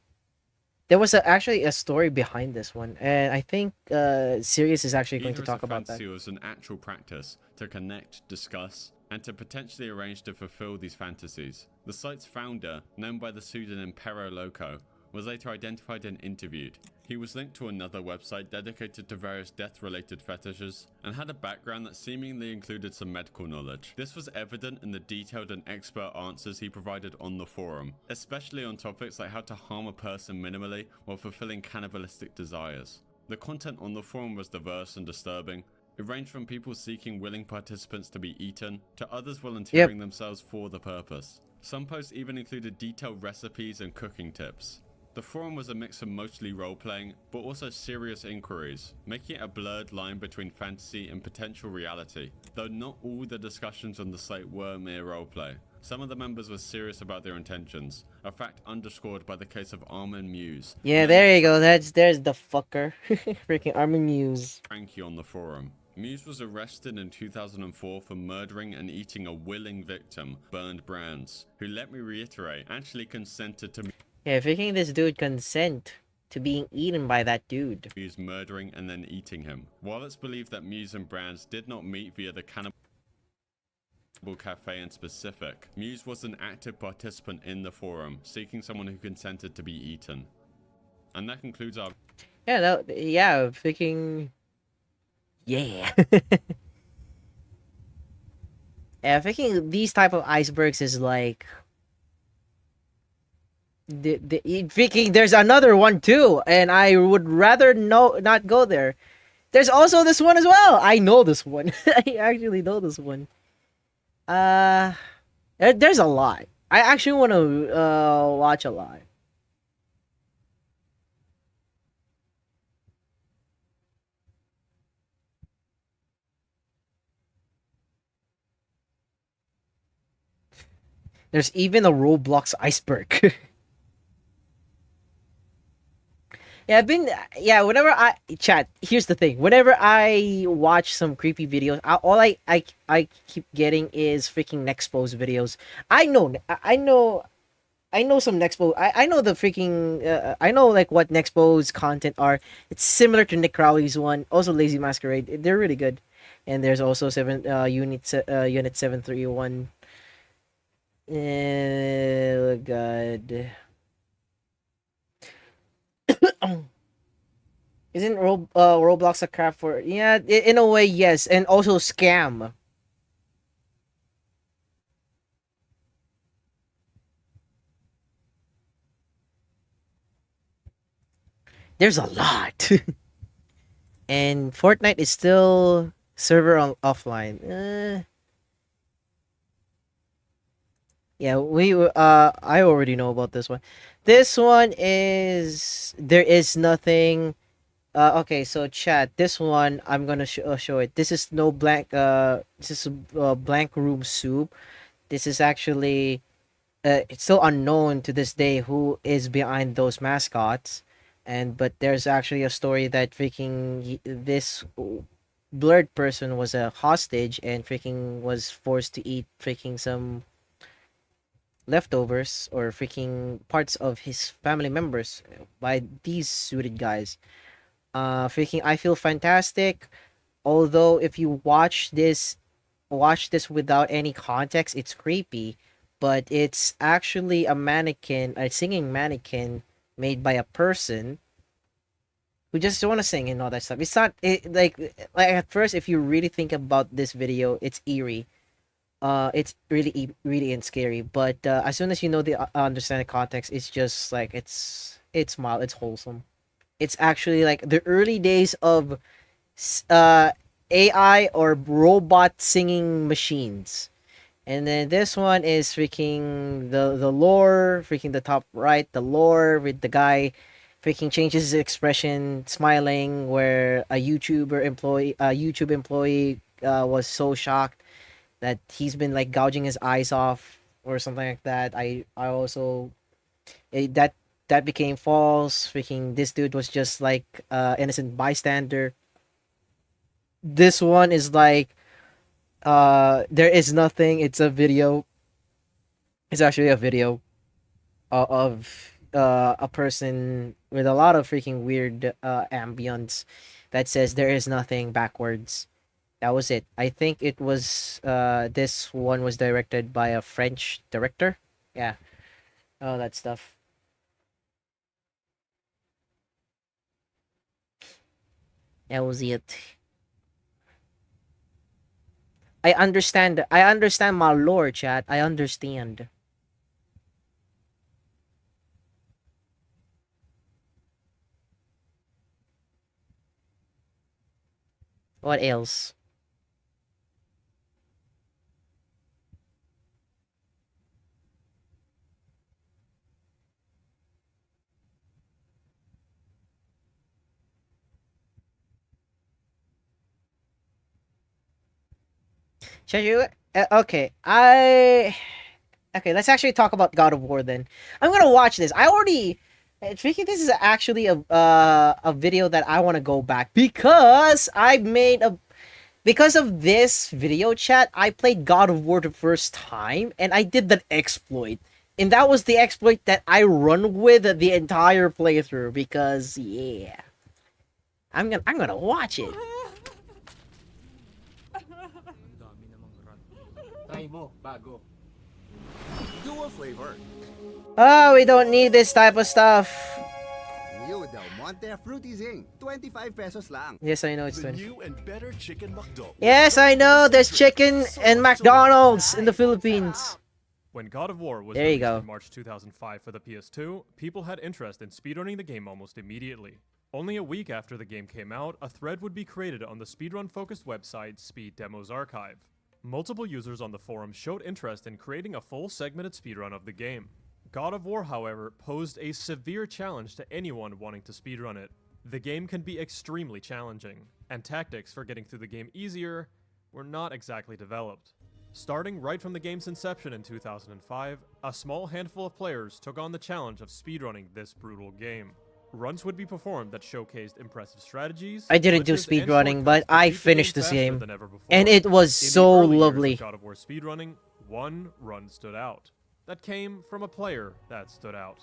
There was actually a story behind this one, and I think Sirius is actually going to talk about that. Either as a fantasy or as an actual practice to connect, discuss, and to potentially arrange to fulfill these fantasies. The site's founder, known by the pseudonym Perro Loco, was later identified and interviewed. He was linked to another website dedicated to various death-related fetishes, and had a background that seemingly included some medical knowledge. This was evident in the detailed and expert answers he provided on the forum, especially on topics like how to harm a person minimally while fulfilling cannibalistic desires. The content on the forum was diverse and disturbing. It ranged from people seeking willing participants to be eaten, to others volunteering themselves for the purpose. Some posts even included detailed recipes and cooking tips. The forum was a mix of mostly role-playing, but also serious inquiries, making it a blurred line between fantasy and potential reality, though not all the discussions on the site were mere roleplay. Some of the members were serious about their intentions, a fact underscored by the case of Armin Muse. Yeah, there you go. There's the fucker. Freaking Armin Muse. Frankie on the forum. Muse was arrested in 2004 for murdering and eating a willing victim, Burned Brands, who, let me reiterate, actually consented to Yeah, freaking this dude consent to being eaten by that dude. Muse murdering and then eating him. While it's believed that Muse and Brands did not meet via the Cannibal Cafe in specific, Muse was an active participant in the forum, seeking someone who consented to be eaten. And that concludes our... Yeah, freaking... Yeah. Yeah, freaking these type of icebergs is like... freaking there's another one too, and I would rather not go there. There's also this one as well. I know this one. I actually know this one. There's a lot. I actually want to watch a lot. There's even a Roblox iceberg. Yeah, whenever here's the thing. Whenever I watch some creepy videos, all I keep getting is freaking Nexpose videos. I know some Nexpose. I know the freaking, I know like what Nexpose content are. It's similar to Nick Crowley's one. Also Lazy Masquerade. They're really good. And there's also Unit 731. Oh god. Isn't Roblox a crap for... Yeah, in a way, yes. And also scam. There's a lot. And Fortnite is still server offline. Yeah, I already know about this one. This one is... There is nothing Okay, so chat. This one I'm gonna show it. This is no blank. This is blank room soup. This is actually it's still unknown to this day who is behind those mascots, and but there's actually a story that freaking this blurred person was a hostage and freaking was forced to eat freaking some leftovers or freaking parts of his family members by these suited guys. Freaking I feel fantastic. Although if you watch this without any context, it's creepy, but it's actually a mannequin, a singing mannequin made by a person who just want to sing and all that stuff. It's not like at first, if you really think about this video, it's eerie. It's really really and scary. But as soon as you know the understand the context, it's just like it's mild, it's wholesome. It's actually like the early days of uh AI or robot singing machines. And then this one is freaking the lore, freaking the top right, the lore with the guy freaking changes his expression, smiling, where a YouTube employee was so shocked that he's been like gouging his eyes off or something like that. I also that that became false. Freaking this dude was just like innocent bystander. This one is like there is nothing. It's a video. It's actually a video of a person with a lot of freaking weird ambience that says there is nothing backwards. That was it. I think it was this one was directed by a French director. Yeah. Oh, that stuff. That was it. I understand. I understand my lore, chat. I understand. What else? Shall you? Okay, okay. Let's actually talk about God of War then. I'm gonna watch this. I already. Thinking this is actually a video that I want to go back because I made a because of this video chat. I played God of War the first time and I did that exploit, and that was the exploit that I run with the entire playthrough because yeah, I'm gonna watch it. Try mo, bago. Dual flavor. Oh, we don't need this type of stuff. New Del Monte Fruity Zing. 25 pesos lang. Yes, I know it's The 20. new and better chicken McDo. Yes, I know. There's chicken and McDonald's in the Philippines. When God of War was There you released go. in March 2005 for the PS2, people had interest in speedrunning the game almost immediately. Only a week after the game came out, a thread would be created on the speedrun-focused website Speed Demos Archive. Multiple users on the forum showed interest in creating a full segmented speedrun of the game. God of War, however, posed a severe challenge to anyone wanting to speedrun it. The game can be extremely challenging, and tactics for getting through the game easier were not exactly developed. Starting right from the game's inception in 2005, a small handful of players took on the challenge of speedrunning this brutal game. Runs would be performed that showcased impressive strategies. I didn't do glitches, and speedrunning, but shortcuts to I beat the finished game this faster game. than ever before. And it was In the so early years of lovely. God of War speedrunning, one run stood out. That came from a player that stood out.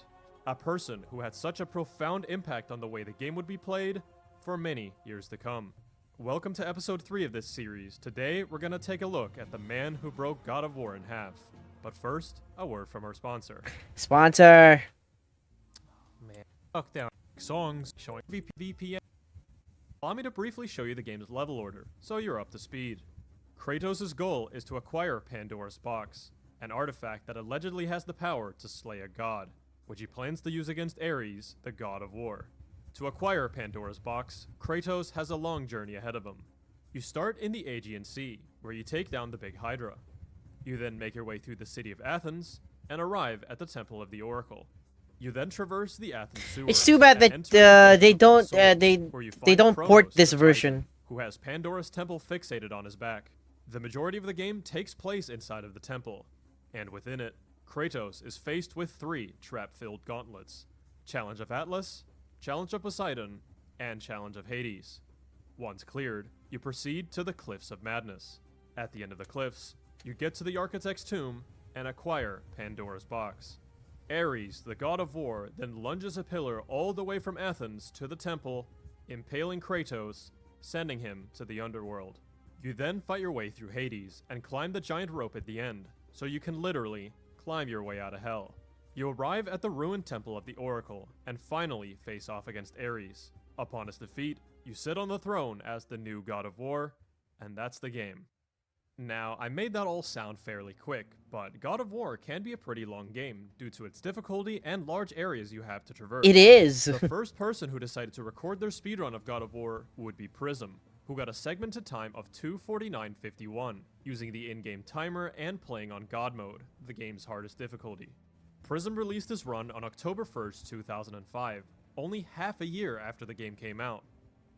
A person who had such a profound impact on the way the game would be played for many years to come. Welcome to episode 3 of this series. Today, we're gonna take a look at the man who broke God of War in half. But first, a word from our sponsor. Sponsor. Man, fuck down songs showing VPN. Allow me to briefly show you the game's level order, so you're up to speed. Kratos' goal is to acquire Pandora's Box, an artifact that allegedly has the power to slay a god, which he plans to use against Ares, the god of war. To acquire Pandora's Box, Kratos has a long journey ahead of him. You start in the Aegean Sea, where you take down the Big Hydra. You then make your way through the city of Athens, and arrive at the Temple of the Oracle. You then traverse the Athens sewers. It's too bad and that enter the they Temple of don't Souls, where you they find don't port Kronos, this the version. Titan, who has Pandora's temple fixated on his back. The majority of the game takes place inside of the temple, and within it, Kratos is faced with 3 trap-filled gauntlets: Challenge of Atlas, Challenge of Poseidon, and Challenge of Hades. Once cleared, you proceed to the Cliffs of Madness. At the end of the cliffs, you get to the Architect's tomb and acquire Pandora's box. Ares, the god of war, then lunges a pillar all the way from Athens to the temple, impaling Kratos, sending him to the underworld. You then fight your way through Hades and climb the giant rope at the end, so you can literally climb your way out of hell. You arrive at the ruined temple of the Oracle and finally face off against Ares. Upon his defeat, you sit on the throne as the new god of war, and that's the game. Now, I made that all sound fairly quick, but God of War can be a pretty long game due to its difficulty and large areas you have to traverse. It is! The first person who decided to record their speedrun of God of War would be Prism, who got a segmented time of 2:49:51, using the in-game timer and playing on God Mode, the game's hardest difficulty. Prism released his run on October 1st, 2005, only half a year after the game came out.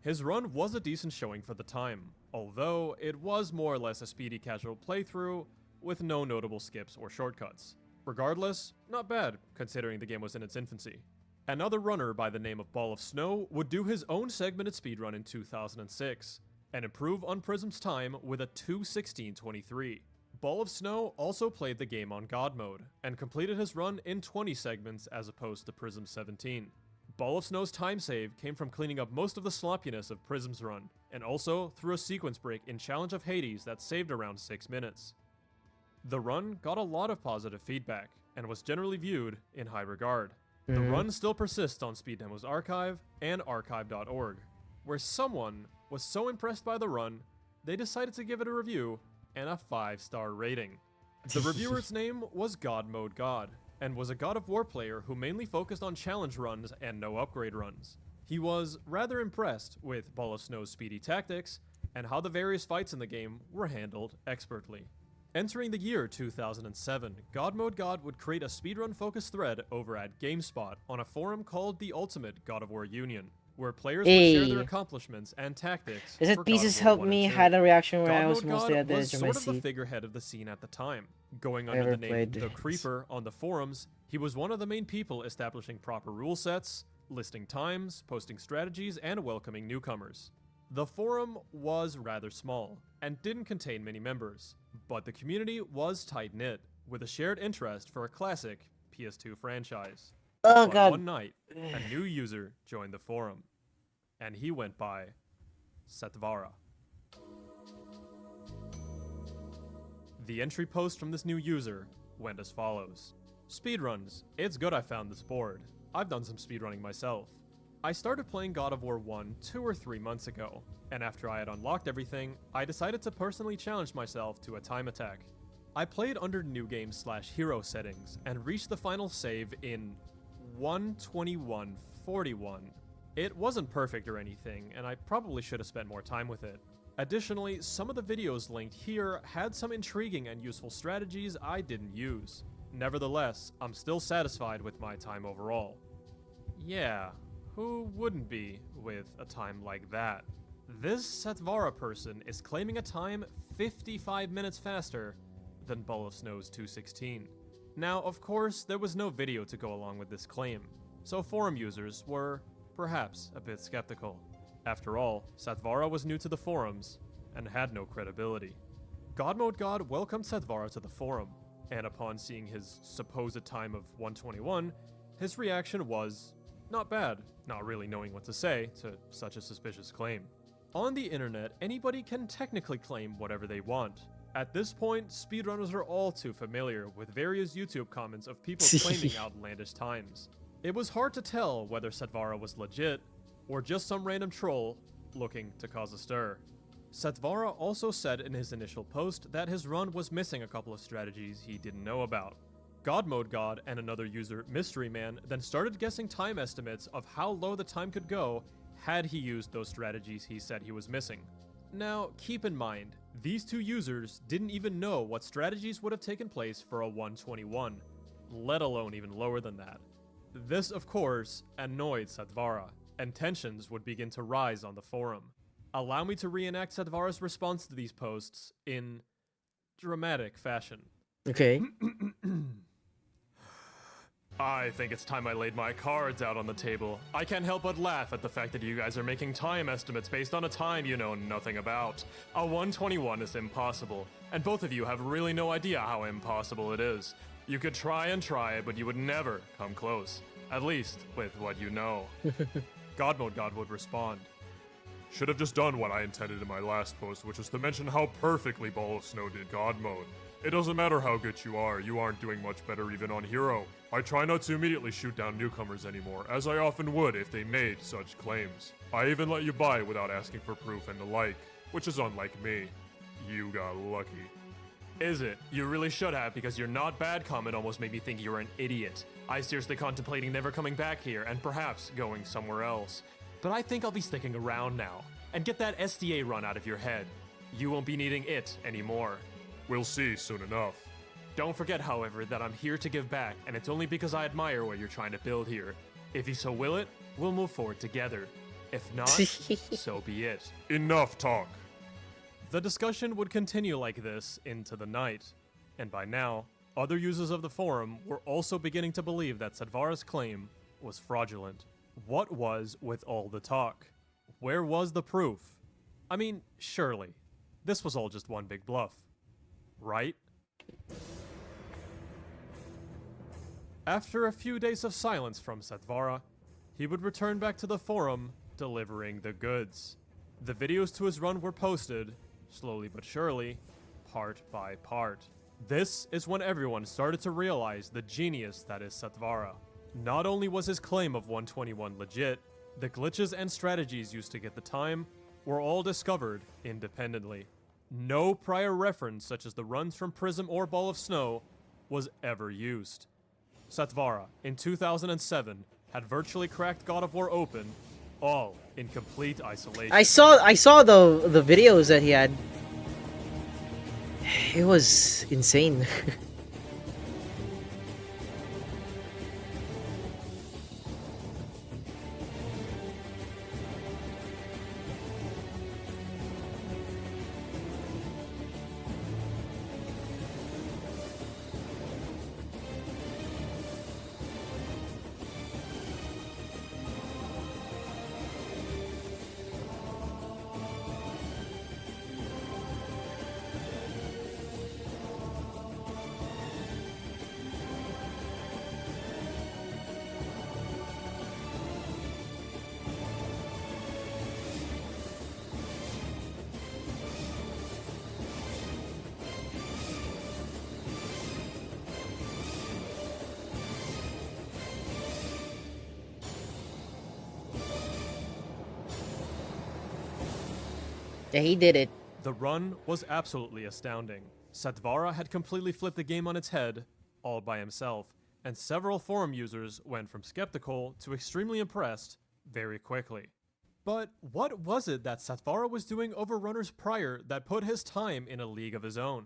His run was a decent showing for the time, although it was more or less a speedy casual playthrough with no notable skips or shortcuts. Regardless, not bad, considering the game was in its infancy. Another runner by the name of Ball of Snow would do his own segmented speedrun in 2006, and improve on Prism's time with a 2:16:23. Ball of Snow also played the game on God Mode, and completed his run in 20 segments as opposed to Prism's 17. Ball of Snow's time save came from cleaning up most of the sloppiness of Prism's run, and also through a sequence break in Challenge of Hades that saved around 6 minutes. The run got a lot of positive feedback, and was generally viewed in high regard. The run still persists on Speed Demo's archive and archive.org, where someone was so impressed by the run, they decided to give it a review and a 5-star rating. The reviewer's name was God Mode God, and was a God of War player who mainly focused on challenge runs and no upgrade runs. He was rather impressed with Ball of Snow's speedy tactics, and how the various fights in the game were handled expertly. Entering the year 2007, God Mode God would create a speedrun-focused thread over at GameSpot on a forum called the Ultimate God of War Union, where players would share their accomplishments and tactics. Is it Pieces Help Me had a reaction where I was mostly at the edge of my sort of the seat. figurehead of the scene at the time. Going under the name The this. Creeper on the forums, he was one of the main people establishing proper rule sets, listing times, posting strategies, and welcoming newcomers. The forum was rather small, and didn't contain many members, but the community was tight-knit, with a shared interest for a classic PS2 franchise. Oh But god. one night, a new user joined the forum, and he went by Satvara. The entry post from this new user went as follows. Speedruns. It's good I found this board. I've done some speedrunning myself. I started playing God of War 1 2 or 3 months ago, and after I had unlocked everything, I decided to personally challenge myself to a time attack. I played under New Game / Hero settings, and reached the final save in 1:21:41. It wasn't perfect or anything, and I probably should have spent more time with it. Additionally, some of the videos linked here had some intriguing and useful strategies I didn't use. Nevertheless, I'm still satisfied with my time overall. Yeah, who wouldn't be with a time like that? This Satvara person is claiming a time 55 minutes faster than Ball of Snow's 2:16. Now, of course, there was no video to go along with this claim, so forum users were perhaps a bit skeptical. After all, Satvara was new to the forums and had no credibility. God Mode God welcomed Satvara to the forum, and upon seeing his supposed time of 1:21, his reaction was not bad, not really knowing what to say to such a suspicious claim. On the internet, anybody can technically claim whatever they want. At this point, speedrunners are all too familiar with various YouTube comments of people claiming outlandish times. It was hard to tell whether Satvara was legit, or just some random troll looking to cause a stir. Satvara also said in his initial post that his run was missing a couple of strategies he didn't know about. God Mode God and another user, Mystery Man, then started guessing time estimates of how low the time could go had he used those strategies he said he was missing. Now, keep in mind, these two users didn't even know what strategies would have taken place for a 1:21, let alone even lower than that. This, of course, annoyed Satvara, and tensions would begin to rise on the forum. Allow me to reenact Satvara's response to these posts in dramatic fashion. Okay. I think it's time I laid my cards out on the table. I can't help but laugh at the fact that you guys are making time estimates based on a time you know nothing about. A 121 is impossible, and both of you have really no idea how impossible it is. You could try and try, but you would never come close. At least, with what you know. God Mode God would respond. Should have just done what I intended in my last post, which is to mention how perfectly Ball of Snow did God Mode. It doesn't matter how good you aren't doing much better even on Hero. I try not to immediately shoot down newcomers anymore, as I often would if they made such claims. I even let you buy without asking for proof and the like, which is unlike me. You got lucky. Is it? You really should have, because your not bad comment almost made me think you're an idiot. I seriously contemplating never coming back here and perhaps going somewhere else. But I think I'll be sticking around now, and get that SDA run out of your head. You won't be needing it anymore. We'll see soon enough. Don't forget, however, that I'm here to give back, and it's only because I admire what you're trying to build here. If you so will it, we'll move forward together. If not, so be it. Enough talk. The discussion would continue like this into the night, and by now, other users of the forum were also beginning to believe that Satvara's claim was fraudulent. What was with all the talk? Where was the proof? I mean, surely, this was all just one big bluff, right? After a few days of silence from Satvara, he would return back to the forum, delivering the goods. The videos to his run were posted, slowly but surely, part by part. This is when everyone started to realize the genius that is Satvara. Not only was his claim of 121 legit, the glitches and strategies used to get the time were all discovered independently. No prior reference, such as the runs from Prism or Ball of Snow, was ever used. Satvara, in 2007, had virtually cracked God of War open, all in complete isolation. I saw the videos that he had. It was insane. Yeah, he did it. The run was absolutely astounding. Satvara had completely flipped the game on its head, all by himself, and several forum users went from skeptical to extremely impressed very quickly. But what was it that Satvara was doing over runners prior that put his time in a league of his own?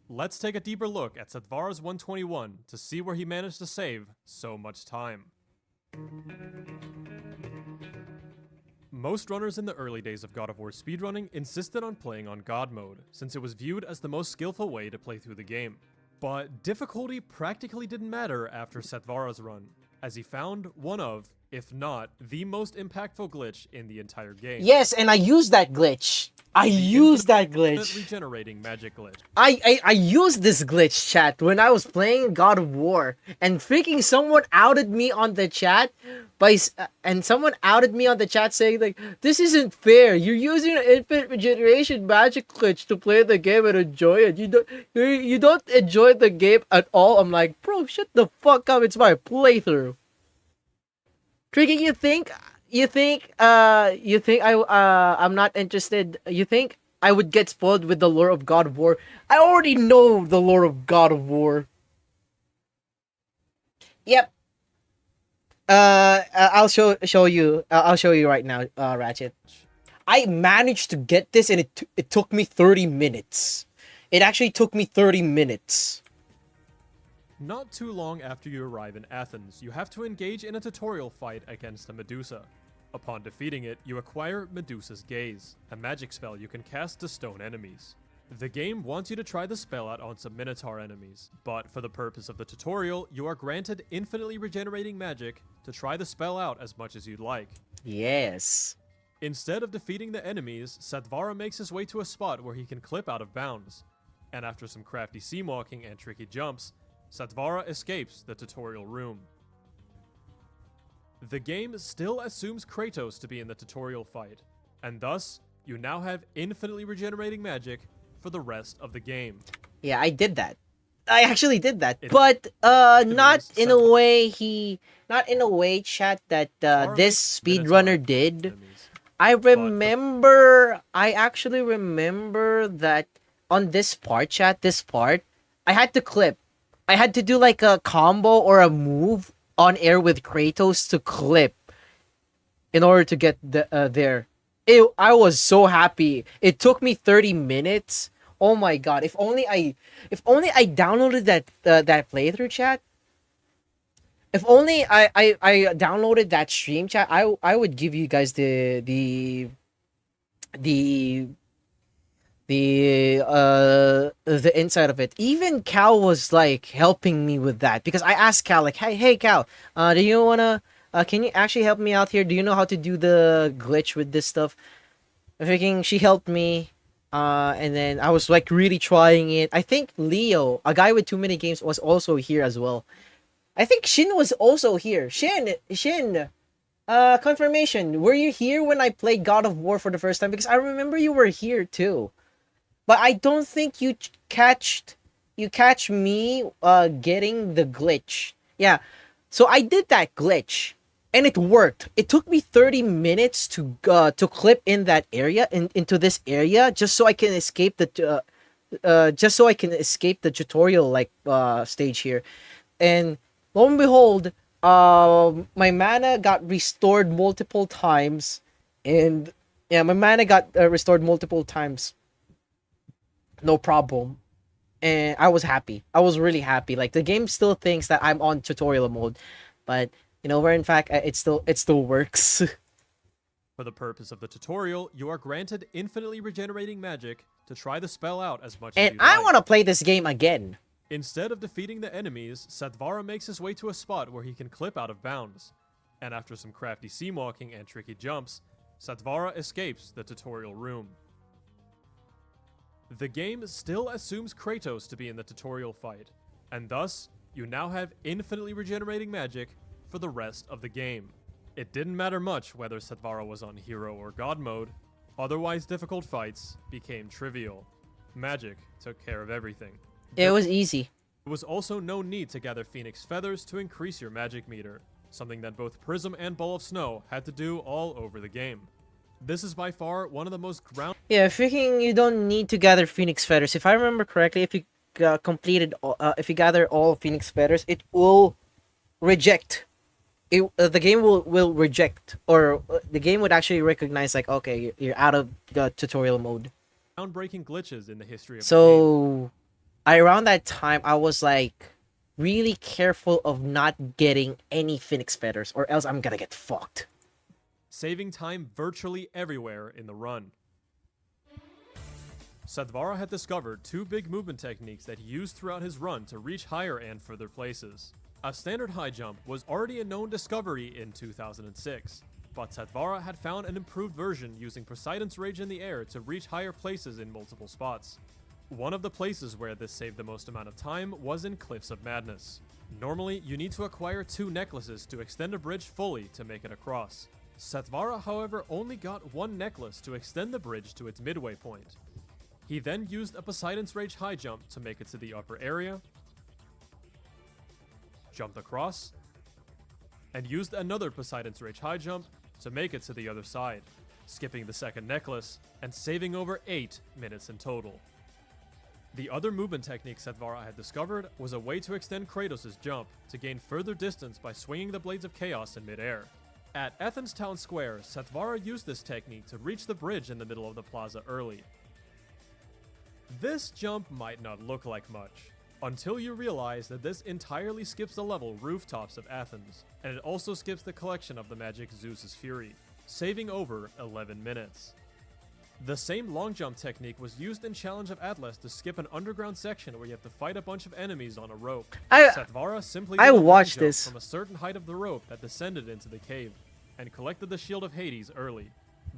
Let's take a deeper look at Satvara's 121 to see where he managed to save so much time. Most runners in the early days of God of War speedrunning insisted on playing on God mode, since it was viewed as the most skillful way to play through the game. But difficulty practically didn't matter after Satvara's run, as he found one of, if not, the most impactful glitch in the entire game. Yes, and I used that glitch. I used that glitch. Regenerating magic glitch. I used this glitch, chat, when I was playing God of War, and freaking someone outed me on the chat someone outed me on the chat saying like, this isn't fair. You're using an infinite regeneration magic glitch to play the game and enjoy it. You don't enjoy the game at all. I'm like, bro, shut the fuck up. It's my playthrough. Tricky, you think I'm not interested? You think I would get spoiled with the lore of God of War? I already know the lore of God of War. Yep. I'll show you. I'll show you right now, Ratchet. I managed to get this, and it took me 30 minutes. It actually took me 30 minutes. Not too long after you arrive in Athens, you have to engage in a tutorial fight against a Medusa. Upon defeating it, you acquire Medusa's Gaze, a magic spell you can cast to stone enemies. The game wants you to try the spell out on some Minotaur enemies, but for the purpose of the tutorial, you are granted infinitely regenerating magic to try the spell out as much as you'd like. Yes. Instead of defeating the enemies, Satvara makes his way to a spot where he can clip out of bounds, and after some crafty seam walking and tricky jumps, Satvara escapes the tutorial room. The game still assumes Kratos to be in the tutorial fight, and thus, you now have infinitely regenerating magic for the rest of the game. Yeah, I did that. I actually did that, but not in a way, chat, that this speedrunner did. I actually remember that on this part, chat, I had to clip. I had to do like a combo or a move on air with Kratos to clip in order to get there. I was so happy. It took me 30 minutes. Oh my god! If only I downloaded that playthrough, chat. If only I downloaded that stream, chat. I would give you guys the inside of it. Even Cal was like helping me with that because I asked Cal like, hey Cal, do you wanna can you actually help me out here? Do you know how to do the glitch with this stuff? She helped me. And then I was like really trying it. I think Leo, a guy with too many games, was also here as well. I think Shin was also here. Shin, confirmation. Were you here when I played God of War for the first time? Because I remember you were here too. But I don't think you catch me getting the glitch. Yeah. So I did that glitch. And it worked. It took me 30 minutes to clip in that area, into this area, just so I can escape the tutorial like stage here. And lo and behold, my mana got restored multiple times, and yeah, my mana got restored multiple times. No problem. And I was happy. I was really happy. Like the game still thinks that I'm on tutorial mode, but you know, where in fact it still works. For the purpose of the tutorial, you are granted infinitely regenerating magic to try the spell out as much as you like. And I want to play this game again. Instead of defeating the enemies, Satvara makes his way to a spot where he can clip out of bounds. And after some crafty seam walking and tricky jumps, Satvara escapes the tutorial room. The game still assumes Kratos to be in the tutorial fight, and thus, you now have infinitely regenerating magic for the rest of the game. It didn't matter much whether Satvara was on hero or god mode, otherwise difficult fights became trivial. Magic took care of everything. It was easy. There was also no need to gather phoenix feathers to increase your magic meter, something that both Prism and Ball of Snow had to do all over the game. This is by far one of the most Yeah, freaking you don't need to gather phoenix feathers. If I remember correctly, if you if you gather all phoenix feathers, it will reject. The game will reject, or the game would actually recognize like, okay, you're out of the tutorial mode. Groundbreaking glitches in the history of the game. Around that time, I was like really careful of not getting any phoenix feathers, or else I'm gonna get fucked. Saving time virtually everywhere in the run. Satvara had discovered two big movement techniques that he used throughout his run to reach higher and further places. A standard high jump was already a known discovery in 2006, but Satvara had found an improved version using Poseidon's Rage in the air to reach higher places in multiple spots. One of the places where this saved the most amount of time was in Cliffs of Madness. Normally, you need to acquire 2 necklaces to extend a bridge fully to make it across. Satvara, however, only got 1 necklace to extend the bridge to its midway point. He then used a Poseidon's Rage high jump to make it to the upper area, jumped across, and used another Poseidon's Rage high jump to make it to the other side, skipping the second necklace and saving over 8 minutes in total. The other movement technique Satvara had discovered was a way to extend Kratos' jump to gain further distance by swinging the Blades of Chaos in midair. At Athens Town Square, Satvara used this technique to reach the bridge in the middle of the plaza early. This jump might not look like much, Until you realize that this entirely skips the level Rooftops of Athens, and it also skips the collection of the magic Zeus's Fury, saving over 11 minutes. The same long jump technique was used in Challenge of Atlas to skip an underground section where you have to fight a bunch of enemies on a rope. Satvara simply did a long watched jump this from a certain height of the rope that descended into the cave, and collected the Shield of Hades early.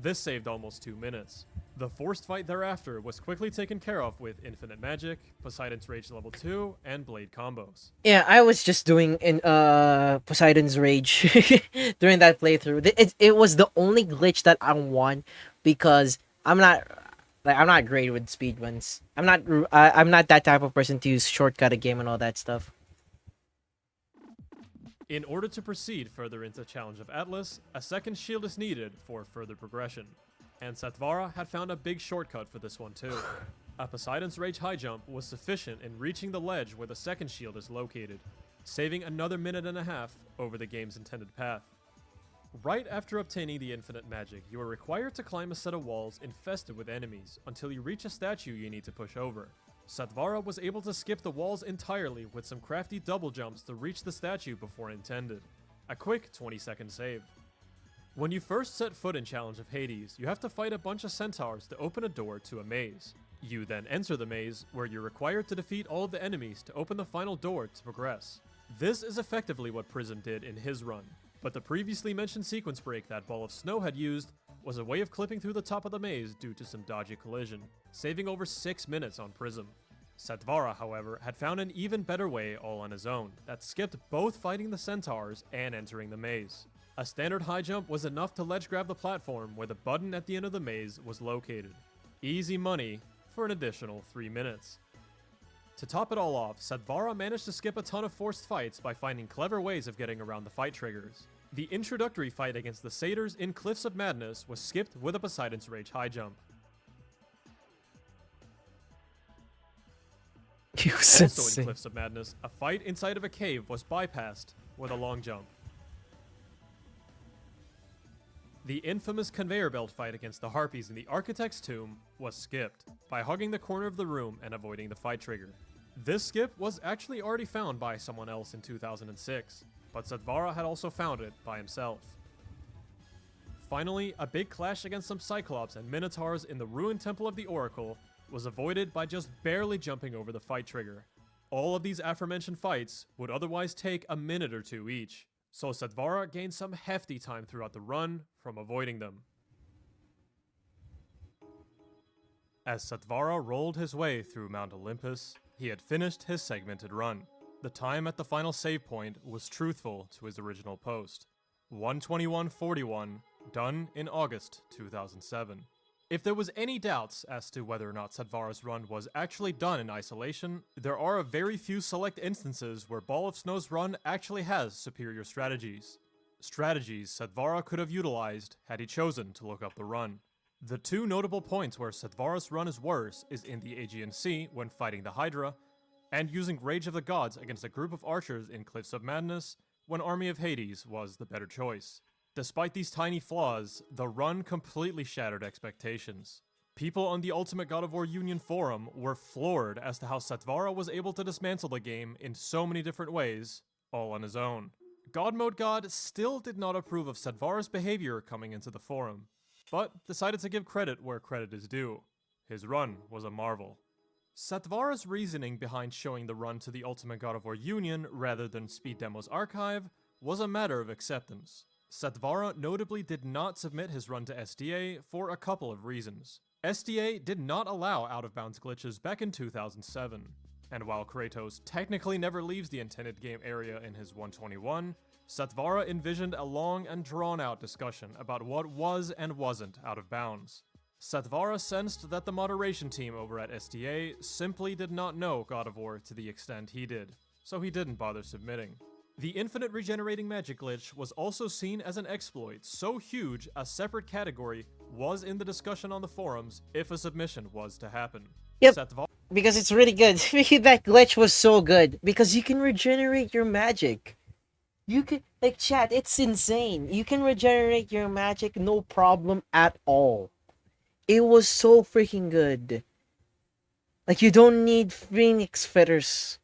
This saved almost 2 minutes. The forced fight thereafter was quickly taken care of with Infinite Magic, Poseidon's Rage level 2, and Blade combos. Yeah, I was just doing in Poseidon's Rage during that playthrough. It was the only glitch that I won because I'm not great with speedruns. I'm not that type of person to use shortcut a game and all that stuff. In order to proceed further into Challenge of Atlas, a second shield is needed for further progression. And Satvara had found a big shortcut for this one too. A Poseidon's Rage high jump was sufficient in reaching the ledge where the second shield is located, saving another minute and a half over the game's intended path. Right after obtaining the Infinite Magic, you are required to climb a set of walls infested with enemies until you reach a statue you need to push over. Satvara was able to skip the walls entirely with some crafty double jumps to reach the statue before intended. A quick 20-second save. When you first set foot in Challenge of Hades, you have to fight a bunch of centaurs to open a door to a maze. You then enter the maze, where you're required to defeat all of the enemies to open the final door to progress. This is effectively what Prism did in his run, but the previously mentioned sequence break that Ball of Snow had used was a way of clipping through the top of the maze due to some dodgy collision, saving over 6 minutes on Prism. Satvara, however, had found an even better way all on his own, that skipped both fighting the centaurs and entering the maze. A standard high jump was enough to ledge grab the platform where the button at the end of the maze was located. Easy money for an additional 3 minutes. To top it all off, Satvara managed to skip a ton of forced fights by finding clever ways of getting around the fight triggers. The introductory fight against the satyrs in Cliffs of Madness was skipped with a Poseidon's Rage high jump. Also in Cliffs of Madness, a fight inside of a cave was bypassed with a long jump. The infamous conveyor belt fight against the Harpies in the Architect's Tomb was skipped by hugging the corner of the room and avoiding the fight trigger. This skip was actually already found by someone else in 2006, but Satvara had also found it by himself. Finally, a big clash against some Cyclops and Minotaurs in the ruined Temple of the Oracle was avoided by just barely jumping over the fight trigger. All of these aforementioned fights would otherwise take a minute or two each, so Satvara gained some hefty time throughout the run from avoiding them. As Satvara rolled his way through Mount Olympus, he had finished his segmented run. The time at the final save point was truthful to his original post. 1:21:41, done in August 2007. If there was any doubts as to whether or not Satvara's run was actually done in isolation, there are a very few select instances where Ball of Snow's run actually has superior strategies. Strategies Satvara could have utilized had he chosen to look up the run. The two notable points where Satvara's run is worse is in the Aegean Sea when fighting the Hydra, and using Rage of the Gods against a group of archers in Cliffs of Madness when Army of Hades was the better choice. Despite these tiny flaws, the run completely shattered expectations. People on the Ultimate God of War Union forum were floored as to how Satvara was able to dismantle the game in so many different ways, all on his own. God Mode God still did not approve of Satvara's behavior coming into the forum, but decided to give credit where credit is due. His run was a marvel. Satvara's reasoning behind showing the run to the Ultimate God of War Union rather than Speed Demo's archive was a matter of acceptance. Satvara notably did not submit his run to SDA for a couple of reasons. SDA did not allow out-of-bounds glitches back in 2007, and while Kratos technically never leaves the intended game area in his 121, Satvara envisioned a long and drawn-out discussion about what was and wasn't out of bounds. Satvara sensed that the moderation team over at SDA simply did not know God of War to the extent he did, so he didn't bother submitting. The infinite regenerating magic glitch was also seen as an exploit so huge a separate category was in the discussion on the forums if a submission was to happen. Yep, because it's really good. That glitch was so good because you can regenerate your magic. You can, like, chat, it's insane. You can regenerate your magic no problem at all. It was so freaking good. Like, you don't need Phoenix Feathers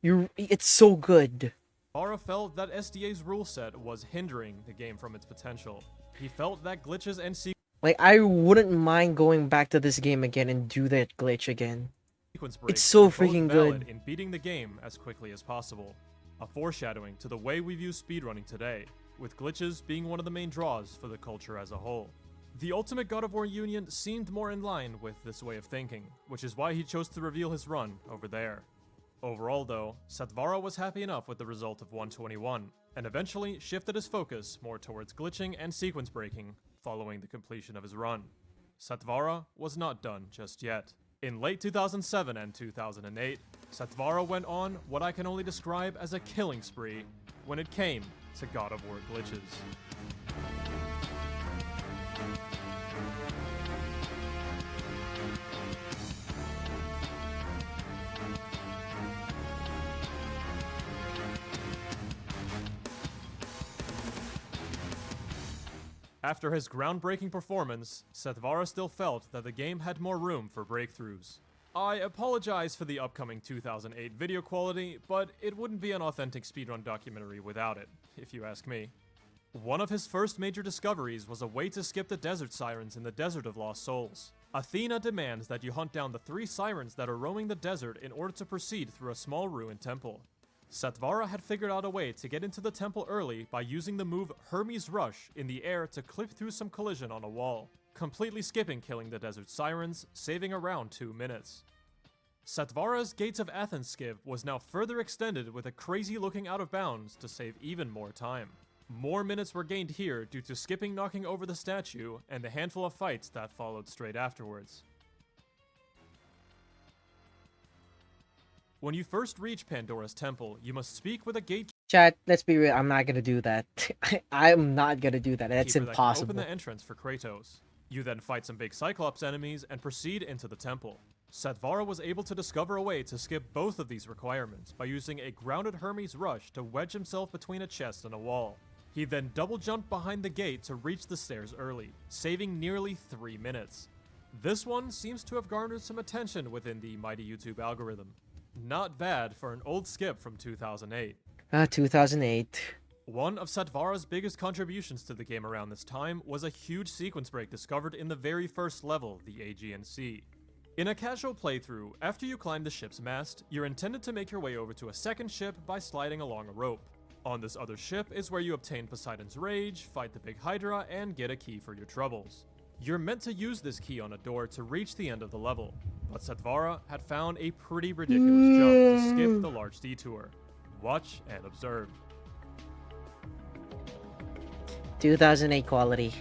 It's so good. Setvara felt that SDA's rule set was hindering the game from its potential. He felt that glitches and Like, I wouldn't mind going back to this game again and do that glitch again. sequence breaks It's so were both freaking valid good. in beating the game as quickly as possible. A foreshadowing to the way we view speedrunning today, with glitches being one of the main draws for the culture as a whole. The Ultimate God of War Union seemed more in line with this way of thinking, which is why he chose to reveal his run over there. Overall though, Setvara was happy enough with the result of 121, and eventually shifted his focus more towards glitching and sequence breaking following the completion of his run. Setvara was not done just yet. In late 2007 and 2008, Setvara went on what I can only describe as a killing spree when it came to God of War glitches. After his groundbreaking performance, Setvara still felt that the game had more room for breakthroughs. I apologize for the upcoming 2008 video quality, but it wouldn't be an authentic speedrun documentary without it, if you ask me. One of his first major discoveries was a way to skip the desert sirens in the Desert of Lost Souls. Athena demands that you hunt down the 3 sirens that are roaming the desert in order to proceed through a small ruined temple. Setvara had figured out a way to get into the temple early by using the move Hermes Rush in the air to clip through some collision on a wall, completely skipping killing the desert sirens, saving around 2 minutes. Setvara's Gates of Athens skip was now further extended with a crazy looking out of bounds to save even more time. More minutes were gained here due to skipping knocking over the statue and the handful of fights that followed straight afterwards. When you first reach Pandora's temple, you must speak with a gatekeeper. Chat, let's be real, I'm not gonna do that. I'm not gonna do that. That's That can impossible. open the entrance for Kratos. You then fight some big Cyclops enemies and proceed into the temple. Setvara was able to discover a way to skip both of these requirements by using a grounded Hermes Rush to wedge himself between a chest and a wall. He then double jumped behind the gate to reach the stairs early, saving nearly 3 minutes. This one seems to have garnered some attention within the mighty YouTube algorithm. Not bad for an old skip from 2008. 2008. One of Setvara's biggest contributions to the game around this time was a huge sequence break discovered in the very first level, the Aegean Sea. In a casual playthrough, after you climb the ship's mast, you're intended to make your way over to a second ship by sliding along a rope. On this other ship is where you obtain Poseidon's Rage, fight the big Hydra, and get a key for your troubles. You're meant to use this key on a door to reach the end of the level, but Setvara had found a pretty ridiculous jump to skip the large detour. Watch and observe. 2008 quality.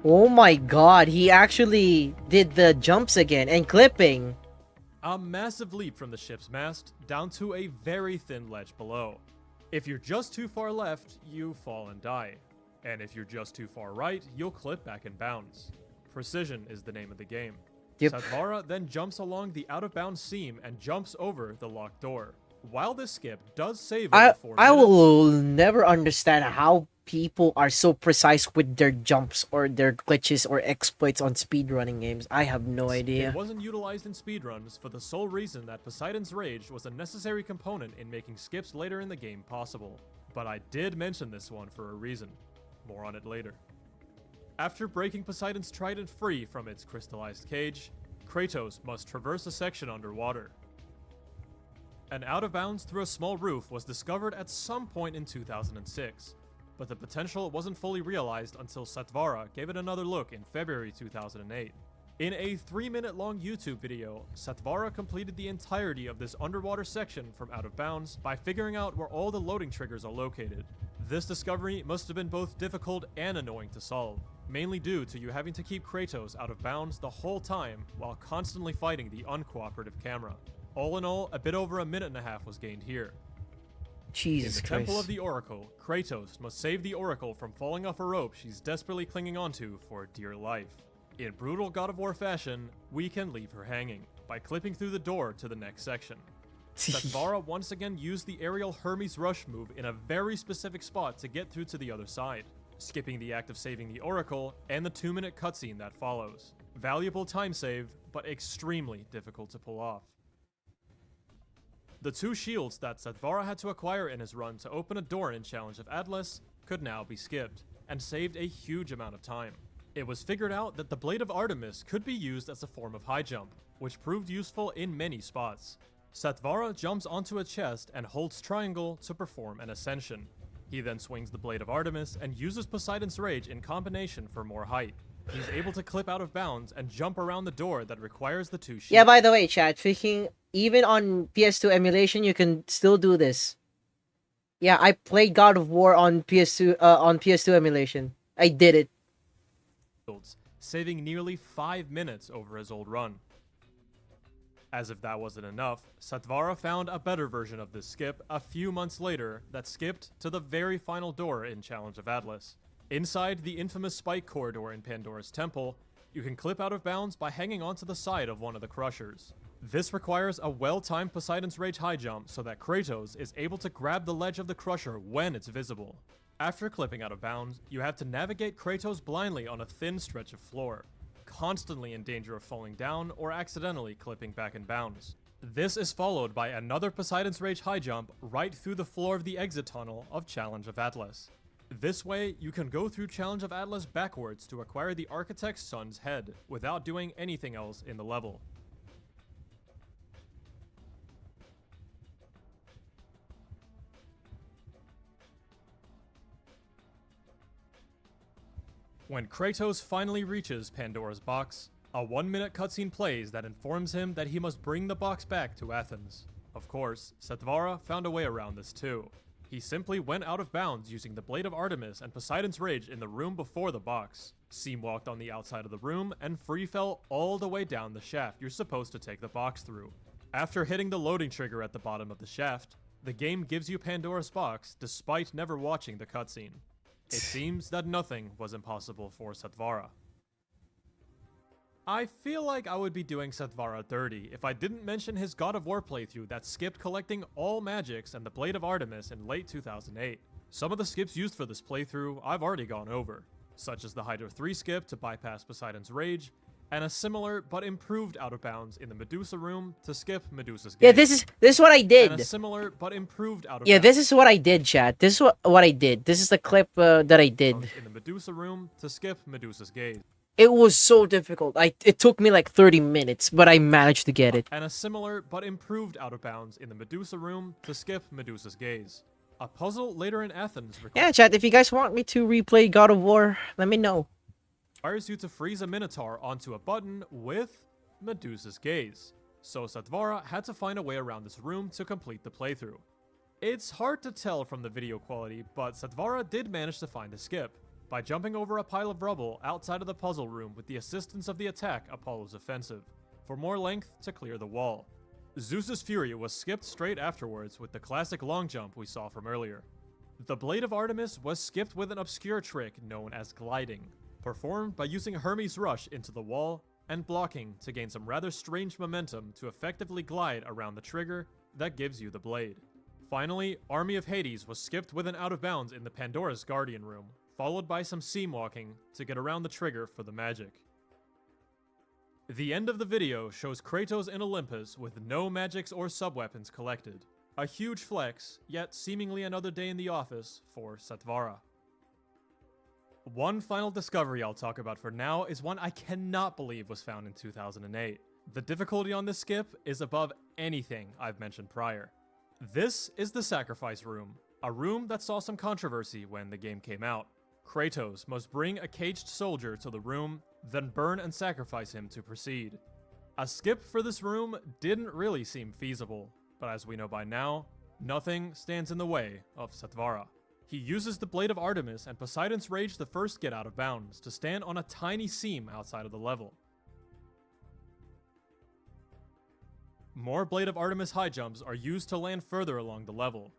Oh my god, he actually did the jumps again and clipping. A massive leap from the ship's mast down to a very thin ledge below. If you're just too far left, you fall and die. And if you're just too far right, you'll clip back in bounds. Precision is the name of the game. Yep. Setvara then jumps along the out-of-bounds seam and jumps over the locked door. While this skip does save over 4 minutes, I will never understand how people are so precise with their jumps or their glitches or exploits on speedrunning games. I have no idea. It wasn't utilized in speedruns for the sole reason that Poseidon's Rage was a necessary component in making skips later in the game possible. But I did mention this one for a reason. More on it later. After breaking Poseidon's trident free from its crystallized cage, Kratos must traverse a section underwater. An out-of-bounds through a small roof was discovered at some point in 2006, but the potential wasn't fully realized until Setvara gave it another look in February 2008. In a 3-minute-long YouTube video, Setvara completed the entirety of this underwater section from out of bounds by figuring out where all the loading triggers are located. This discovery must have been both difficult and annoying to solve, mainly due to you having to keep Kratos out of bounds the whole time while constantly fighting the uncooperative camera. All in all, a bit over a minute and a half was gained here. Jesus In the Christ. Temple of the Oracle, Kratos must save the Oracle from falling off a rope she's desperately clinging onto for dear life. In brutal God of War fashion, we can leave her hanging by clipping through the door to the next section. Setvara once again used the aerial Hermes Rush move in a very specific spot to get through to the other side. skipping the act of saving the Oracle and the 2-minute cutscene that follows. Valuable time save, but extremely difficult to pull off. The 2 shields that Satvara had to acquire in his run to open a door in Challenge of Atlas could now be skipped, and saved a huge amount of time. It was figured out that the Blade of Artemis could be used as a form of high jump, which proved useful in many spots. Satvara jumps onto a chest and holds triangle to perform an ascension. He then swings the Blade of Artemis and uses Poseidon's Rage in combination for more height. He's able to clip out of bounds and jump around the door that requires the 2 shields. Yeah, by the way, chat, freaking, even on PS2 emulation, you can still do this. Yeah, I played God of War on PS2 emulation. I did it. Saving nearly 5 minutes over his old run. As if that wasn't enough, Satvara found a better version of this skip a few months later that skipped to the very final door in Challenge of Atlas. Inside the infamous spike corridor in Pandora's Temple, you can clip out of bounds by hanging onto the side of one of the crushers. This requires a well-timed Poseidon's Rage high jump so that Kratos is able to grab the ledge of the crusher when it's visible. After clipping out of bounds, you have to navigate Kratos blindly on a thin stretch of floor, constantly in danger of falling down or accidentally clipping back in bounds. This is followed by another Poseidon's Rage high jump right through the floor of the exit tunnel of Challenge of Atlas. This way, you can go through Challenge of Atlas backwards to acquire the Architect's son's head, without doing anything else in the level. When Kratos finally reaches Pandora's box, a 1-minute cutscene plays that informs him that he must bring the box back to Athens. Of course, Satvara found a way around this too. He simply went out of bounds using the Blade of Artemis and Poseidon's Rage in the room before the box, seam walked on the outside of the room, and free fell all the way down the shaft you're supposed to take the box through. After hitting the loading trigger at the bottom of the shaft, the game gives you Pandora's box despite never watching the cutscene. It seems that nothing was impossible for Satvara. I feel like I would be doing Satvara dirty if I didn't mention his God of War playthrough that skipped collecting all magics and the Blade of Artemis in late 2008. Some of the skips used for this playthrough I've already gone over, such as the Hydra 3 skip to bypass Poseidon's Rage, and a similar but improved out of bounds in the Medusa room to skip Medusa's Gate. Yeah, this is what I did. And a similar but improved out of Yeah, bounds. this is what I did, chat. This is what I did. This is the clip that I did. In the Medusa room to skip Medusa's Gaze. It was so difficult. It took me like 30 minutes, but I managed to get it. And a similar but improved out of bounds in the Medusa room to skip Medusa's Gaze. A puzzle later in Athens Yeah, chat, if you guys want me to replay God of War, let me know. requires you to freeze a Minotaur onto a button with Medusa's Gaze. So Satvara had to find a way around this room to complete the playthrough. It's hard to tell from the video quality, but Satvara did manage to find a skip by jumping over a pile of rubble outside of the puzzle room with the assistance of the attack Apollo's Offensive, for more length to clear the wall. Zeus's Fury was skipped straight afterwards with the classic long jump we saw from earlier. The Blade of Artemis was skipped with an obscure trick known as gliding, performed by using Hermes' Rush into the wall and blocking to gain some rather strange momentum to effectively glide around the trigger that gives you the blade. Finally, Army of Hades was skipped with an out of bounds in the Pandora's Guardian room, followed by some seam walking to get around the trigger for the magic. The end of the video shows Kratos in Olympus with no magics or sub-weapons collected. A huge flex, yet seemingly another day in the office for Satvara. One final discovery I'll talk about for now is one I cannot believe was found in 2008. The difficulty on this skip is above anything I've mentioned prior. This is the Sacrifice Room, a room that saw some controversy when the game came out. Kratos must bring a caged soldier to the room, then burn and sacrifice him to proceed. A skip for this room didn't really seem feasible, but as we know by now, nothing stands in the way of Satvara. He uses the Blade of Artemis and Poseidon's Rage to first get out of bounds to stand on a tiny seam outside of the level. More Blade of Artemis high jumps are used to land further along the level.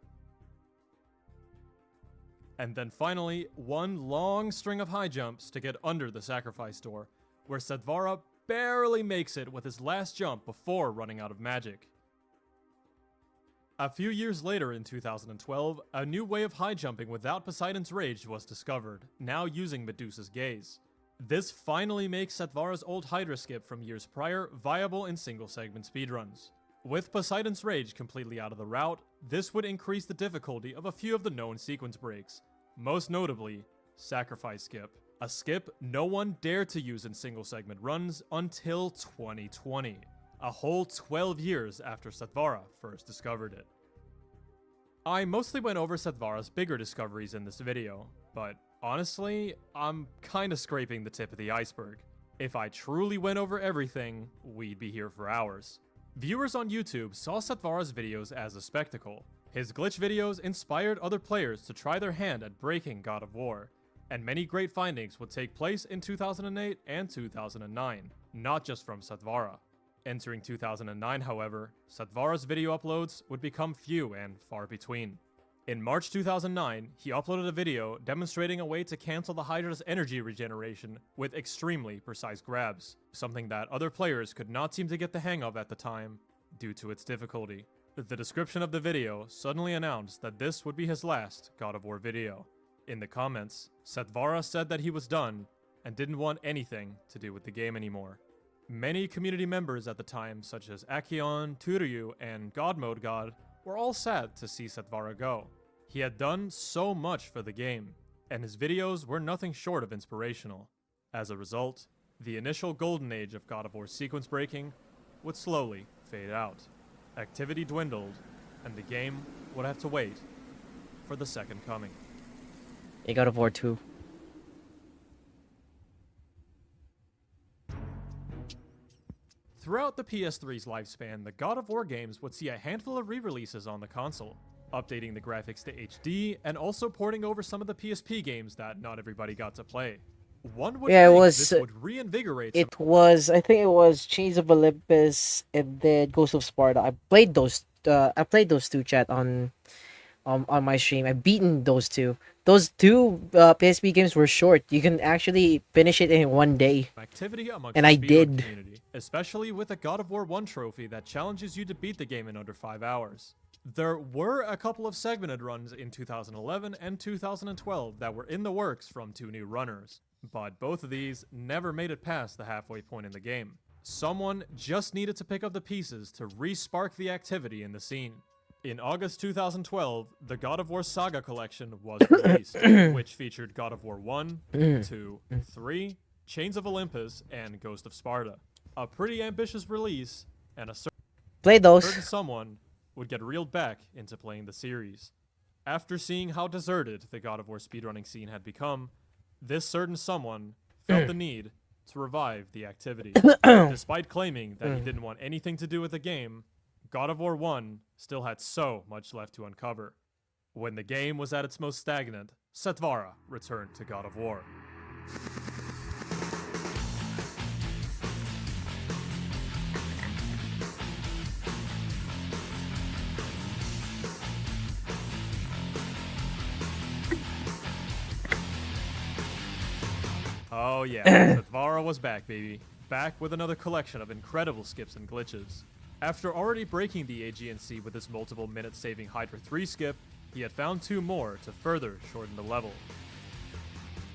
And then finally, one long string of high jumps to get under the sacrifice door, where Satvara barely makes it with his last jump before running out of magic. A few years later in 2012, a new way of high jumping without Poseidon's Rage was discovered, now using Medusa's Gaze. This finally makes Satvara's old Hydra skip from years prior viable in single segment speedruns. With Poseidon's Rage completely out of the route, this would increase the difficulty of a few of the known sequence breaks, most notably, Sacrifice Skip. A skip no one dared to use in single segment runs until 2020. A whole 12 years after Satvara first discovered it. I mostly went over Satvara's bigger discoveries in this video, but honestly, I'm kinda scraping the tip of the iceberg. If I truly went over everything, we'd be here for hours. Viewers on YouTube saw Satvara's videos as a spectacle. His glitch videos inspired other players to try their hand at breaking God of War, and many great findings would take place in 2008 and 2009, not just from Satvara. Entering 2009, however, Satvara's video uploads would become few and far between. In March 2009, he uploaded a video demonstrating a way to cancel the Hydra's energy regeneration with extremely precise grabs, something that other players could not seem to get the hang of at the time due to its difficulty. The description of the video suddenly announced that this would be his last God of War video. In the comments, Satvara said that he was done and didn't want anything to do with the game anymore. Many community members at the time, such as Akion, Turyu, and God Mode God, were all sad to see Satvara go. He had done so much for the game, and his videos were nothing short of inspirational. As a result, the initial golden age of God of War sequence breaking would slowly fade out. Activity dwindled, and the game would have to wait for the second coming. God of War 2. Throughout the PS3's lifespan, the God of War games would see a handful of re-releases on the console, updating the graphics to HD and also porting over some of the PSP games that not everybody got to play. One would think this would reinvigorate. I think it was Chains of Olympus and then Ghost of Sparta. I played those two, chat, on my stream. I've beaten those two. Those two PSP games were short. You can actually finish it in one day. Activity amongst and the I speedrun did. Community, especially with a God of War 1 trophy that challenges you to beat the game in under 5 hours. There were a couple of segmented runs in 2011 and 2012 that were in the works from two new runners, but both of these never made it past the halfway point in the game. Someone just needed to pick up the pieces to re-spark the activity in the scene. In August 2012, the God of War Saga Collection was released, which featured God of War 1, 2, 3, Chains of Olympus, and Ghost of Sparta. A pretty ambitious release, and a certain someone would get reeled back into playing the series. After seeing how deserted the God of War speedrunning scene had become, this certain someone felt the need to revive the activity. Despite claiming that he didn't want anything to do with the game, God of War 1 still had so much left to uncover. When the game was at its most stagnant, Satvara returned to God of War. Oh yeah, Satvara was back, baby. Back with another collection of incredible skips and glitches. After already breaking the Aegean Sea with his multiple minute-saving Hydra 3 skip, he had found two more to further shorten the level.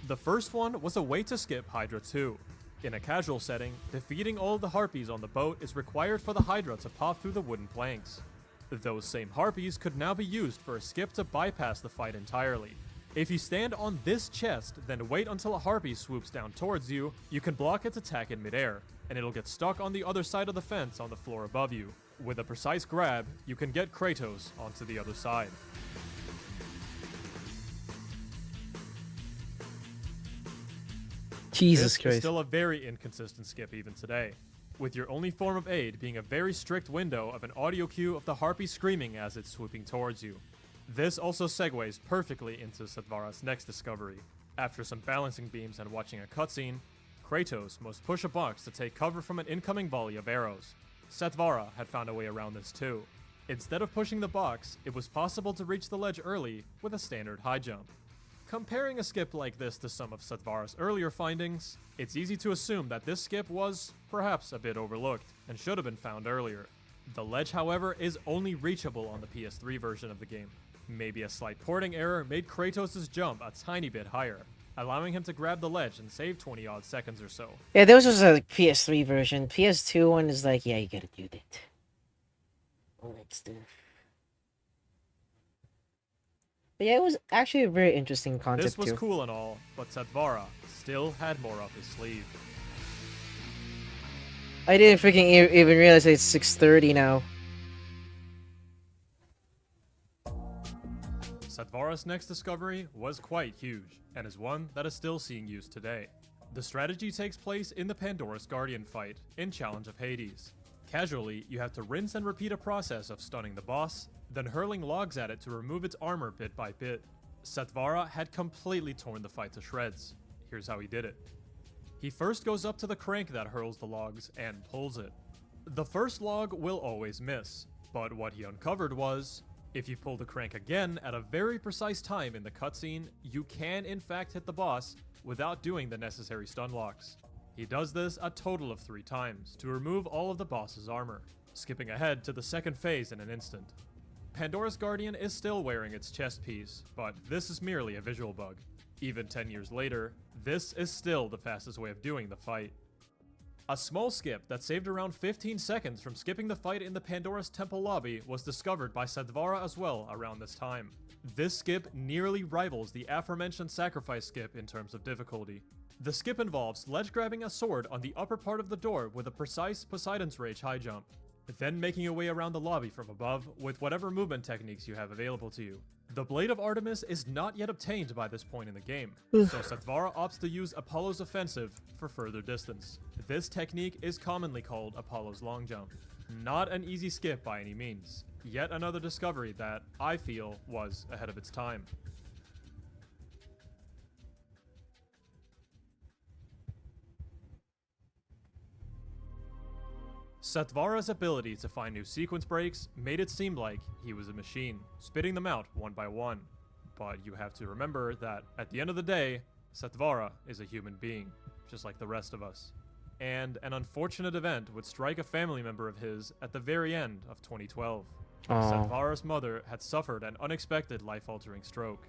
The first one was a way to skip Hydra 2. In a casual setting, defeating all of the harpies on the boat is required for the Hydra to pop through the wooden planks. Those same harpies could now be used for a skip to bypass the fight entirely. If you stand on this chest, then wait until a harpy swoops down towards you, you can block its attack in midair, and it'll get stuck on the other side of the fence on the floor above you. With a precise grab, you can get Kratos onto the other side. Jesus This Christ. is still a very inconsistent skip even today, with your only form of aid being a very strict window of an audio cue of the harpy screaming as it's swooping towards you. This also segues perfectly into Satvara's next discovery. After some balancing beams and watching a cutscene, Kratos must push a box to take cover from an incoming volley of arrows. Satvara had found a way around this too. Instead of pushing the box, it was possible to reach the ledge early with a standard high jump. Comparing a skip like this to some of Satvara's earlier findings, it's easy to assume that this skip was perhaps a bit overlooked and should have been found earlier. The ledge, however, is only reachable on the PS3 version of the game. Maybe a slight porting error made Kratos' jump a tiny bit higher, allowing him to grab the ledge and save 20 odd seconds or so. Yeah, this was a PS3 version. PS2 one is like, yeah, you gotta do that. All that stuff. But yeah, it was actually a very interesting concept This was too. cool and all, but Satvara still had more up his sleeve. I didn't freaking even realize it's 6:30 now. Satvara's next discovery was quite huge, and is one that is still seeing use today. The strategy takes place in the Pandora's Guardian fight, in Challenge of Hades. Casually, you have to rinse and repeat a process of stunning the boss, then hurling logs at it to remove its armor bit by bit. Satvara had completely torn the fight to shreds. Here's how he did it. He first goes up to the crank that hurls the logs and pulls it. The first log will always miss, but what he uncovered was, if you pull the crank again at a very precise time in the cutscene, you can in fact hit the boss without doing the necessary stun locks. He does this a total of 3 times to remove all of the boss's armor, skipping ahead to the second phase in an instant. Pandora's Guardian is still wearing its chest piece, but this is merely a visual bug. Even 10 years later, this is still the fastest way of doing the fight. A small skip that saved around 15 seconds from skipping the fight in the Pandora's Temple lobby was discovered by Satvara as well around this time. This skip nearly rivals the aforementioned sacrifice skip in terms of difficulty. The skip involves ledge grabbing a sword on the upper part of the door with a precise Poseidon's Rage high jump, then making your way around the lobby from above with whatever movement techniques you have available to you. The Blade of Artemis is not yet obtained by this point in the game, so Satvara opts to use Apollo's Offensive for further distance. This technique is commonly called Apollo's Long Jump. Not an easy skip by any means. Yet another discovery that, I feel, was ahead of its time. Satvara's ability to find new sequence breaks made it seem like he was a machine, spitting them out one by one. But you have to remember that, at the end of the day, Satvara is a human being, just like the rest of us. And an unfortunate event would strike a family member of his at the very end of 2012. Satvara's mother had suffered an unexpected life-altering stroke.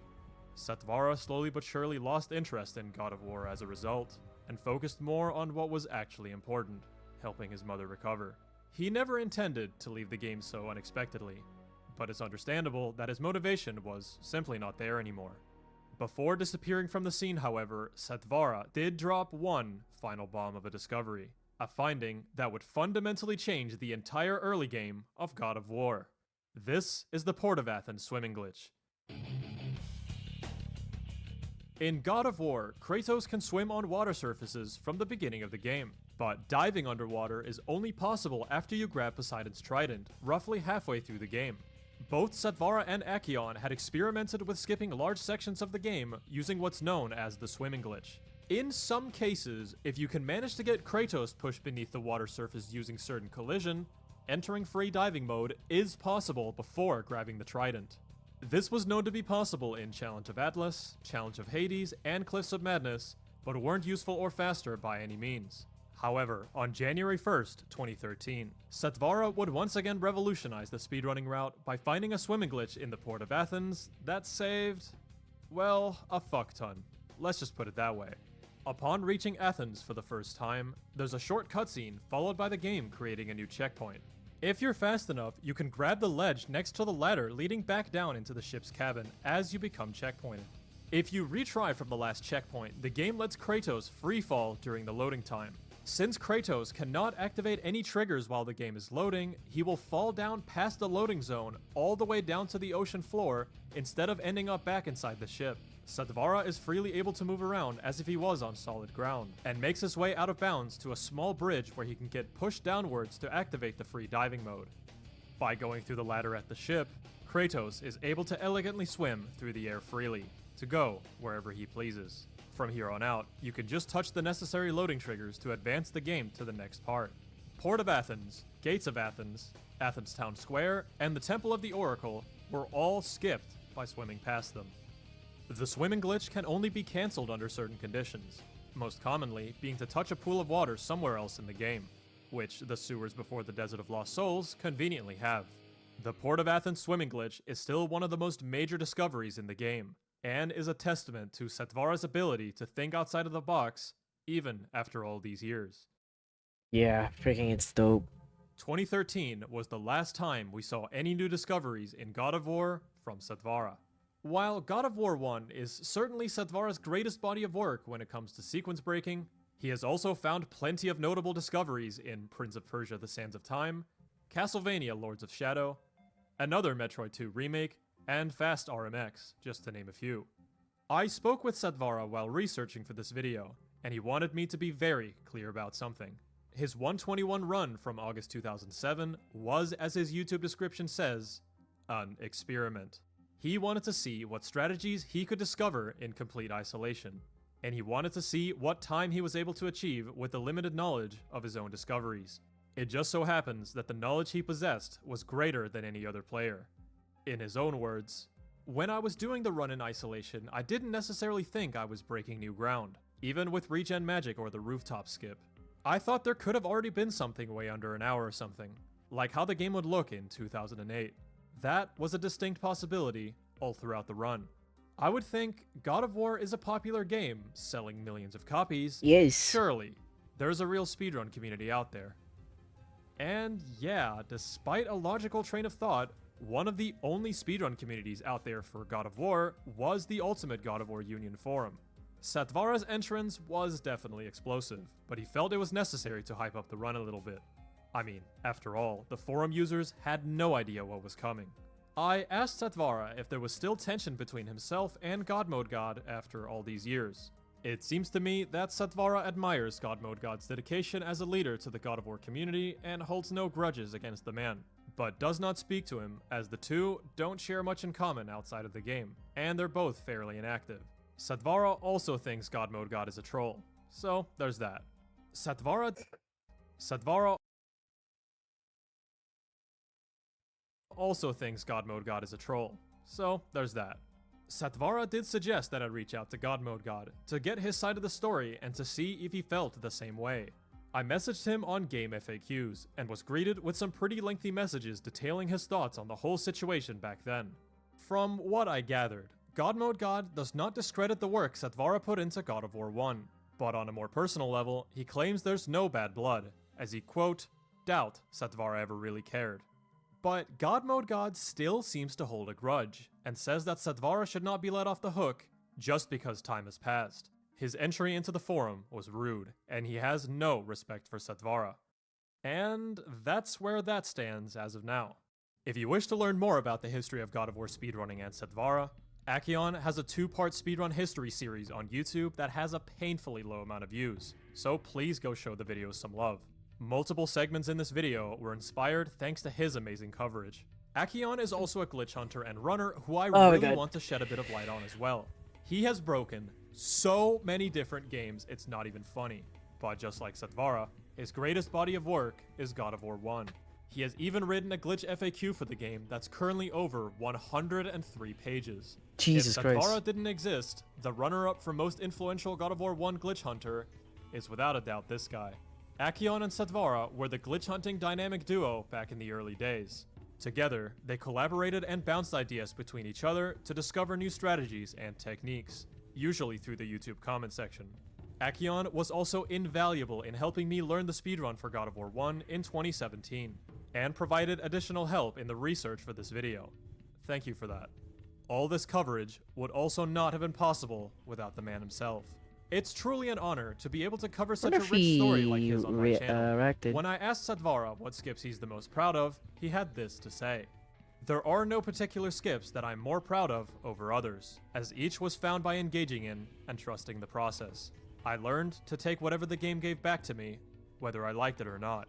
Satvara slowly but surely lost interest in God of War as a result, and focused more on what was actually important: helping his mother recover. He never intended to leave the game so unexpectedly, but it's understandable that his motivation was simply not there anymore. Before disappearing from the scene, however, Satvara did drop one final bomb of a discovery, a finding that would fundamentally change the entire early game of God of War. This is the Port of Athens swimming glitch. In God of War, Kratos can swim on water surfaces from the beginning of the game, but diving underwater is only possible after you grab Poseidon's trident, roughly halfway through the game. Both Satvara and Acheon had experimented with skipping large sections of the game using what's known as the swimming glitch. In some cases, if you can manage to get Kratos pushed beneath the water surface using certain collision, entering free diving mode is possible before grabbing the trident. This was known to be possible in Challenge of Atlas, Challenge of Hades, and Cliffs of Madness, but weren't useful or faster by any means. However, on January 1st, 2013, Satvara would once again revolutionize the speedrunning route by finding a swimming glitch in the Port of Athens that saved, well, a fuck ton. Let's just put it that way. Upon reaching Athens for the first time, there's a short cutscene followed by the game creating a new checkpoint. If you're fast enough, you can grab the ledge next to the ladder leading back down into the ship's cabin as you become checkpointed. If you retry from the last checkpoint, the game lets Kratos free fall during the loading time. Since Kratos cannot activate any triggers while the game is loading, he will fall down past the loading zone all the way down to the ocean floor instead of ending up back inside the ship. Satvara is freely able to move around as if he was on solid ground, and makes his way out of bounds to a small bridge where he can get pushed downwards to activate the free diving mode. By going through the ladder at the ship, Kratos is able to elegantly swim through the air freely, to go wherever he pleases. From here on out, you can just touch the necessary loading triggers to advance the game to the next part. Port of Athens, Gates of Athens, Athens Town Square, and the Temple of the Oracle were all skipped by swimming past them. The swimming glitch can only be cancelled under certain conditions, most commonly being to touch a pool of water somewhere else in the game. which the sewers before the Desert of Lost Souls conveniently have. The Port of Athens swimming glitch is still one of the most major discoveries in the game, and is a testament to Setvara's ability to think outside of the box, even after all these years. Yeah, freaking it's dope. 2013 was the last time we saw any new discoveries in God of War from Setvara. While God of War 1 is certainly Setvara's greatest body of work when it comes to sequence breaking, he has also found plenty of notable discoveries in Prince of Persia: The Sands of Time, Castlevania: Lords of Shadow, another Metroid 2 remake, and Fast RMX, just to name a few. I spoke with Setvara while researching for this video, and he wanted me to be very clear about something. His 121 run from August 2007 was, as his YouTube description says, an experiment. He wanted to see what strategies he could discover in complete isolation, and he wanted to see what time he was able to achieve with the limited knowledge of his own discoveries. It just so happens that the knowledge he possessed was greater than any other player. In his own words, "When I was doing the run in isolation, I didn't necessarily think I was breaking new ground, even with regen magic or the rooftop skip. I thought there could have already been something way under an hour or something, like how the game would look in 2008. That was a distinct possibility all throughout the run. I would think God of War is a popular game, selling millions of copies. Yes. Surely, there's a real speedrun community out there." And yeah, despite a logical train of thought, one of the only speedrun communities out there for God of War was the Ultimate God of War Union forum. Setvara's entrance was definitely explosive, but he felt it was necessary to hype up the run a little bit. I mean, after all, the forum users had no idea what was coming. I asked Setvara if there was still tension between himself and God Mode God after all these years. It seems to me that Setvara admires God Mode God's dedication as a leader to the God of War community and holds no grudges against the man, but does not speak to him, as the two don't share much in common outside of the game, and they're both fairly inactive. Setvara also thinks God Mode God is a troll, so there's that. Setvara also thinks God Mode God is a troll, so there's that. Setvara did suggest that I reach out to God Mode God to get his side of the story and to see if he felt the same way. I messaged him on Game FAQs and was greeted with some pretty lengthy messages detailing his thoughts on the whole situation back then. From what I gathered, God Mode God does not discredit the work Setvara put into God of War 1, but on a more personal level, he claims there's no bad blood, as he, quote, doubt Setvara ever really cared. But God Mode God still seems to hold a grudge, and says that Setvara should not be let off the hook just because time has passed. His entry into the forum was rude, and he has no respect for Setvara. And that's where that stands as of now. If you wish to learn more about the history of God of War speedrunning and Setvara, Akion has a 2-part speedrun history series on YouTube that has a painfully low amount of views, so please go show the videos some love. Multiple segments in this video were inspired thanks to his amazing coverage. Akion is also a glitch hunter and runner who I really want to shed a bit of light on as well. He has broken so many different games it's not even funny, but just like Setvara, his greatest body of work is God of War 1. He has even written a glitch FAQ for the game that's currently over 103 pages. Jesus if Christ. Setvara didn't exist, the runner-up for most influential God of War 1 glitch hunter is without a doubt this guy. Akion and Setvara were the glitch hunting dynamic duo back in the early days. Together, they collaborated and bounced ideas between each other to discover new strategies and techniques, usually through the YouTube comment section. Akion was also invaluable in helping me learn the speedrun for God of War 1 in 2017, and provided additional help in the research for this video. Thank you for that. All this coverage would also not have been possible without the man himself. It's truly an honor to be able to cover such a rich story like his on my channel. When I asked Setvara what skips he's the most proud of, he had this to say. There are no particular skips that I'm more proud of over others, as each was found by engaging in and trusting the process. I learned to take whatever the game gave back to me, whether I liked it or not.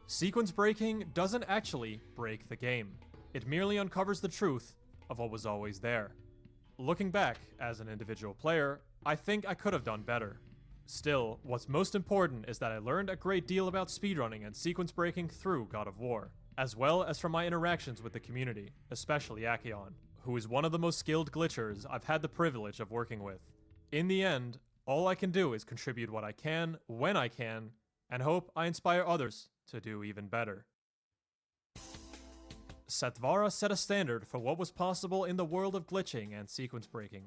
Sequence breaking doesn't actually break the game. It merely uncovers the truth of what was always there. Looking back, as an individual player, I think I could have done better. Still, what's most important is that I learned a great deal about speedrunning and sequence breaking through God of War, as well as from my interactions with the community, especially Akion, who is one of the most skilled glitchers I've had the privilege of working with. In the end, all I can do is contribute what I can, when I can, and hope I inspire others to do even better. Satvara set a standard for what was possible in the world of glitching and sequence breaking,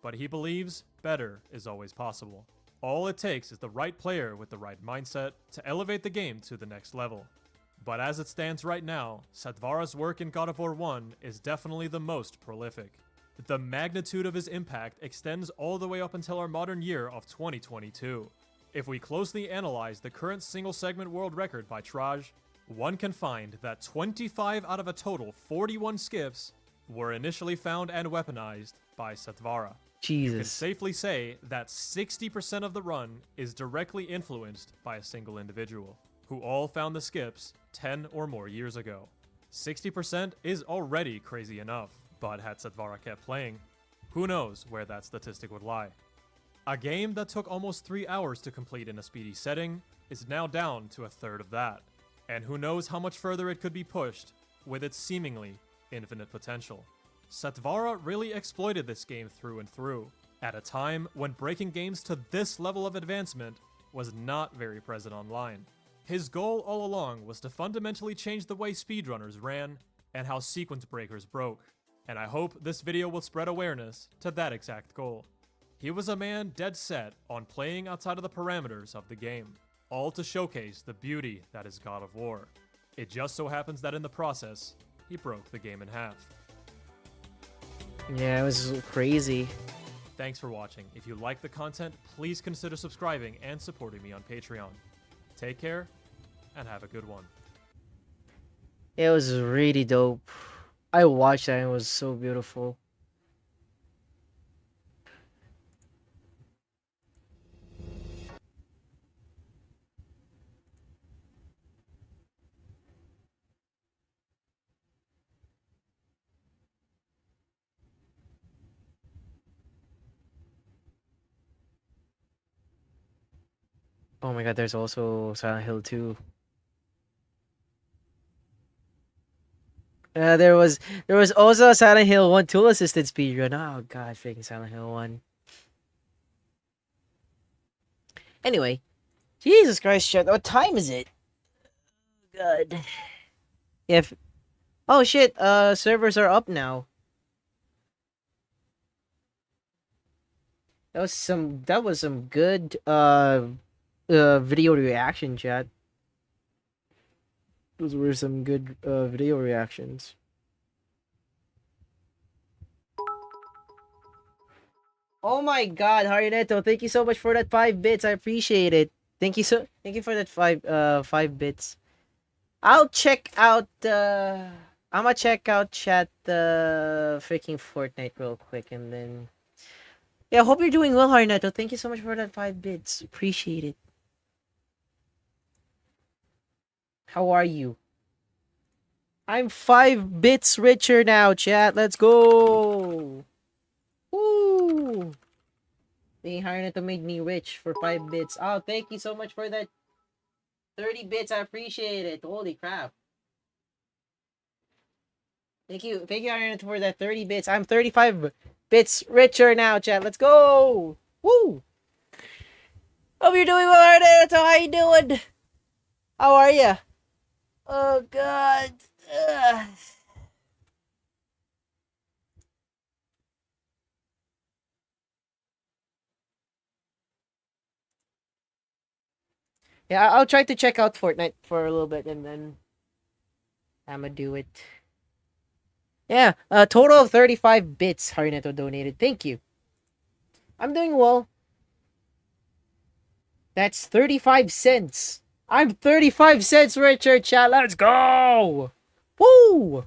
but he believes better is always possible. All it takes is the right player with the right mindset to elevate the game to the next level. But as it stands right now, Satvara's work in God of War 1 is definitely the most prolific. The magnitude of his impact extends all the way up until our modern year of 2022. If we closely analyze the current single segment world record by Traj, one can find that 25 out of a total 41 skips were initially found and weaponized by Satvara. You can Jesus. safely say that 60% of the run is directly influenced by a single individual, who all found the skips 10 or more years ago. 60% is already crazy enough, but had Satvara kept playing, who knows where that statistic would lie. A game that took almost 3 hours to complete in a speedy setting is now down to a third of that, and who knows how much further it could be pushed with its seemingly infinite potential. Satvara really exploited this game through and through, at a time when breaking games to this level of advancement was not very present online. His goal all along was to fundamentally change the way speedrunners ran and how sequence breakers broke, and I hope this video will spread awareness to that exact goal. He was a man dead set on playing outside of the parameters of the game, all to showcase the beauty that is God of War. It just so happens that in the process, he broke the game in half. Yeah, it was crazy. Thanks for watching. If you like the content, please consider subscribing and supporting me on Patreon. Take care, and have a good one. It was really dope. I watched that and it was so beautiful. Oh my god, there's also Silent Hill 2. There was also a Silent Hill 1 tool assisted speedrun. Oh god, freaking Silent Hill 1. Anyway, Jesus Christ, shit. What time is it? God. If oh shit, servers are up now. That was some good video reaction chat. Those were some good video reactions. Oh my god, Harioneto, thank you so much for that 5 bits. I appreciate it. Thank you for that 5 bits. I'll check out I'ma check out chat the freaking Fortnite real quick and then yeah, hope you're doing well, Harioneto. Thank you so much for that 5 bits. Appreciate it. How are you? I'm 5 bits richer now, chat. Let's go. Woo! Being Harioneto made me rich for 5 bits. Oh, thank you so much for that 30 bits. I appreciate it. Holy crap. Thank you, Harioneto, for that 30 bits. I'm 35 bits richer now, chat. Let's go. Woo! Hope you're doing well, Harioneto. How you doing? How are ya? Oh, God. Ugh. Yeah, I'll try to check out Fortnite for a little bit and then I'ma do it. Yeah, a total of 35 bits Harioneto donated. Thank you. I'm doing well. That's 35 cents. I'm 35 cents richer, chat. Let's go. Woo!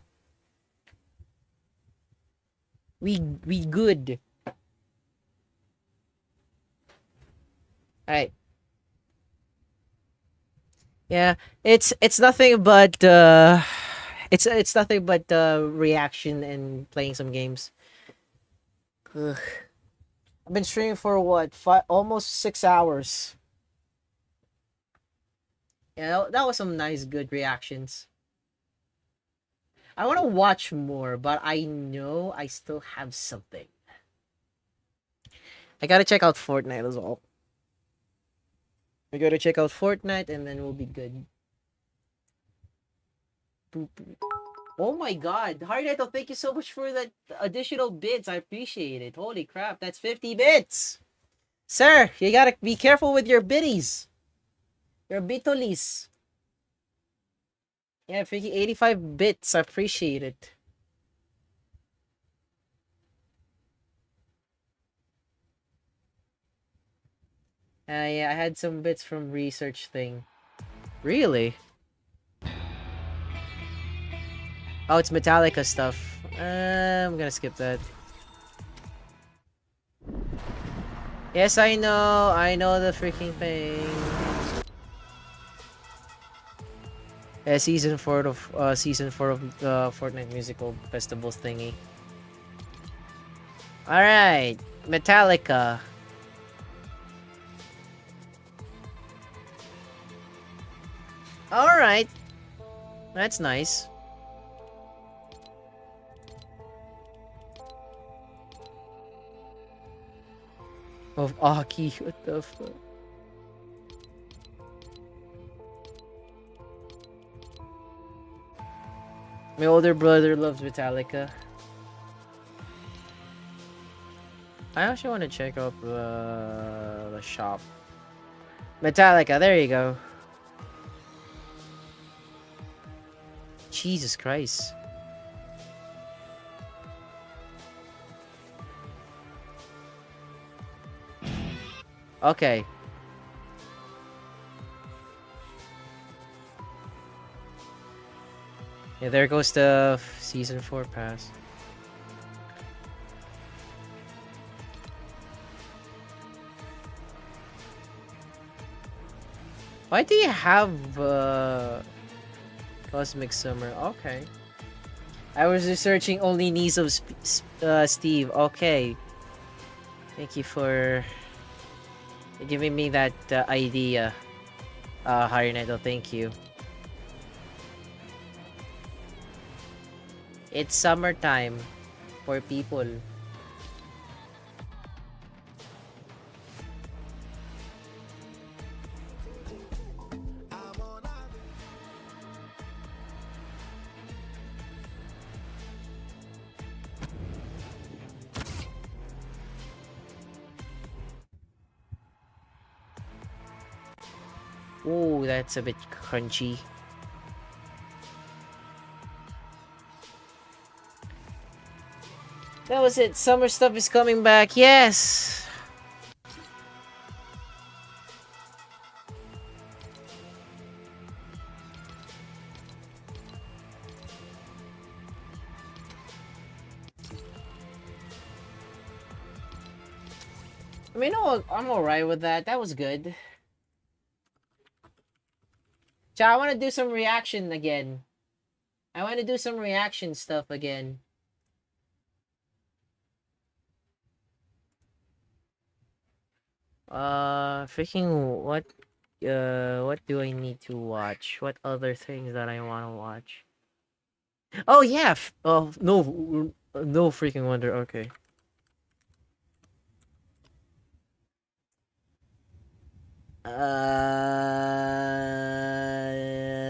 We good. Alright. Yeah, it's nothing but it's nothing but reaction and playing some games. Ugh. I've been streaming for what, almost 6 hours. Yeah, that was some nice, good reactions. I want to watch more, but I know I still have something. I gotta check out Fortnite as well. We gotta check out Fortnite and then we'll be good. Boop, boop. Oh my god, Harneto, thank you so much for that additional bits. I appreciate it. Holy crap, that's 50 bits. Sir, you gotta be careful with your biddies. Your bitolis. Yeah, freaking 85 bits. I appreciate it. Yeah, I had some bits from research thing. Really? Oh, it's Metallica stuff. I'm gonna skip that. Yes, I know. I know the freaking thing. Yeah, season 4 of the Fortnite musical festival thingy. All right, Metallica. All right, that's nice. Of Aki, what the fuck? My older brother loves Metallica. I actually want to check out the shop. Metallica, there you go. Jesus Christ. Okay. Yeah, there goes the season 4 pass. Why do you have Cosmic Summer? Okay. I was researching only needs of Steve. Okay. Thank you for giving me that idea, Harinato. Thank you. It's summertime for people. Ooh, that's a bit crunchy. That was it. Summer stuff is coming back. Yes. I mean, no, I'm alright with that. That was good. I want to do some reaction again. I want to do some reaction stuff again. Freaking what do I need to watch? What other things that I want to watch? Oh yeah. Oh no, no freaking wonder. Okay.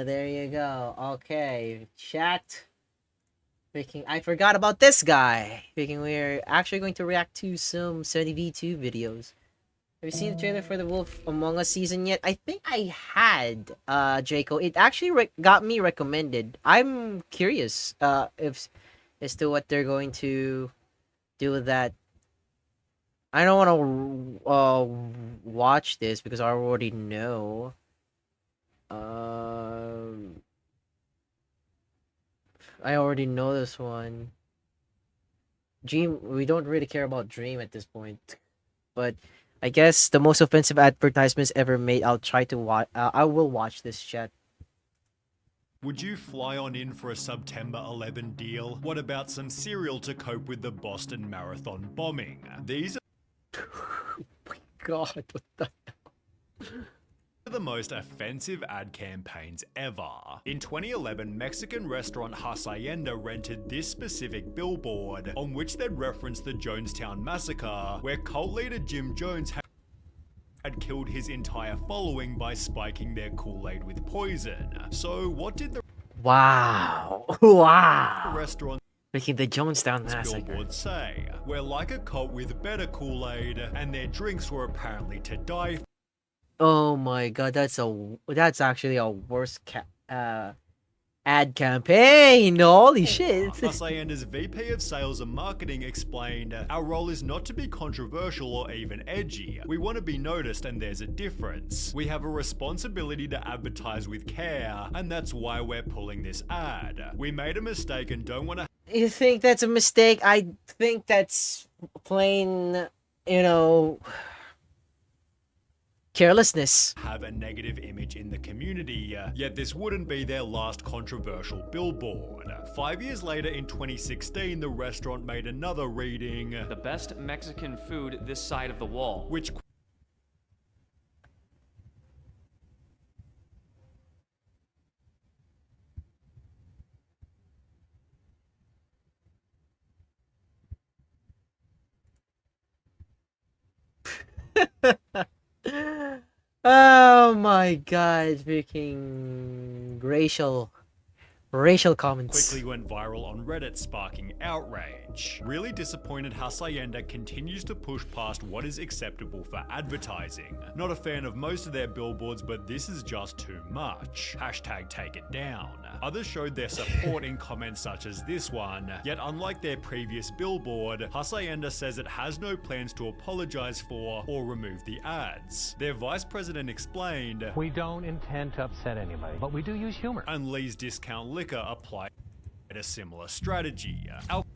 There you go. Okay, chat. Freaking, I forgot about this guy. Freaking, we're actually going to react to some 70v2 videos. Have you seen the trailer for the Wolf Among Us season yet? I think I had, Draco. It actually got me recommended. I'm curious, if as to what they're going to do with that. I don't want to watch this because I already know. I already know this one. Dream, we don't really care about Dream at this point, but I guess the most offensive advertisements ever made. I'll try to watch. I will watch this, chat. Would you fly on in for a September 11 deal? What about some cereal to cope with the Boston Marathon bombing? These Oh my god, what the hell? are the most offensive ad campaigns ever. In 2011, Mexican restaurant Hacienda rented this specific billboard, on which they'd referenced the Jonestown Massacre, where cult leader Jim Jones had had killed his entire following by spiking their Kool-Aid with poison. So what did the Wow. Wow. restaurant Making the Jonestown Massacre. billboard say? We're like a cult with better Kool-Aid, and their drinks were apparently to die Oh my god, that's actually a worse ad campaign. Holy shit. Hacienda's VP of Sales and Marketing explained, "Our role is not to be controversial or even edgy. We want to be noticed and there's a difference. We have a responsibility to advertise with care, and that's why we're pulling this ad. We made a mistake and don't want to..." You think that's a mistake? I think that's plain, carelessness. Have a negative image in the community, yet this wouldn't be their last controversial billboard. 5 years later in 2016, the restaurant made another reading, "The best Mexican food this side of the wall," which Oh my god, freaking racial comments. quickly went viral on Reddit, sparking outrage. Really disappointed Hacienda continues to push past what is acceptable for advertising. Not a fan of most of their billboards, but this is just too much. Hashtag take it down. Others showed their support in comments such as this one, yet unlike their previous billboard, Hacienda says it has no plans to apologize for or remove the ads. Their vice president explained, "We don't intend to upset anybody, but we do use humor." And Lee's Discount Liquor applied a similar strategy.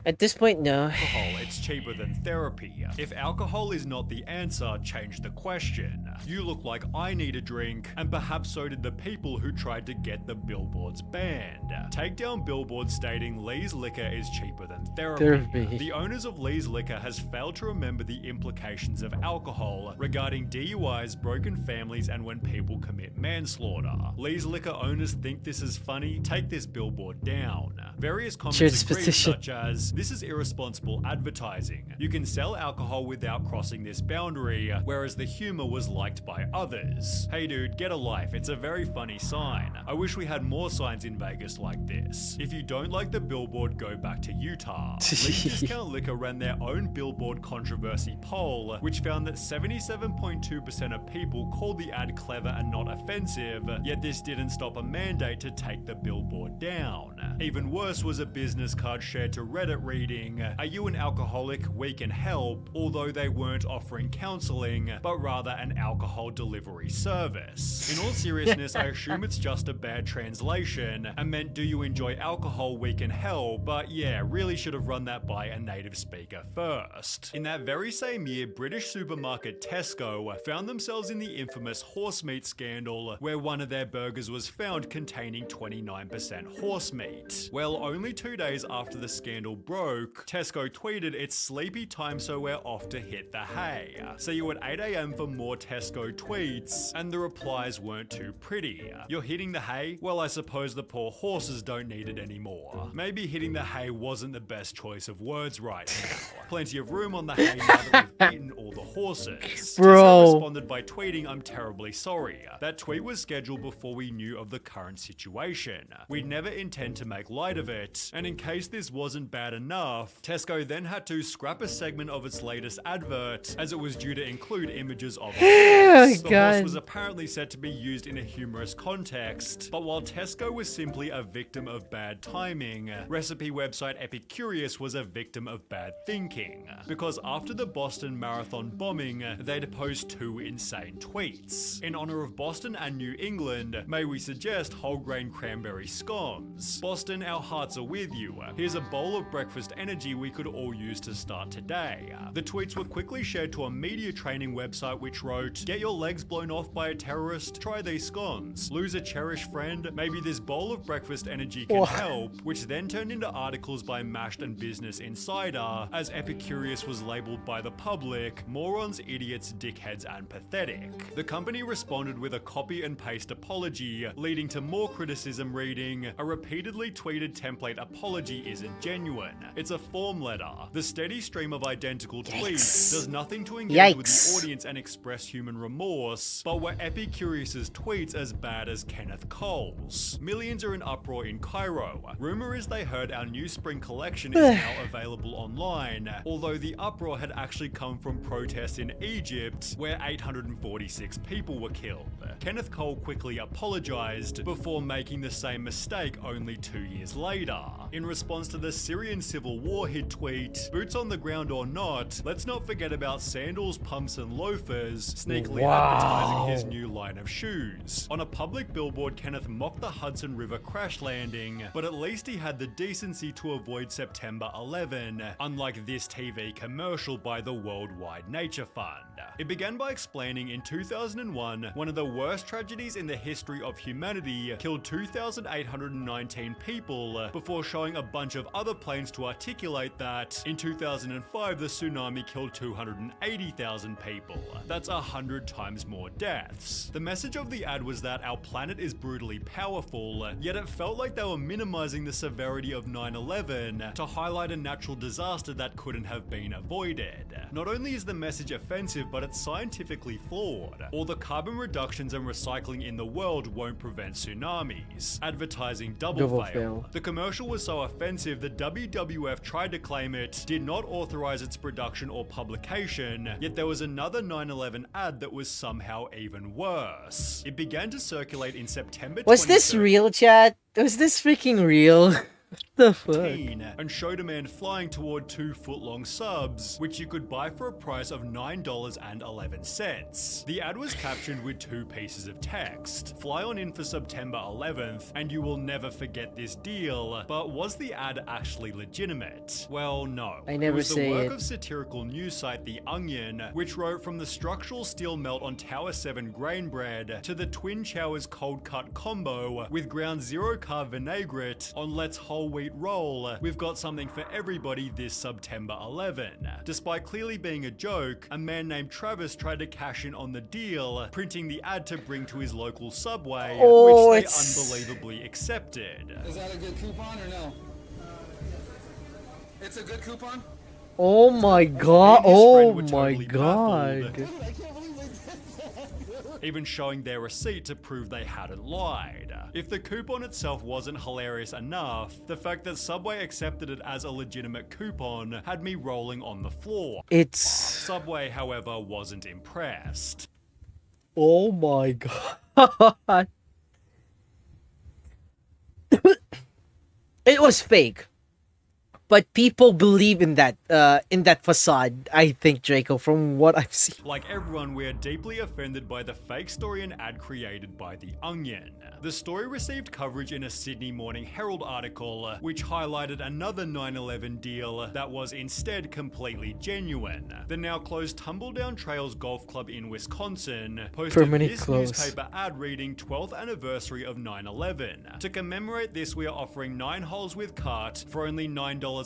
At this point, no. Alcohol, it's cheaper than therapy. If alcohol is not the answer, change the question. You look like I need a drink, and perhaps so did the people who tried to get the billboards banned. Take down billboards stating Lee's Liquor is cheaper than therapy. The owners of Lee's Liquor has failed to remember the implications of alcohol regarding DUIs, broken families, and when people commit manslaughter. Lee's Liquor owners think this is funny? Take this billboard down. Various comments agreed, such as, "This is irresponsible advertising. You can sell alcohol without crossing this boundary," whereas the humor was liked by others. "Hey dude, get a life. It's a very funny sign. I wish we had more signs in Vegas like this. If you don't like the billboard, go back to Utah." Lee's Discount Liquor ran their own billboard controversy poll, which found that 77.2% of people called the ad clever and not offensive, yet this didn't stop a mandate to take the billboard down. Even worse was a business card shared to Reddit reading, "Are you an alcoholic? We can help," although they weren't offering counseling, but rather an alcohol delivery service. In all seriousness, I assume it's just a bad translation and meant, "Do you enjoy alcohol? We can help," but yeah, really should have run that by a native speaker first. In that very same year, British supermarket Tesco found themselves in the infamous horse meat scandal, where one of their burgers was found containing 29% horse meat. Well, only 2 days after the scandal broke, Tesco tweeted, "It's sleepy time, so we're off to hit the hay. See you at 8 AM for more Tesco tweets," and the replies weren't too pretty. "You're hitting the hay? Well, I suppose the poor horses don't need it anymore." Maybe hitting the hay wasn't the best choice of words right now. Plenty of room on the hay now that we've eaten all the horses. Bro. Tesco responded by tweeting, "I'm terribly sorry. That tweet was scheduled before we knew of the current situation. We never intend to make light of it, and in case this wasn't bad enough, Tesco then had to scrap a segment of its latest advert as it was due to include images of a horse. The horse was apparently set to be used in a humorous context, but while Tesco was simply a victim of bad timing, recipe website Epicurious was a victim of bad thinking, because after the Boston Marathon bombing, they'd post 2 insane tweets. In honor of Boston and New England, may we suggest whole grain cranberry scones. Boston, our hearts are with you. Here's a bowl of breakfast energy we could all use to start today. The tweets were quickly shared to a media training website which wrote, "Get your legs blown off by a terrorist? Try these scones. Lose a cherished friend? Maybe this bowl of breakfast energy can help," which then turned into articles by Mashed and Business Insider, as Epicurious was labeled by the public, "Morons, idiots, dickheads, and pathetic." The company responded with a copy and paste apology, leading to more criticism reading, "A repeatedly tweeted template template apology isn't genuine. It's a form letter. The steady stream of identical tweets does nothing to engage with the audience and express human remorse, but were Epicurious's tweets as bad as Kenneth Cole's? Millions are in uproar in Cairo. Rumor is they heard our new spring collection is now available online, although the uproar had actually come from protests in Egypt, where 846 people were killed. Kenneth Cole quickly apologized before making the same mistake only 2 years later. In response to the Syrian civil war, he'd tweet, "Boots on the ground or not, let's not forget about sandals, pumps and loafers," sneakily advertising his new line of shoes. On a public billboard, Kenneth mocked the Hudson River crash landing, but at least he had the decency to avoid September 11, unlike this TV commercial by the Worldwide Nature Fund. It began by explaining in 2001, one of the worst tragedies in the history of humanity killed 2,819 people, before showing a bunch of other planes to articulate that in 2005 the tsunami killed 280,000 people. That's 100 times more deaths. The message of the ad was that our planet is brutally powerful, yet it felt like they were minimizing the severity of 9/11 to highlight a natural disaster that couldn't have been avoided. Not only is the message offensive, but it's scientifically flawed. All the carbon reductions and recycling in the world won't prevent tsunamis. Advertising double fail. The commercial was so offensive the WWF tried to claim it did not authorize its production or publication, yet there was another 9/11 ad that was somehow even worse. It began to circulate in September. Was this real, chat? Was this freaking real? The fuck? And showed a man flying toward 2-foot-long subs, which you could buy for a price of $9.11. The ad was captioned with 2 pieces of text: "Fly on in for September 11th, and you will never forget this deal." But was the ad actually legitimate? Well, no. I never It was the say work it. of satirical news site The Onion, which wrote from the structural steel melt on Tower 7 grain bread to the Twin Towers cold cut combo with ground zero carb vinaigrette on Let's Whole Wheat Roll, we've got something for everybody this September 11. Despite clearly being a joke, a man named Travis tried to cash in on the deal, printing the ad to bring to his local Subway, which they unbelievably accepted. Is that a good coupon or no? It's a good coupon? Oh my god! Oh my god! Even showing their receipt to prove they hadn't lied. If the coupon itself wasn't hilarious enough, the fact that Subway accepted it as a legitimate coupon had me rolling on the floor. Subway, however, wasn't impressed. Oh my god! It was fake. But people believe in that facade, I think, Draco, from what I've seen. Like everyone, we are deeply offended by the fake story and ad created by The Onion. The story received coverage in a Sydney Morning Herald article, which highlighted another 9/11 deal that was instead completely genuine. The now closed Tumbledown Trails Golf Club in Wisconsin posted this newspaper ad reading 12th anniversary of 9/11. To commemorate this, we are offering 9 holes with cart for only $9.11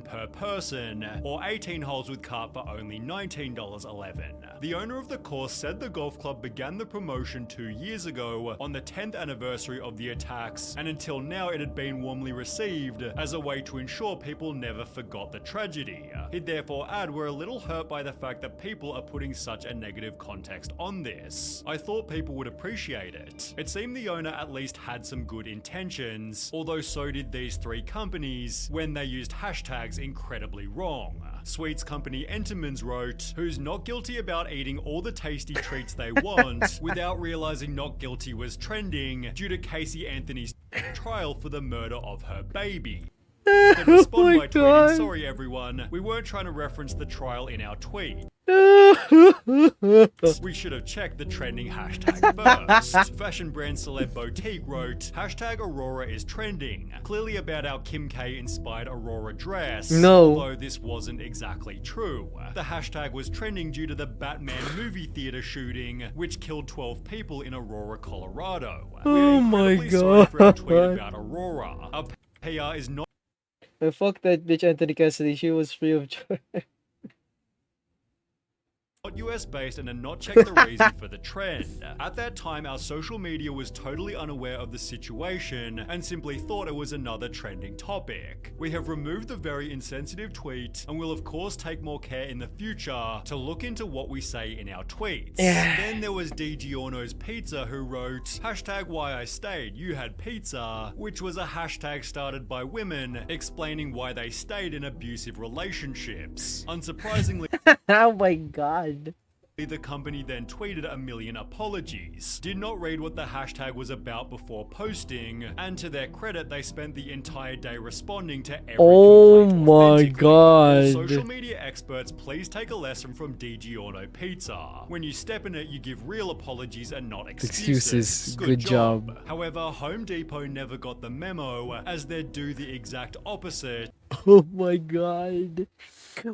per person, or 18 holes with cart for only $19.11. The owner of the course said the golf club began the promotion 2 years ago on the 10th anniversary of the attacks, and until now it had been warmly received as a way to ensure people never forgot the tragedy. He'd therefore add, "We're a little hurt by the fact that people are putting such a negative context on this. I thought people would appreciate it." It seemed the owner at least had some good intentions, although so did these 3 companies when they used hashtags incredibly wrong. Sweets company Entenmann's wrote, "Who's not guilty about eating all the tasty treats they want without realizing not guilty was trending due to Casey Anthony's trial for the murder of her baby." Then respond by tweeting, "Sorry everyone, we weren't trying to reference the trial in our tweet. We should have checked the trending hashtag first." Fashion brand Celeb Boutique wrote, "Aurora is trending. Clearly about our Kim K inspired Aurora dress. No. Although this wasn't exactly true. The hashtag was trending due to the Batman movie theater shooting, which killed 12 people in Aurora, Colorado. Oh my Sorry for our tweet god. about Aurora. Our PR is not..." Fuck that bitch Anthony Cassidy, she was free of charge. US based and had not checked the reason for the trend. At that time, our social media was totally unaware of the situation and simply thought it was another trending topic. We have removed the very insensitive tweet and will of course take more care in the future to look into what we say in our tweets. Then there was D. Giorno's Pizza who wrote, hashtag why I stayed, you had pizza, which was a hashtag started by women explaining why they stayed in abusive relationships. Unsurprisingly, Oh my god. the company then tweeted 1 million apologies, did not read what the hashtag was about before posting, and to their credit, they spent the entire day responding to every complaint authentically. All social media experts, please take a lesson from D. Giorno Pizza. When you step in it, you give real apologies and not excuses. Good job. However, Home Depot never got the memo, as they'd do the exact opposite. Oh my god.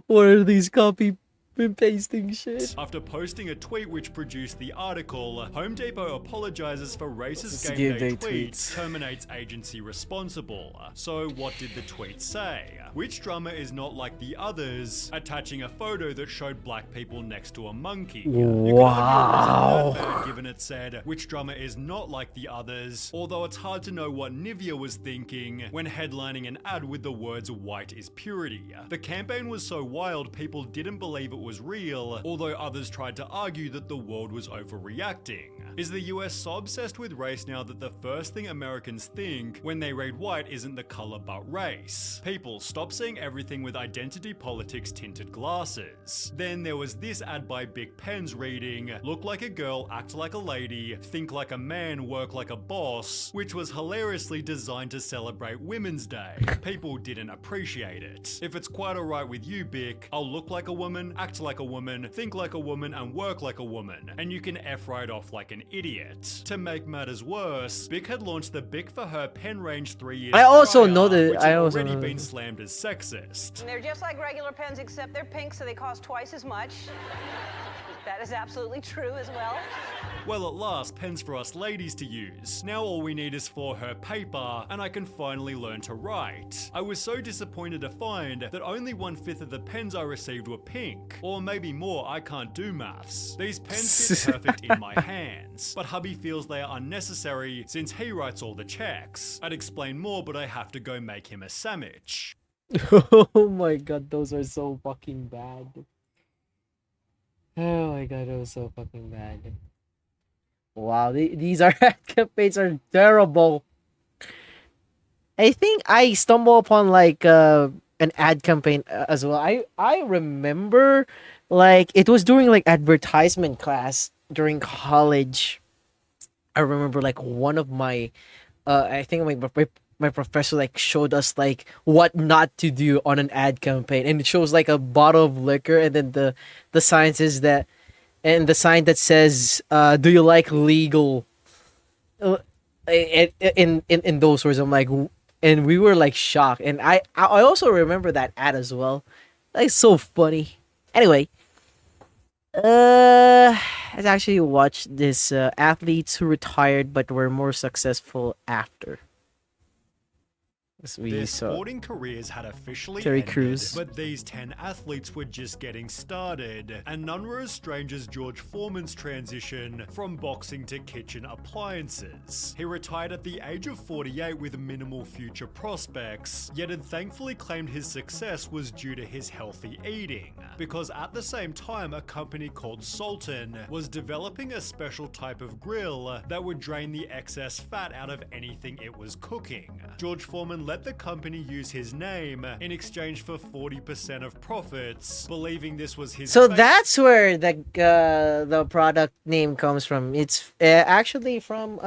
What are these copy and pasting shit? After posting a tweet which produced the article, Home Depot apologizes for racist Game game Day day tweet, tweets. terminates agency responsible. So what did the tweet say? Which drummer is not like the others? Attaching a photo that showed black people next to a monkey. Wow. Bad, given it said, which drummer is not like the others? Although it's hard to know what Nivea was thinking when headlining an ad with the words white is purity. The campaign was so wild people didn't believe it was real, although others tried to argue that the world was overreacting. Is the US so obsessed with race now that the first thing Americans think when they read white isn't the color but race? People, stop seeing everything with identity politics tinted glasses. Then there was this ad by Big Pens reading, look like a girl, act like a lady, think like a man, work like a boss, which was hilariously designed to celebrate Women's Day. People didn't appreciate it. If it's quite alright with you, Bic, I'll look like a woman, act like a woman, think like a woman, and work like a woman, and you can F right off like an idiot. To make matters worse, Bic had launched the Bic for Her pen range 3 years I also prior, know that- which I had also already know been that. slammed as sexist. They're just like regular pens, except they're pink, so they cost twice as much. That is absolutely true as well. Well, at last, pens for us ladies to use. Now all we need is For Her paper, and I can finally learn to write. I was so disappointed to find that only 1/5 of the pens I received were pink. Or maybe more, I can't do maths. These pens fit perfect in my hands, but hubby feels they are unnecessary since he writes all the checks. I'd explain more, but I have to go make him a sandwich. Oh my god, those are so fucking bad. Oh my god, it was so fucking bad. Wow, these are ad campaigns are terrible. I think I stumbled upon like an ad campaign as well. I remember like it was during like advertisement class during college. I remember like one of my I think my professor like showed us like what not to do on an ad campaign, and it shows like a bottle of liquor, and then the sign says that, and the sign that says do you like legal in those words. I'm like, and we were like shocked, and I also remember that ad as well. Like so funny. Anyway, let's actually watch this athletes who retired but were more successful after. Their sporting careers had officially Terry ended, Crews. but these 10 athletes were just getting started, and none were as strange as George Foreman's transition from boxing to kitchen appliances. He retired at the age of 48 with minimal future prospects, yet had thankfully claimed his success was due to his healthy eating, because at the same time a company called Sultan was developing a special type of grill that would drain the excess fat out of anything it was cooking. George Foreman let the company use his name in exchange for 40% of profits, believing this was his. So that's where the product name comes from. It's actually from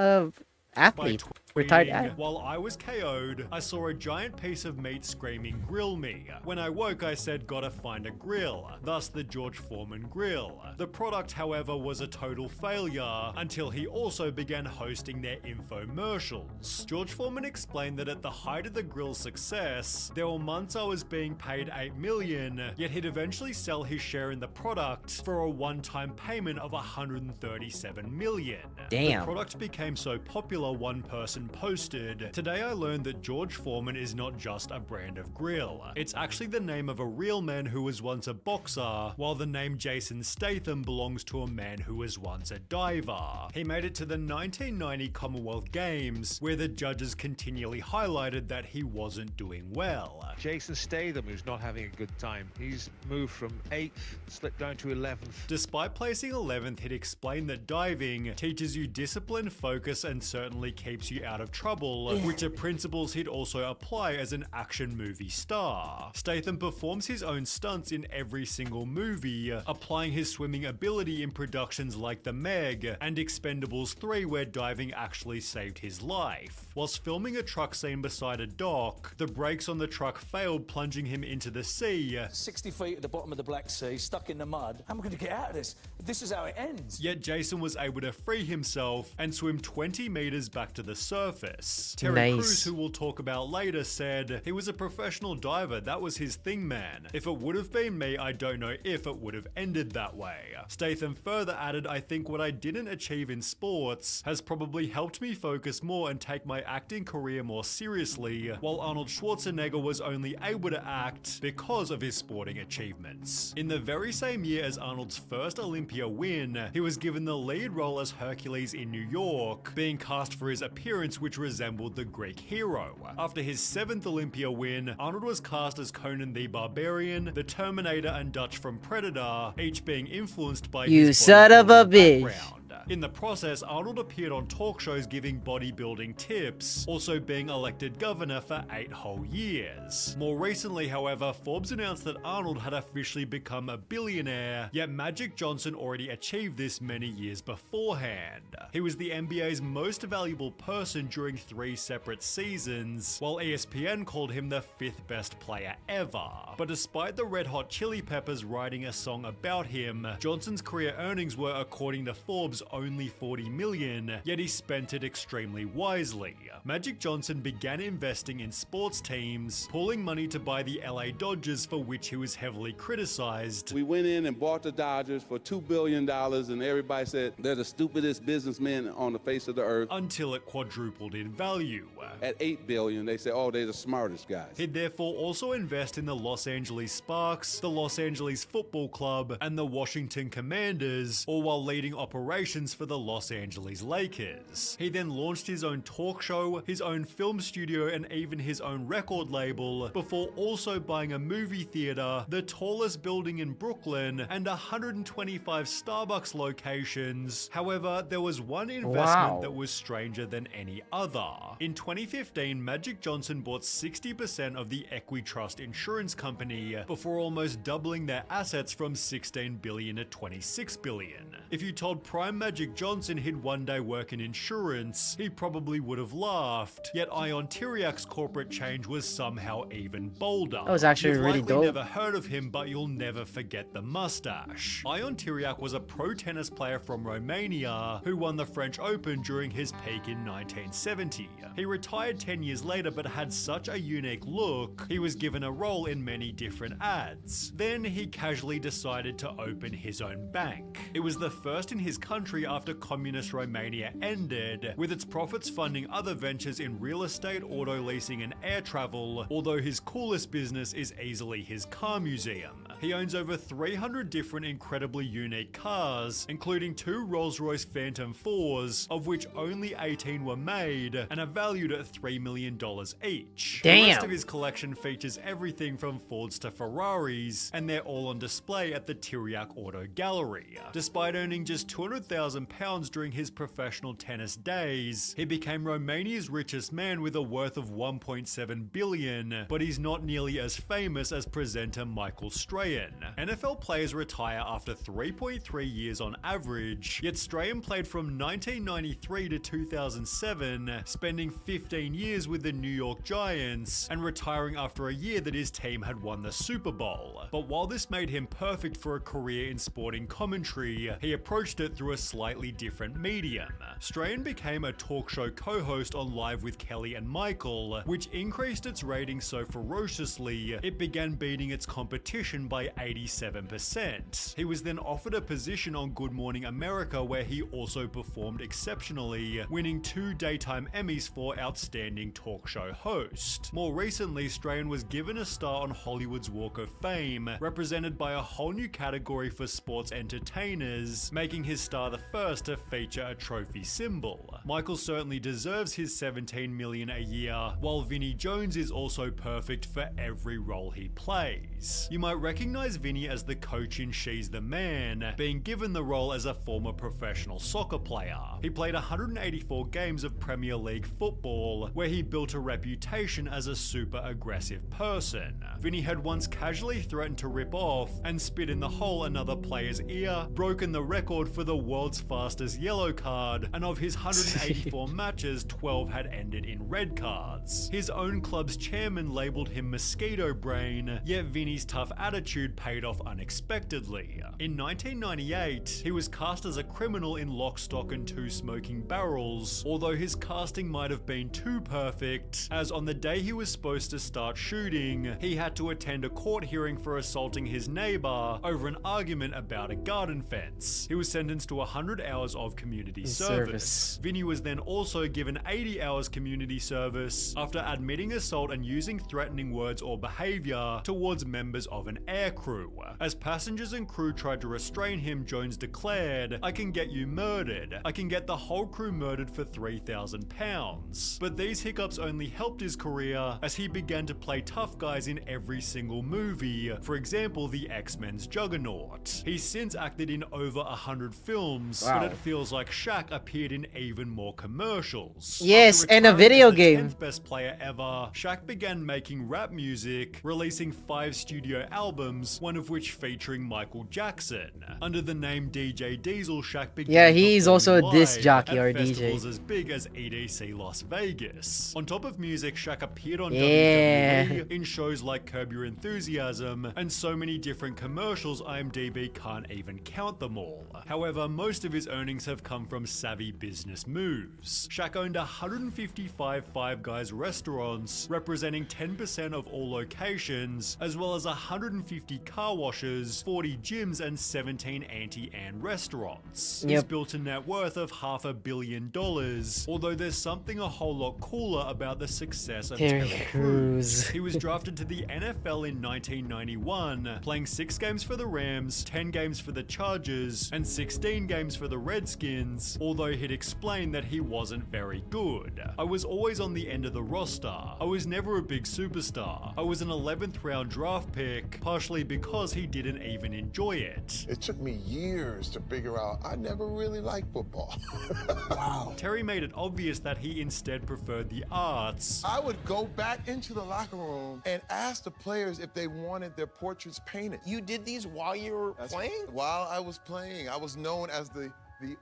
athlete, retired athlete. While I was KO'd, I saw a giant piece of meat screaming, "Grill me." When I woke, I said, "Gotta find a grill," thus the George Foreman grill. The product, however, was a total failure until he also began hosting their infomercials. George Foreman explained that at the height of the grill's success, there were months I was being paid $8 million, yet he'd eventually sell his share in the product for a one-time payment of $137 million. Damn. The product became so popular, one person Johnson posted, "Today I learned that George Foreman is not just a brand of grill. It's actually the name of a real man who was once a boxer, while the name Jason Statham belongs to a man who was once a diver." He made it to the 1990 Commonwealth Games, where the judges continually highlighted that he wasn't doing well. Jason Statham, who's not having a good time. He's moved from 8th, slipped down to 11th. Despite placing 11th, he'd explained that diving teaches you discipline, focus, and certainly keeps you out of trouble, which are principles he'd also apply as an action movie star. Statham performs his own stunts in every single movie, applying his swimming ability in productions like The Meg and Expendables 3, where diving actually saved his life. Whilst filming a truck scene beside a dock, the brakes on the truck failed, plunging him into the sea. 60 feet at the bottom of the Black Sea, stuck in the mud. How am I going to get out of this? This is how it ends. Yet Jason was able to free himself and swim 20 meters back to the surface. Terry Nice. Crews, who we'll talk about later, said, "He was a professional diver. That was his thing, man. If it would have been me, I don't know if it would have ended that way." Statham further added, "I think what I didn't achieve in sports has probably helped me focus more and take my acting career more seriously, while Arnold Schwarzenegger was only able to act because of his sporting achievements." In the very same year as Arnold's first Olympia win, he was given the lead role as Hercules in New York, being cast for his appearance which resembled the Greek hero. After his 7th Olympia win, Arnold was cast as Conan the Barbarian, the Terminator, and Dutch from Predator, each being influenced by You his son of a bodybuilding bitch. background. In the process, Arnold appeared on talk shows giving bodybuilding tips, also being elected governor for 8 whole years. More recently, however, Forbes announced that Arnold had officially become a billionaire, yet Magic Johnson already achieved this many years beforehand. He was the NBA's most valuable person during 3 separate seasons, while ESPN called him the 5th best player ever. But despite the Red Hot Chili Peppers writing a song about him, Johnson's career earnings were, according to Forbes, only $40 million, yet he spent it extremely wisely. Magic Johnson began investing in sports teams, pooling money to buy the LA Dodgers, for which he was heavily criticized. We went in and bought the Dodgers for $2 billion, and everybody said they're the stupidest businessmen on the face of the earth. Until it quadrupled in value. At $8 billion, they said, oh, they're the smartest guys. He'd therefore also invest in the Los Angeles Sparks, the Los Angeles Football Club, and the Washington Commanders, all while leading operations for the Los Angeles Lakers. He then launched his own talk show, his own film studio, and even his own record label, before also buying a movie theater, the tallest building in Brooklyn, and 125 Starbucks locations. However, there was one investment that was stranger than any other. In 2015, Magic Johnson bought 60% of the Equitrust insurance company, before almost doubling their assets from $16 billion to $26 billion. If you told Prime Magic Johnson he'd one day work in insurance, he probably would have laughed. Yet Ion Tiriac's corporate change was somehow even bolder. That was actually You've really likely dope. never heard of him, but you'll never forget the mustache. Ion Tiriac was a pro tennis player from Romania who won the French Open during his peak in 1970. He retired 10 years later, but had such a unique look, he was given a role in many different ads. Then he casually decided to open his own bank. It was the first in his country after communist Romania ended, with its profits funding other ventures in real estate, auto leasing, and air travel, although his coolest business is easily his car museum. He owns over 300 different incredibly unique cars, including 2 Rolls-Royce Phantom 4s, of which only 18 were made, and are valued at $3 million each. Damn. The rest of his collection features everything from Fords to Ferraris, and they're all on display at the Tiriac Auto Gallery. Despite earning just £200,000 during his professional tennis days, he became Romania's richest man with a worth of $1.7 billion, but he's not nearly as famous as presenter Michael Strahan. NFL players retire after 3.3 years on average, yet Strahan played from 1993 to 2007, spending 15 years with the New York Giants, and retiring after a year that his team had won the Super Bowl. But while this made him perfect for a career in sporting commentary, he approached it through a slightly different medium. Strahan became a talk show co-host on Live with Kelly and Michael, which increased its ratings so ferociously, it began beating its competition by 87%. He was then offered a position on Good Morning America where he also performed exceptionally, winning 2 daytime Emmys for Outstanding Talk Show Host. More recently, Strahan was given a star on Hollywood's Walk of Fame, represented by a whole new category for sports entertainers, making his star the first to feature a trophy symbol. Michael certainly deserves his $17 million a year, while Vinnie Jones is also perfect for every role he plays. You might recognize Vinnie as the coach in She's the Man, being given the role as a former professional soccer player. He played 184 games of Premier League football, where he built a reputation as a super aggressive person. Vinnie had once casually threatened to rip off and spit in the hole another player's ear, broken the record for the world's fastest yellow card, and of his 184 matches, 12 had ended in red cards. His own club's chairman labeled him Mosquito Brain, yet Vinnie's tough attitude paid off unexpectedly. In 1998, he was cast as a criminal in Lock, Stock and Two Smoking Barrels, although his casting might have been too perfect, as on the day he was supposed to start shooting, he had to attend a court hearing for assaulting his neighbor over an argument about a garden fence. He was sentenced to 100 hours of community service. Vinnie was then also given 80 hours community service after admitting assault and using threatening words or behavior towards members of an air crew. As passengers and crew tried to restrain him, Jones declared, "I can get you murdered. I can get the whole crew murdered for £3,000. But these hiccups only helped his career as he began to play tough guys in every single movie, for example the X-Men's Juggernaut. He's since acted in over 100 films, but it feels like Shaq appeared in even more commercials. Yes, After and a retiring video as the game. 10th best player ever, Shaq began making rap music, releasing 5 studio albums, one of which featuring Michael Jackson. Under the name DJ Diesel, Shaq began Yeah, he's also a performing disc live jockey at or festivals DJ. as big as EDC Las Vegas. On top of music, Shaq appeared on Yeah. WWE in shows like Curb Your Enthusiasm and so many different commercials IMDb can't even count them all. However, most of his earnings have come from savvy business moves. Shaq owned 155 Five Guys restaurants, representing 10% of all locations, as well as 150 car washes, 40 gyms, and 17 Auntie Anne restaurants. He's Yep. built a net worth of $500 million, although there's something a whole lot cooler about the success of Terry Terry Crews. He was drafted to the NFL in 1991, playing 6 games for the Rams, 10 games for the Chargers, and 16 games for the Redskins, although he'd explained that he wasn't very good. "I was always on the end of the roster. I was never a big superstar. I was an 11th round draft pick, partially because he didn't even enjoy it." It took me years to figure out I never really liked football. Wow. Terry made it obvious that he instead preferred the arts. I would go back into the locker room and ask the players if they wanted their portraits painted. You did these while you were playing? While I was playing. I was known as the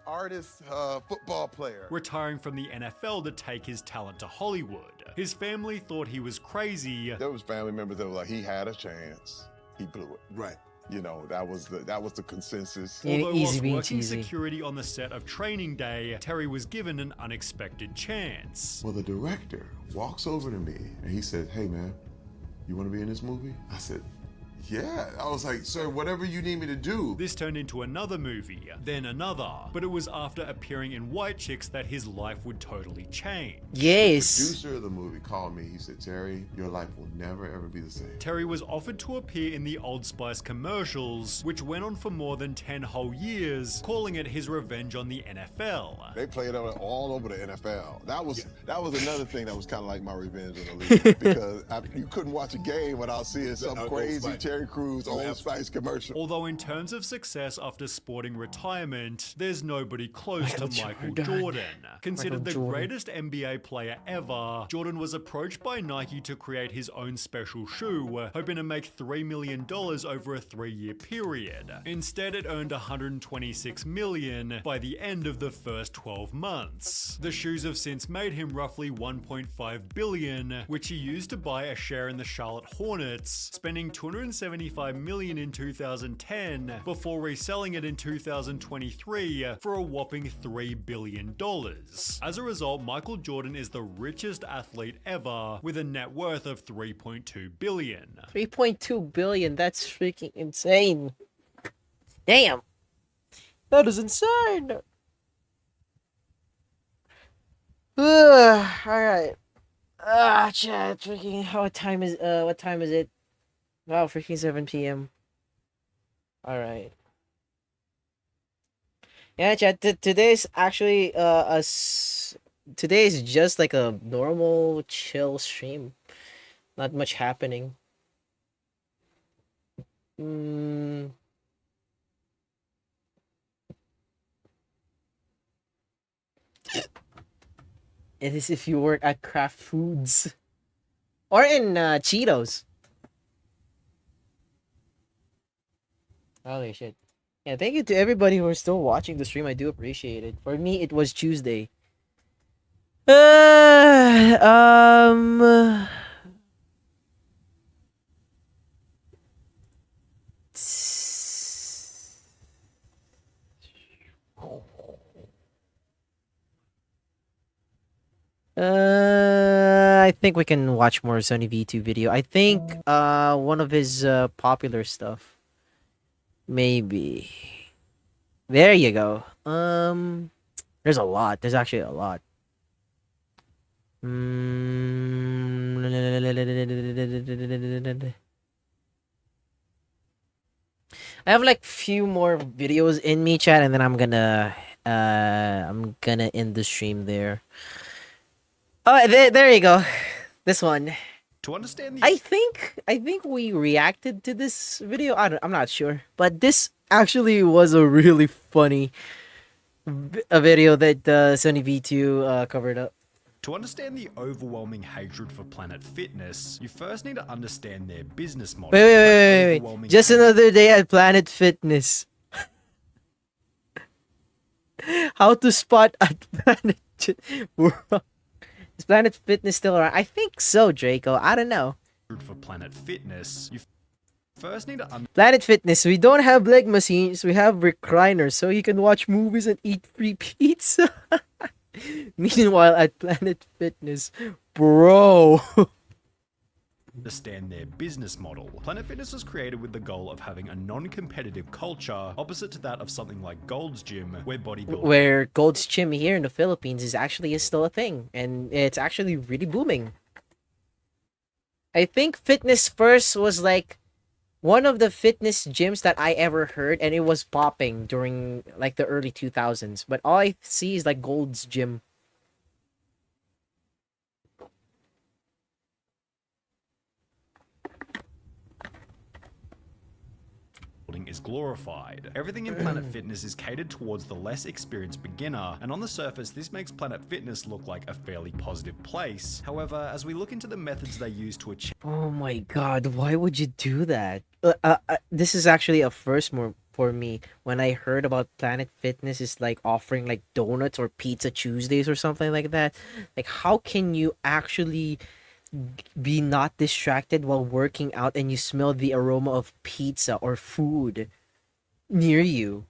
artist football player. Retiring from the NFL to take his talent to Hollywood. His family thought he was crazy. There was family members that were like, he had a chance. He blew it. Right. You know, that was the consensus. Although whilst working security on the set of Training Day, Terry was given an unexpected chance. Well, the director walks over to me and he said, "Hey man, you want to be in this movie?" I said, "Yeah." I was like, "Sir, whatever you need me to do." This turned into another movie, then another, but it was after appearing in White Chicks that his life would totally change. Yes. The producer of the movie called me. He said, "Terry, your life will never ever be the same." Terry was offered to appear in the Old Spice commercials, which went on for more than 10 whole years, calling it his revenge on the NFL. They played it all over the NFL. That was another thing that was kind of like my revenge on the league, because you couldn't watch a game without seeing some crazy Terry Crews Old Spice commercial. Although in terms of success after sporting retirement, there's nobody close to Michael Jordan. Considered the greatest NBA player ever, Jordan was approached by Nike to create his own special shoe, hoping to make $3 million over a 3-year period. Instead, it earned $126 million by the end of the first 12 months. The shoes have since made him roughly $1.5 billion, which he used to buy a share in the Charlotte Hornets, spending $260 $175 million in 2010 before reselling it in 2023 for a whopping $3 billion. As a result, Michael Jordan is the richest athlete ever with a net worth of $3.2 billion. 3.2 billion, that's freaking insane. Damn. That is insane. Alright. Chat, freaking, what time is it? Wow, freaking 7 p.m. Alright. Yeah, chat, today's actually, today is just like a normal, chill stream. Not much happening. It is if you work at Kraft Foods. Or in Cheetos. Holy shit. Yeah, thank you to everybody who are still watching the stream. I do appreciate it. For me, it was Tuesday. I think we can watch more Sony V2 video. I think one of his popular stuff. Maybe. There you go. There's a lot. There's actually a lot. I have like few more videos in me, chat, and then I'm gonna end the stream there. Oh, there you go. This one. To understand the I think we reacted to this video. I'm not sure, but this actually was a really funny video that Sony V2 covered up. To understand the overwhelming hatred for Planet Fitness, you first need to understand their business model. Wait. Just another day at Planet Fitness. How to spot at Planet Is Planet Fitness still around? I think so, Draco. I don't know. For Planet Fitness, you first need to Planet Fitness, we don't have leg machines, we have recliners, so you can watch movies and eat free pizza. Meanwhile, at Planet Fitness, bro. Understand their business model. Planet Fitness was created with the goal of having a non-competitive culture, opposite to that of something like Gold's Gym, where Gold's Gym here in the Philippines is still a thing, and it's actually really booming. I think Fitness First was like one of the fitness gyms that I ever heard, and it was popping during like the early 2000s. But all I see is like Gold's Gym. is glorified. Everything in Planet Fitness is catered towards the less experienced beginner, and on the surface this makes Planet Fitness look like a fairly positive place. However, as we look into the methods they use to achieve— Oh my god, why would you do that? This is actually a first for me when I heard about Planet Fitness is like offering like donuts or pizza Tuesdays or something like that. Like, how can you actually be not distracted while working out and you smell the aroma of pizza or food near you?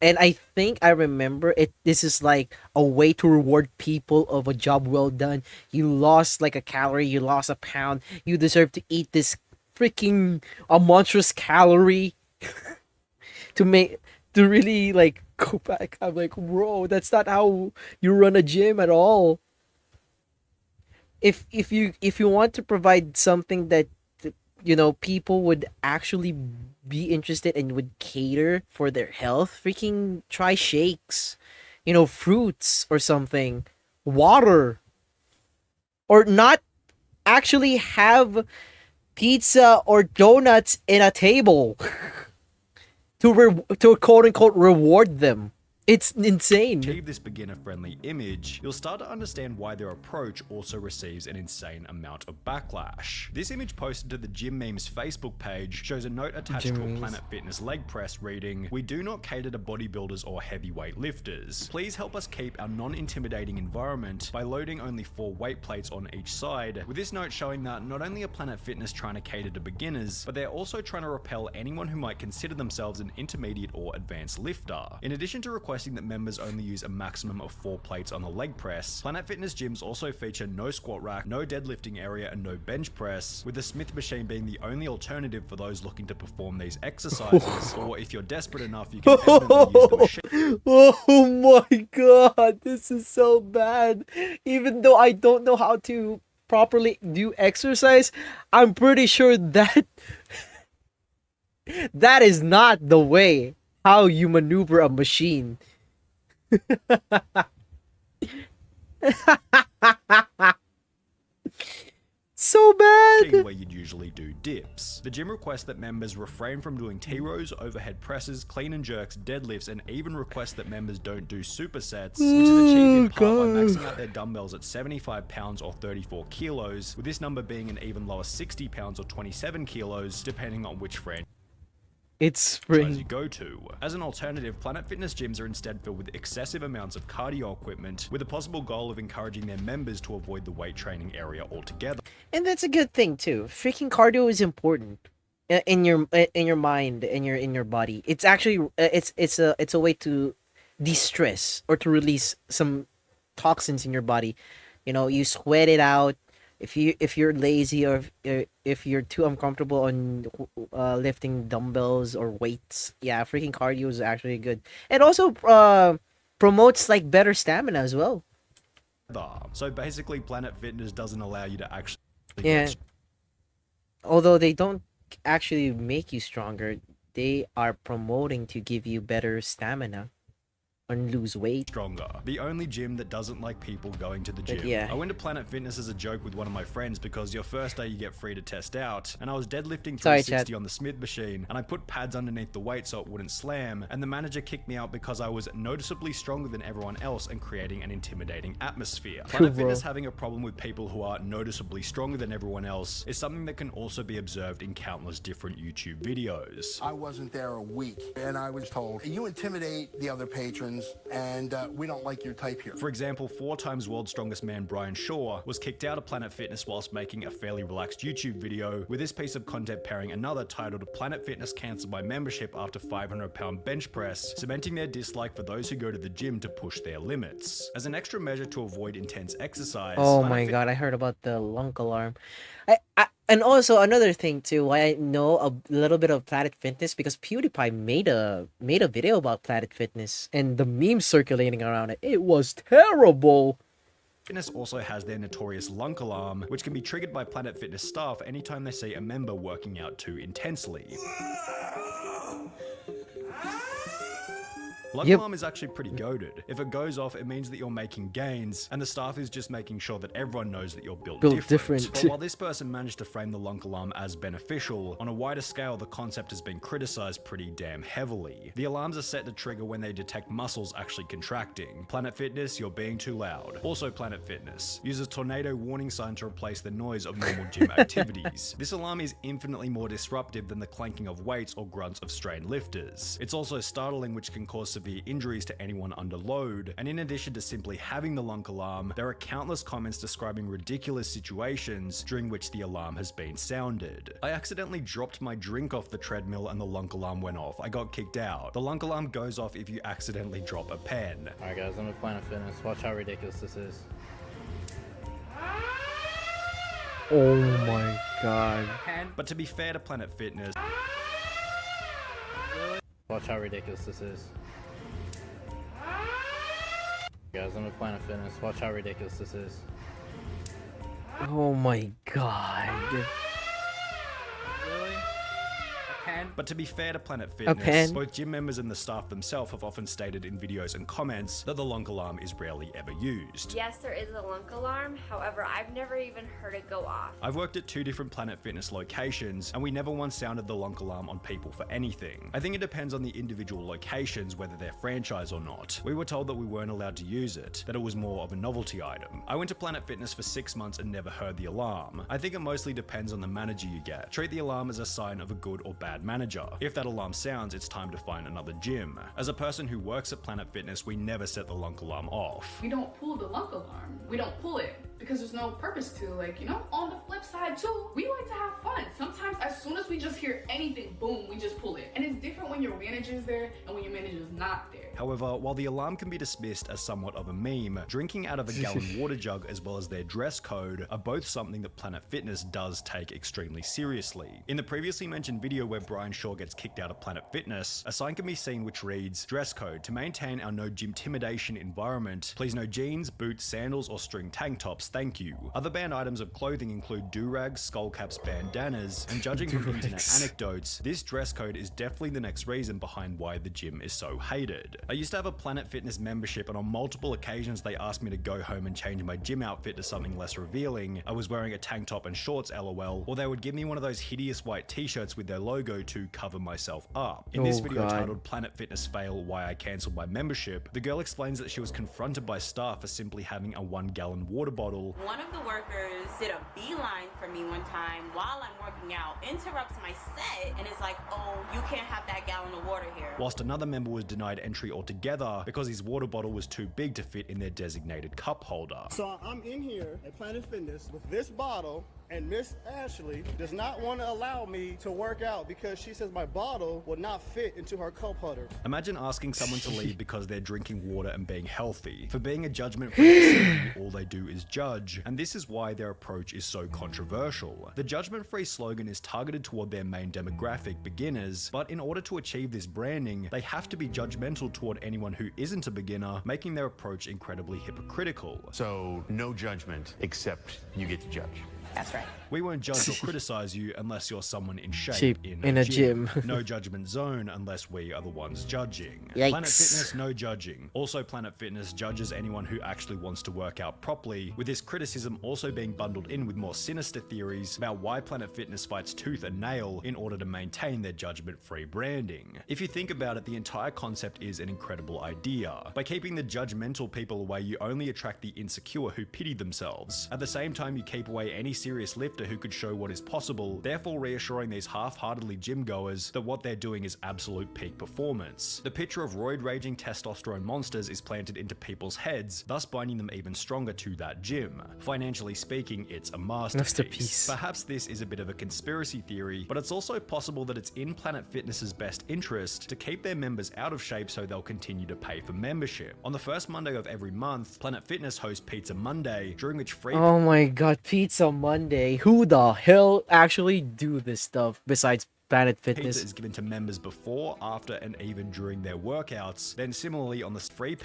And I think I remember it. This is like a way to reward people of a job well done. You lost like a calorie, you lost a pound, you deserve to eat this freaking a monstrous calorie to really like go back. I'm like, bro, that's not how you run a gym at all. If you want to provide something that, you know, people would actually be interested and would cater for their health, freaking try shakes, you know, fruits or something, water, or not actually have pizza or donuts in a table to quote unquote reward them. It's insane. Achieve this beginner-friendly image, you'll start to understand why their approach also receives an insane amount of backlash. This image posted to the Gym Memes Facebook page shows a note attached to a Planet Fitness leg press reading, "We do not cater to bodybuilders or heavyweight lifters. Please help us keep our non-intimidating environment by loading only 4 weight plates on each side," with this note showing that not only are Planet Fitness trying to cater to beginners, but they're also trying to repel anyone who might consider themselves an intermediate or advanced lifter. In addition to requesting that members only use a maximum of 4 plates on the leg press, Planet Fitness gyms also feature no squat rack, no deadlifting area, and no bench press, with the Smith machine being the only alternative for those looking to perform these exercises, or if you're desperate enough, you can evidently use the machine. Oh my god, this is so bad. Even though I don't know how to properly do exercise, I'm pretty sure that that is not the way how you maneuver a machine. So bad. Where you'd usually do dips. The gym requests that members refrain from doing T-rows, overhead presses, clean and jerks, deadlifts, and even requests that members don't do supersets, which is achieved in part by maxing out their dumbbells at 75 pounds or 34 kilos, with this number being an even lower 60 pounds or 27 kilos, depending on which franchise you go to. As an alternative, Planet Fitness gyms are instead filled with excessive amounts of cardio equipment, with a possible goal of encouraging their members to avoid the weight training area altogether. And that's a good thing too. Freaking cardio is important in your mind, in your body. It's actually it's a way to de-stress or to release some toxins in your body. You know, you sweat it out. If you're lazy or if you're too uncomfortable on lifting dumbbells or weights, yeah, freaking cardio is actually good. It also promotes like better stamina as well. So basically, Planet Fitness doesn't allow you to actually Although they don't actually make you stronger, they are promoting to give you better stamina and lose weight. Stronger. The only gym that doesn't like people going to the gym. Yeah. I went to Planet Fitness as a joke with one of my friends because your first day you get free to test out, and I was deadlifting 360 on the Smith machine, and I put pads underneath the weight so it wouldn't slam, and the manager kicked me out because I was noticeably stronger than everyone else and creating an intimidating atmosphere. Planet Fitness having a problem with people who are noticeably stronger than everyone else is something that can also be observed in countless different YouTube videos. I wasn't there a week, and I was told, you intimidate the other patrons, and we don't like your type here. For example, 4 times world's strongest man Brian Shaw was kicked out of Planet Fitness whilst making a fairly relaxed YouTube video, with this piece of content pairing another titled "Planet Fitness cancelled my membership after 500-pound bench press," cementing their dislike for those who go to the gym to push their limits. As an extra measure to avoid intense exercise... Oh my god, I heard about the lunk alarm. And also another thing too, why I know a little bit of Planet Fitness, because PewDiePie made a video about Planet Fitness and the memes circulating around it. It was terrible. Fitness also has their notorious lunk alarm, which can be triggered by Planet Fitness staff anytime they see a member working out too intensely. Lunk alarm is actually pretty goated. If it goes off, it means that you're making gains, and the staff is just making sure that everyone knows that you're built different. But while this person managed to frame the lunk alarm as beneficial, on a wider scale, the concept has been criticized pretty damn heavily. The alarms are set to trigger when they detect muscles actually contracting. Planet Fitness, you're being too loud. Also Planet Fitness uses tornado warning sign to replace the noise of normal gym activities. This alarm is infinitely more disruptive than the clanking of weights or grunts of strained lifters. It's also startling, which can cause severe injuries to anyone under load, and in addition to simply having the lunk alarm, there are countless comments describing ridiculous situations during which the alarm has been sounded. I accidentally dropped my drink off the treadmill and the lunk alarm went off. I got kicked out. The lunk alarm goes off if you accidentally drop a pen. Alright guys, I'm at Planet Fitness. Watch how ridiculous this is. Oh my god. But to be fair to Planet Fitness, watch how ridiculous this is. Guys, I'm at Planet Fitness. Watch how ridiculous this is. Oh my god. Really? But to be fair to Planet A Fitness, pen? both gym members and the staff themselves have often stated in videos and comments that the lunk alarm is rarely ever used. Yes, there is a lunk alarm. However, I've never even heard it go off. I've worked at 2 different Planet Fitness locations, and we never once sounded the lunk alarm on people for anything. I think it depends on the individual locations, whether they're franchise or not. We were told that we weren't allowed to use it, that it was more of a novelty item. I went to Planet Fitness for 6 months and never heard the alarm. I think it mostly depends on the manager you get. Treat the alarm as a sign of a good or bad manager. If that alarm sounds, it's time to find another gym. As a person who works at Planet Fitness, we never set the lunk alarm off. We don't pull the lunk alarm. We don't pull it because there's no purpose to, like, you know. On the flip side too, we like to have fun. Sometimes as soon as we just hear anything, boom, we just pull it. And it's different when your manager's there and when your manager's not there. However, while the alarm can be dismissed as somewhat of a meme, drinking out of a gallon water jug as well as their dress code are both something that Planet Fitness does take extremely seriously. In the previously mentioned video where Brian Shaw gets kicked out of Planet Fitness, a sign can be seen which reads, "Dress code. To maintain our no gym-timidation environment, please no jeans, boots, sandals, or string tank tops, thank you." Other banned items of clothing include do-rags, skull caps, bandanas, and judging from internet anecdotes, this dress code is definitely the next reason behind why the gym is so hated. I used to have a Planet Fitness membership, and on multiple occasions they asked me to go home and change my gym outfit to something less revealing. I was wearing a tank top and shorts, lol, or they would give me one of those hideous white t-shirts with their logo to cover myself up. In this video titled Planet Fitness Fail Why I Cancelled My Membership, the girl explains that she was confronted by staff for simply having a 1-gallon water bottle. One of the workers did a beeline for me one time while I'm working out, interrupts my set, and is like, "Oh, you can't have that gallon of water here." Whilst another member was denied entry altogether because his water bottle was too big to fit in their designated cup holder. So I'm in here at Planet Fitness with this bottle, and Miss Ashley does not want to allow me to work out because she says my bottle will not fit into her cup holder. Imagine asking someone to leave because they're drinking water and being healthy. For being a judgment-free facility, all they do is judge, and this is why their approach is so controversial. The judgment-free slogan is targeted toward their main demographic, beginners, but in order to achieve this branding, they have to be judgmental toward anyone who isn't a beginner, making their approach incredibly hypocritical. So, no judgment, except you get to judge. That's right. We won't judge or criticize you unless you're someone in shape in a gym. No judgment zone unless we are the ones judging. Yikes. Planet Fitness, no judging. Also, Planet Fitness judges anyone who actually wants to work out properly, with this criticism also being bundled in with more sinister theories about why Planet Fitness fights tooth and nail in order to maintain their judgment-free branding. If you think about it, the entire concept is an incredible idea. By keeping the judgmental people away, you only attract the insecure who pity themselves. At the same time, you keep away any serious lifter who could show what is possible, therefore reassuring these half-heartedly gym goers that what they're doing is absolute peak performance. The picture of roid-raging testosterone monsters is planted into people's heads, thus binding them even stronger to that gym. Financially speaking, it's a masterpiece. Perhaps this is a bit of a conspiracy theory, but it's also possible that it's in Planet Fitness's best interest to keep their members out of shape so they'll continue to pay for membership. On the first Monday of every month, Planet Fitness hosts Pizza Monday, during which free Oh my god, Pizza Monday. Who the hell actually do this stuff besides Planet Fitness? pizza is given to members before, after, and even during their workouts. Then similarly on the free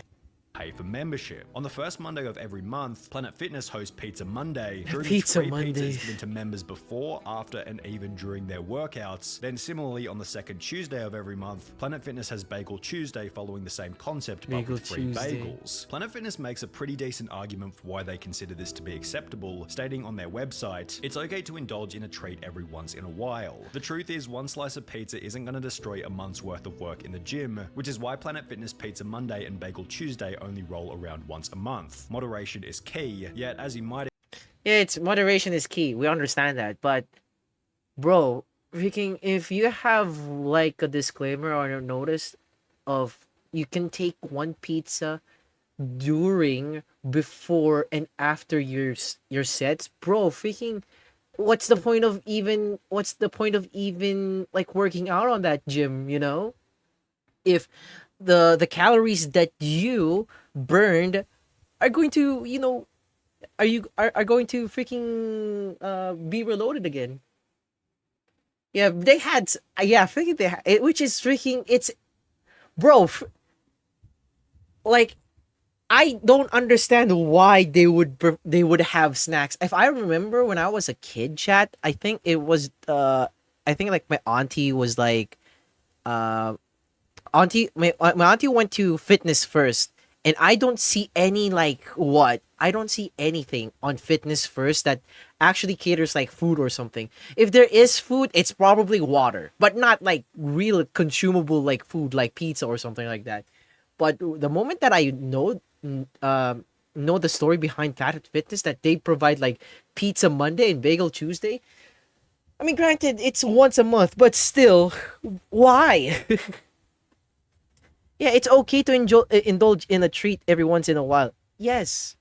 pay for membership. On the first Monday of every month, Planet Fitness hosts Pizza Monday, during which free pizza is given to members before, after, and even during their workouts. Then similarly on the second Tuesday of every month, Planet Fitness has Bagel Tuesday, following the same concept but with free bagels. Planet Fitness makes a pretty decent argument for why they consider this to be acceptable, stating on their website, "It's okay to indulge in a treat every once in a while. The truth is, one slice of pizza isn't going to destroy a month's worth of work in the gym, which is why Planet Fitness Pizza Monday and Bagel Tuesday only roll around once a month. Moderation is key, yet as you might..." Yeah, it's moderation is key. We understand that, but bro, freaking, if you have like a disclaimer or a notice of you can take one pizza during, before, and after your sets, bro, freaking, what's the point of even like working out on that gym, you know? If the calories that you burned are going to, you know, are going to freaking be reloaded again. Yeah, they had, freaking they had, which is freaking, it's, bro, like, I don't understand why they would have snacks. If I remember when I was a kid, chat, I think it was I think like my auntie was like, my auntie went to fitness first, and I don't see any like what I don't see anything on fitness first that actually caters like food or something. If there is food, it's probably water, but not like real consumable like food like pizza or something like that. But the moment that I know the story behind Planet Fitness, that they provide like pizza Monday and bagel Tuesday. I mean, granted, it's once a month, but still, why? Yeah, it's okay to indulge in a treat every once in a while. Yes,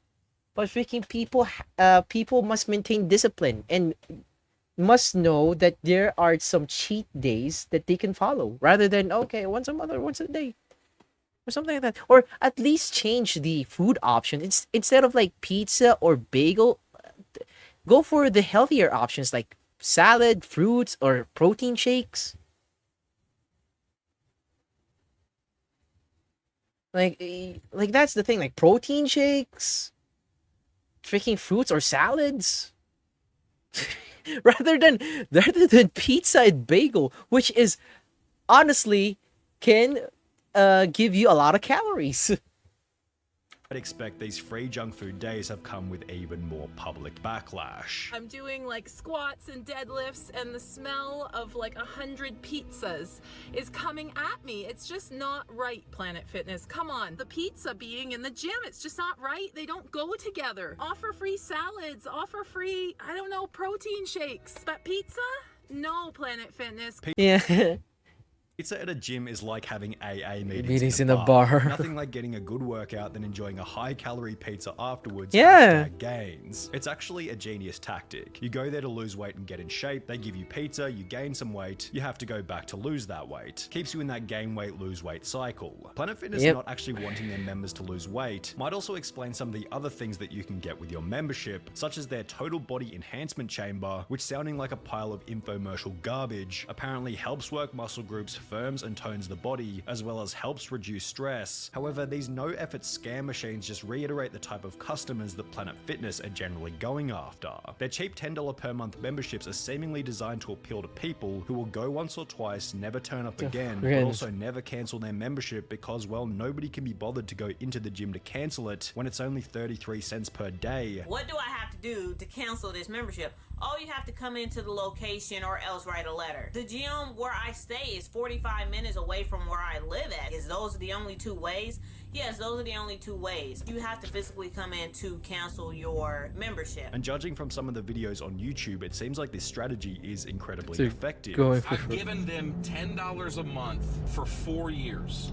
but freaking people must maintain discipline and must know that there are some cheat days that they can follow, rather than okay, once a month or once a day, or something like that. Or at least change the food option. It's instead of like pizza or bagel, go for the healthier options like salad, fruits, or protein shakes. Like that's the thing. Like protein shakes, freaking fruits or salads, rather than pizza and bagel, which is honestly can give you a lot of calories. I'd expect these free junk food days have come with even more public backlash. I'm doing like squats and deadlifts, and the smell of like 100 pizzas is coming at me. It's just not right, Planet Fitness. Come on. The pizza being in the gym, it's just not right. They don't go together. Offer free salads, offer free, I don't know, protein shakes. But pizza? No, Planet Fitness. Yeah. Pizza at a gym is like having AA Meetings in a bar. Nothing like getting a good workout than enjoying a high-calorie pizza afterwards. Yeah. Gains. It's actually a genius tactic. You go there to lose weight and get in shape. They give you pizza, you gain some weight, you have to go back to lose that weight. Keeps you in that gain weight, lose weight cycle. Planet Fitness not actually wanting their members to lose weight might also explain some of the other things that you can get with your membership, such as their total body enhancement chamber, which, sounding like a pile of infomercial garbage, apparently helps work muscle groups, firms and tones the body, as well as helps reduce stress. However, these no-effort scam machines just reiterate the type of customers that Planet Fitness are generally going after. Their cheap $10 per month memberships are seemingly designed to appeal to people who will go once or twice, never turn up again, but also never cancel their membership because, well, nobody can be bothered to go into the gym to cancel it when it's only 33 cents per day. What do I have to do to cancel this membership? Oh, you have to come into the location or else write a letter. The gym where I stay is 45 minutes away from where I live at. Is those the only two ways? Yes, those are the only two ways. You have to physically come in to cancel your membership. And judging from some of the videos on YouTube, it seems like this strategy is incredibly effective. I've given them $10 a month for 4 years,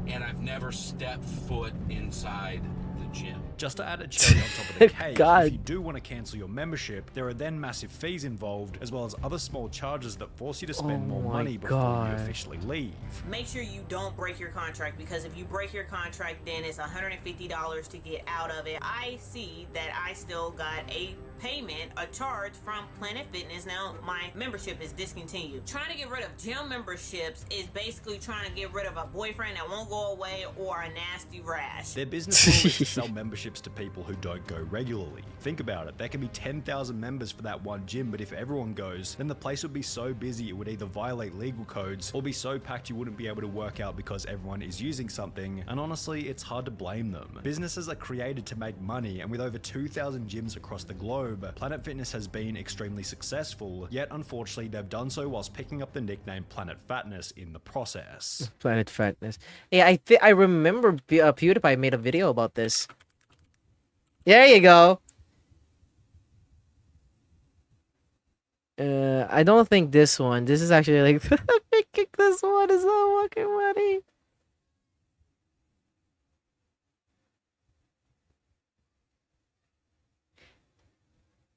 and I've never stepped foot inside the gym. Just to add a cherry on top of the cake, if you do want to cancel your membership, there are then massive fees involved, as well as other small charges that force you to spend more money before you officially leave. Make sure you don't break your contract, because if you break your contract, then it's $150 to get out of it. I see that I still got a payment, a charge from Planet Fitness. Now my membership is discontinued. Trying to get rid of gym memberships is basically trying to get rid of a boyfriend that won't go away or a nasty rash. Their business model is to sell memberships to people who don't go regularly. Think about it, there can be 10,000 members for that one gym, but if everyone goes, then the place would be so busy it would either violate legal codes or be so packed you wouldn't be able to work out because everyone is using something, and honestly, it's hard to blame them. Businesses are created to make money, and with over 2,000 gyms across the globe, Planet Fitness has been extremely successful, yet unfortunately they've done so whilst picking up the nickname Planet Fatness in the process. Planet Fatness. Yeah, I remember PewDiePie made a video about this. There you go. I don't think this one. This is actually like this one is so fucking funny.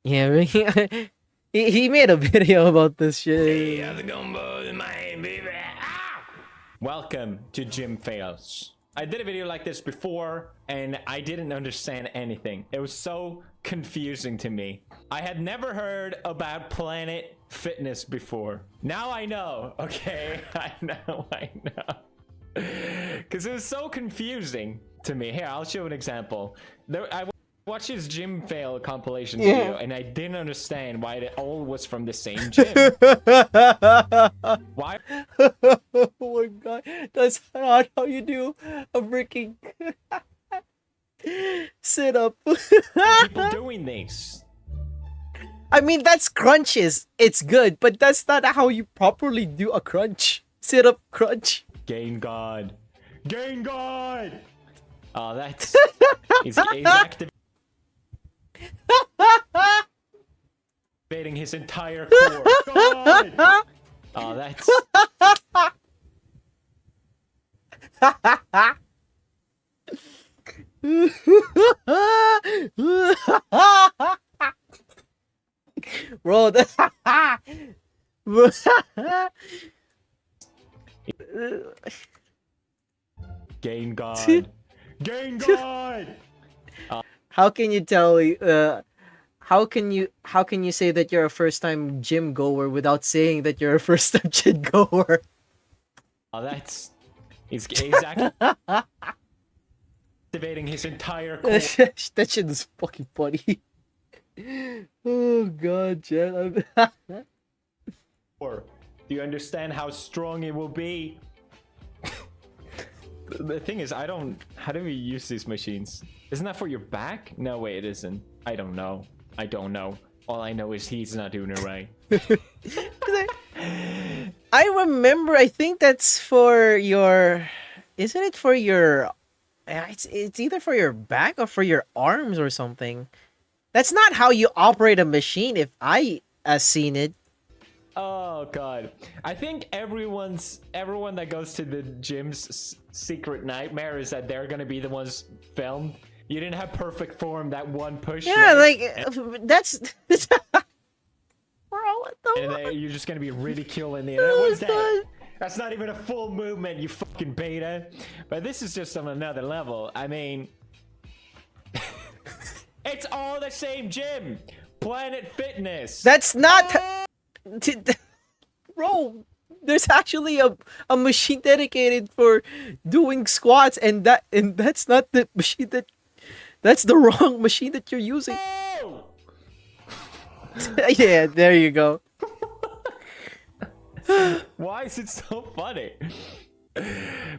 Yeah, he made a video about this shit. Hey, how's it going, boys? My baby. Ah! Welcome to Gym Fails. I did a video like this before, and I didn't understand anything. It was so confusing to me. I had never heard about Planet Fitness before. Now I know, okay? I know. Because it was so confusing to me. Here, I'll show an example. I Watch his gym fail compilation Yeah. video, and I didn't understand why it all was from the same gym. Why? Oh my god, that's not how you do a freaking sit up. are people doing this? I mean, that's crunches. It's good, but that's not how you properly do a crunch. Sit up crunch. Gain God. Gain God! Oh, that's... he's activating his entire core. God! Oh, that's... Bro, Gain God. Gain God! how can you tell? How can you say that you're a first time gym goer without saying that you're a first time gym goer? Oh, that's... he's activating his entire core. That shit is fucking funny. Oh god, Jen. Do you understand how strong it will be? The thing is, I don't... how do we use these machines? Isn't that for your back? No way, it isn't. I don't know. I don't know. All I know is he's not doing it right. I remember, I think that's for your... Isn't it for your... It's either for your back or for your arms or something. That's not how you operate a machine if I have seen it. Oh god. I think everyone that goes to the gym's secret nightmare is that they're gonna be the ones filmed. You didn't have perfect form that one push. Yeah, right? like that's bro, what the and then you're just gonna be ridiculing the what's that? That's not even a full movement, you fucking beta. But this is just on another level. I mean, it's all the same gym. Planet Fitness. That's not bro, there's actually a machine dedicated for doing squats, and that's not the machine that's the wrong machine that you're using. Oh! Yeah, there you go. Why is it so funny?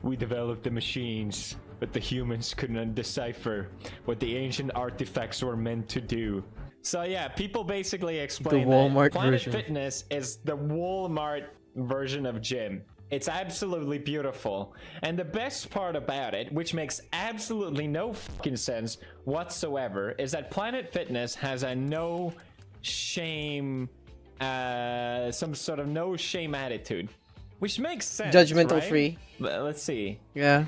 We developed the machines, but the humans couldn't decipher what the ancient artifacts were meant to do. So yeah, people basically explain The Walmart that Planet version. Fitness is the Walmart version of gym. It's absolutely beautiful. And the best part about it, which makes absolutely no fucking sense whatsoever, is that Planet Fitness has a no shame, some sort of no shame attitude. Which makes sense, Judgmental right? free. Let's see. Yeah.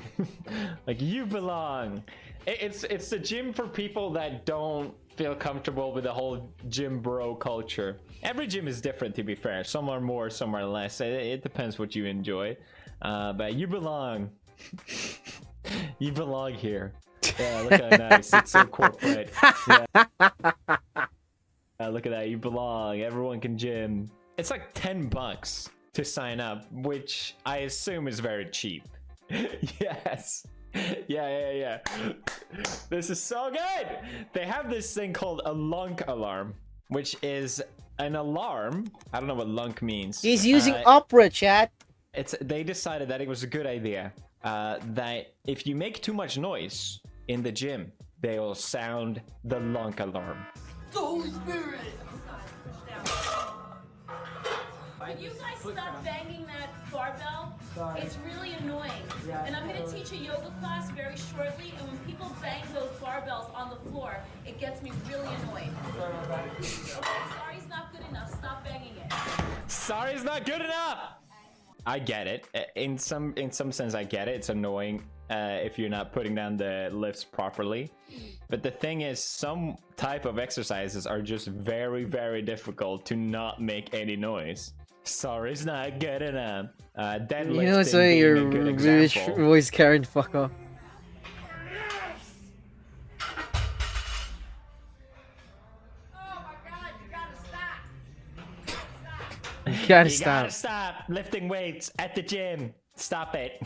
Like, you belong. It's a gym for people that don't feel comfortable with the whole gym bro culture. Every gym is different, to be fair. Some are more, some are less. It depends what you enjoy. But you belong. You belong here. Yeah, look how nice. It's so corporate. Yeah. Look at that. You belong. Everyone can gym. It's like $10 to sign up, which I assume is very cheap. Yes. Yeah. This is so good. They have this thing called a lunk alarm, which is an alarm. I don't know what lunk means. He's using Opera, chat. They decided that it was a good idea. That if you make too much noise in the gym, they will sound the lunk alarm. The Holy Spirit. Would you guys stop banging that barbell? It's really annoying. And I'm going to teach a yoga class very shortly, and when people bang those barbells on the floor, it gets me really annoyed. Okay, sorry's not good enough. Stop banging it. Sorry's not good enough. I get it. In some sense, I get it. It's annoying if you're not putting down the lifts properly. But the thing is, some type of exercises are just very, very difficult to not make any noise. Sorry's not good enough. Deadlifting You know, so being you're a good rich example. voice Karen, fuck off. You gotta You stop. gotta stop lifting weights at the gym. Stop it.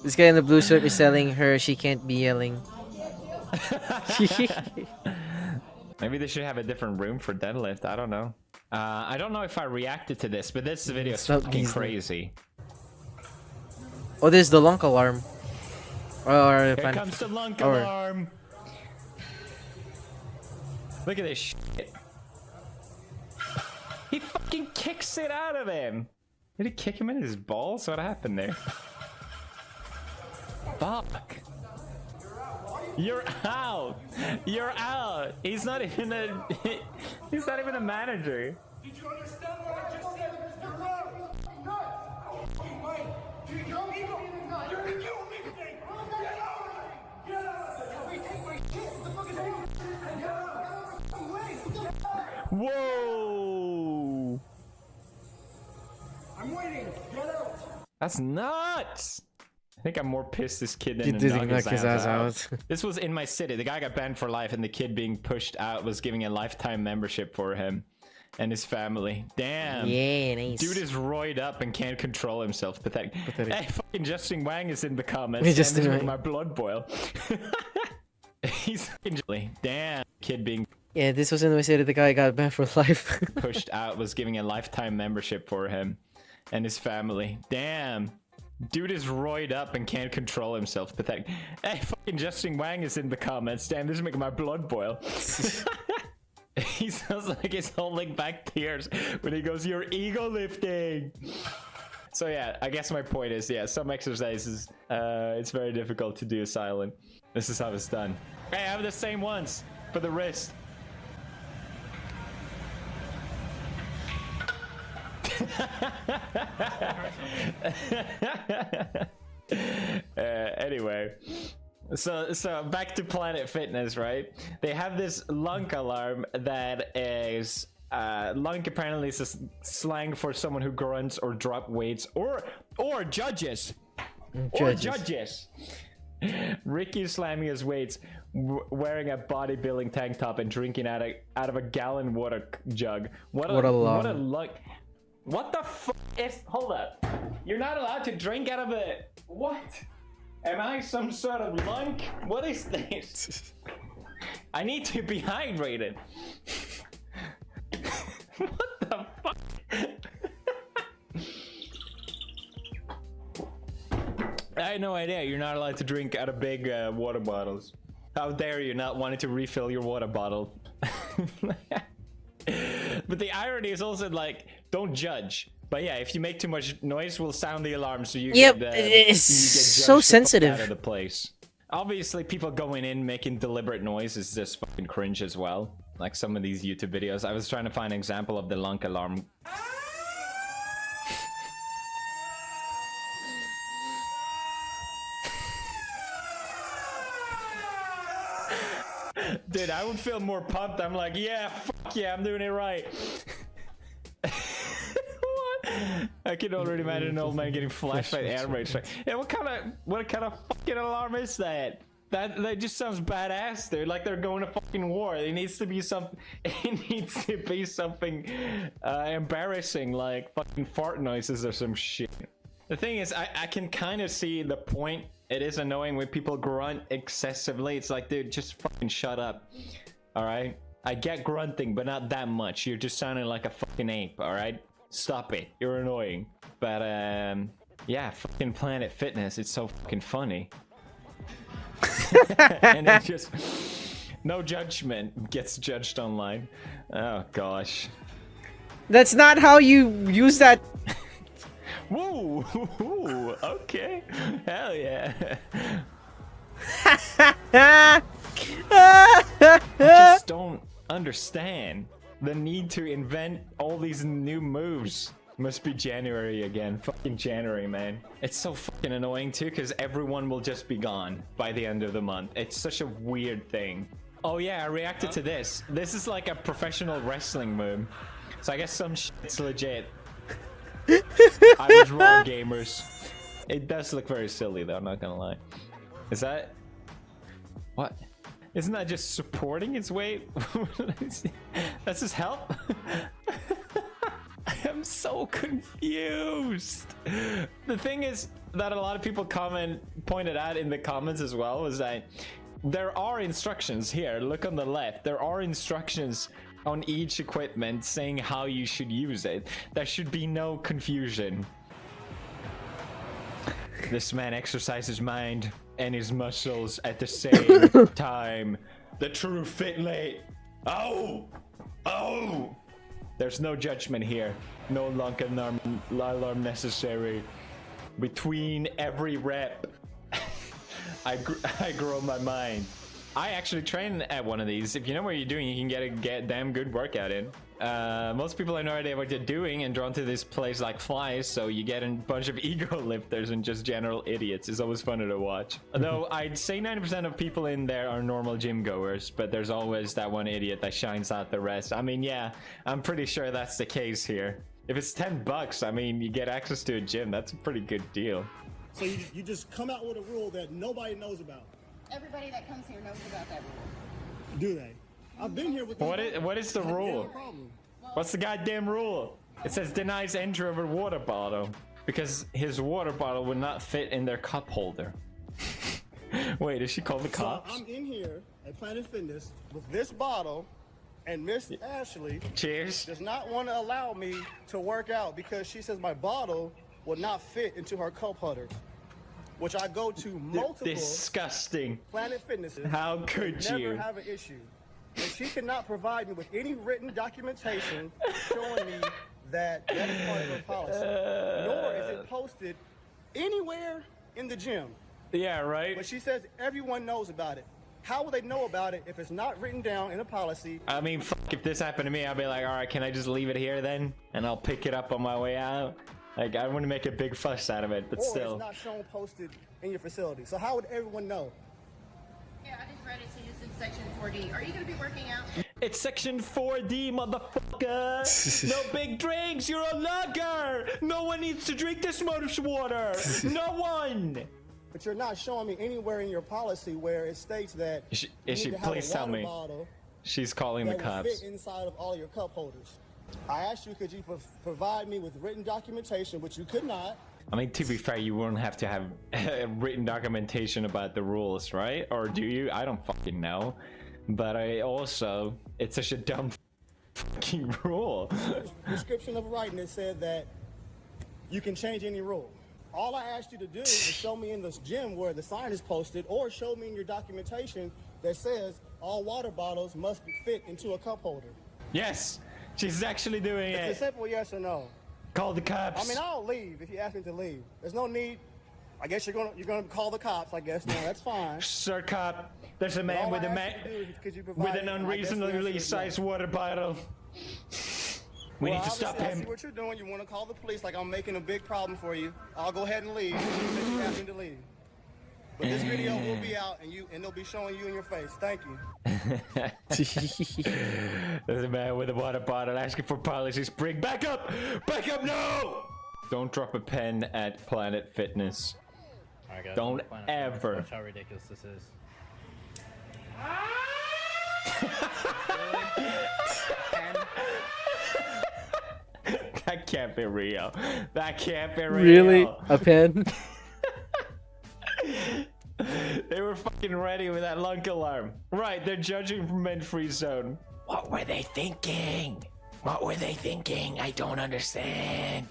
This guy in the blue shirt is telling her she can't be yelling. Maybe they should have a different room for deadlift. I don't know. I don't know if I reacted to this, but this video is fucking crazy. Oh, there's the lunk alarm. Or Here comes the lunk alarm. Look at this shit. He fucking kicks it out of him. Did he kick him in his balls? What happened there? Fuck. You're out. You're out. He's not even a. He's not even a manager. Did you understand what I just said? You're out. You're a kill me thing. Get out. Get out. Wait, take my shit. What the fuck is wrong? Get out. Whoa. I'm waiting. Get out. That's nuts. I think I'm more pissed this kid He than didn't knock his ass out. This was in my city. The guy got banned for life, and the kid being pushed out was giving a lifetime membership for him and his family. Damn. Yeah, nice. Dude is roided up and can't control himself. Pathetic. Hey, fucking Justin Wang is in the comments. Hey, Justin and this Wang. made my blood boil. He's fucking damn. Kid being Yeah, this was in my city. The guy got banned for life. pushed out was giving a lifetime membership for him and his family. Damn. Dude is roided up and can't control himself. Pathetic. Hey, fucking Justin Wang is in the comments. Damn, this is making my blood boil. He sounds like he's holding back tears when he goes, "You're ego lifting." So yeah, I guess my point is, yeah, some exercises, it's very difficult to do silent. This is how it's done. Hey, I have the same ones for the wrist. Anyway, so back to Planet Fitness, right? They have this lunk alarm that is lunk apparently is a slang for someone who grunts or drop weights or judges. Ricky is slamming his weights, wearing a bodybuilding tank top and drinking out of a gallon water jug. What a lunk. What the fuck is... Hold up. You're not allowed to drink out of a... What? Am I some sort of lunk? What is this? I need to be hydrated. What the fuck? I had no idea. You're not allowed to drink out of big water bottles. How dare you not wanting to refill your water bottle? But the irony is also like, don't judge. But yeah, if you make too much noise, we'll sound the alarm so you Yep, get, it's so the fuck sensitive. out of the place. Obviously, people going in making deliberate noise is just fucking cringe as well. Like some of these YouTube videos. I was trying to find an example of the lunk alarm. Dude, I would feel more pumped. I'm like, yeah, fuck yeah, I'm doing it right. What? I can already imagine an old man getting flashed by air raid. Yeah, what kind of fucking alarm is that? That just sounds badass, dude. Like they're going to fucking war. It needs to be something. It needs to be something embarrassing, like fucking fart noises or some shit. The thing is, I can kind of see the point. It is annoying when people grunt excessively. It's like, dude, just fucking shut up. All right? I get grunting, but not that much. You're just sounding like a fucking ape, all right? Stop it. You're annoying. But, yeah, fucking Planet Fitness. It's so fucking funny. And it's just... No judgment gets judged online. Oh, gosh. That's not how you use that... Woo! Okay. Hell yeah. I just don't understand the need to invent all these new moves. Must be January again. Fucking January, man. It's so fucking annoying too, because everyone will just be gone by the end of the month. It's such a weird thing. Oh yeah, I reacted to this. This is like a professional wrestling move. So I guess some shit's legit. I was wrong, gamers. It does look very silly though, I'm not gonna lie. Is that... What? Isn't that just supporting its weight? That's his help? I am so confused. The thing is, that a lot of people pointed out in the comments as well was that there are instructions here. Look on the left. There are instructions on each equipment saying how you should use it. There should be no confusion. This man exercises his mind and his muscles at the same time. The true fitmate. Oh! Oh! There's no judgment here. No alarm necessary. Between every rep, I grow my mind. I actually train at one of these. If you know what you're doing, you can get a damn good workout in. Most people have no idea what they're doing and drawn to this place like flies, so you get a bunch of ego lifters and just general idiots. It's always funner to watch. Though I'd say 90% of people in there are normal gym goers, but there's always that one idiot that shines out the rest. I mean, yeah, I'm pretty sure that's the case here. If it's $10, I mean, you get access to a gym. That's a pretty good deal. So you just come out with a rule that nobody knows about. Everybody that comes here knows about that rule. Do they? I've been here with. What is the rule? What's the goddamn rule? It says denies entry of a water bottle because his water bottle would not fit in their cup holder. Wait, is she called the cops? So I'm in here at Planet Fitness with this bottle, and Miss Ashley does not want to allow me to work out because she says my bottle will not fit into her cup holder. Which I go to multiple disgusting Planet Fitnesses. How could never you? Have an issue. And she cannot provide me with any written documentation showing me that is part of her policy. Nor is it posted anywhere in the gym. Yeah, right. But she says everyone knows about it. How will they know about it if it's not written down in a policy? I mean, if this happened to me, I'd be like, all right, can I just leave it here then? And I'll pick it up on my way out. Like, I want to make a big fuss out of it, but still. Or it's not shown posted in your facility. So how would everyone know? Yeah, I just read it to you. It's in section 4D. Are you going to be working out? It's section 4D, motherfucker. No big drinks. You're a lugger. No one needs to drink this much water. No one. But you're not showing me anywhere in your policy where it states that Please tell me. She's calling the cops. Fit inside of all your cup holders. I asked you, could you provide me with written documentation, which you could not. I mean, to be fair, you wouldn't have to have written documentation about the rules, right? Or do you? I don't fucking know. But it's such a dumb fucking rule. Description of writing, it said that you can change any rule. All I asked you to do is show me in this gym where the sign is posted, or show me in your documentation that says all water bottles must fit into a cup holder. Yes. She's actually doing it. It's a simple yes or no. Call the cops. I mean, I'll leave if you ask me to leave. There's no need. I guess you're gonna call the cops. I guess. No, that's fine. Sir cop, there's a man with an unreasonably sized water bottle. We need to stop him. I see what you're doing. You want to call the police like I'm making a big problem for you. I'll go ahead and leave. Since you asked me to leave. But this video will be out, and they'll be showing you in your face. Thank you. There's a man with a water bottle asking for policies. Bring back up! Back up now! Don't drop a pen at Planet Fitness. Alright, guys, don't ever. Watch how ridiculous this is. That can't be real. That can't be real. Really? A pen? They were fucking ready with that lunk alarm. Right, they're judging from men-free zone. What were they thinking? What were they thinking? I don't understand.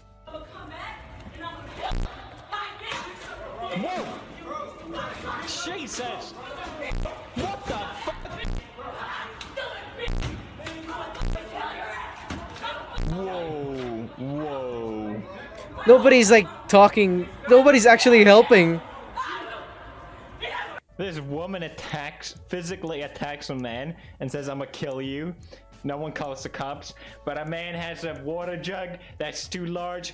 Whoa! Jesus! What the fuck? Whoa, whoa. Nobody's like talking. Nobody's actually helping. This woman physically attacks a man and says, I'm gonna kill you. No one calls the cops, but a man has a water jug that's too large.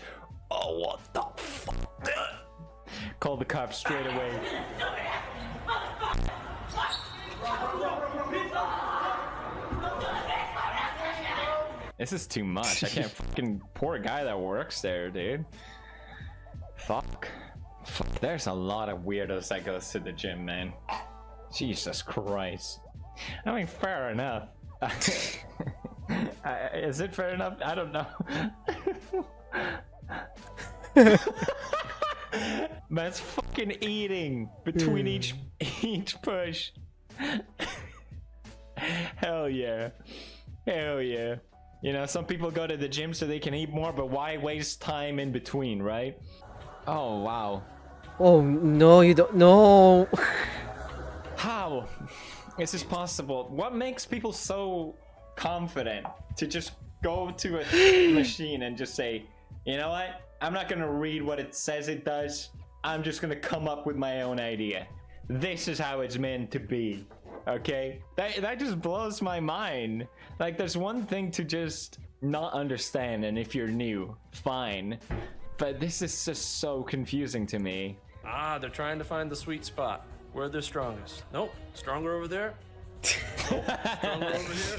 Oh, what the fuck? Call the cops straight away. This is too much. I can't fucking, poor guy that works there, dude. Fuck. Fuck, there's a lot of weirdos that goes to the gym, man. Jesus Christ. I mean, fair enough. Is it fair enough? I don't know. Man's fucking eating between each push. Hell yeah. Hell yeah. You know, some people go to the gym so they can eat more, but why waste time in between, right? Oh, wow. Oh, no, you don't. No. How is this possible? What makes people so confident to just go to a machine and just say, you know what? I'm not gonna read what it says it does. I'm just gonna come up with my own idea. This is how it's meant to be. Okay? That just blows my mind. Like, there's one thing to just not understand, and if you're new, fine. But this is just so confusing to me. Ah, they're trying to find the sweet spot. Where they're strongest. Nope. Stronger over there. Nope. Stronger over here.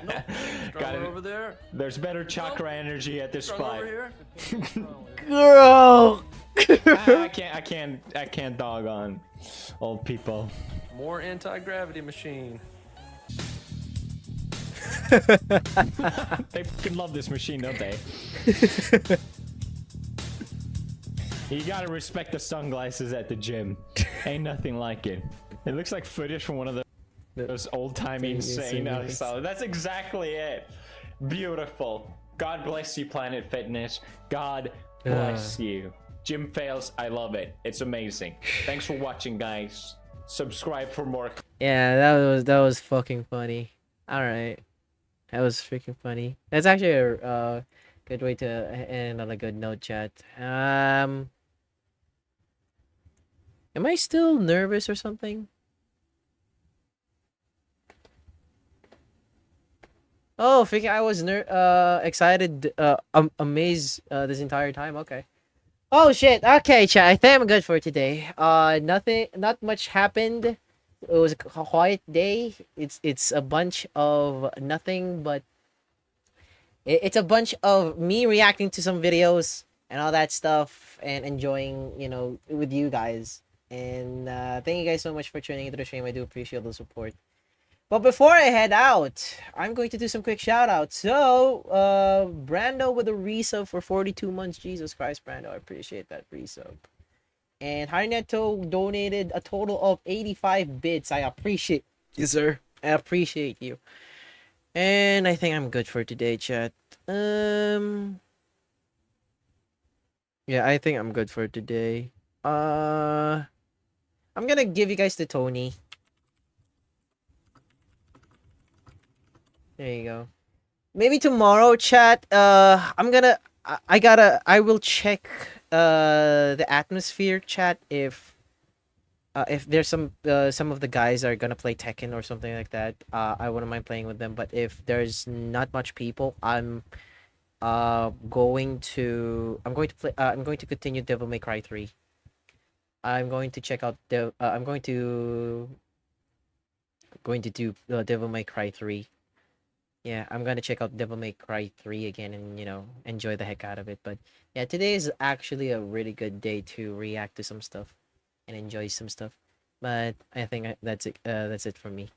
Nope. Stronger over there. There's better chakra energy at this spot. Over here. Girl. I can't dog on old people. More anti-gravity machine. They fucking love this machine, don't they? You gotta respect the sunglasses at the gym. Ain't nothing like it. It looks like footage from one of those old-timey insane episodes. That's exactly it. Beautiful. God bless you, Planet Fitness. God bless you. Gym fails, I love it. It's amazing. Thanks for watching, guys. Subscribe for more. Yeah, that was fucking funny. All right, that was freaking funny. That's actually a good way to end on a good note, chat. Am I still nervous or something? Oh, freaking! I was excited, amazed this entire time. Okay. Oh shit. Okay, chat. I think I'm good for today. Not much happened. It was a quiet day. It's a bunch of nothing, but it's a bunch of me reacting to some videos and all that stuff and enjoying, you know, with you guys. And thank you guys so much for tuning into the stream. I do appreciate the support. But before I head out, I'm going to do some quick shout outs. So, Brando with a resub for 42 months. Jesus Christ, Brando. I appreciate that resub. And Harneto donated a total of 85 bits. I appreciate you, sir. I appreciate you. And I think I'm good for today, chat. Yeah, I think I'm good for today. I'm gonna give you guys the Tony. There you go. Maybe tomorrow, chat. I will check the atmosphere, chat, if there's some of the guys are gonna play Tekken or something like that. I wouldn't mind playing with them, but if there's not much people, I'm going to continue Devil May Cry 3. I'm going to check out I'm going to do Devil May Cry 3. Yeah, I'm gonna check out Devil May Cry 3 again and, you know, enjoy the heck out of it. But yeah, today is actually a really good day to react to some stuff and enjoy some stuff. But I think that's it. That's it for me.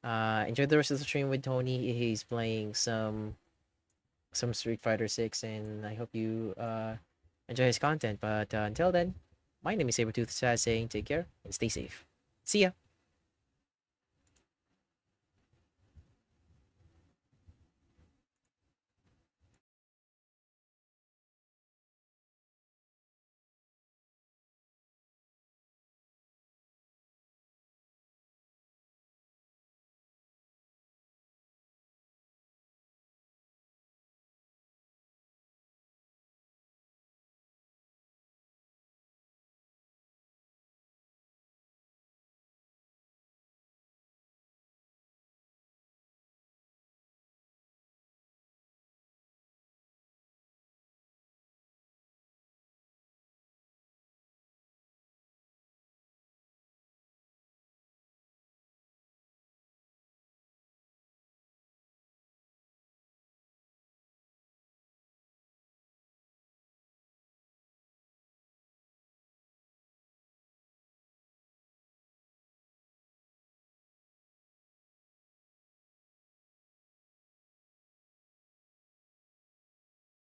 Enjoy the rest of the stream with Tony. He's playing some Street Fighter 6, and I hope you enjoy his content. But until then, my name is Sabertooth saying take care and stay safe. See ya.